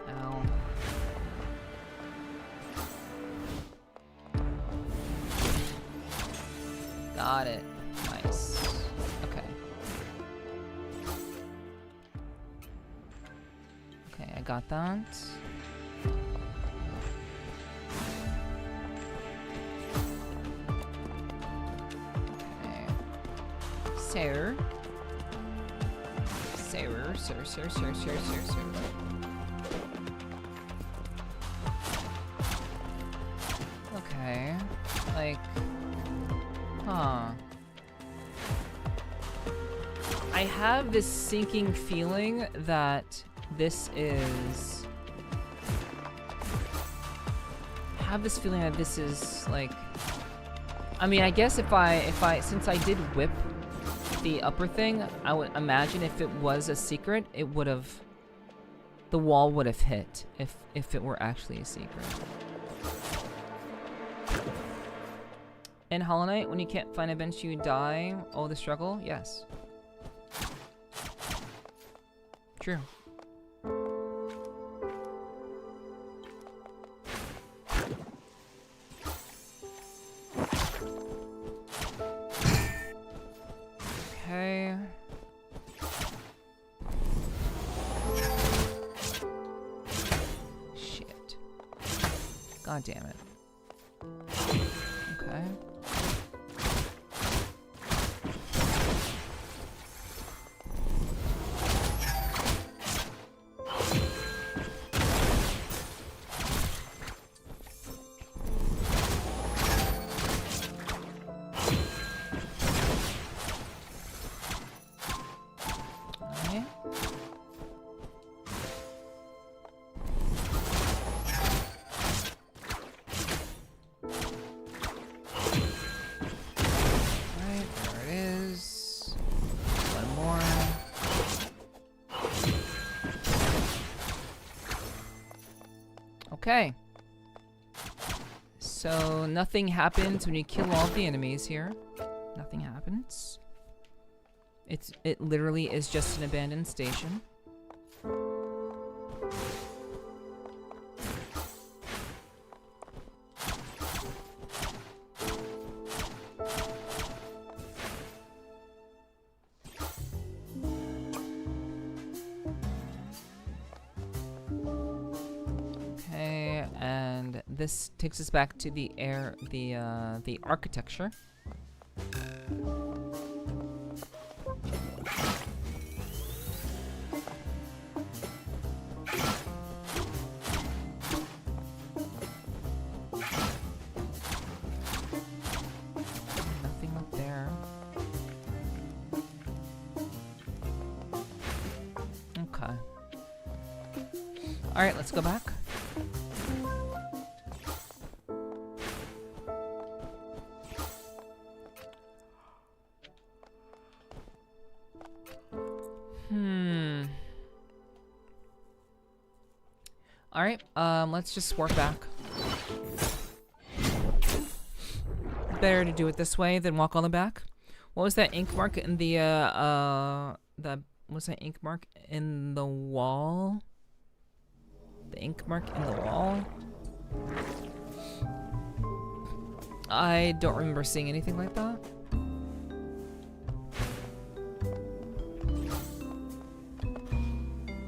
Ow. Got it. Nice. Okay. Okay, I got that. Okay. Sir. Okay. Like... Huh. I have this sinking feeling that this is... I have this feeling that this is, like... I mean, I guess if I since I did whip the upper thing, I would imagine if it was a secret, it would have... The wall would have hit if it were actually a secret. In Hollow Knight, when you can't find a bench, you die. Oh, the struggle? Yes. True. God damn it. Okay. Okay. So nothing happens when you kill all the enemies here. Nothing happens. It literally is just an abandoned station. This takes us back to the architecture. Nothing up there. Okay. All right, let's go back. Alright, let's just work back. Better to do it this way than walk all the back. What was that ink mark in the, was that ink mark in the wall? The ink mark in the wall? I don't remember seeing anything like that.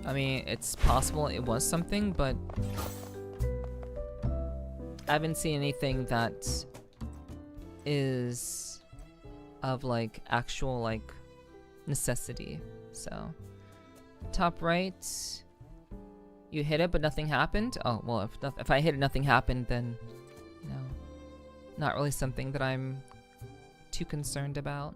I mean, it's possible it was something, but I haven't seen anything that is of, like, actual, like, necessity. So, top right, you hit it, but nothing happened. Oh, well, if I hit it, nothing happened, then, no. Not really something that I'm too concerned about.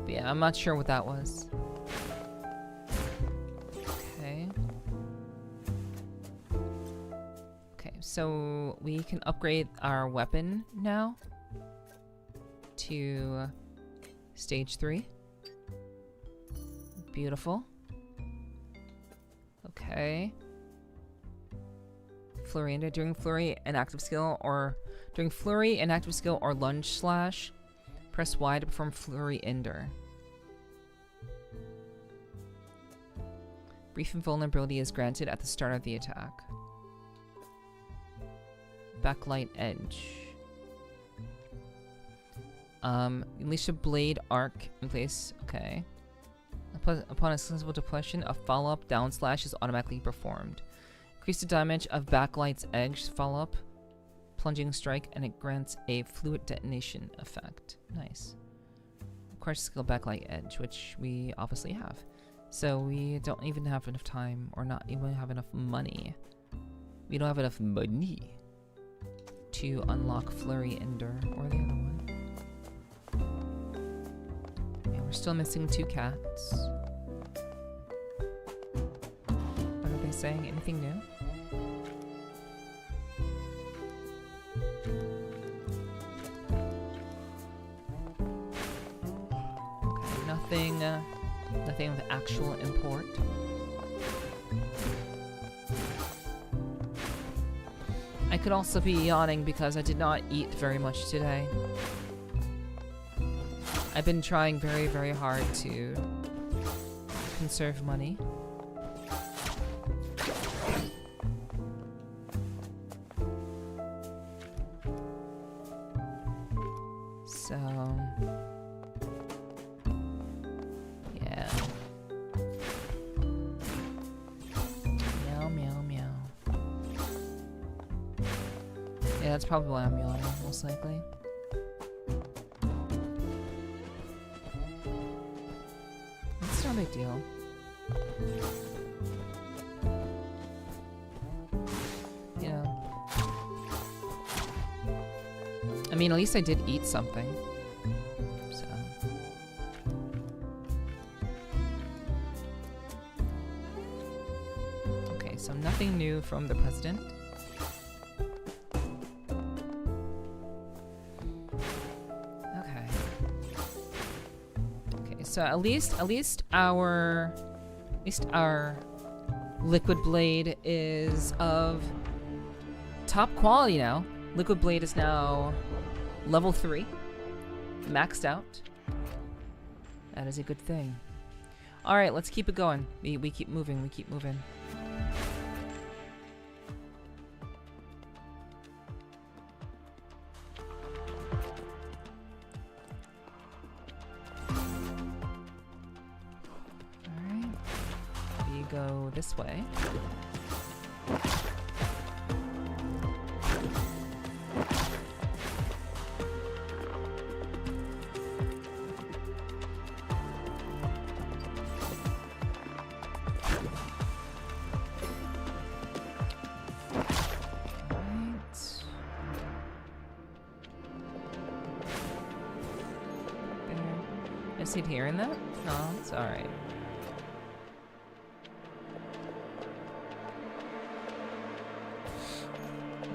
Yeah, I'm not sure what that was. Okay. Okay, so we can upgrade our weapon now to stage 3. Beautiful. Okay. Flurry ender. During flurry and active skill or lunge slash, press Y to perform flurry ender. Brief invulnerability is granted at the start of the attack. Backlight edge. Unleash a blade arc in place. Okay. Upon a successful depletion, a follow-up down slash is automatically performed. Increase the damage of backlight's edge follow-up plunging strike, and it grants a fluid detonation effect. Nice. Requires skill backlight edge, which we obviously have. So we don't even have enough time, or not even have enough money. We don't have enough money to unlock Flurry Ender or the other one. Yeah, we're still missing 2 cats. What are they saying? Anything new? Okay, nothing of actual import. I could also be yawning because I did not eat very much today. I've been trying very, very hard to conserve money. So Yeah, that's probably why I'm yawning, most likely. It's no big deal. You know. I mean, at least I did eat something. So. Okay, so nothing new from the president. So at least our liquid blade is of top quality now. Liquid blade is now level 3, maxed out. That is a good thing. All right, let's keep it going. We keep moving. We keep moving. Go this way. Is he hearing that? No, it's alright.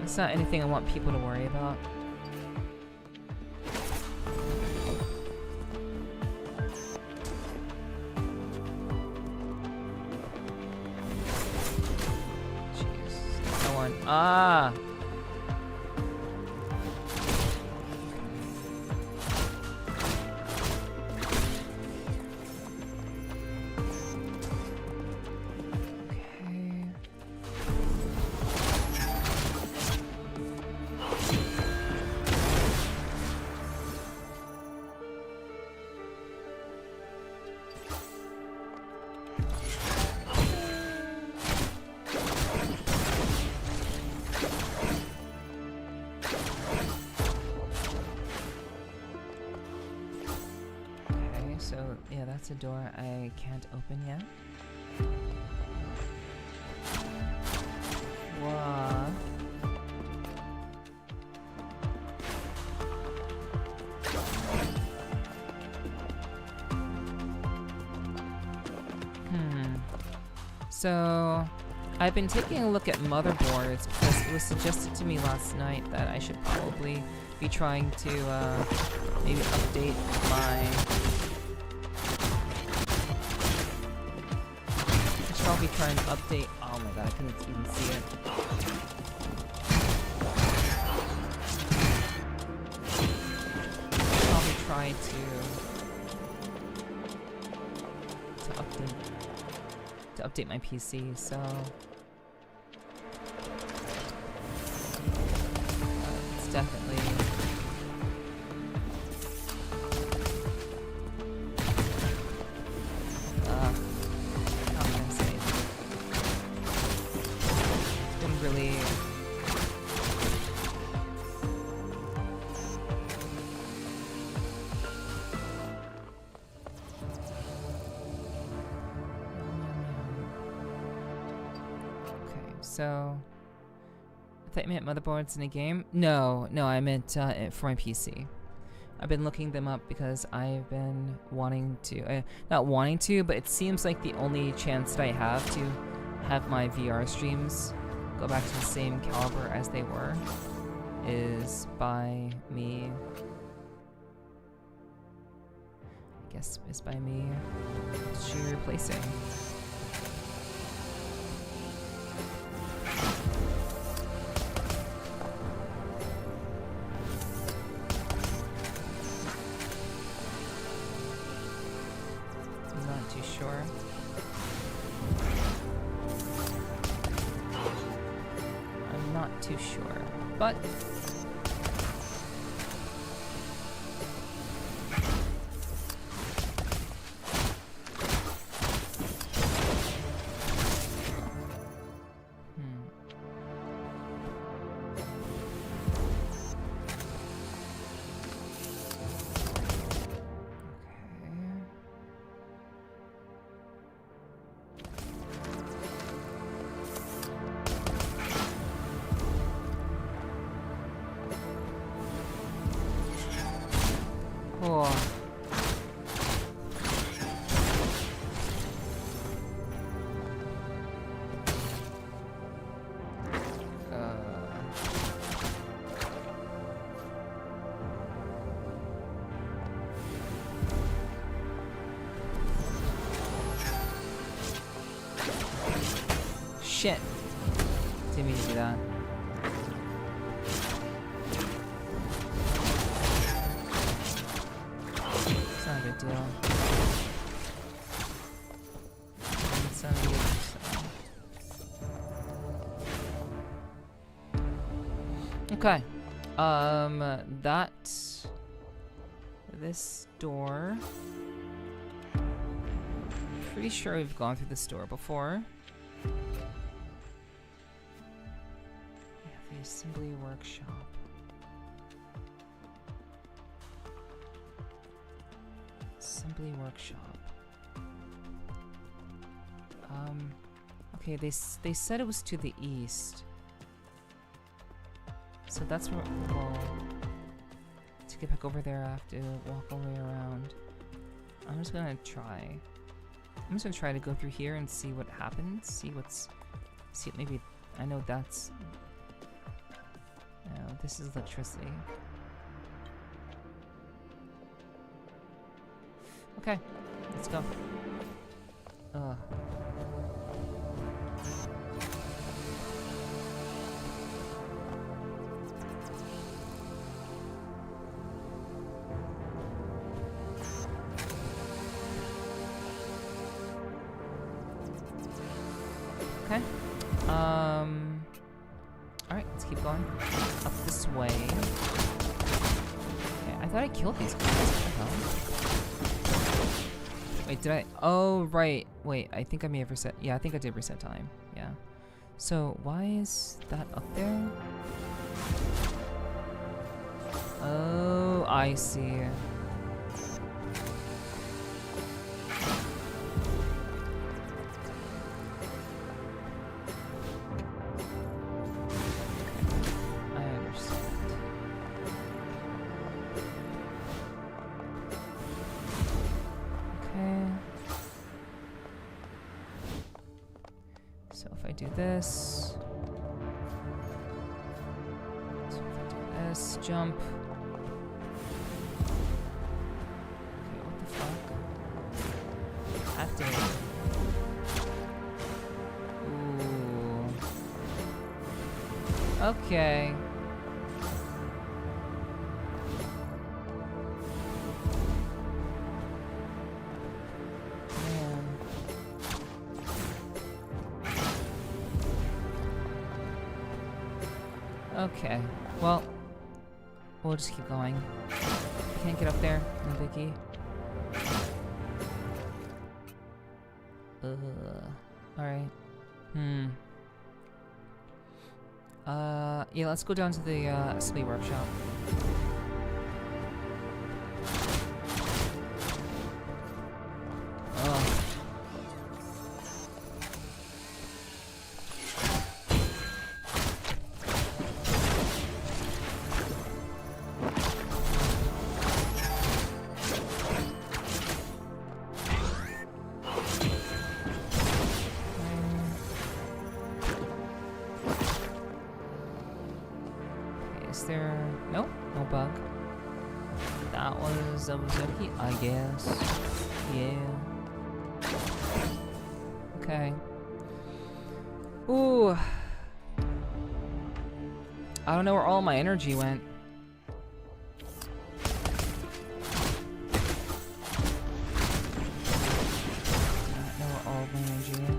It's not anything I want people to worry about. Jeez. No one. Ah! That's a door I can't open yet. Whoa. So, I've been taking a look at motherboards because it was suggested to me last night that I should probably be trying to maybe update my... Probably try and update. Oh my god, I couldn't even see it. Probably try to update my PC. So it's definitely. So, I thought you meant motherboards in a game? No, I meant for my PC. I've been looking them up because I've been wanting to, not wanting to, but it seems like the only chance that I have to have my VR streams go back to the same caliber as they were is by me, I guess, is by me replacing. Sure. I'm not too sure, but shit! Didn't mean to do that. It's not a big deal. It's not a big deal. Okay. This door. Pretty sure we've gone through this door before. Yeah, the assembly workshop. Assembly workshop. Okay, they said it was to the east. So that's where, well, to get back over there, I have to walk all the way around. I'm just gonna try. I'm just gonna try to go through here and see what happens. See, maybe, I know that's, no, this is electricity. Okay, let's go. Ugh. Okay. Alright, let's keep going. Up this way. Okay, I thought I killed these guys. What the hell? Wait, did I? Oh, right. Wait, I think I may have reset. Yeah, I think I did reset time. Yeah. So, why is that up there? Oh, I see. This. So if I do this, jump. Okay, what the fuck? Active. Ooh. Okay. Okay, well, we'll just keep going. I can't get up there, no biggie. Alright. Yeah, let's go down to the assembly workshop. Zoey, I guess. Yeah. Okay. Ooh. I don't know where all my energy went. I don't know where all my energy went.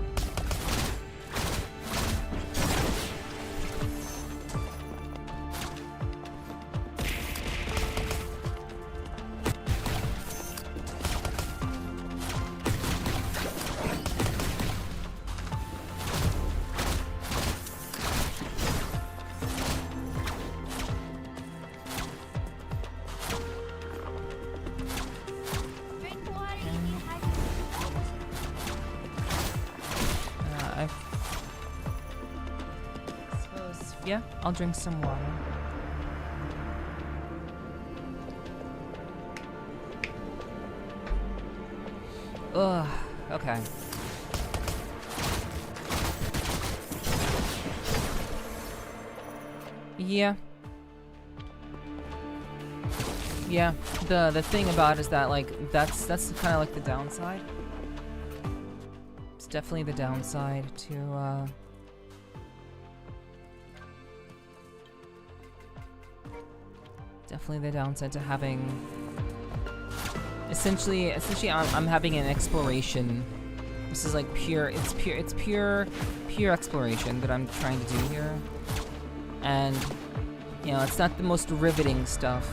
Yeah, I'll drink some water. Ugh, okay. Yeah. Yeah, the thing about it is that, like, that's kind of like the downside. It's definitely the downside to Definitely the downside to having. Essentially, I'm having an exploration. This is like pure exploration that I'm trying to do here. And, you know, it's not the most riveting stuff.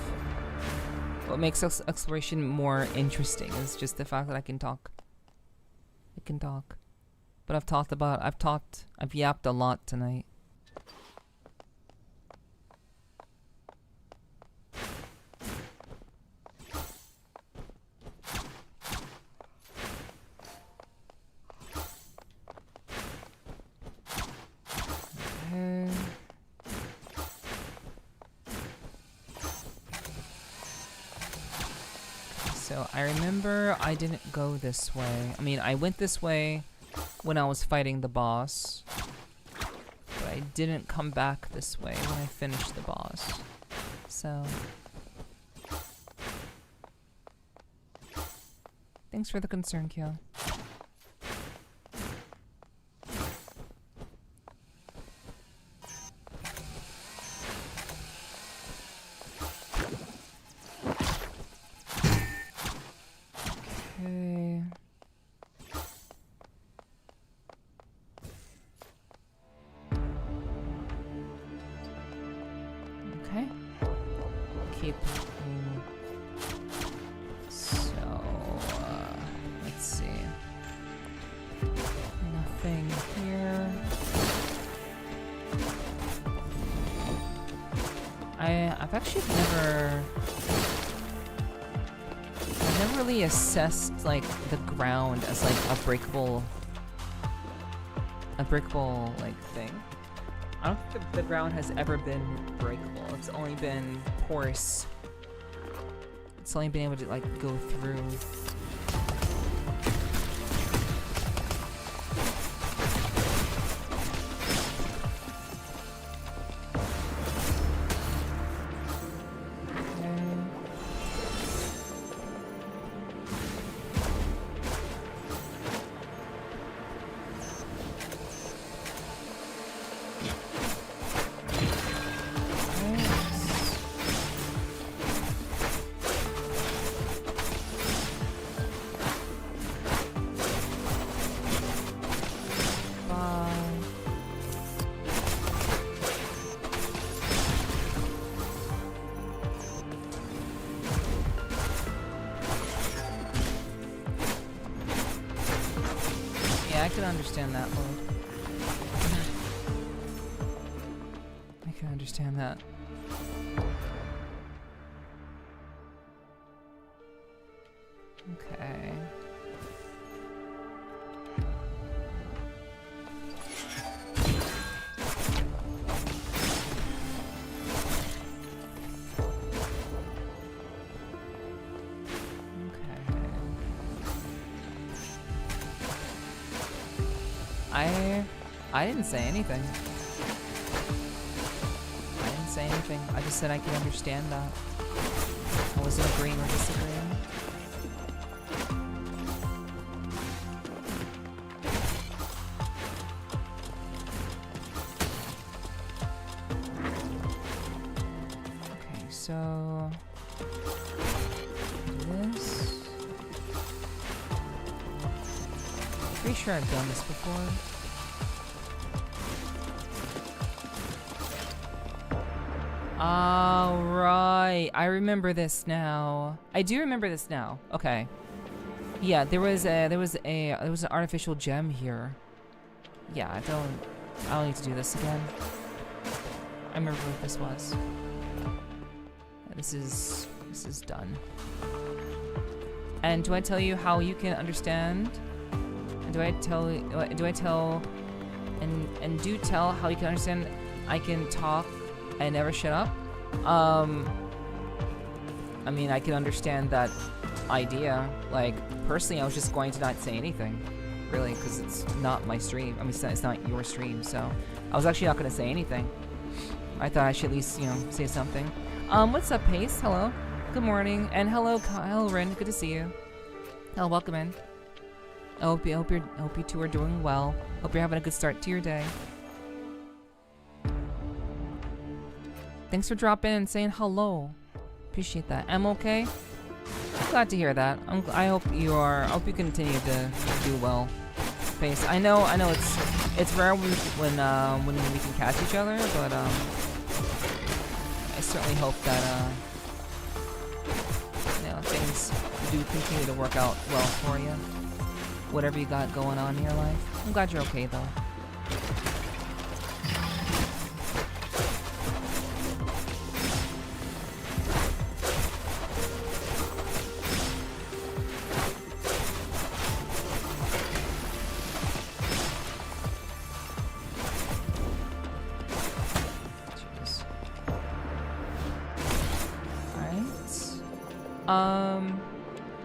What makes exploration more interesting is just the fact that I can talk. I can talk. But I've yapped a lot tonight. Okay. So I remember I didn't go this way. I mean, I went this way when I was fighting the boss, but I didn't come back this way when I finished the boss. So thanks for the concern, Kyo. Okay. Okay. Keep. So, let's see. Nothing here. I've actually never really assessed like the ground as like a breakable like thing. I don't think the ground has ever been breakable. It's only been porous. It's only been able to like go through. I can understand that, Lord. I can understand that. Okay. I didn't say anything. I didn't say anything. I just said I can understand that. I wasn't agreeing or disagreeing. Okay, so this. Pretty sure I've done this before. All right, I remember this now. I do remember this now. Okay. Yeah, there was an artificial gem here. Yeah, I don't need to do this again. I remember what this was. This is done. And do I tell you how you can understand? And do tell how you can understand I can talk and never shut up? I mean, I can understand that idea. Like, personally, I was just going to not say anything, really, because it's not my stream. I mean, it's not your stream, so I was actually not going to say anything. I thought I should at least, you know, say something. What's up, Pace? Hello. Good morning. And hello, Ren. Good to see you. Oh, welcome in. I hope you two are doing well. Hope you're having a good start to your day. Thanks for dropping in and saying hello. Appreciate that. I'm okay. Glad to hear that. I hope you are. I hope you continue to do well. Face. I know. It's rare when we can catch each other, but I certainly hope that you know, things do continue to work out well for you. Whatever you got going on in your life. I'm glad you're okay though.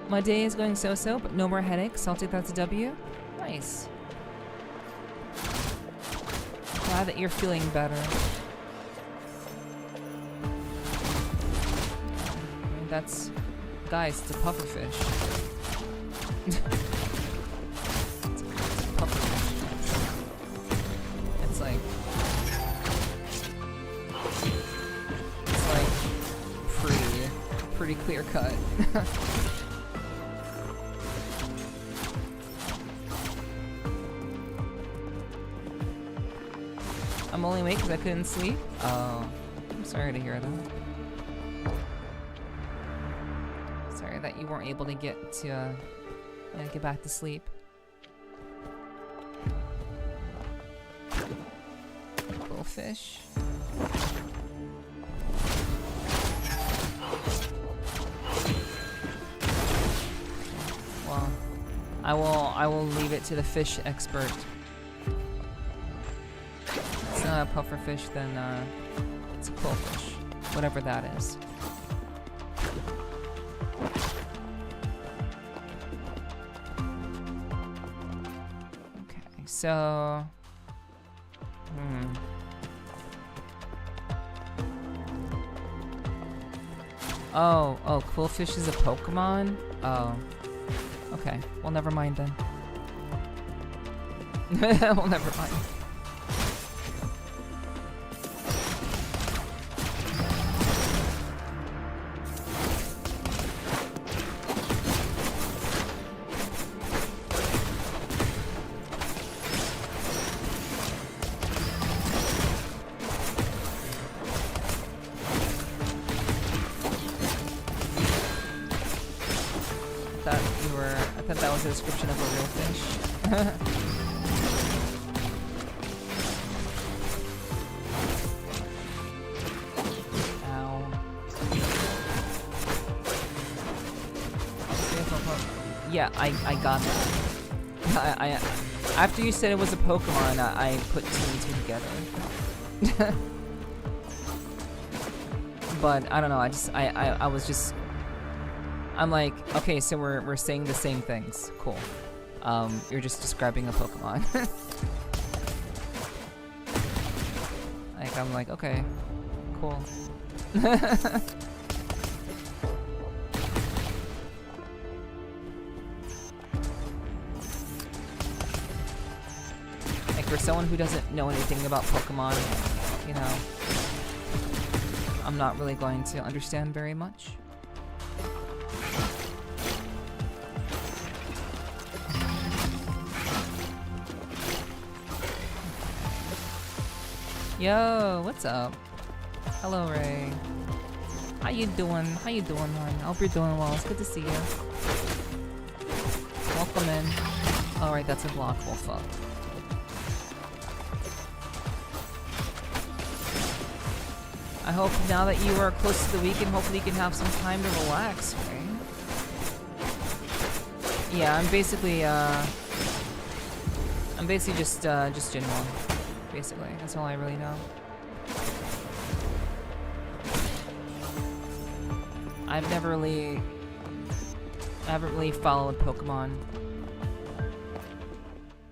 My day is going so-so, but no more headaches. I'll take that to W. Nice. Glad that you're feeling better. That's... Guys, it's a pufferfish. It's a pufferfish. It's like... pretty clear cut. I'm only awake because I couldn't sleep? Oh, I'm sorry to hear that. Sorry that you weren't able to get back to sleep. Little fish. Well, I will leave it to the fish expert. It's not a pufferfish, then it's a quillfish, whatever that is. Okay, so Oh, quillfish is a Pokemon? Oh. Okay, well never mind then. Well never mind. I thought that was a description of a real fish. Ow. Yeah, I got that. I after you said it was a Pokemon, I put two and two together. But I don't know. I was just. I'm like, okay, so we're saying the same things. Cool. You're just describing a Pokemon. Like, I'm like, okay, cool. Like, for someone who doesn't know anything about Pokemon, you know, I'm not really going to understand very much. Yo, what's up? Hello, Ray. How you doing? How you doing, hon? I hope you're doing well. It's good to see you. Welcome in. Alright, that's a block. Well, fuck. I hope now that you are close to the weekend, hopefully you can have some time to relax, right? Yeah, I'm basically just Gen 1. Basically, that's all I really know. I haven't really followed Pokemon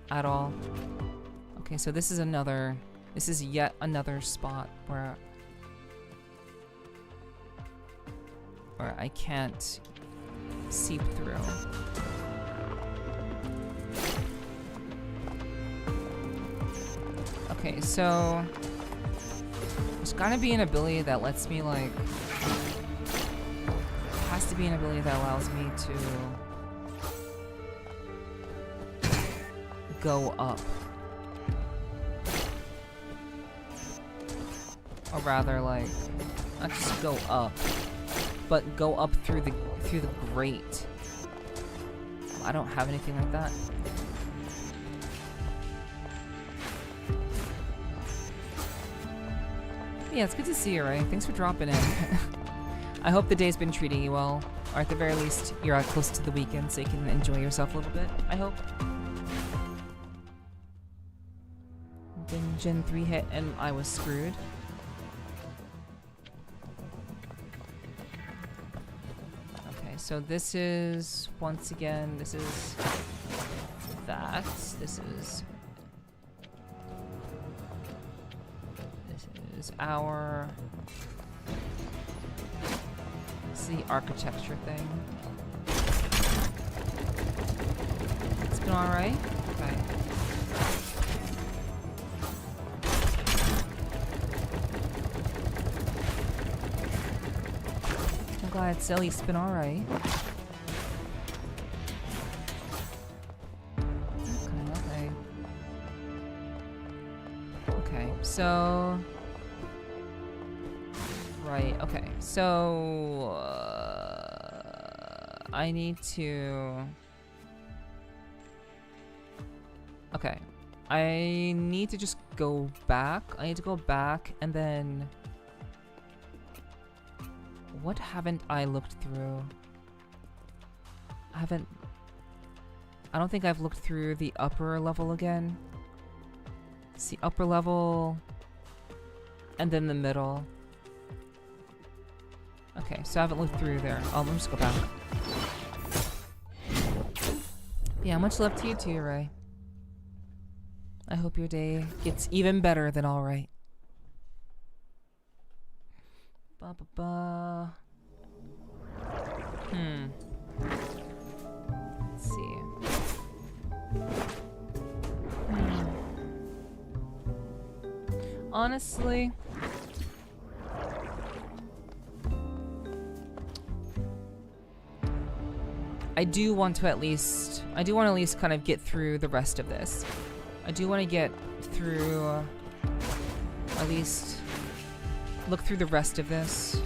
at all. Okay, so this is yet another spot where I can't seep through. Okay, so there's gotta be an ability that lets me like has to be an ability that allows me to go up. Or rather, like, not just go up, but go up through the grate. I don't have anything like that. Yeah, it's good to see you, Ray. Thanks for dropping in. I hope the day's been treating you well, or at the very least, you're close to the weekend so you can enjoy yourself a little bit, I hope. Then Gen 3 hit and I was screwed. Okay, so this is, once again, this is that. This is our... It's the architecture thing. It's been alright? Okay. I'm glad it's at least been alright. Okay. Okay, so... Right, okay, so... I need to... Okay. I need to just go back. I need to go back and then... What haven't I looked through? I don't think I've looked through the upper level again. It's the upper level... And then the middle. Okay, so I haven't looked through there. Oh, let me just go back. Yeah, much love to you too, Ray. I hope your day gets even better than alright. Ba ba ba. Let's see. Honestly... I do want to at least kind of get through the rest of this. I do want to get through, at least look through the rest of this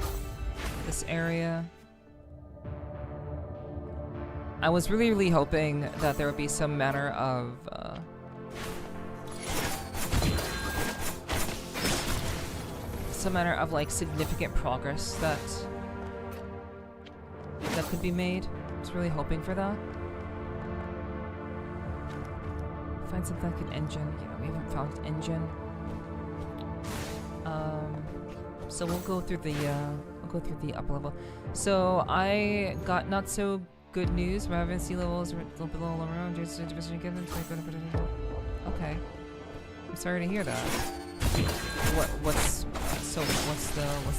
area. I was really hoping that there would be some manner of, like significant progress that could be made. I was really hoping for that. Find something like an engine. Yeah, we haven't found an engine. So we'll go through the upper level. So I got not so good news. We're having sea levels a little below around. Okay. I'm sorry to hear that. What's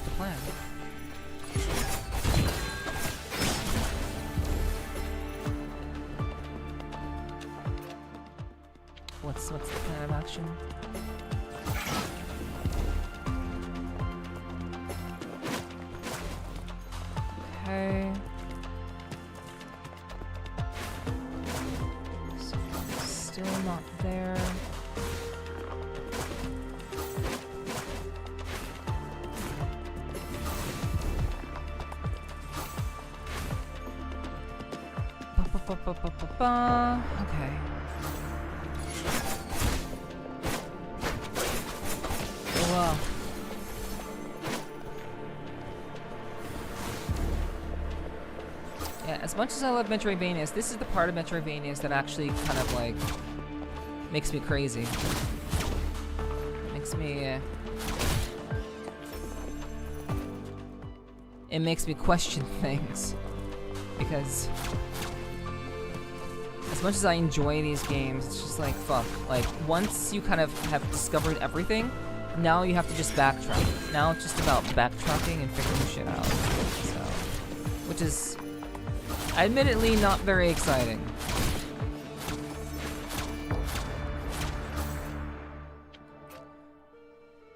the plan? What's the plan of action? Okay. So still not there. Okay. Wow. Yeah, as much as I love Metroidvanias, this is the part of Metroidvanias that actually kind of like makes me crazy. It makes me question things. Because as much as I enjoy these games, it's just like, fuck. Like, once you kind of have discovered everything, now you have to just backtrack. Now it's just about backtracking and figuring shit out. So, which is admittedly not very exciting.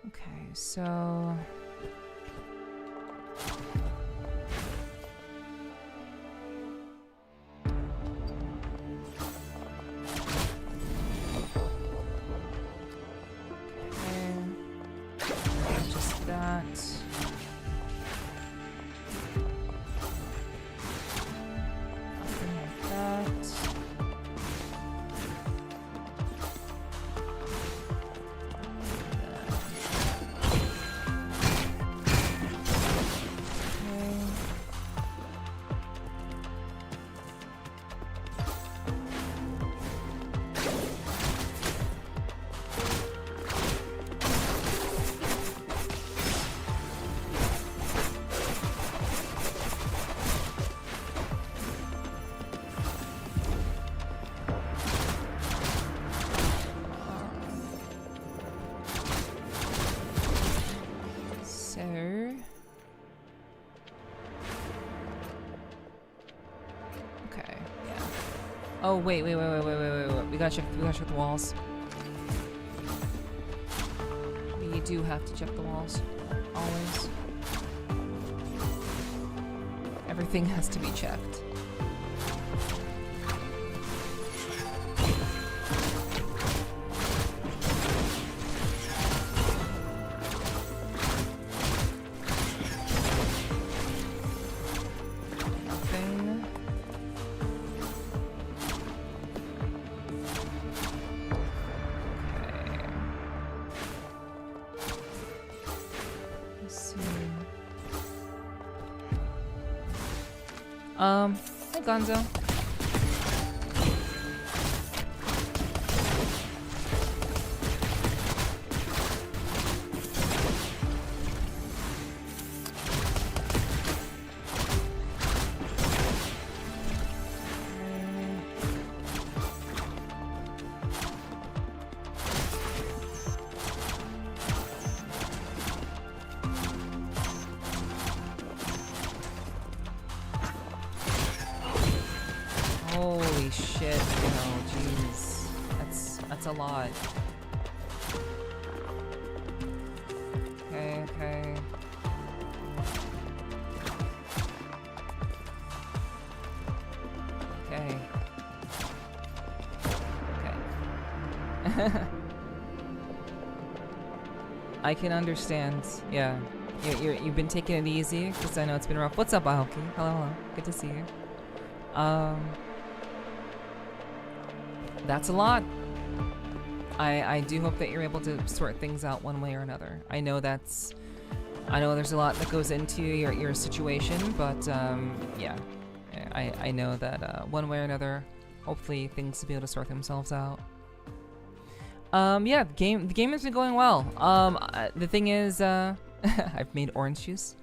Okay, so... Oh wait. We gotta check the walls. We do have to check the walls. Always. Everything has to be checked. Hey Gonzo. Holy shit, no, jeez. That's a lot. Okay. I can understand, yeah. You've been taking it easy, because I know it's been rough. What's up, Aoki? Hello. Good to see you. That's a lot. I do hope that you're able to sort things out one way or another. I know there's a lot that goes into your situation, but yeah. I know that one way or another, hopefully things will be able to sort themselves out. Yeah, the game has been going well. The thing is, I've made orange juice.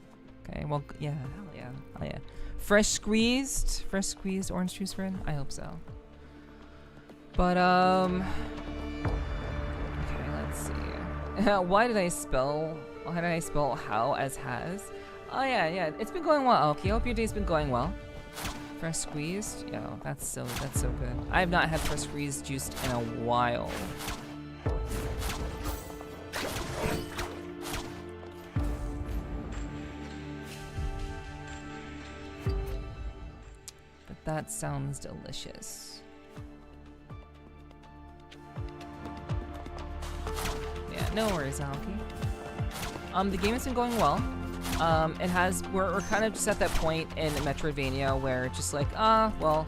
Okay, well, yeah, hell yeah. Fresh squeezed orange juice, friend? I hope so. But, okay, let's see. Why did I spell how as has? Oh, yeah, it's been going well. Okay, I hope your day's been going well. Fresh squeezed? Yo, that's so good. I have not had fresh squeezed juice in a while. But that sounds delicious. No worries, Aoki. The game has been going well. We're kind of just at that point in Metroidvania where it's just like, well,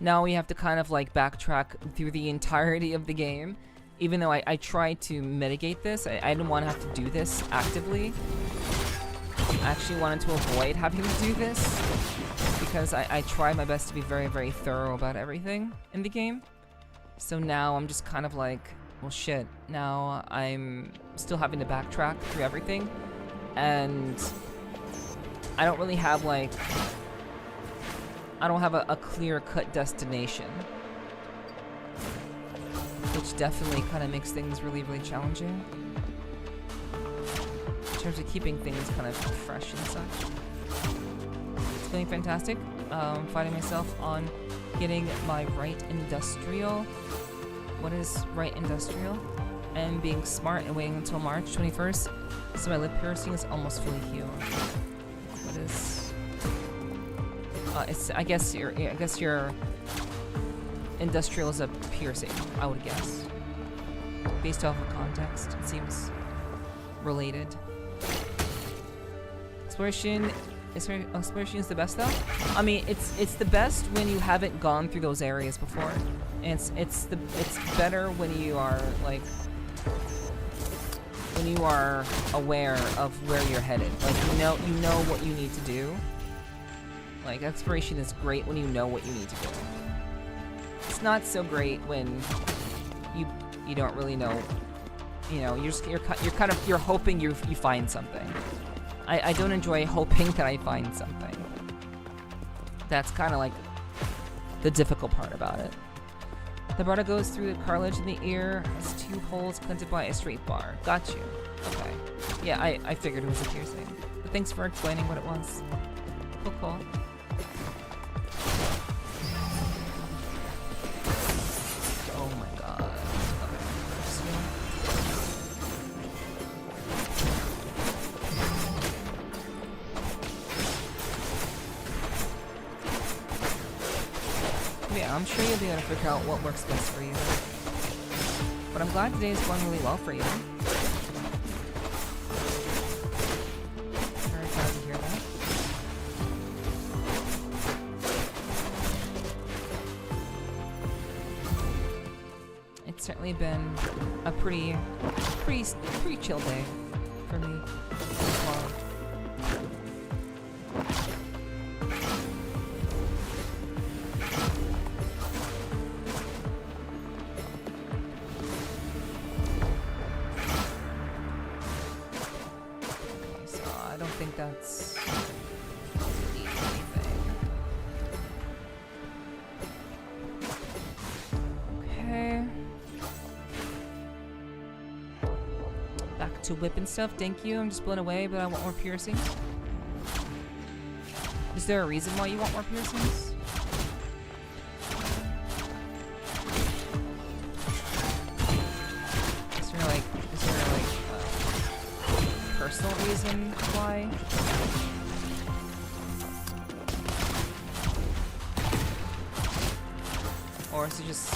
now we have to kind of like backtrack through the entirety of the game. Even though I tried to mitigate this, I didn't want to have to do this actively. I actually wanted to avoid having to do this because I tried my best to be very, very thorough about everything in the game. So now I'm just kind of like, well, shit, now I'm still having to backtrack through everything, and I don't really have, like, I don't have a clear-cut destination, which definitely kind of makes things really, really challenging in terms of keeping things kind of fresh and such. It's feeling fantastic. Fighting myself on getting my right industrial. What is right industrial? And being smart and waiting until March 21st, so my lip piercing is almost fully healed. What is? It's I guess your industrial is a piercing. I would guess, based off of context, it seems related. Exploration is the best though. I mean, it's the best when you haven't gone through those areas before. And it's better when you are like aware of where you're headed. Like you know what you need to do. Like exploration is great when you know what you need to do. It's not so great when you don't really know. You know, you're hoping you find something. I don't enjoy hoping that I find something. That's kind of like the difficult part about it. The barda goes through the cartilage in the ear, has 2 holes connected by a straight bar. Got you. Okay. Yeah, I figured it was a piercing. But thanks for explaining what it was. Cool. I'm sure you'll be able to figure out what works best for you. But I'm glad today is going really well for you. Very glad to hear that. It's certainly been a pretty chill day for me so far. That's anything. Okay. Back to whip and stuff. Thank you. I'm just blown away, but I want more piercings. Is there a reason why you want more piercings? Is there like personal reason why? Or is it just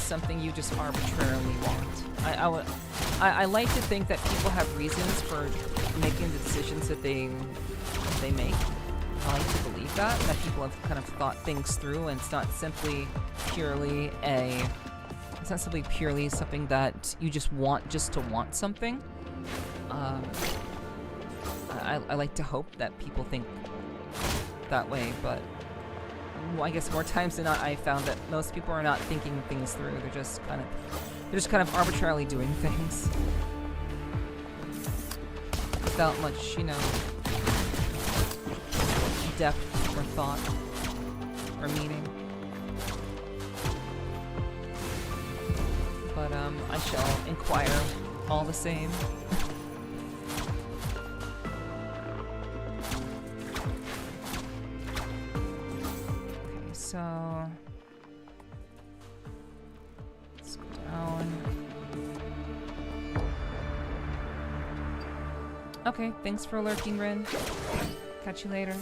something you just arbitrarily want? I like to think that people have reasons for making the decisions that they make. I like to believe that people have kind of thought things through, and it's not simply purely something that you just want just to want something. I like to hope that people think that way, but I guess more times than not, I found that most people are not thinking things through. They're just kind of arbitrarily doing things without much, depth or thought or meaning. But I shall inquire all the same. So let's go down. Okay, thanks for lurking, Rin. Catch you later.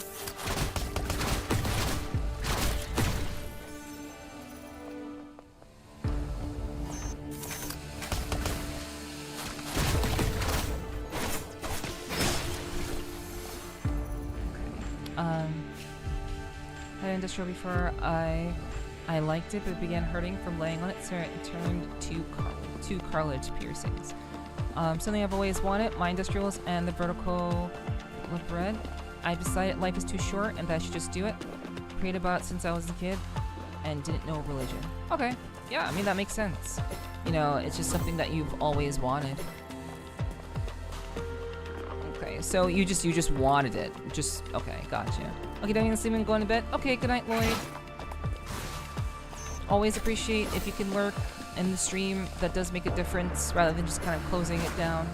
Industrial before I liked it, but it began hurting from laying on it, so it turned to cartilage piercings. Something I've always wanted, my industrials and the vertical lip red. I decided life is too short and that I should just do it. Prayed about it since I was a kid and didn't know religion. Okay, yeah, I mean that makes sense. It's just something that you've always wanted. Okay, so you just wanted it. Okay, gotcha. Okay, Daniel, sleeping and going to bed. Okay, good night, Lloyd. Always appreciate if you can lurk in the stream. That does make a difference rather than just kind of closing it down.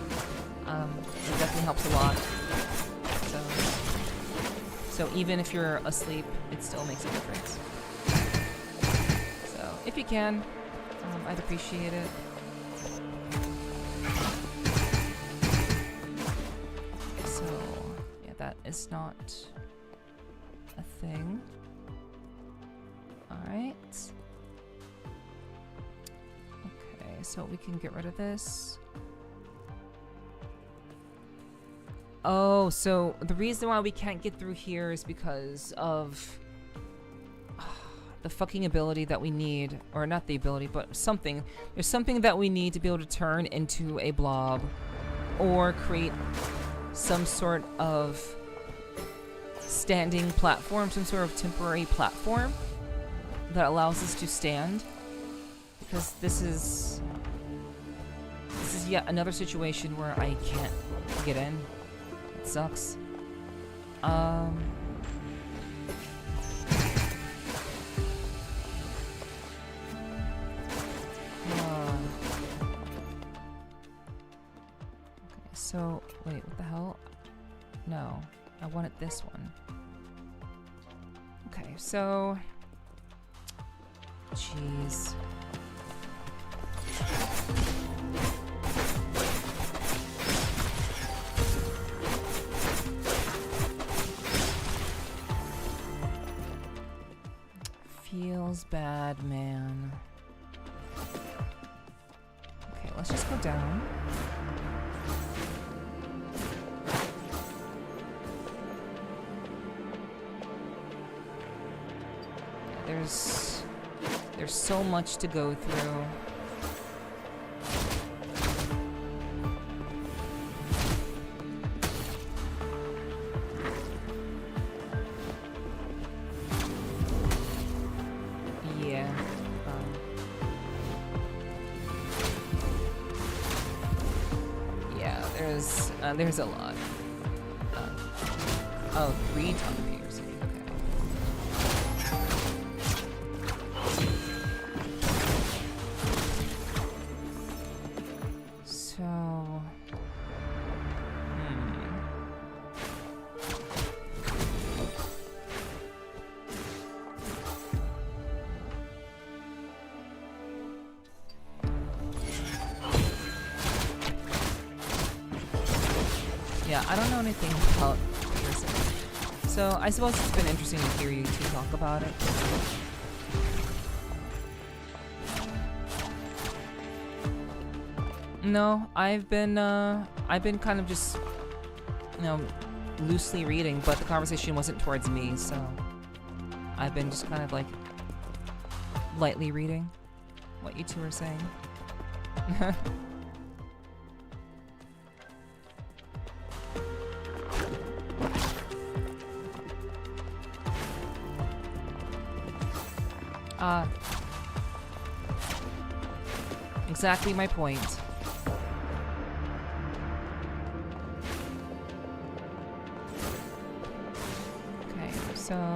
It definitely helps a lot. So even if you're asleep, it still makes a difference. So if you can, I'd appreciate it. So yeah, that is not a thing. Alright. Okay, so we can get rid of this. Oh, so the reason why we can't get through here is because of the fucking ability that we need. Or not the ability, but something. There's something that we need to be able to turn into a blob. Or create some sort of standing platform, some sort of temporary platform that allows us to stand, because this is yet another situation where I can't get in. It sucks. Okay, so wait, what the hell? No, I wanted this one. Okay, so jeez. feels bad, man. Okay, let's just go down. There's so much to go through. Yeah. Yeah, there's a lot. Oh, 3 ton piercing. Yeah, I don't know anything about piercing. So I suppose it's been interesting to hear you two talk about it. No, I've been kind of just, you know, loosely reading, but the conversation wasn't towards me, so I've been just kind of like lightly reading what you two are saying. Exactly my point. Okay, so...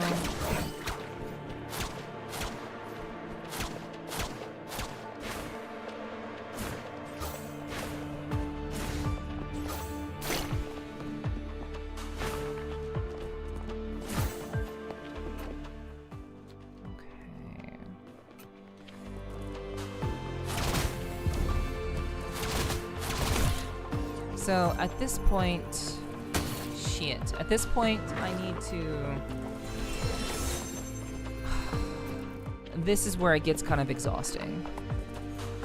So at this point, shit. At this point, I need to... This is where it gets kind of exhausting.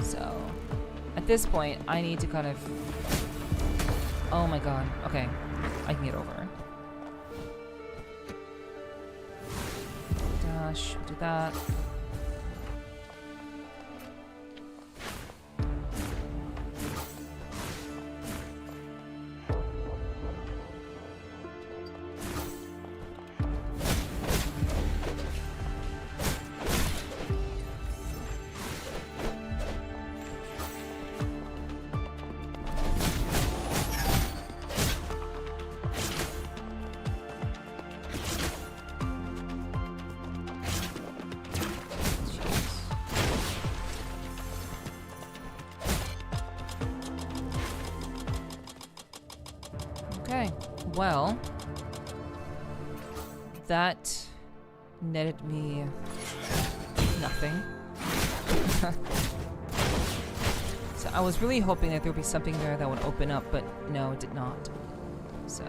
So at this point, I need to kind of... Oh my god. Okay, I can get over. Dash, do that. Okay, well, that netted me nothing. So I was really hoping that there would be something there that would open up, but no, it did not. So...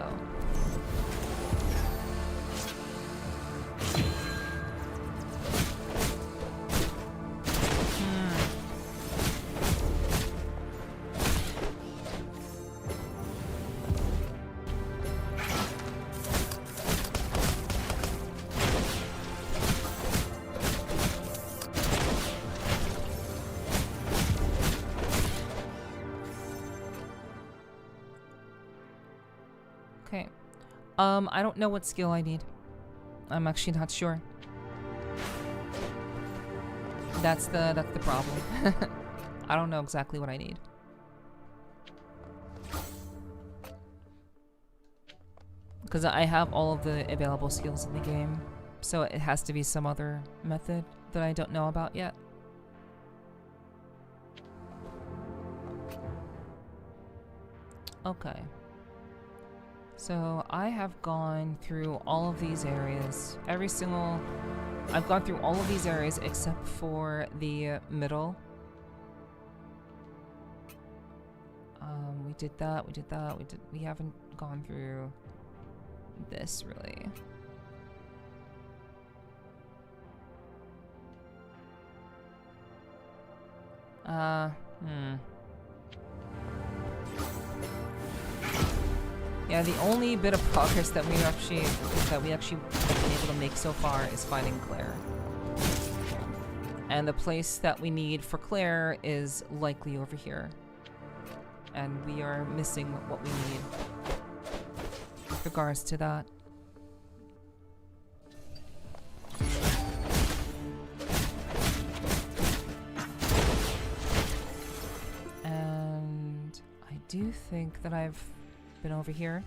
Okay. I don't know what skill I need. I'm actually not sure. That's the problem. I don't know exactly what I need. Because I have all of the available skills in the game, so it has to be some other method that I don't know about yet. Okay. So I have gone through all of these areas. I've gone through all of these areas except for the middle. We did that, we haven't gone through this really. Yeah, the only bit of progress that we've actually been able to make so far is finding Claire. And the place that we need for Claire is likely over here. And we are missing what we need with regards to that. And I do think that I've been over here.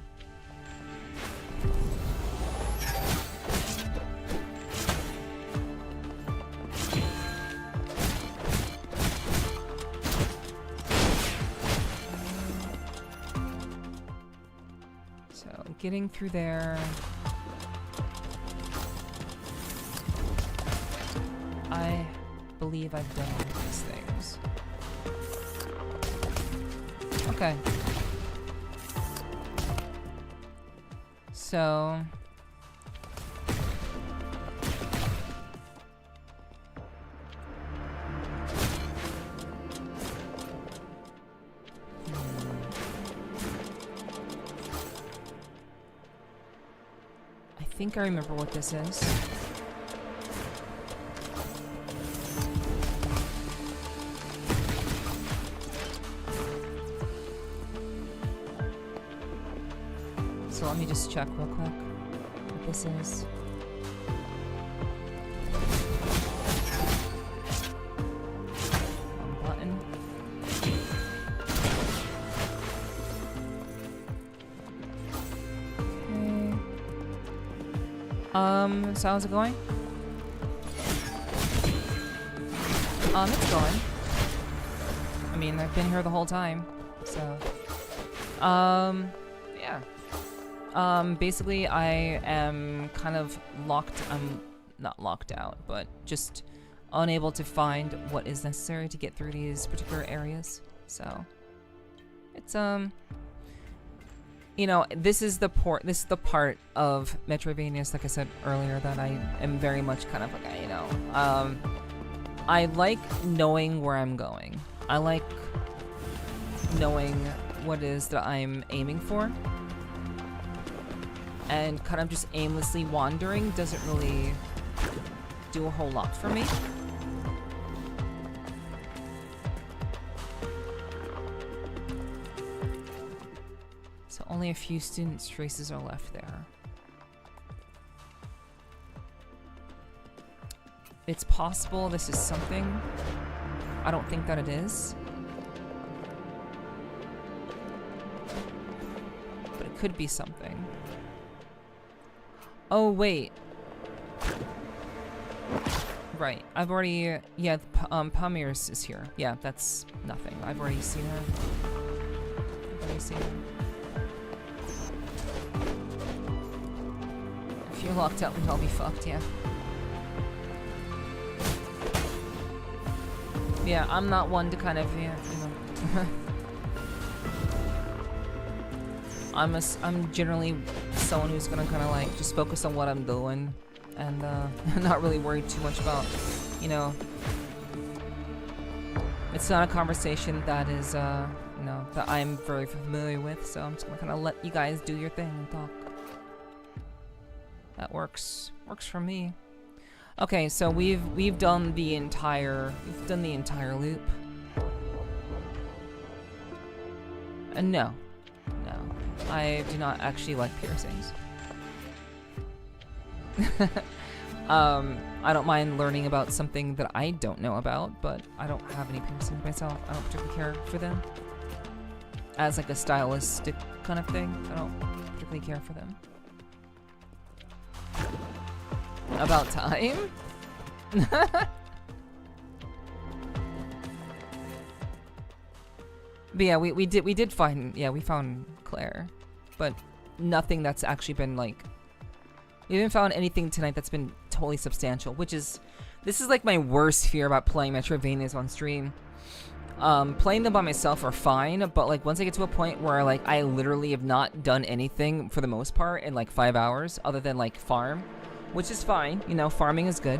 So getting through there. I believe I've done all these things. Okay. So I think I remember what this is. So let me just check real quick what this is. Wrong button. Okay. So how's it going? It's going. I mean, I've been here the whole time, so. Yeah. Basically, I am kind of locked. I'm not locked out, but just unable to find what is necessary to get through these particular areas. So, it's you know, this is the part of Metroidvanias, like I said earlier, that I am very much kind of like, you know, I like knowing where I'm going. I like knowing what it is that I'm aiming for. And kind of just aimlessly wandering doesn't really do a whole lot for me. So only a few students' traces are left there. It's possible this is something. I don't think that it is. But it could be something. Oh, wait. Right. I've already... Yeah, Pamir's is here. Yeah, that's nothing. I've already seen her. I've already seen her. If you're locked out, then I'll be fucked, yeah. Yeah, I'm not one to kind of, yeah, you know. I'm generally someone who's gonna kind of like just focus on what I'm doing and not really worry too much about, you know, it's not a conversation that is, you know, that I'm very familiar with, so I'm just gonna kind of let you guys do your thing and talk. That works for me. Okay, so we've done the entire loop. And no, I do not actually like piercings. I don't mind learning about something that I don't know about, but I don't have any piercings myself. I don't particularly care for them. As like a stylistic kind of thing, I don't particularly care for them. About time? But yeah, we did find, yeah, we found Claire, but nothing that's actually been like, we haven't found anything tonight that's been totally substantial, which is, this is like my worst fear about playing Metroidvanias on stream. Playing them by myself are fine, but like once I get to a point where like I literally have not done anything for the most part in like 5 hours other than like farm, which is fine, you know, farming is good.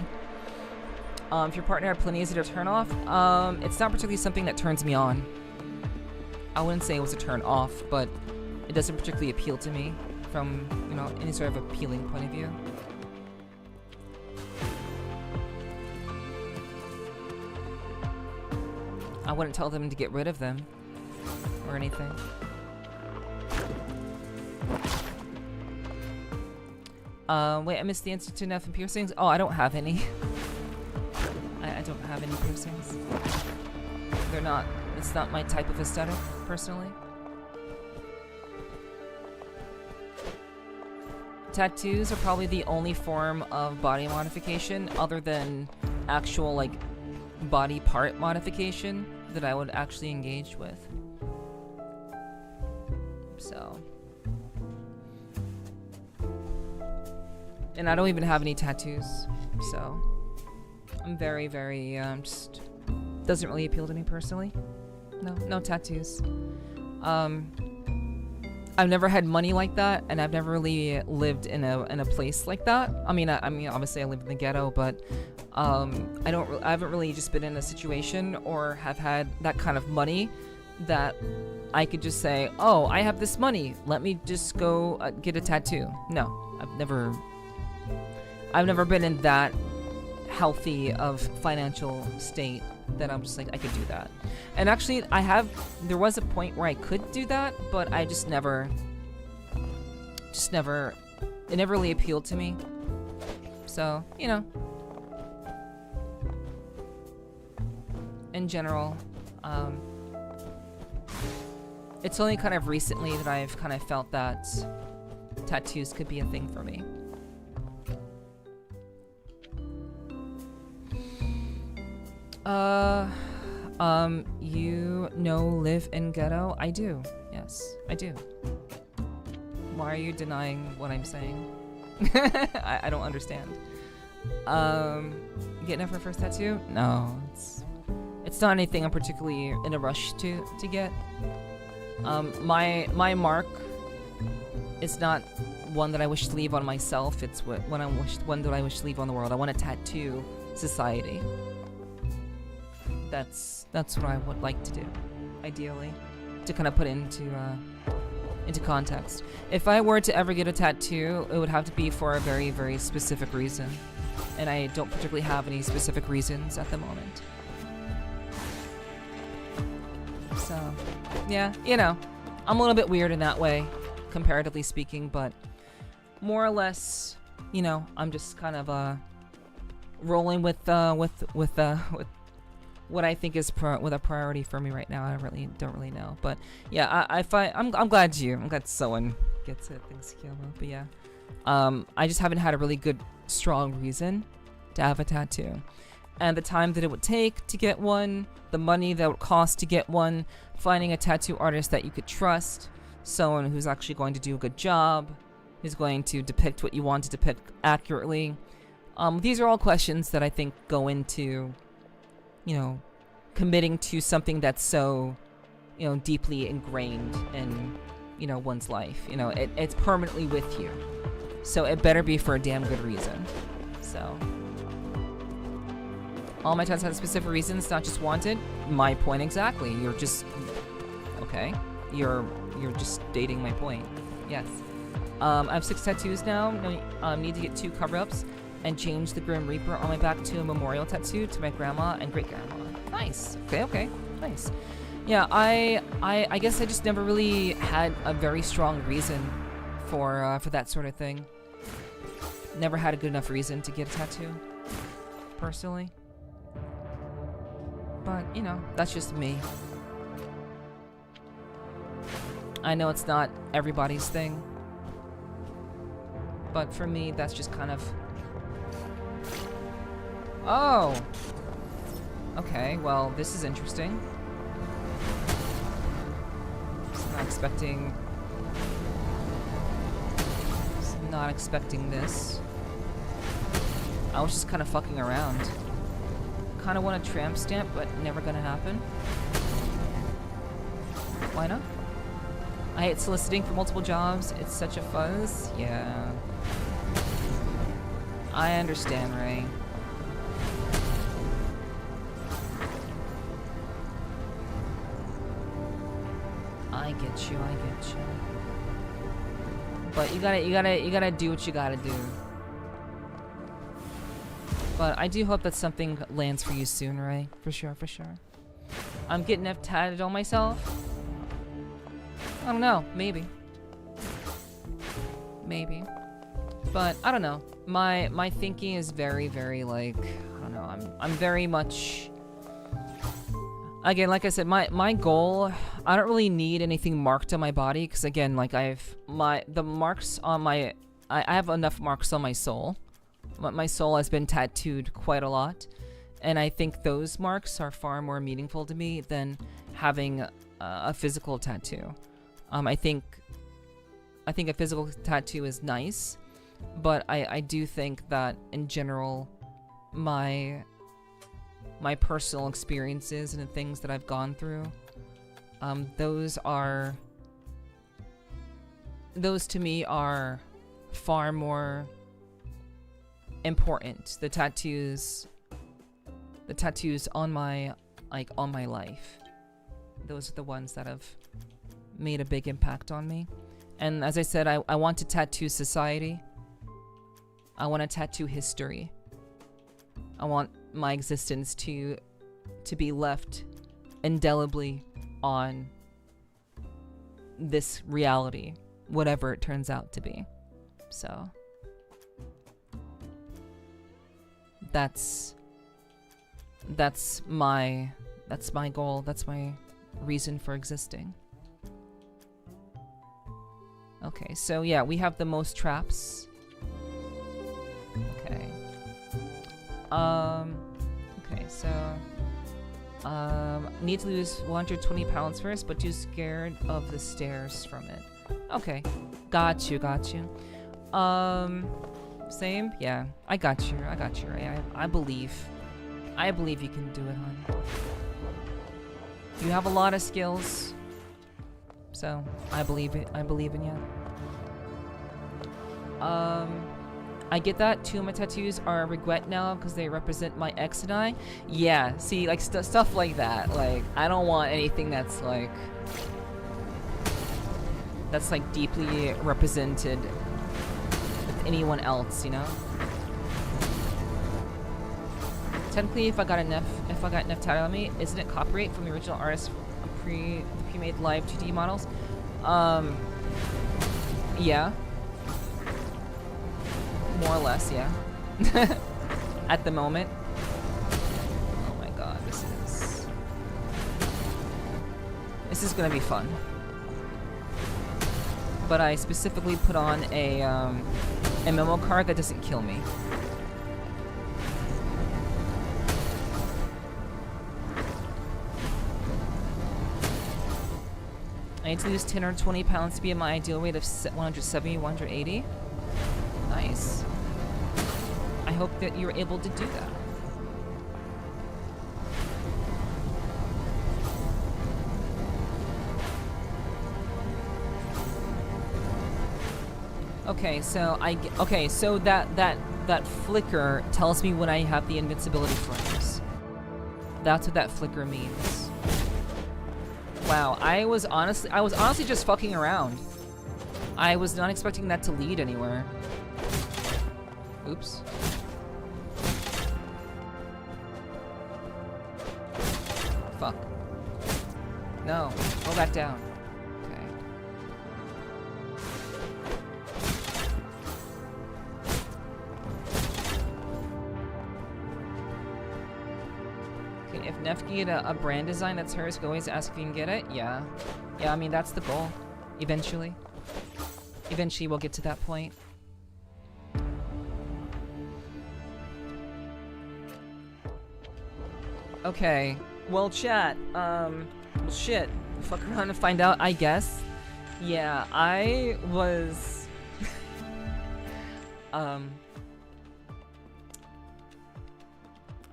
If your partner had plenty easy to turn off, it's not particularly something that turns me on. I wouldn't say it was a turn off, but it doesn't particularly appeal to me from, you know, any sort of appealing point of view. I wouldn't tell them to get rid of them or anything. Wait, I missed the answer to enough piercings. Oh, I don't have any. I don't have any piercings. They're not, it's not my type of aesthetic, personally. Tattoos are probably the only form of body modification other than actual, like, body part modification that I would actually engage with. So. And I don't even have any tattoos, so I'm very, very, just doesn't really appeal to me personally. No tattoos. I've never had money like that, and I've never really lived in a place like that. I mean, obviously I live in the ghetto, but I haven't really just been in a situation or have had that kind of money that I could just say, oh, I have this money, let me just go get a tattoo. No, I've never been in that healthy of financial state that I'm just like, I could do that. And actually, there was a point where I could do that, but I it never really appealed to me. So, you know, in general, it's only kind of recently that I've kind of felt that tattoos could be a thing for me. You live in ghetto? I do. Yes, I do. Why are you denying what I'm saying? I don't understand. Getting it for first tattoo? No, it's not anything I'm particularly in a rush to get. My mark is not one that I wish to leave on myself. It's one that I wish to leave on the world. I want to tattoo society. That's what I would like to do, ideally, to kind of put into context. If I were to ever get a tattoo, it would have to be for a very, very specific reason, and I don't particularly have any specific reasons at the moment. So, yeah, you know, I'm a little bit weird in that way, comparatively speaking, but more or less, you know, I'm just kind of rolling with what I think is with a priority for me right now. I really don't really know, but yeah, I'm glad someone gets it. Thanks, Kyomo. But yeah, I just haven't had a really good, strong reason to have a tattoo, and the time that it would take to get one, the money that would cost to get one, finding a tattoo artist that you could trust, someone who's actually going to do a good job, who's going to depict what you want to depict accurately. These are all questions that I think go into, you know, committing to something that's so, you know, deeply ingrained in, you know, one's life. You know, it's permanently with you. So it better be for a damn good reason. So all my tattoos have specific reasons, not just wanted. My point exactly. You're just okay. You're just stating my point. Yes. I have 6 tattoos now. Need to get 2 cover-ups and change the Grim Reaper on my back to a memorial tattoo to my grandma and great-grandma. Nice. Okay. Nice. Yeah, I guess I just never really had a very strong reason for that sort of thing. Never had a good enough reason to get a tattoo, personally. But, you know, that's just me. I know it's not everybody's thing, but for me, that's just kind of... Oh! Okay, well, this is interesting. Not expecting this. I was just kind of fucking around. Kind of want a tramp stamp, but never gonna happen. Why not? I hate soliciting for multiple jobs. It's such a fuzz. Yeah. I understand, Ray. get you. I get you. But you gotta do what you gotta do. But I do hope that something lands for you soon, Ray. For sure, for sure. I'm getting tatted on myself. I don't know. Maybe. Maybe. But I don't know. My thinking is very, very like, I don't know. I'm very much. Again, like I said, my goal, I don't really need anything marked on my body, because again, like I have enough marks on my soul. My soul has been tattooed quite a lot, and I think those marks are far more meaningful to me than having a physical tattoo. I think a physical tattoo is nice, but I do think that in general, my personal experiences and the things that I've gone through, those to me are far more important. The tattoos on my life, those are the ones that have made a big impact on me. And as I said, I want to tattoo society. I want to tattoo history. I want my existence to be left indelibly on this reality, whatever it turns out to be. So that's my goal. That's my reason for existing. Okay, so yeah, we have the most traps. Okay. Okay, so need to lose 120 pounds first, but too scared of the stairs from it. Okay, got you. Same? Yeah, I got you. I believe you can do it, hon. You have a lot of skills, so I believe it. I believe in you. I get that. 2 of my tattoos are a regret now because they represent my ex and I. Yeah, see, like stuff like that. Like, I don't want anything that's like deeply represented with anyone else, you know. Technically, if I got enough tattooed on me, isn't it copyright from the original artist pre-made live 2D models? Yeah. More or less, yeah. At the moment. Oh my god, this is gonna be fun. But I specifically put on a memo card that doesn't kill me. I need to lose 10 or 20 pounds to be at my ideal weight of 170, 180. Nice. I hope that you're able to do that. Okay, so so that flicker tells me when I have the invincibility flames. That's what that flicker means. Wow, I was honestly just fucking around. I was not expecting that to lead anywhere. Oops. Fuck. No, go back down. Okay. Okay, if Nef can get a brand design that's hers, go always ask if you can get it. Yeah. Yeah, I mean, that's the goal. Eventually. Eventually we'll get to that point. Okay, well, chat, shit, fuck around and find out, I guess. Yeah, I was, I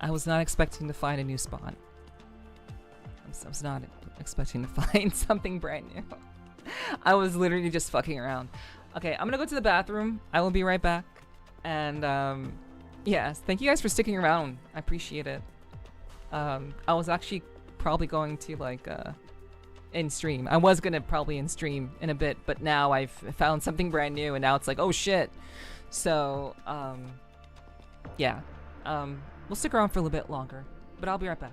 was not expecting to find a new spot. I was not expecting to find something brand new. I was literally just fucking around. Okay, I'm gonna go to the bathroom. I will be right back. And, yes, thank you guys for sticking around. I appreciate it. I was actually probably going to, like, in stream. I was gonna probably in stream in a bit, but now I've found something brand new, and now it's like, oh shit. So, yeah. We'll stick around for a little bit longer, but I'll be right back.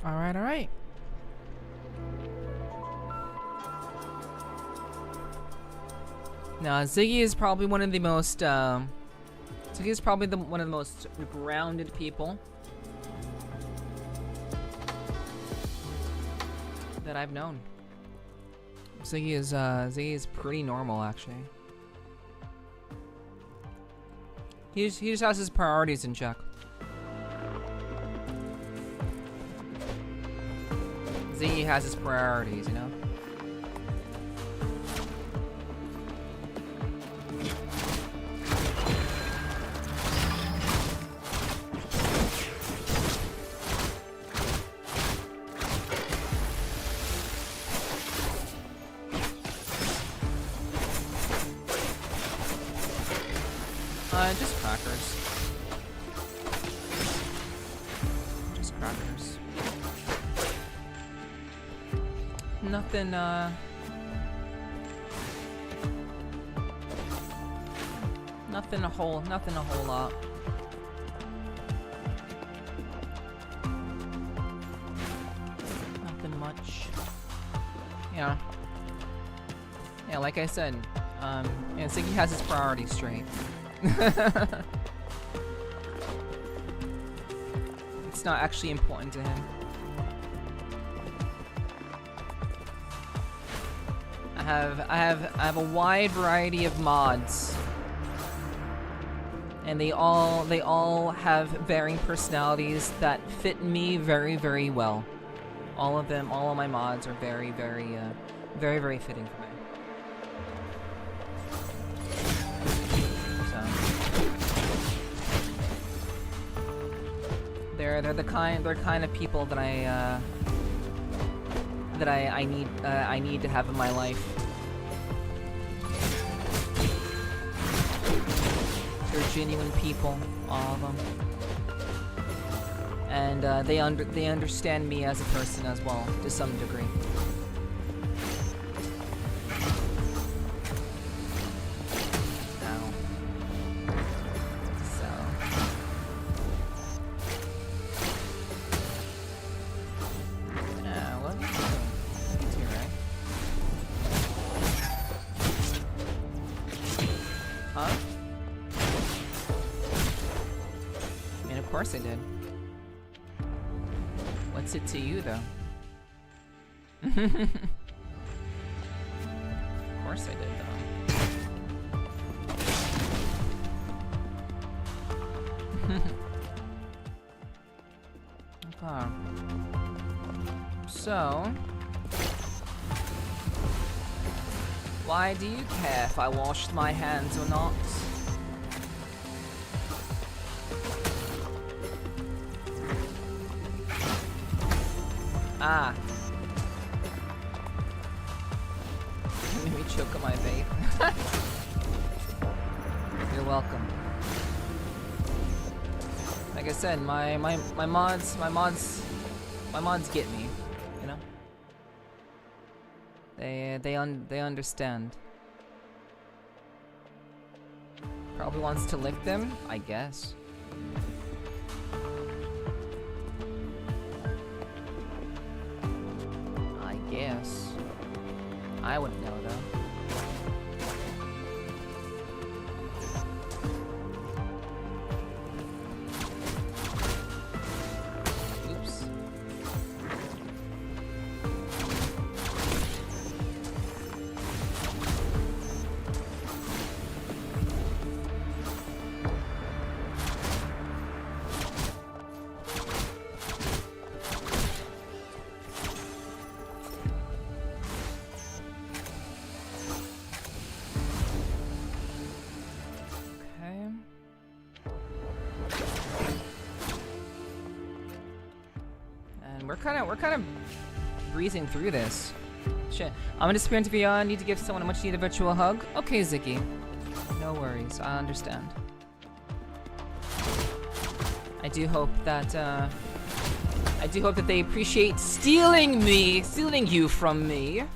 Alright, alright. Now, Ziggy is probably one of the most, one of the most grounded people that I've known. Ziggy is pretty normal, actually. He just has his priorities in check. Ziggy has his priorities, you know? Just crackers. Just crackers. Nothing, nothing a whole lot. Yeah, like I said, yeah, Ziggy has his priorities straight. It's not actually important to him. I have a wide variety of mods, and they all have varying personalities that fit me very, very well. All of my mods are very, very, very, very fitting for me. So they're the kind of people that I need to have in my life. They're genuine people, all of them, and they understand me as a person as well, to some degree. Of course I did. What's it to you, though? Of course I did, though. Okay. So, why do you care if I washed my hands or not? Ah. Made me choke on my vape. You're welcome. Like I said, my mods get me, you know? They understand. Probably wants to lick them, I guess. Yes. I wouldn't know, though. Oops. We're kind of breezing through this. Shit. I'm disappearing to beyond. Need to give someone a much needed virtual hug. Okay, Ziggy. No worries. I understand. I do hope that they appreciate stealing you from me. I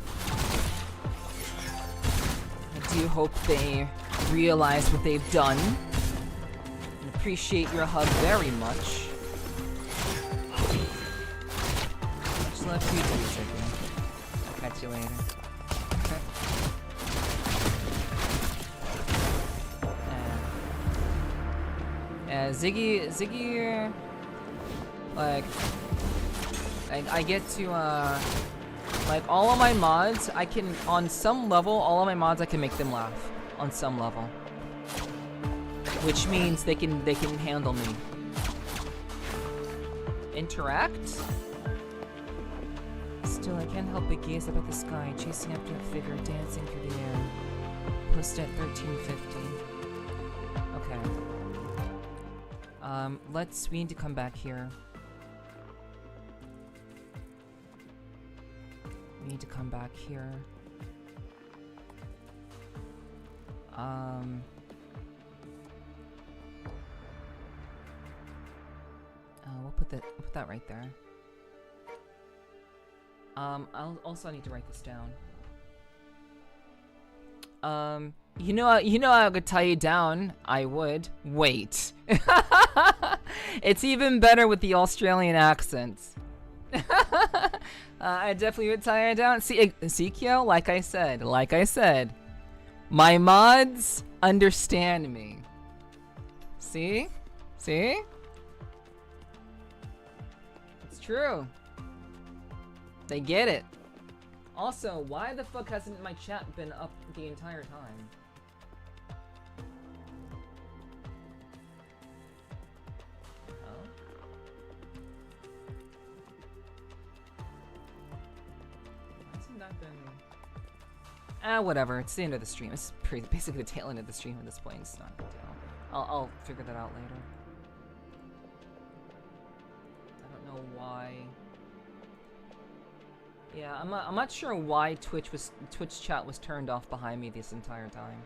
do hope they realize what they've done and appreciate your hug very much. Love you too, Ziggy. I'll catch you later. Okay. Ziggy, like, I get to, like, all of my mods, I can, on some level, all of my mods, I can make them laugh. On some level. Which means they can handle me. Interact? Still, I can't help but gaze up at the sky, chasing after a figure dancing through the air. Posted at 1350. Okay. We need to come back here. We need to come back here. We'll put that right there. I'll also need to write this down. You know I could tie you down. I would. Wait. It's even better with the Australian accents. I definitely would tire down. See, Ezekiel, like I said, my mods understand me. See? See? It's true. They get it. Also, why the fuck hasn't my chat been up the entire time? Whatever. It's the end of the stream. It's basically the tail end of the stream at this point. It's not a big deal. I'll figure that out later. I don't know why. Yeah, I'm not sure why Twitch chat was turned off behind me this entire time.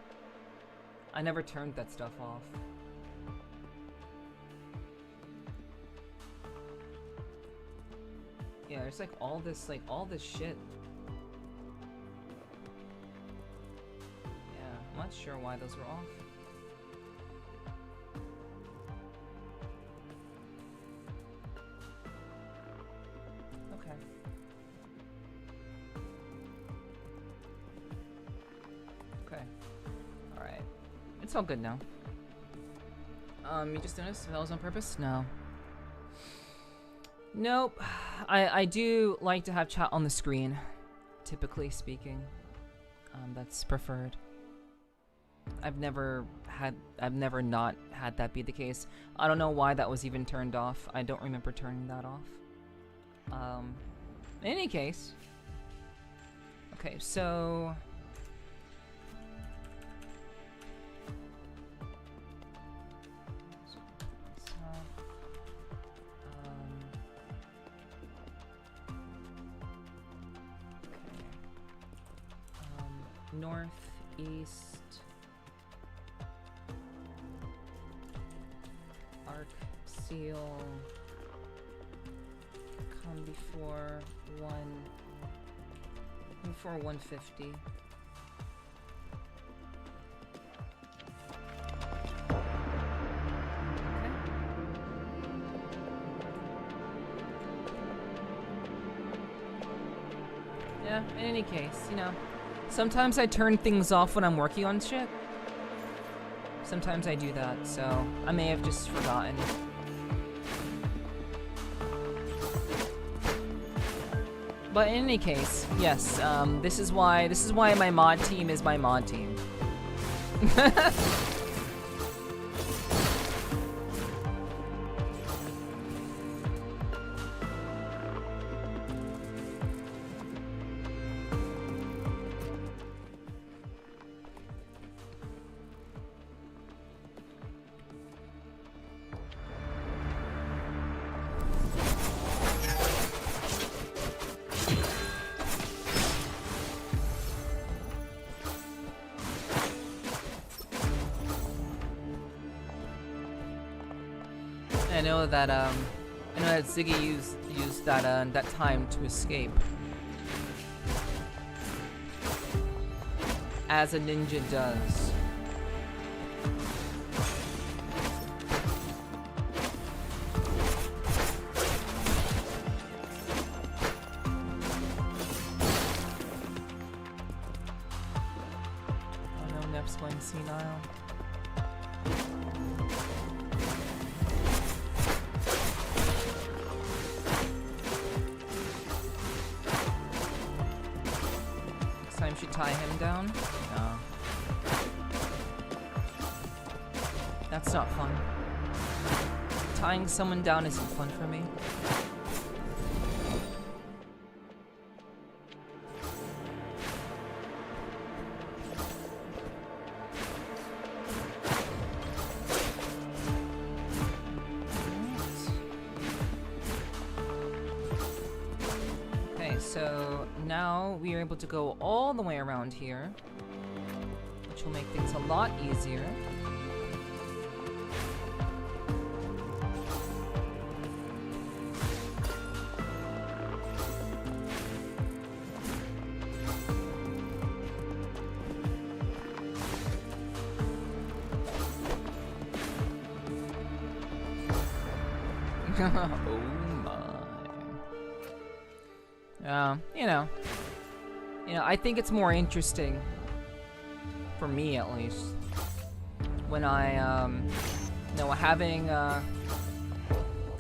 I never turned that stuff off. Yeah, there's like all this shit. I'm not sure why those were off. Okay. Okay. Alright. It's all good now. You just noticed that was on purpose? No. Nope. I do like to have chat on the screen, typically speaking. That's preferred. I've never not had that be the case. I don't know why that was even turned off. I don't remember turning that off. In any case. Okay, so... north, east... arc, seal, come before 150. Yeah, in any case, you know, sometimes I turn things off when I'm working on shit. Sometimes I do that, so I may have just forgotten. But in any case, yes, this is why my mod team is my mod team. I know that Ziggy used that time to escape. As a ninja does. Oh no, Nep's going senile. Should tie him down? No. That's not fun. Tying someone down isn't fun for me. So now we are able to go all the way around here, which will make things a lot easier. Oh my. You know, I think it's more interesting, for me at least, when I,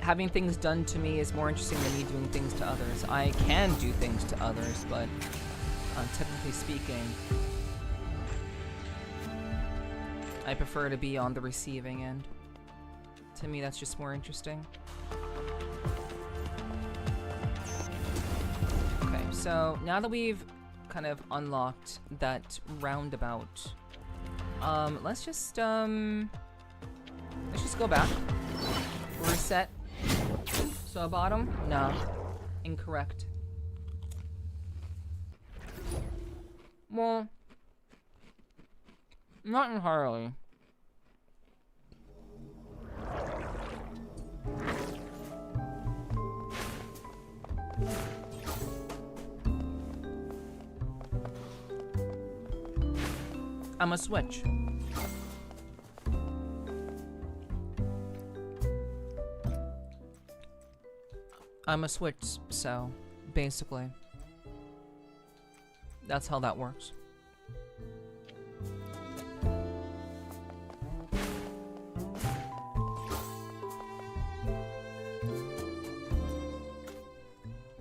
having things done to me is more interesting than me doing things to others. I can do things to others, but technically speaking, I prefer to be on the receiving end. To me, that's just more interesting. Okay, so now that we've kind of unlocked that roundabout, let's just go back. Reset. So bottom? No. Incorrect. Well, not entirely. I'm a switch. I'm a switch, so basically, that's how that works.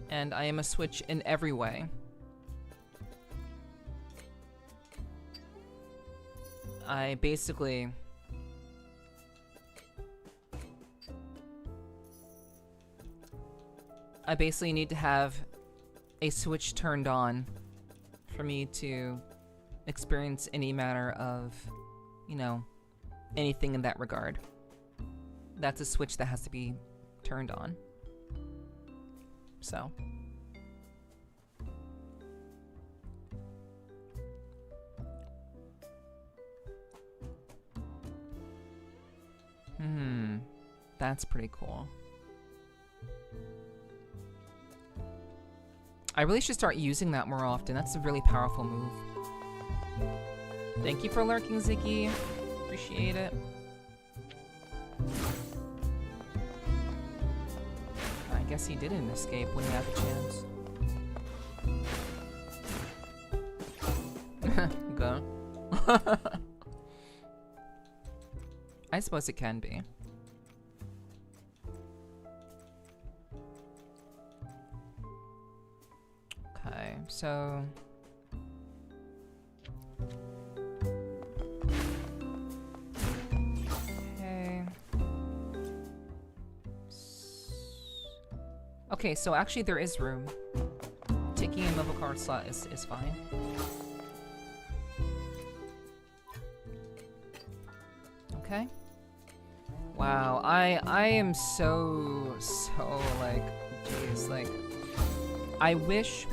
And I am a switch in every way. I basically need to have a switch turned on for me to experience any manner of, anything in that regard. That's a switch that has to be turned on. So. That's pretty cool. I really should start using that more often. That's a really powerful move. Thank you for lurking, Ziggy. Appreciate it. I guess he didn't escape when he had the chance. Go. I suppose it can be. Okay, so... Okay. Okay, so actually there is room. Taking a mobile card slot is fine. Okay. Wow, I am so like, jeez, like, I wish,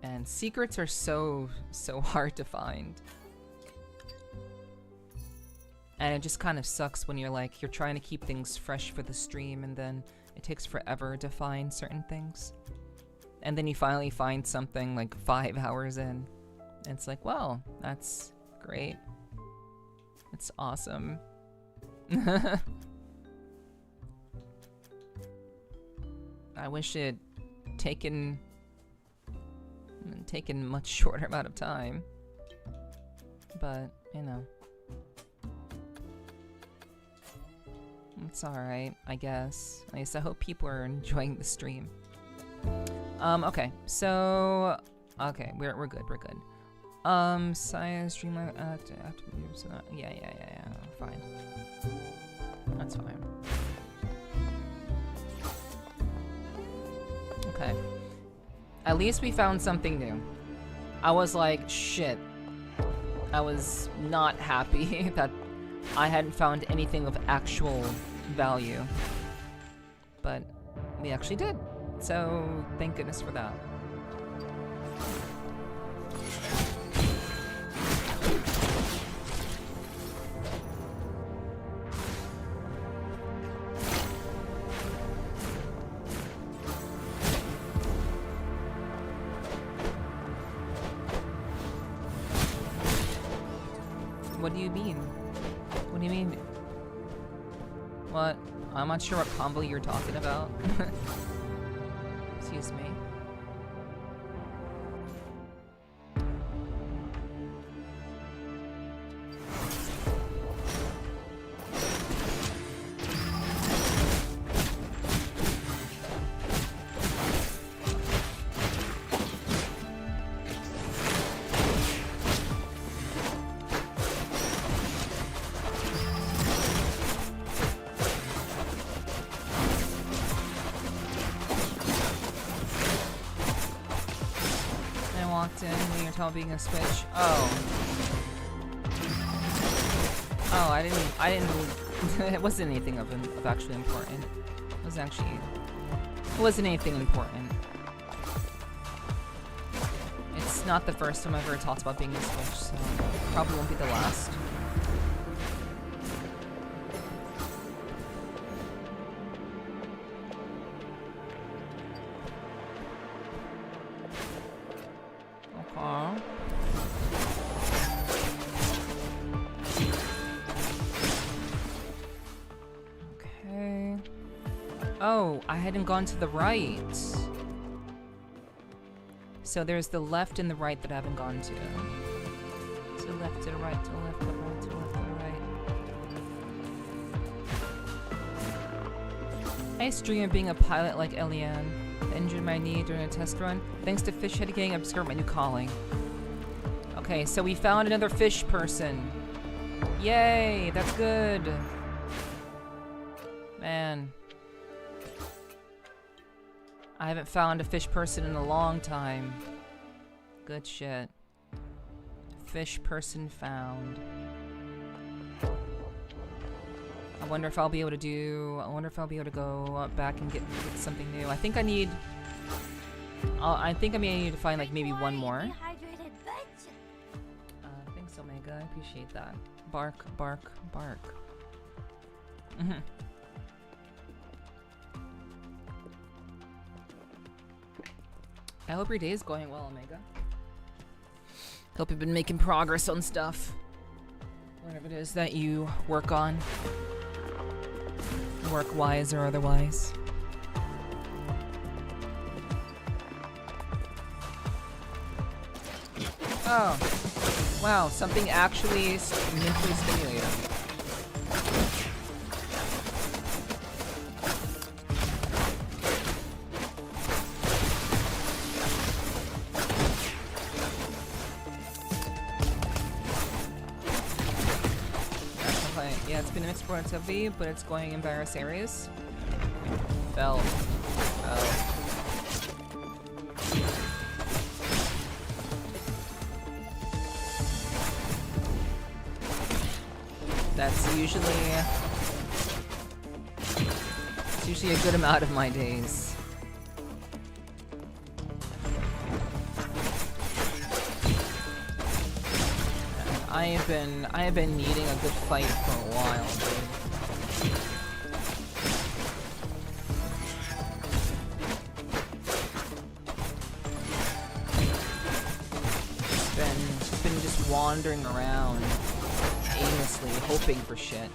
and secrets are so hard to find, and it just kind of sucks when you're trying to keep things fresh for the stream, and then it takes forever to find certain things, and then you finally find something like 5 hours in, and it's like, well, that's great. It's awesome. I wish it taken much shorter amount of time, but it's alright, I guess. At least I hope people are enjoying the stream. Okay, so we're good, we're good. Science, Streamline, yeah, fine. That's fine. Okay. At least we found something new. I was like, shit. I was not happy that I hadn't found anything of actual value. But we actually did. So, thank goodness for that. What do you mean? What do you mean? What? I'm not sure what combo you're talking about. Excuse me. Being a switch. Oh. Oh, I didn't. It wasn't anything of actually important. It wasn't anything important. It's not the first time I've ever talked about being a switch, so probably won't be the last. I hadn't gone to the right. So there's the left and the right that I haven't gone to. To the left, to the right, to the left, to the right, to the left, to the right. Nice dream of being a pilot like Eliane. I injured my knee during a test run. Thanks to Fishhead Gang, I've discovered my new calling. Okay, so we found another fish person. Yay, that's good. Man. I haven't found a fish person in a long time. Good shit. Fish person found. I wonder if I'll be able to go back and get something new. I think I need... I think I may need to find like maybe one more. Thanks, Omega. I appreciate that. Bark, bark, bark. I hope your day is going well, Omega. Hope you've been making progress on stuff. Whatever it is that you work on. Work-wise or otherwise. Oh. Wow, something actually mentally stimulating. Yeah, it's been an exploratively, but it's going in various areas. Fell. Oh. That's usually a good amount of my days. I have been needing a good fight for a while, dude. Been just wandering around aimlessly, hoping for shit.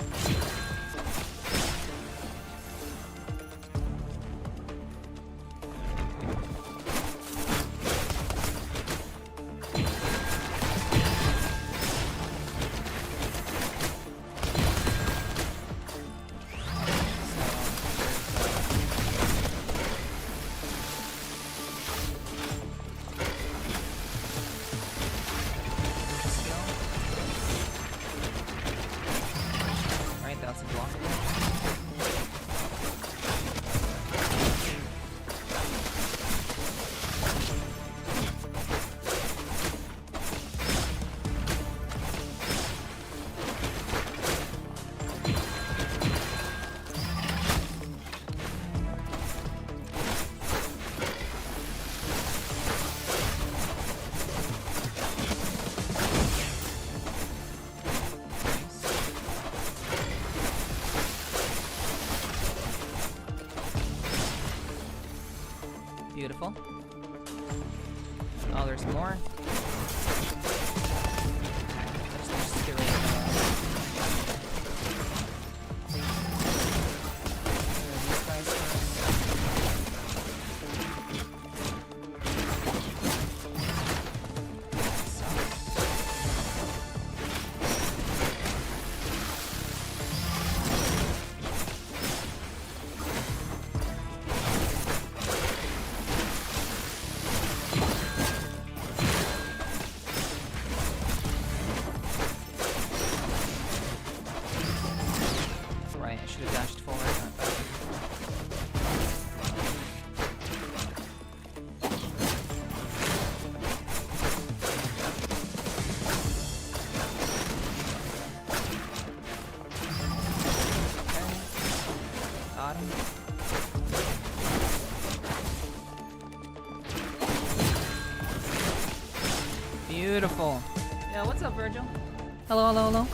Beautiful. Oh, there's more. Let's just get rid of these guys first. Wonderful. Yeah, what's up, Virgil? Hello, hello, hello.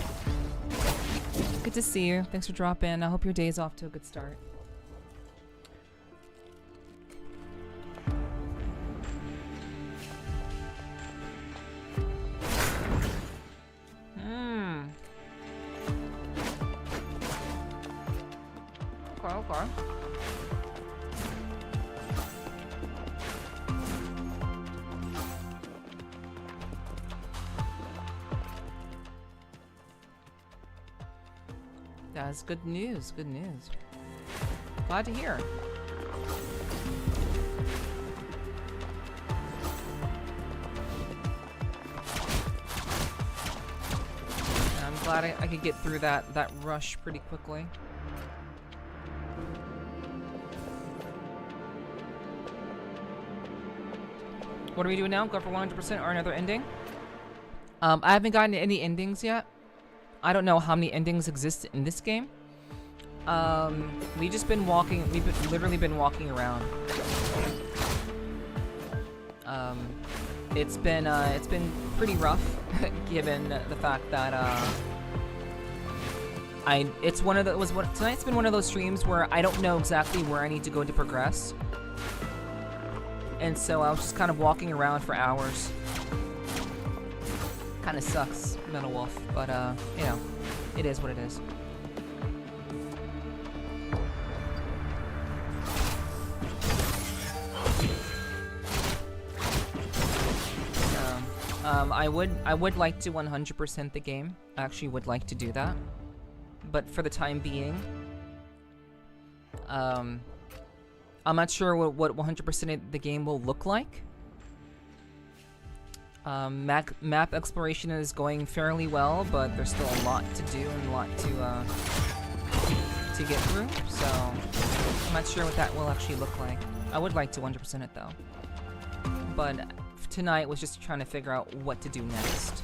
Good to see you. Thanks for dropping in. I hope your day's off to a good start. Okay. That's good news. Good news. Glad to hear. I'm glad I could get through that rush pretty quickly. What are we doing now? Go for 100% or another ending? I haven't gotten any endings yet. I don't know how many endings exist in this game. We've just been walking. Literally been walking around. It's been pretty rough, given the fact that tonight's been one of those streams where I don't know exactly where I need to go to progress. And so I was just kind of walking around for hours. Kind of sucks, Metal Wolf, but you know, it is what it is. I would like to 100% the game. I actually would like to do that, but for the time being, I'm not sure what 100% of the game will look like. Map exploration is going fairly well, but there's still a lot to do and a lot to get through, so I'm not sure what that will actually look like. I would like to 100% it though, but tonight was just trying to figure out what to do next.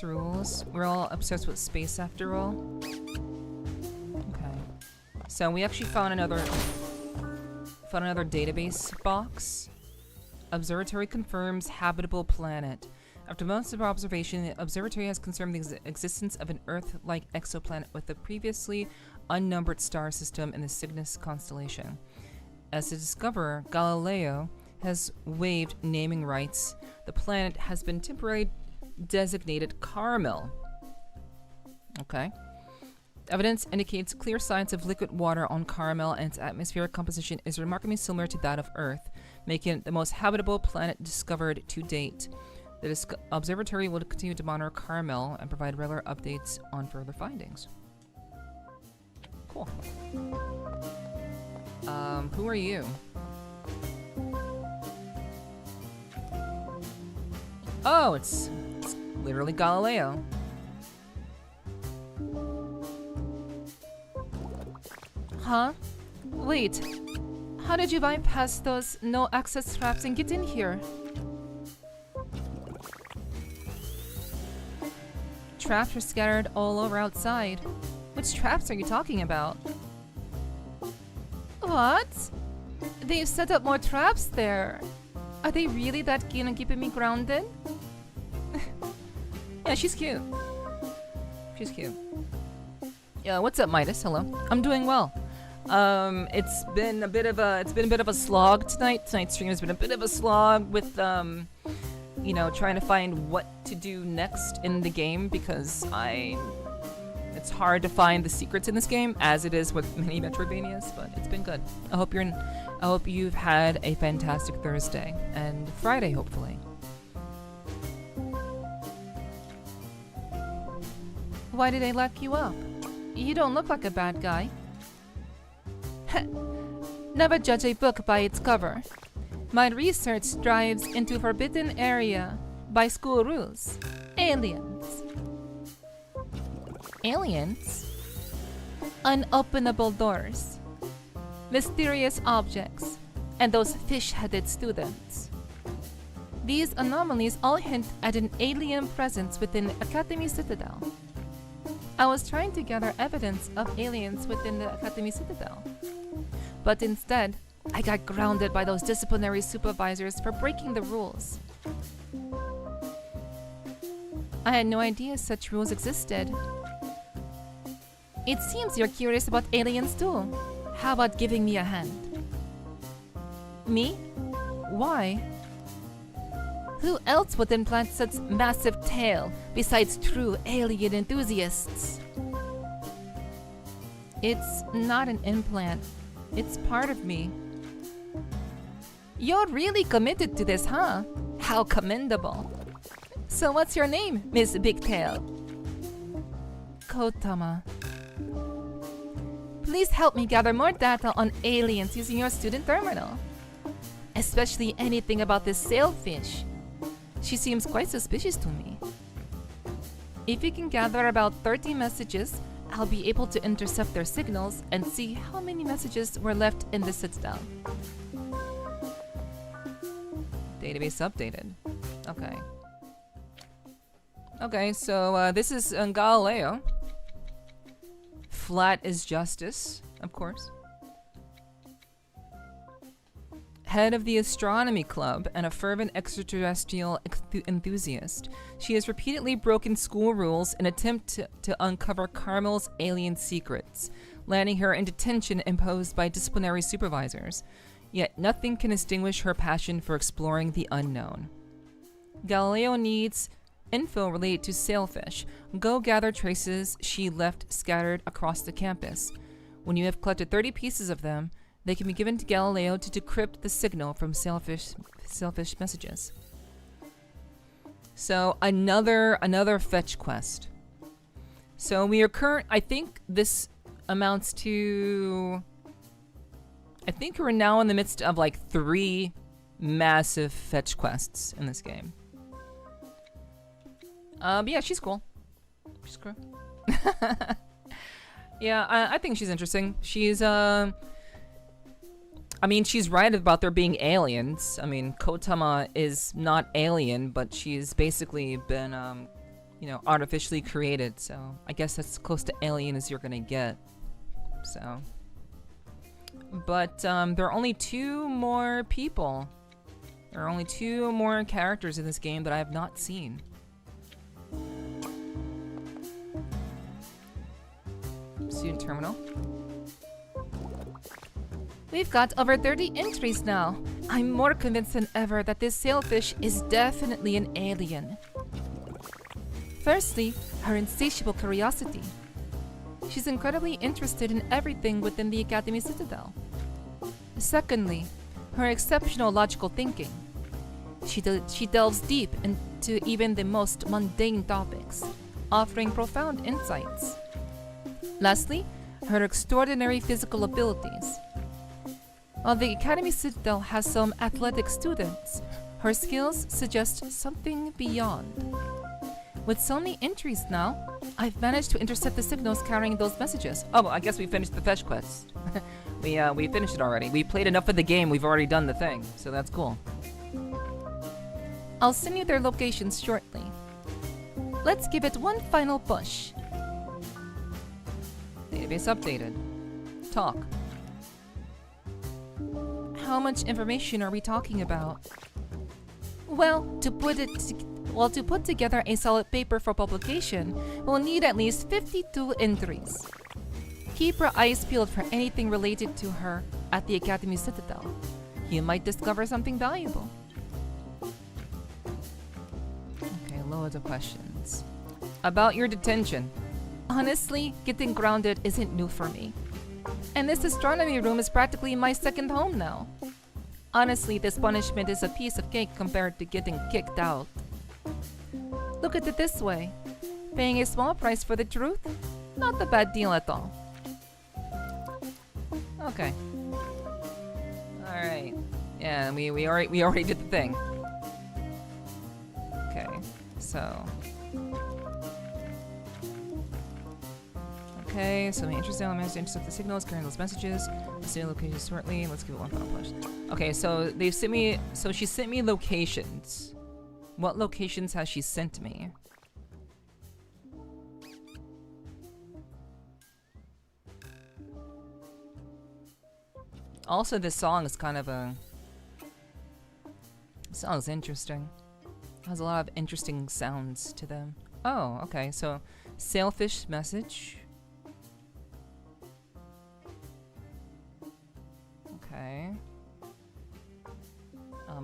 Rules. We're all obsessed with space after all. Okay. So we actually found another database box. Observatory confirms habitable planet. After months of observation, the observatory has confirmed the existence of an Earth-like exoplanet with a previously unnumbered star system in the Cygnus constellation. As the discoverer, Galileo has waived naming rights. The planet has been temporarily designated Carmel. Okay. Evidence indicates clear signs of liquid water on Carmel, and its atmospheric composition is remarkably similar to that of Earth, making it the most habitable planet discovered to date. The observatory will continue to monitor Carmel and provide regular updates on further findings. Cool. Who are you? Oh, it's literally Galileo. Huh? Wait. How did you bypass those no-access traps and get in here? Traps are scattered all over outside. Which traps are you talking about? What? They've set up more traps there. Are they really that keen on keeping me grounded? Yeah, she's cute. She's cute. Yeah, what's up, Midas? Hello. I'm doing well. It's been a bit of a slog tonight. Tonight's stream has been a bit of a slog with you know, trying to find what to do next in the game, because it's hard to find the secrets in this game, as it is with many Metroidvanias, but it's been good. I hope you've had a fantastic Thursday and Friday, hopefully. Why did I lock you up? You don't look like a bad guy. Never judge a book by its cover. My research dives into forbidden area by school rules. Aliens. Aliens? Unopenable doors. Mysterious objects. And those fish-headed students. These anomalies all hint at an alien presence within Academy Citadel. I was trying to gather evidence of aliens within the Academy Citadel. But instead, I got grounded by those disciplinary supervisors for breaking the rules. I had no idea such rules existed. It seems you're curious about aliens too. How about giving me a hand? Me? Why? Who else would implant such massive tail besides true alien enthusiasts? It's not an implant. It's part of me. You're really committed to this, huh? How commendable. So what's your name, Miss Bigtail? KOTAMA. Please help me gather more data on aliens using your student terminal. Especially anything about this sailfish. She seems quite suspicious to me. If you can gather about 30 messages, I'll be able to intercept their signals and see how many messages were left in the citadel. Database updated. Okay. Okay, so this is Galileo. Flat is justice, of course. Head of the Astronomy Club and a fervent extraterrestrial enthusiast, she has repeatedly broken school rules in an attempt to uncover Carmel's alien secrets, landing her in detention imposed by disciplinary supervisors. Yet nothing can extinguish her passion for exploring the unknown. Galileo needs info related to sailfish. Go gather traces she left scattered across the campus. When you have collected 30 pieces of them, they can be given to Galileo to decrypt the signal from sailfish messages. So another fetch quest. So we are I think this amounts to, I think we're now in the midst of like 3 massive fetch quests in this game. But yeah, she's cool. She's cool. Yeah, I think she's interesting. She's I mean, she's right about there being aliens. I mean, KOTAMA is not alien, but she's basically been, you know, artificially created. So I guess that's close to alien as you're gonna get. So, but there are only 2 more people. There are only 2 more characters in this game that I have not seen. Student terminal. We've got over 30 entries now. I'm more convinced than ever that this sailfish is definitely an alien. Firstly, her insatiable curiosity. She's incredibly interested in everything within the Academy Citadel. Secondly, her exceptional logical thinking. She delves deep into even the most mundane topics, offering profound insights. Lastly, her extraordinary physical abilities. While the Academy Citadel has some athletic students, her skills suggest something beyond. With so many entries now, I've managed to intercept the signals carrying those messages. Oh, I guess we finished the fetch quest. we finished it already. We played enough of the game, we've already done the thing, so that's cool. I'll send you their locations shortly. Let's give it one final push. Database updated. Talk. How much information are we talking about? Well, to put together a solid paper for publication, we'll need at least 52 entries. Keep your eyes peeled for anything related to her at the Academy Citadel. You might discover something valuable. Okay, loads of questions. About your detention. Honestly, getting grounded isn't new for me. And this astronomy room is practically my second home now. Honestly, this punishment is a piece of cake compared to getting kicked out. Look at it this way. Paying a small price for the truth? Not a bad deal at all. Okay. Alright. Yeah, we already did the thing. Okay, so. Okay, so my interesting elements to intercept the signals, carrying those messages. Send locations shortly. Let's give it one final push. Okay, so they've sent me. So she sent me locations. What locations has she sent me? Also, this song is kind of a. This song's interesting. It has a lot of interesting sounds to them. Oh, okay. So, sailfish message. Okay.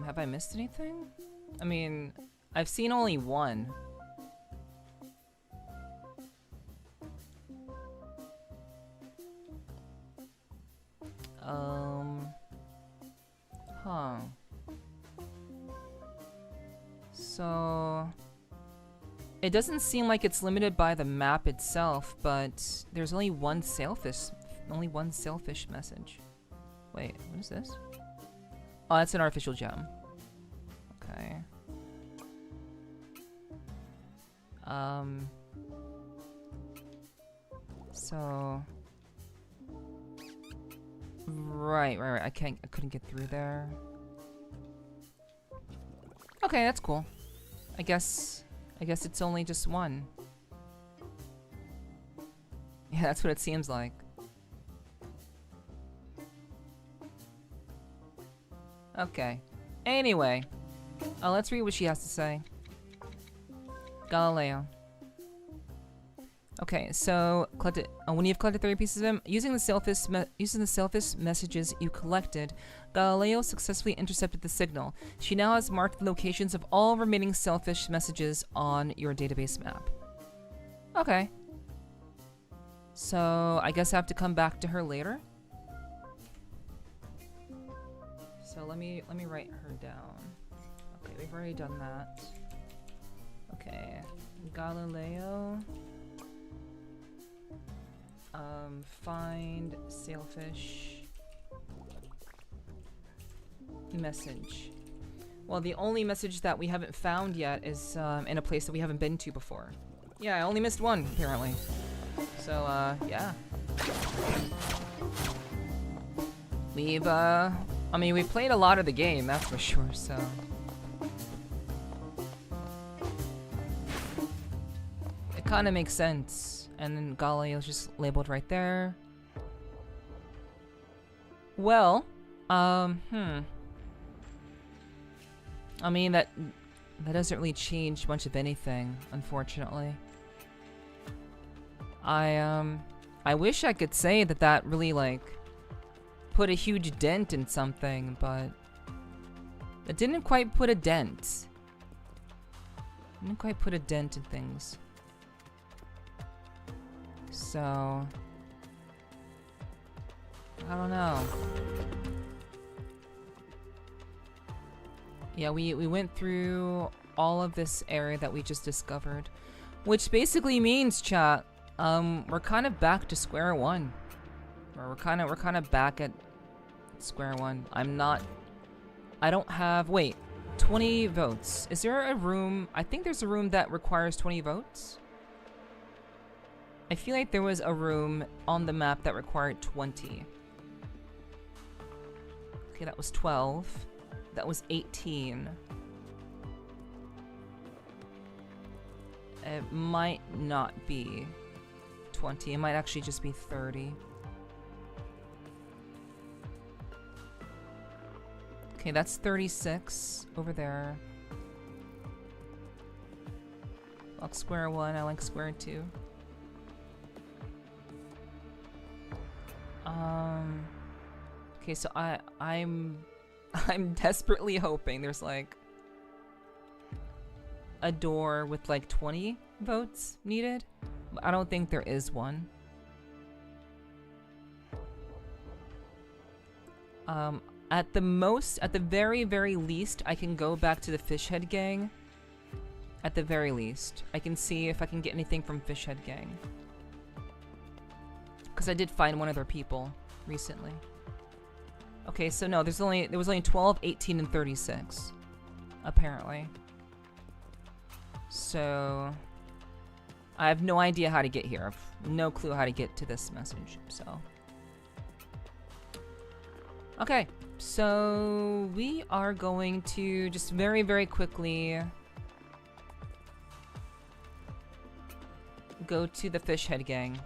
Have I missed anything? I mean, I've seen only one. Huh. So it doesn't seem like it's limited by the map itself, but there's only one sailfish message. Wait, what is this? Oh, that's an artificial gem. Okay. So right. I couldn't get through there. Okay, that's cool. I guess it's only just one. Yeah, that's what it seems like. Okay. Anyway, let's read what she has to say. Galileo. Okay, so when you've collected 30 pieces of them, using the sailfish messages you collected, Galileo successfully intercepted the signal. She now has marked the locations of all remaining sailfish messages on your database map. Okay. So I guess I have to come back to her later. So let me write her down. Okay, we've already done that. Okay, Galileo. Find sailfish message. Well, the only message that we haven't found yet is in a place that we haven't been to before. Yeah, I only missed one, apparently. So, yeah. We've, I mean, we've played a lot of the game, that's for sure, so. It kind of makes sense. And then Galileo's just labeled right there. Well, I mean, that doesn't really change much of anything, unfortunately. I wish I could say that really, like, put a huge dent in something, but it didn't quite put a dent. Didn't quite put a dent in things. So I don't know. Yeah, we went through all of this area that we just discovered, which basically means, chat, we're kind of back to square one. Or we're kind of back at square one. I don't have, wait, 20 votes. Is there a room? I think there's a room that requires 20 votes. I feel like there was a room on the map that required 20. Okay, that was 12. That was 18. It might not be 20. It might actually just be 30. Okay, that's 36 over there. I like square one, I like square two. Okay, so I'm desperately hoping there's like a door with like 20 votes needed. I don't think there is one. At the very least, I can go back to the Fishhead gang At the very least. I can see if I can get anything from Fishhead Gang. Because I did find one of their people recently. Okay, so no, there was only 12, 18, and 36. Apparently. So I have no idea how to get here. I've no clue how to get to this message, so. Okay, so we are going to just very, very quickly go to the Fishhead Gang.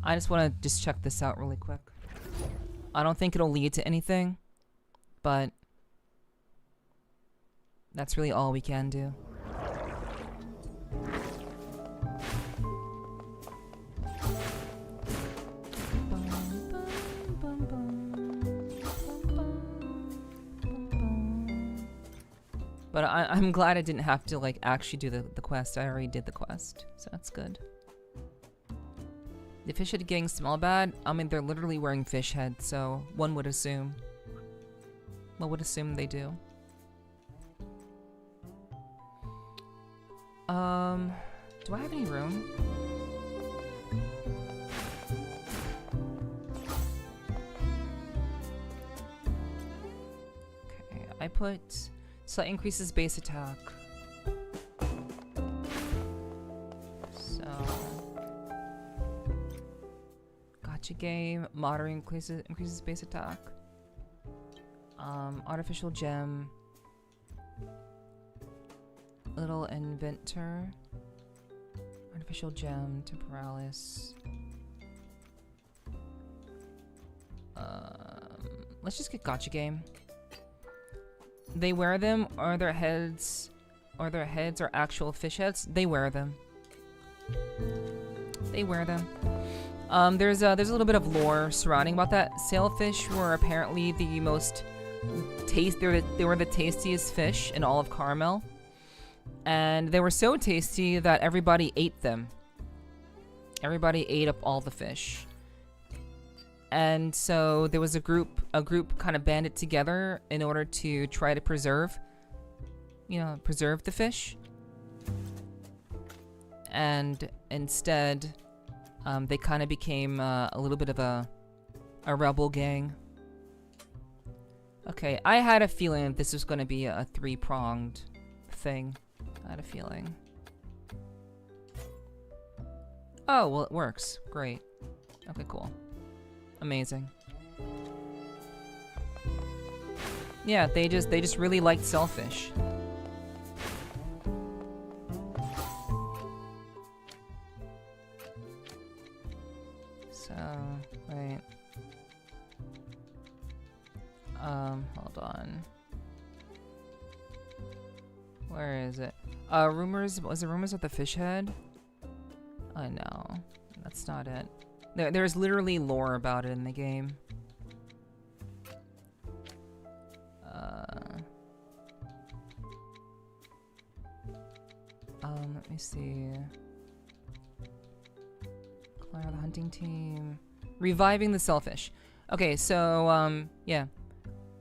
I just want to just check this out really quick. I don't think it'll lead to anything, but that's really all we can do. But I'm glad I didn't have to like actually do the quest. I already did the quest, so that's good. The Fishhead Gang smell bad? I mean, they're literally wearing fish heads, so one would assume. One would assume they do. Do I have any room? Okay, I put slight increases base attack. So gotcha game, moderate increases base attack. Artificial gem. Little inventor. Artificial gem, temporalis. Let's just get gotcha game. They wear them, or their heads are actual fish heads. They wear them. They wear them. There's a little bit of lore surrounding about that. Sailfish were apparently the most they were the tastiest fish in all of Caramel. And they were so tasty that everybody ate them. Everybody ate up all the fish. And so there was a group kind of banded together in order to try to preserve the fish. And instead, they kind of became a little bit of a rebel gang. Okay, I had a feeling this was going to be a three-pronged thing. I had a feeling. Oh, well, it works. Great. Okay, cool. Amazing. Yeah, they just really liked Sailfish. So, right. Hold on. Where is it? Rumors, was it rumors of the fish head? Oh no, that's not it. There's literally lore about it in the game. Let me see. Clara the hunting team. Reviving the Sailfish. Okay, so, yeah.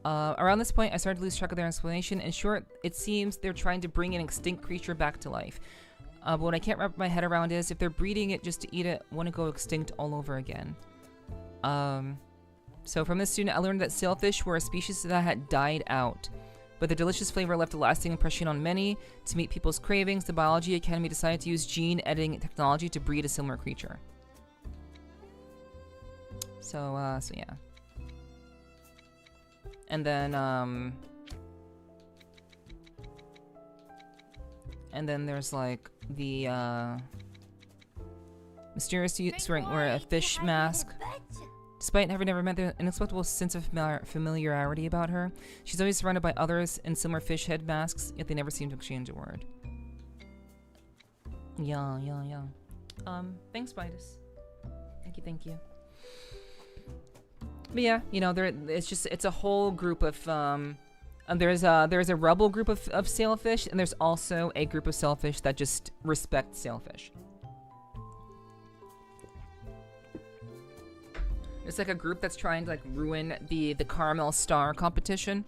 Around this point, I started to lose track of their explanation. In short, it seems they're trying to bring an extinct creature back to life. But what I can't wrap my head around is, if they're breeding it just to eat it, want to go extinct all over again. So from this student, I learned that sailfish were a species that had died out. But the delicious flavor left a lasting impression on many. To meet people's cravings, the Biology Academy decided to use gene editing technology to breed a similar creature. So yeah. And then there's like the mysterious use wearing a fish mask. Despite having never met the inexplicable sense of familiarity about her, she's always surrounded by others in similar fish head masks, yet they never seem to exchange a word. Yeah. Thanks, Vitus. Thank you. But yeah, you know, it's a whole group of there's a rebel group of sailfish, and there's also a group of sailfish that just respect sailfish. It's like a group that's trying to like ruin the caramel star competition,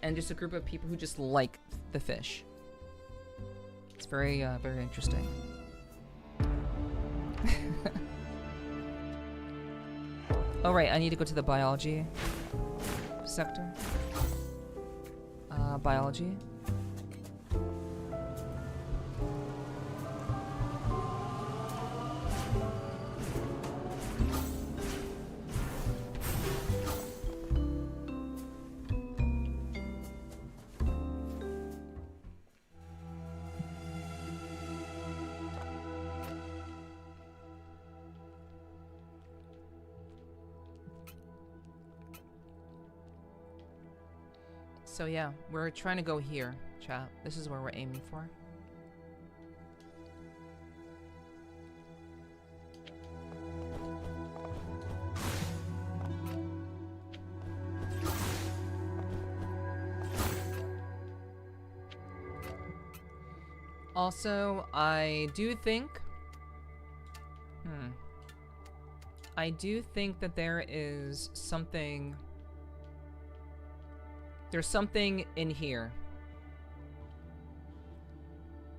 and just a group of people who just like the fish. It's very very interesting. Oh right, I need to go to the biology sector. Biology. So yeah, we're trying to go here, chat. This is where we're aiming for. Also, I do think that there is something. There's something in here.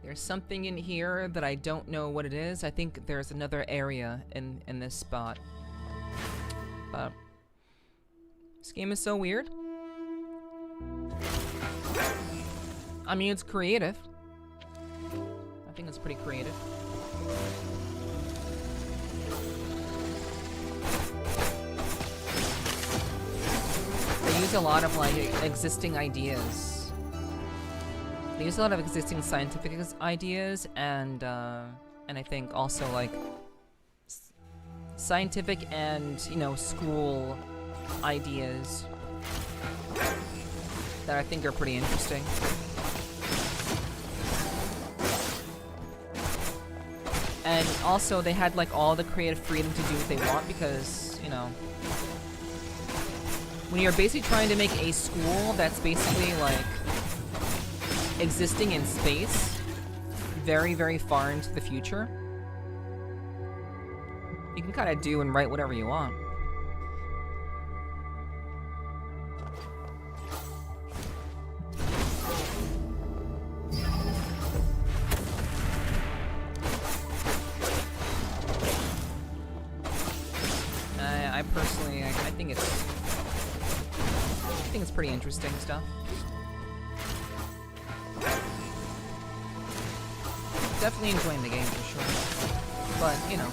There's something in here that I don't know what it is. I think there's another area in this spot. But this game is so weird. I mean, it's creative. I think it's pretty creative. They use a lot of like existing ideas. They use a lot of existing scientific ideas, and I think also like scientific and, you know, school ideas that I think are pretty interesting. And also they had like all the creative freedom to do what they want, because, you know, when you're basically trying to make a school that's basically like existing in space, very, very far into the future, you can kind of do and write whatever you want. I personally, I think it's pretty interesting stuff. Definitely enjoying the game for sure, but you know.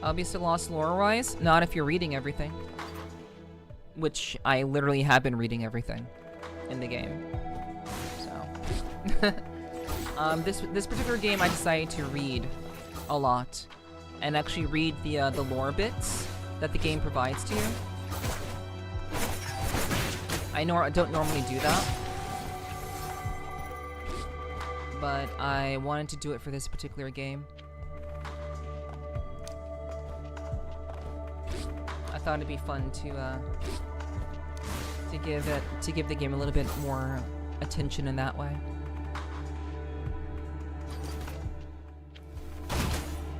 I'll be still lost lore-wise? Not if you're reading everything. Which I literally have been reading everything in the game. So this particular game I decided to read a lot, and actually read the lore bits that the game provides to you. I don't normally do that, but I wanted to do it for this particular game. I thought it'd be fun to give the game a little bit more attention in that way.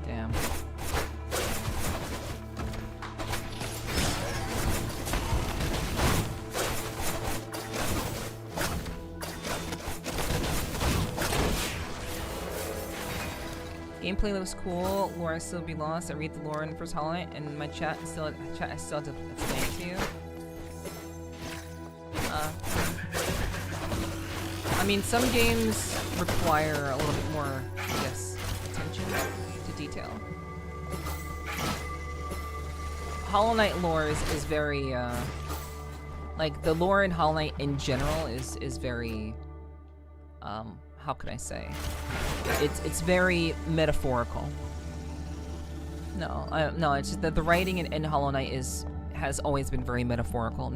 Damn. Gameplay looks cool. Lore still be lost. I read the lore in the first highlight, and my chat still have to explain it to you. I mean, some games require a little bit more, I guess, attention to detail. Hollow Knight lore is very, like, the lore in Hollow Knight in general is very, how can I say? It's very metaphorical. No, it's just that the writing in Hollow Knight has always been very metaphorical.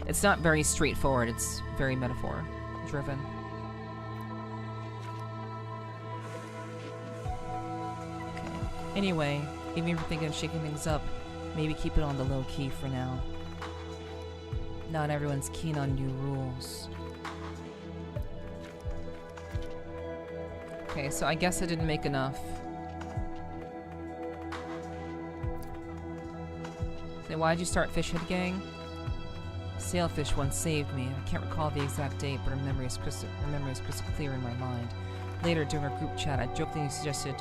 It's not very straightforward, it's very metaphor driven. Anyway, even if you're thinking of shaking things up, maybe keep it on the low key for now. Not everyone's keen on new rules. Okay, so I guess I didn't make enough. So why'd you start Fishhead Gang? Sailfish once saved me. I can't recall the exact date, but her memory is crystal clear in my mind. Later, during our group chat, I jokingly suggested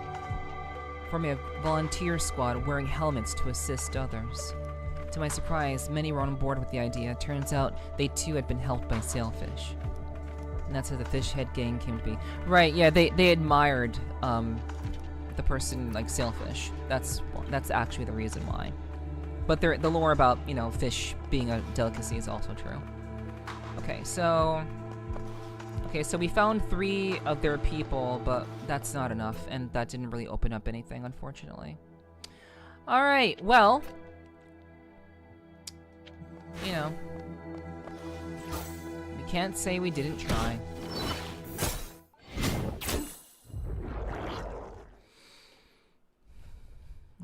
forming a volunteer squad wearing helmets to assist others. To my surprise, many were on board with the idea. Turns out they too had been helped by Sailfish. And that's how the Fishhead Gang came to be. Right, yeah, they admired the person like Sailfish. That's actually the reason why. But the lore about, you know, fish being a delicacy is also true. Okay, so we found 3 of their people, but that's not enough, and that didn't really open up anything, unfortunately. Alright, well, you know, we can't say we didn't try.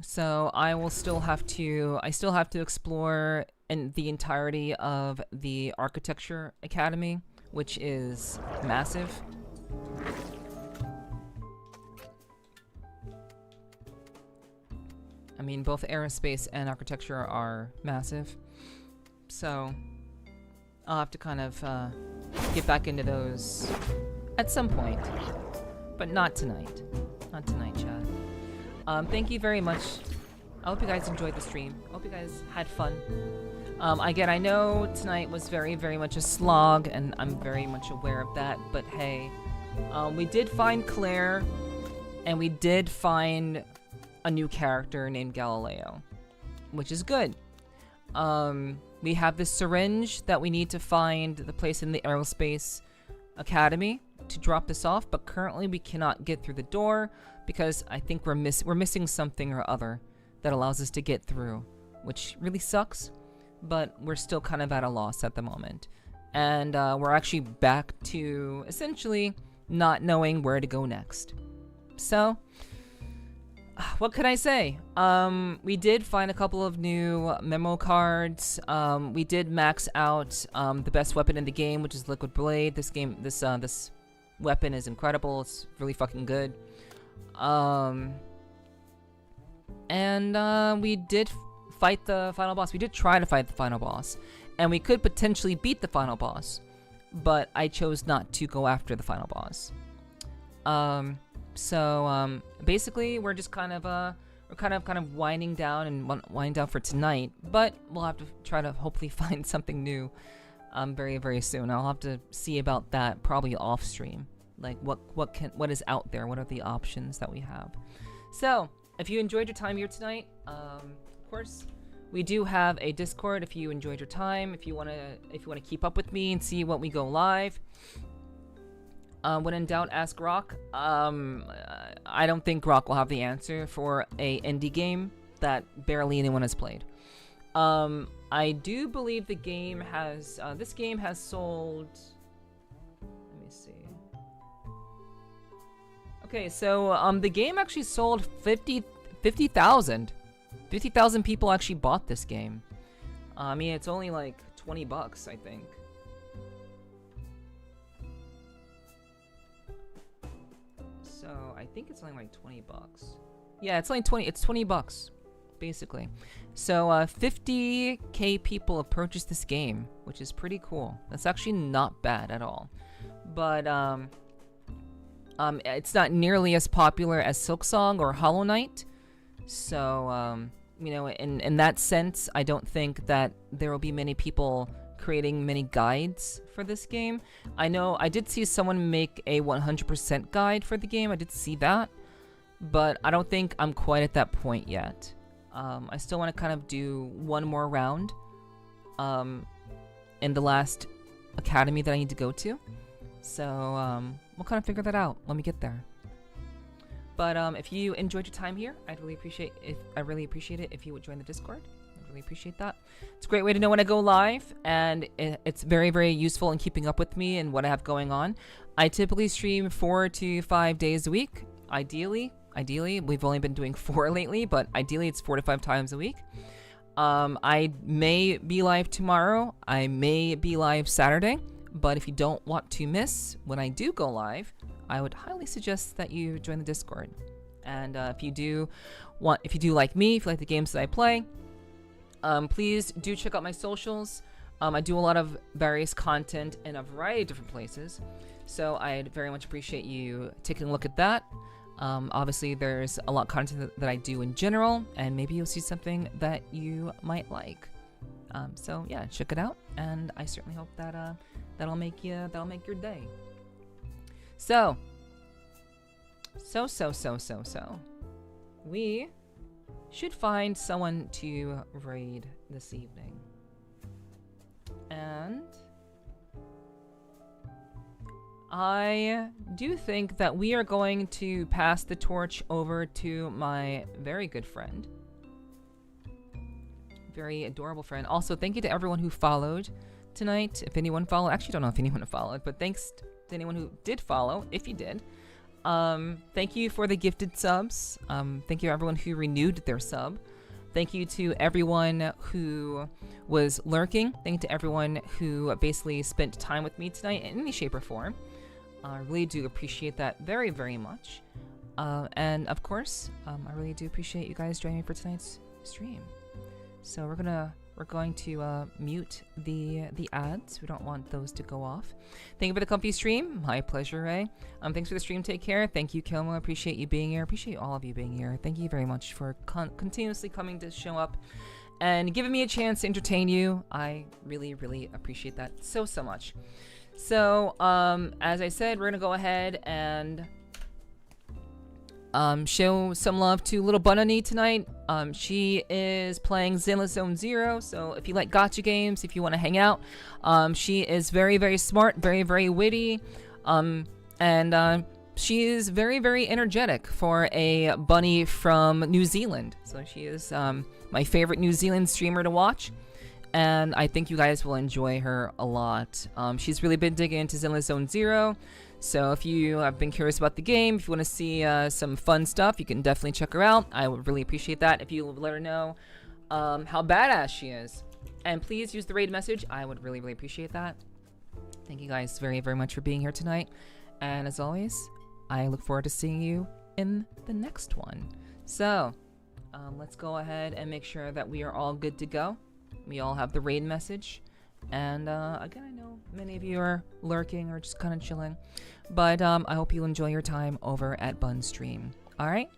So I still have to explore the entirety of the Architecture Academy, which is massive. I mean, both aerospace and architecture are massive. So I'll have to kind of get back into those at some point, but not tonight. Not tonight, Chad. Thank you very much. I hope you guys enjoyed the stream. I hope you guys had fun. Again, I know tonight was very, very much a slog, and I'm very much aware of that, but hey, we did find Claire, and we did find a new character named Galileo, which is good. We have this syringe that we need to find the place in the Aerospace Academy to drop this off, but currently we cannot get through the door because I think we're missing something or other that allows us to get through, which really sucks, but we're still kind of at a loss at the moment. And we're actually back to essentially not knowing where to go next. So, what could I say? We did find a couple of new memo cards. We did max out the best weapon in the game, which is Liquid Blade. This weapon is incredible. It's really fucking good. And we did fight the final boss. We did try to fight the final boss, and we could potentially beat the final boss, but I chose not to go after the final boss. So basically, we're just kind of winding down for tonight, but we'll have to try to hopefully find something new very, very soon. I'll have to see about that probably off stream, like what is out there, what are the options that we have. So if you enjoyed your time here tonight, of course, we do have a Discord. If you enjoyed your time, if you wanna keep up with me and see what we go live. When in doubt, ask Rock. I don't think Rock will have the answer for a indie game that barely anyone has played. I do believe the game has, this game has sold, let me see. Okay, so, the game actually sold 50,000. 50,000 people actually bought this game. I mean, it's only like $20, I think. So I think it's only like $20. Yeah, it's like it's $20, basically. So 50k people have purchased this game, which is pretty cool. That's actually not bad at all. But it's not nearly as popular as Silksong or Hollow Knight. So you know, in that sense, I don't think that there will be many people creating many guides for this game. I know I did see someone make a 100% guide for the game. I did see that, but I don't think I'm quite at that point yet. I still want to kind of do one more round in the last academy that I need to go to. So we'll kind of figure that out when we get there. But if you enjoyed your time here, I'd really appreciate it if you would join the Discord. Really appreciate that. It's a great way to know when I go live, and it's very, very useful in keeping up with me and what I have going on. I typically stream 4 to 5 days a week. Ideally, we've only been doing 4 lately, but ideally it's 4 to 5 times a week. I may be live tomorrow. I may be live Saturday, but if you don't want to miss when I do go live, I would highly suggest that you join the Discord. And if you do like me, if you like the games that I play, please do check out my socials. I do a lot of various content in a variety of different places, so I'd very much appreciate you taking a look at that. Obviously, there's a lot of content that I do in general, and maybe you'll see something that you might like. So yeah, check it out, and I certainly hope that that'll make your day. So, we should find someone to raid this evening. And I do think that we are going to pass the torch over to my very good friend. Very adorable friend. Also, thank you to everyone who followed tonight. If anyone followed, actually don't know if anyone followed, but thanks to anyone who did follow, if you did. Thank you for the gifted subs. Thank you to everyone who renewed their sub. Thank you to everyone who was lurking. Thank you to everyone who basically spent time with me tonight in any shape or form. I really do appreciate that very, very much. And of course, I really do appreciate you guys joining me for tonight's stream. So we're going to mute the ads. We don't want those to go off. Thank you for the comfy stream. My pleasure, Ray. Thanks for the stream. Take care. Thank you, Kilmo. Appreciate you being here. Appreciate all of you being here. Thank you very much for continuously coming to show up and giving me a chance to entertain you. I really, really appreciate that so much. So, as I said, we're gonna go ahead and show some love to little Bunani tonight. She is playing Zenless Zone Zero, so if you like gacha games, if you want to hang out, she is very, very smart, very, very witty, and she is very, very energetic for a bunny from New Zealand. So she is my favorite New Zealand streamer to watch, and I think you guys will enjoy her a lot. She's really been digging into Zenless Zone Zero. So if you have been curious about the game, if you want to see some fun stuff, you can definitely check her out. I would really appreciate that if you let her know how badass she is. And please use the raid message. I would really, really appreciate that. Thank you guys very, very much for being here tonight. And as always, I look forward to seeing you in the next one. So let's go ahead and make sure that we are all good to go. We all have the raid message. And again, I know many of you are lurking or just kind of chilling, but I hope you enjoy your time over at Bun's stream. All right,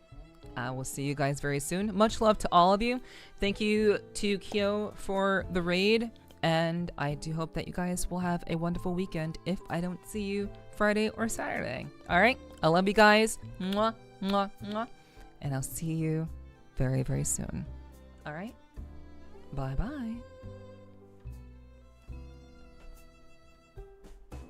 I will see you guys very soon. Much love to all of you. Thank you to Kyo for the raid, and I do hope that you guys will have a wonderful weekend if I don't see you Friday or Saturday. All right, I love you guys. Mwah, mwah, mwah. And I'll see you very, very soon. All right, bye-bye.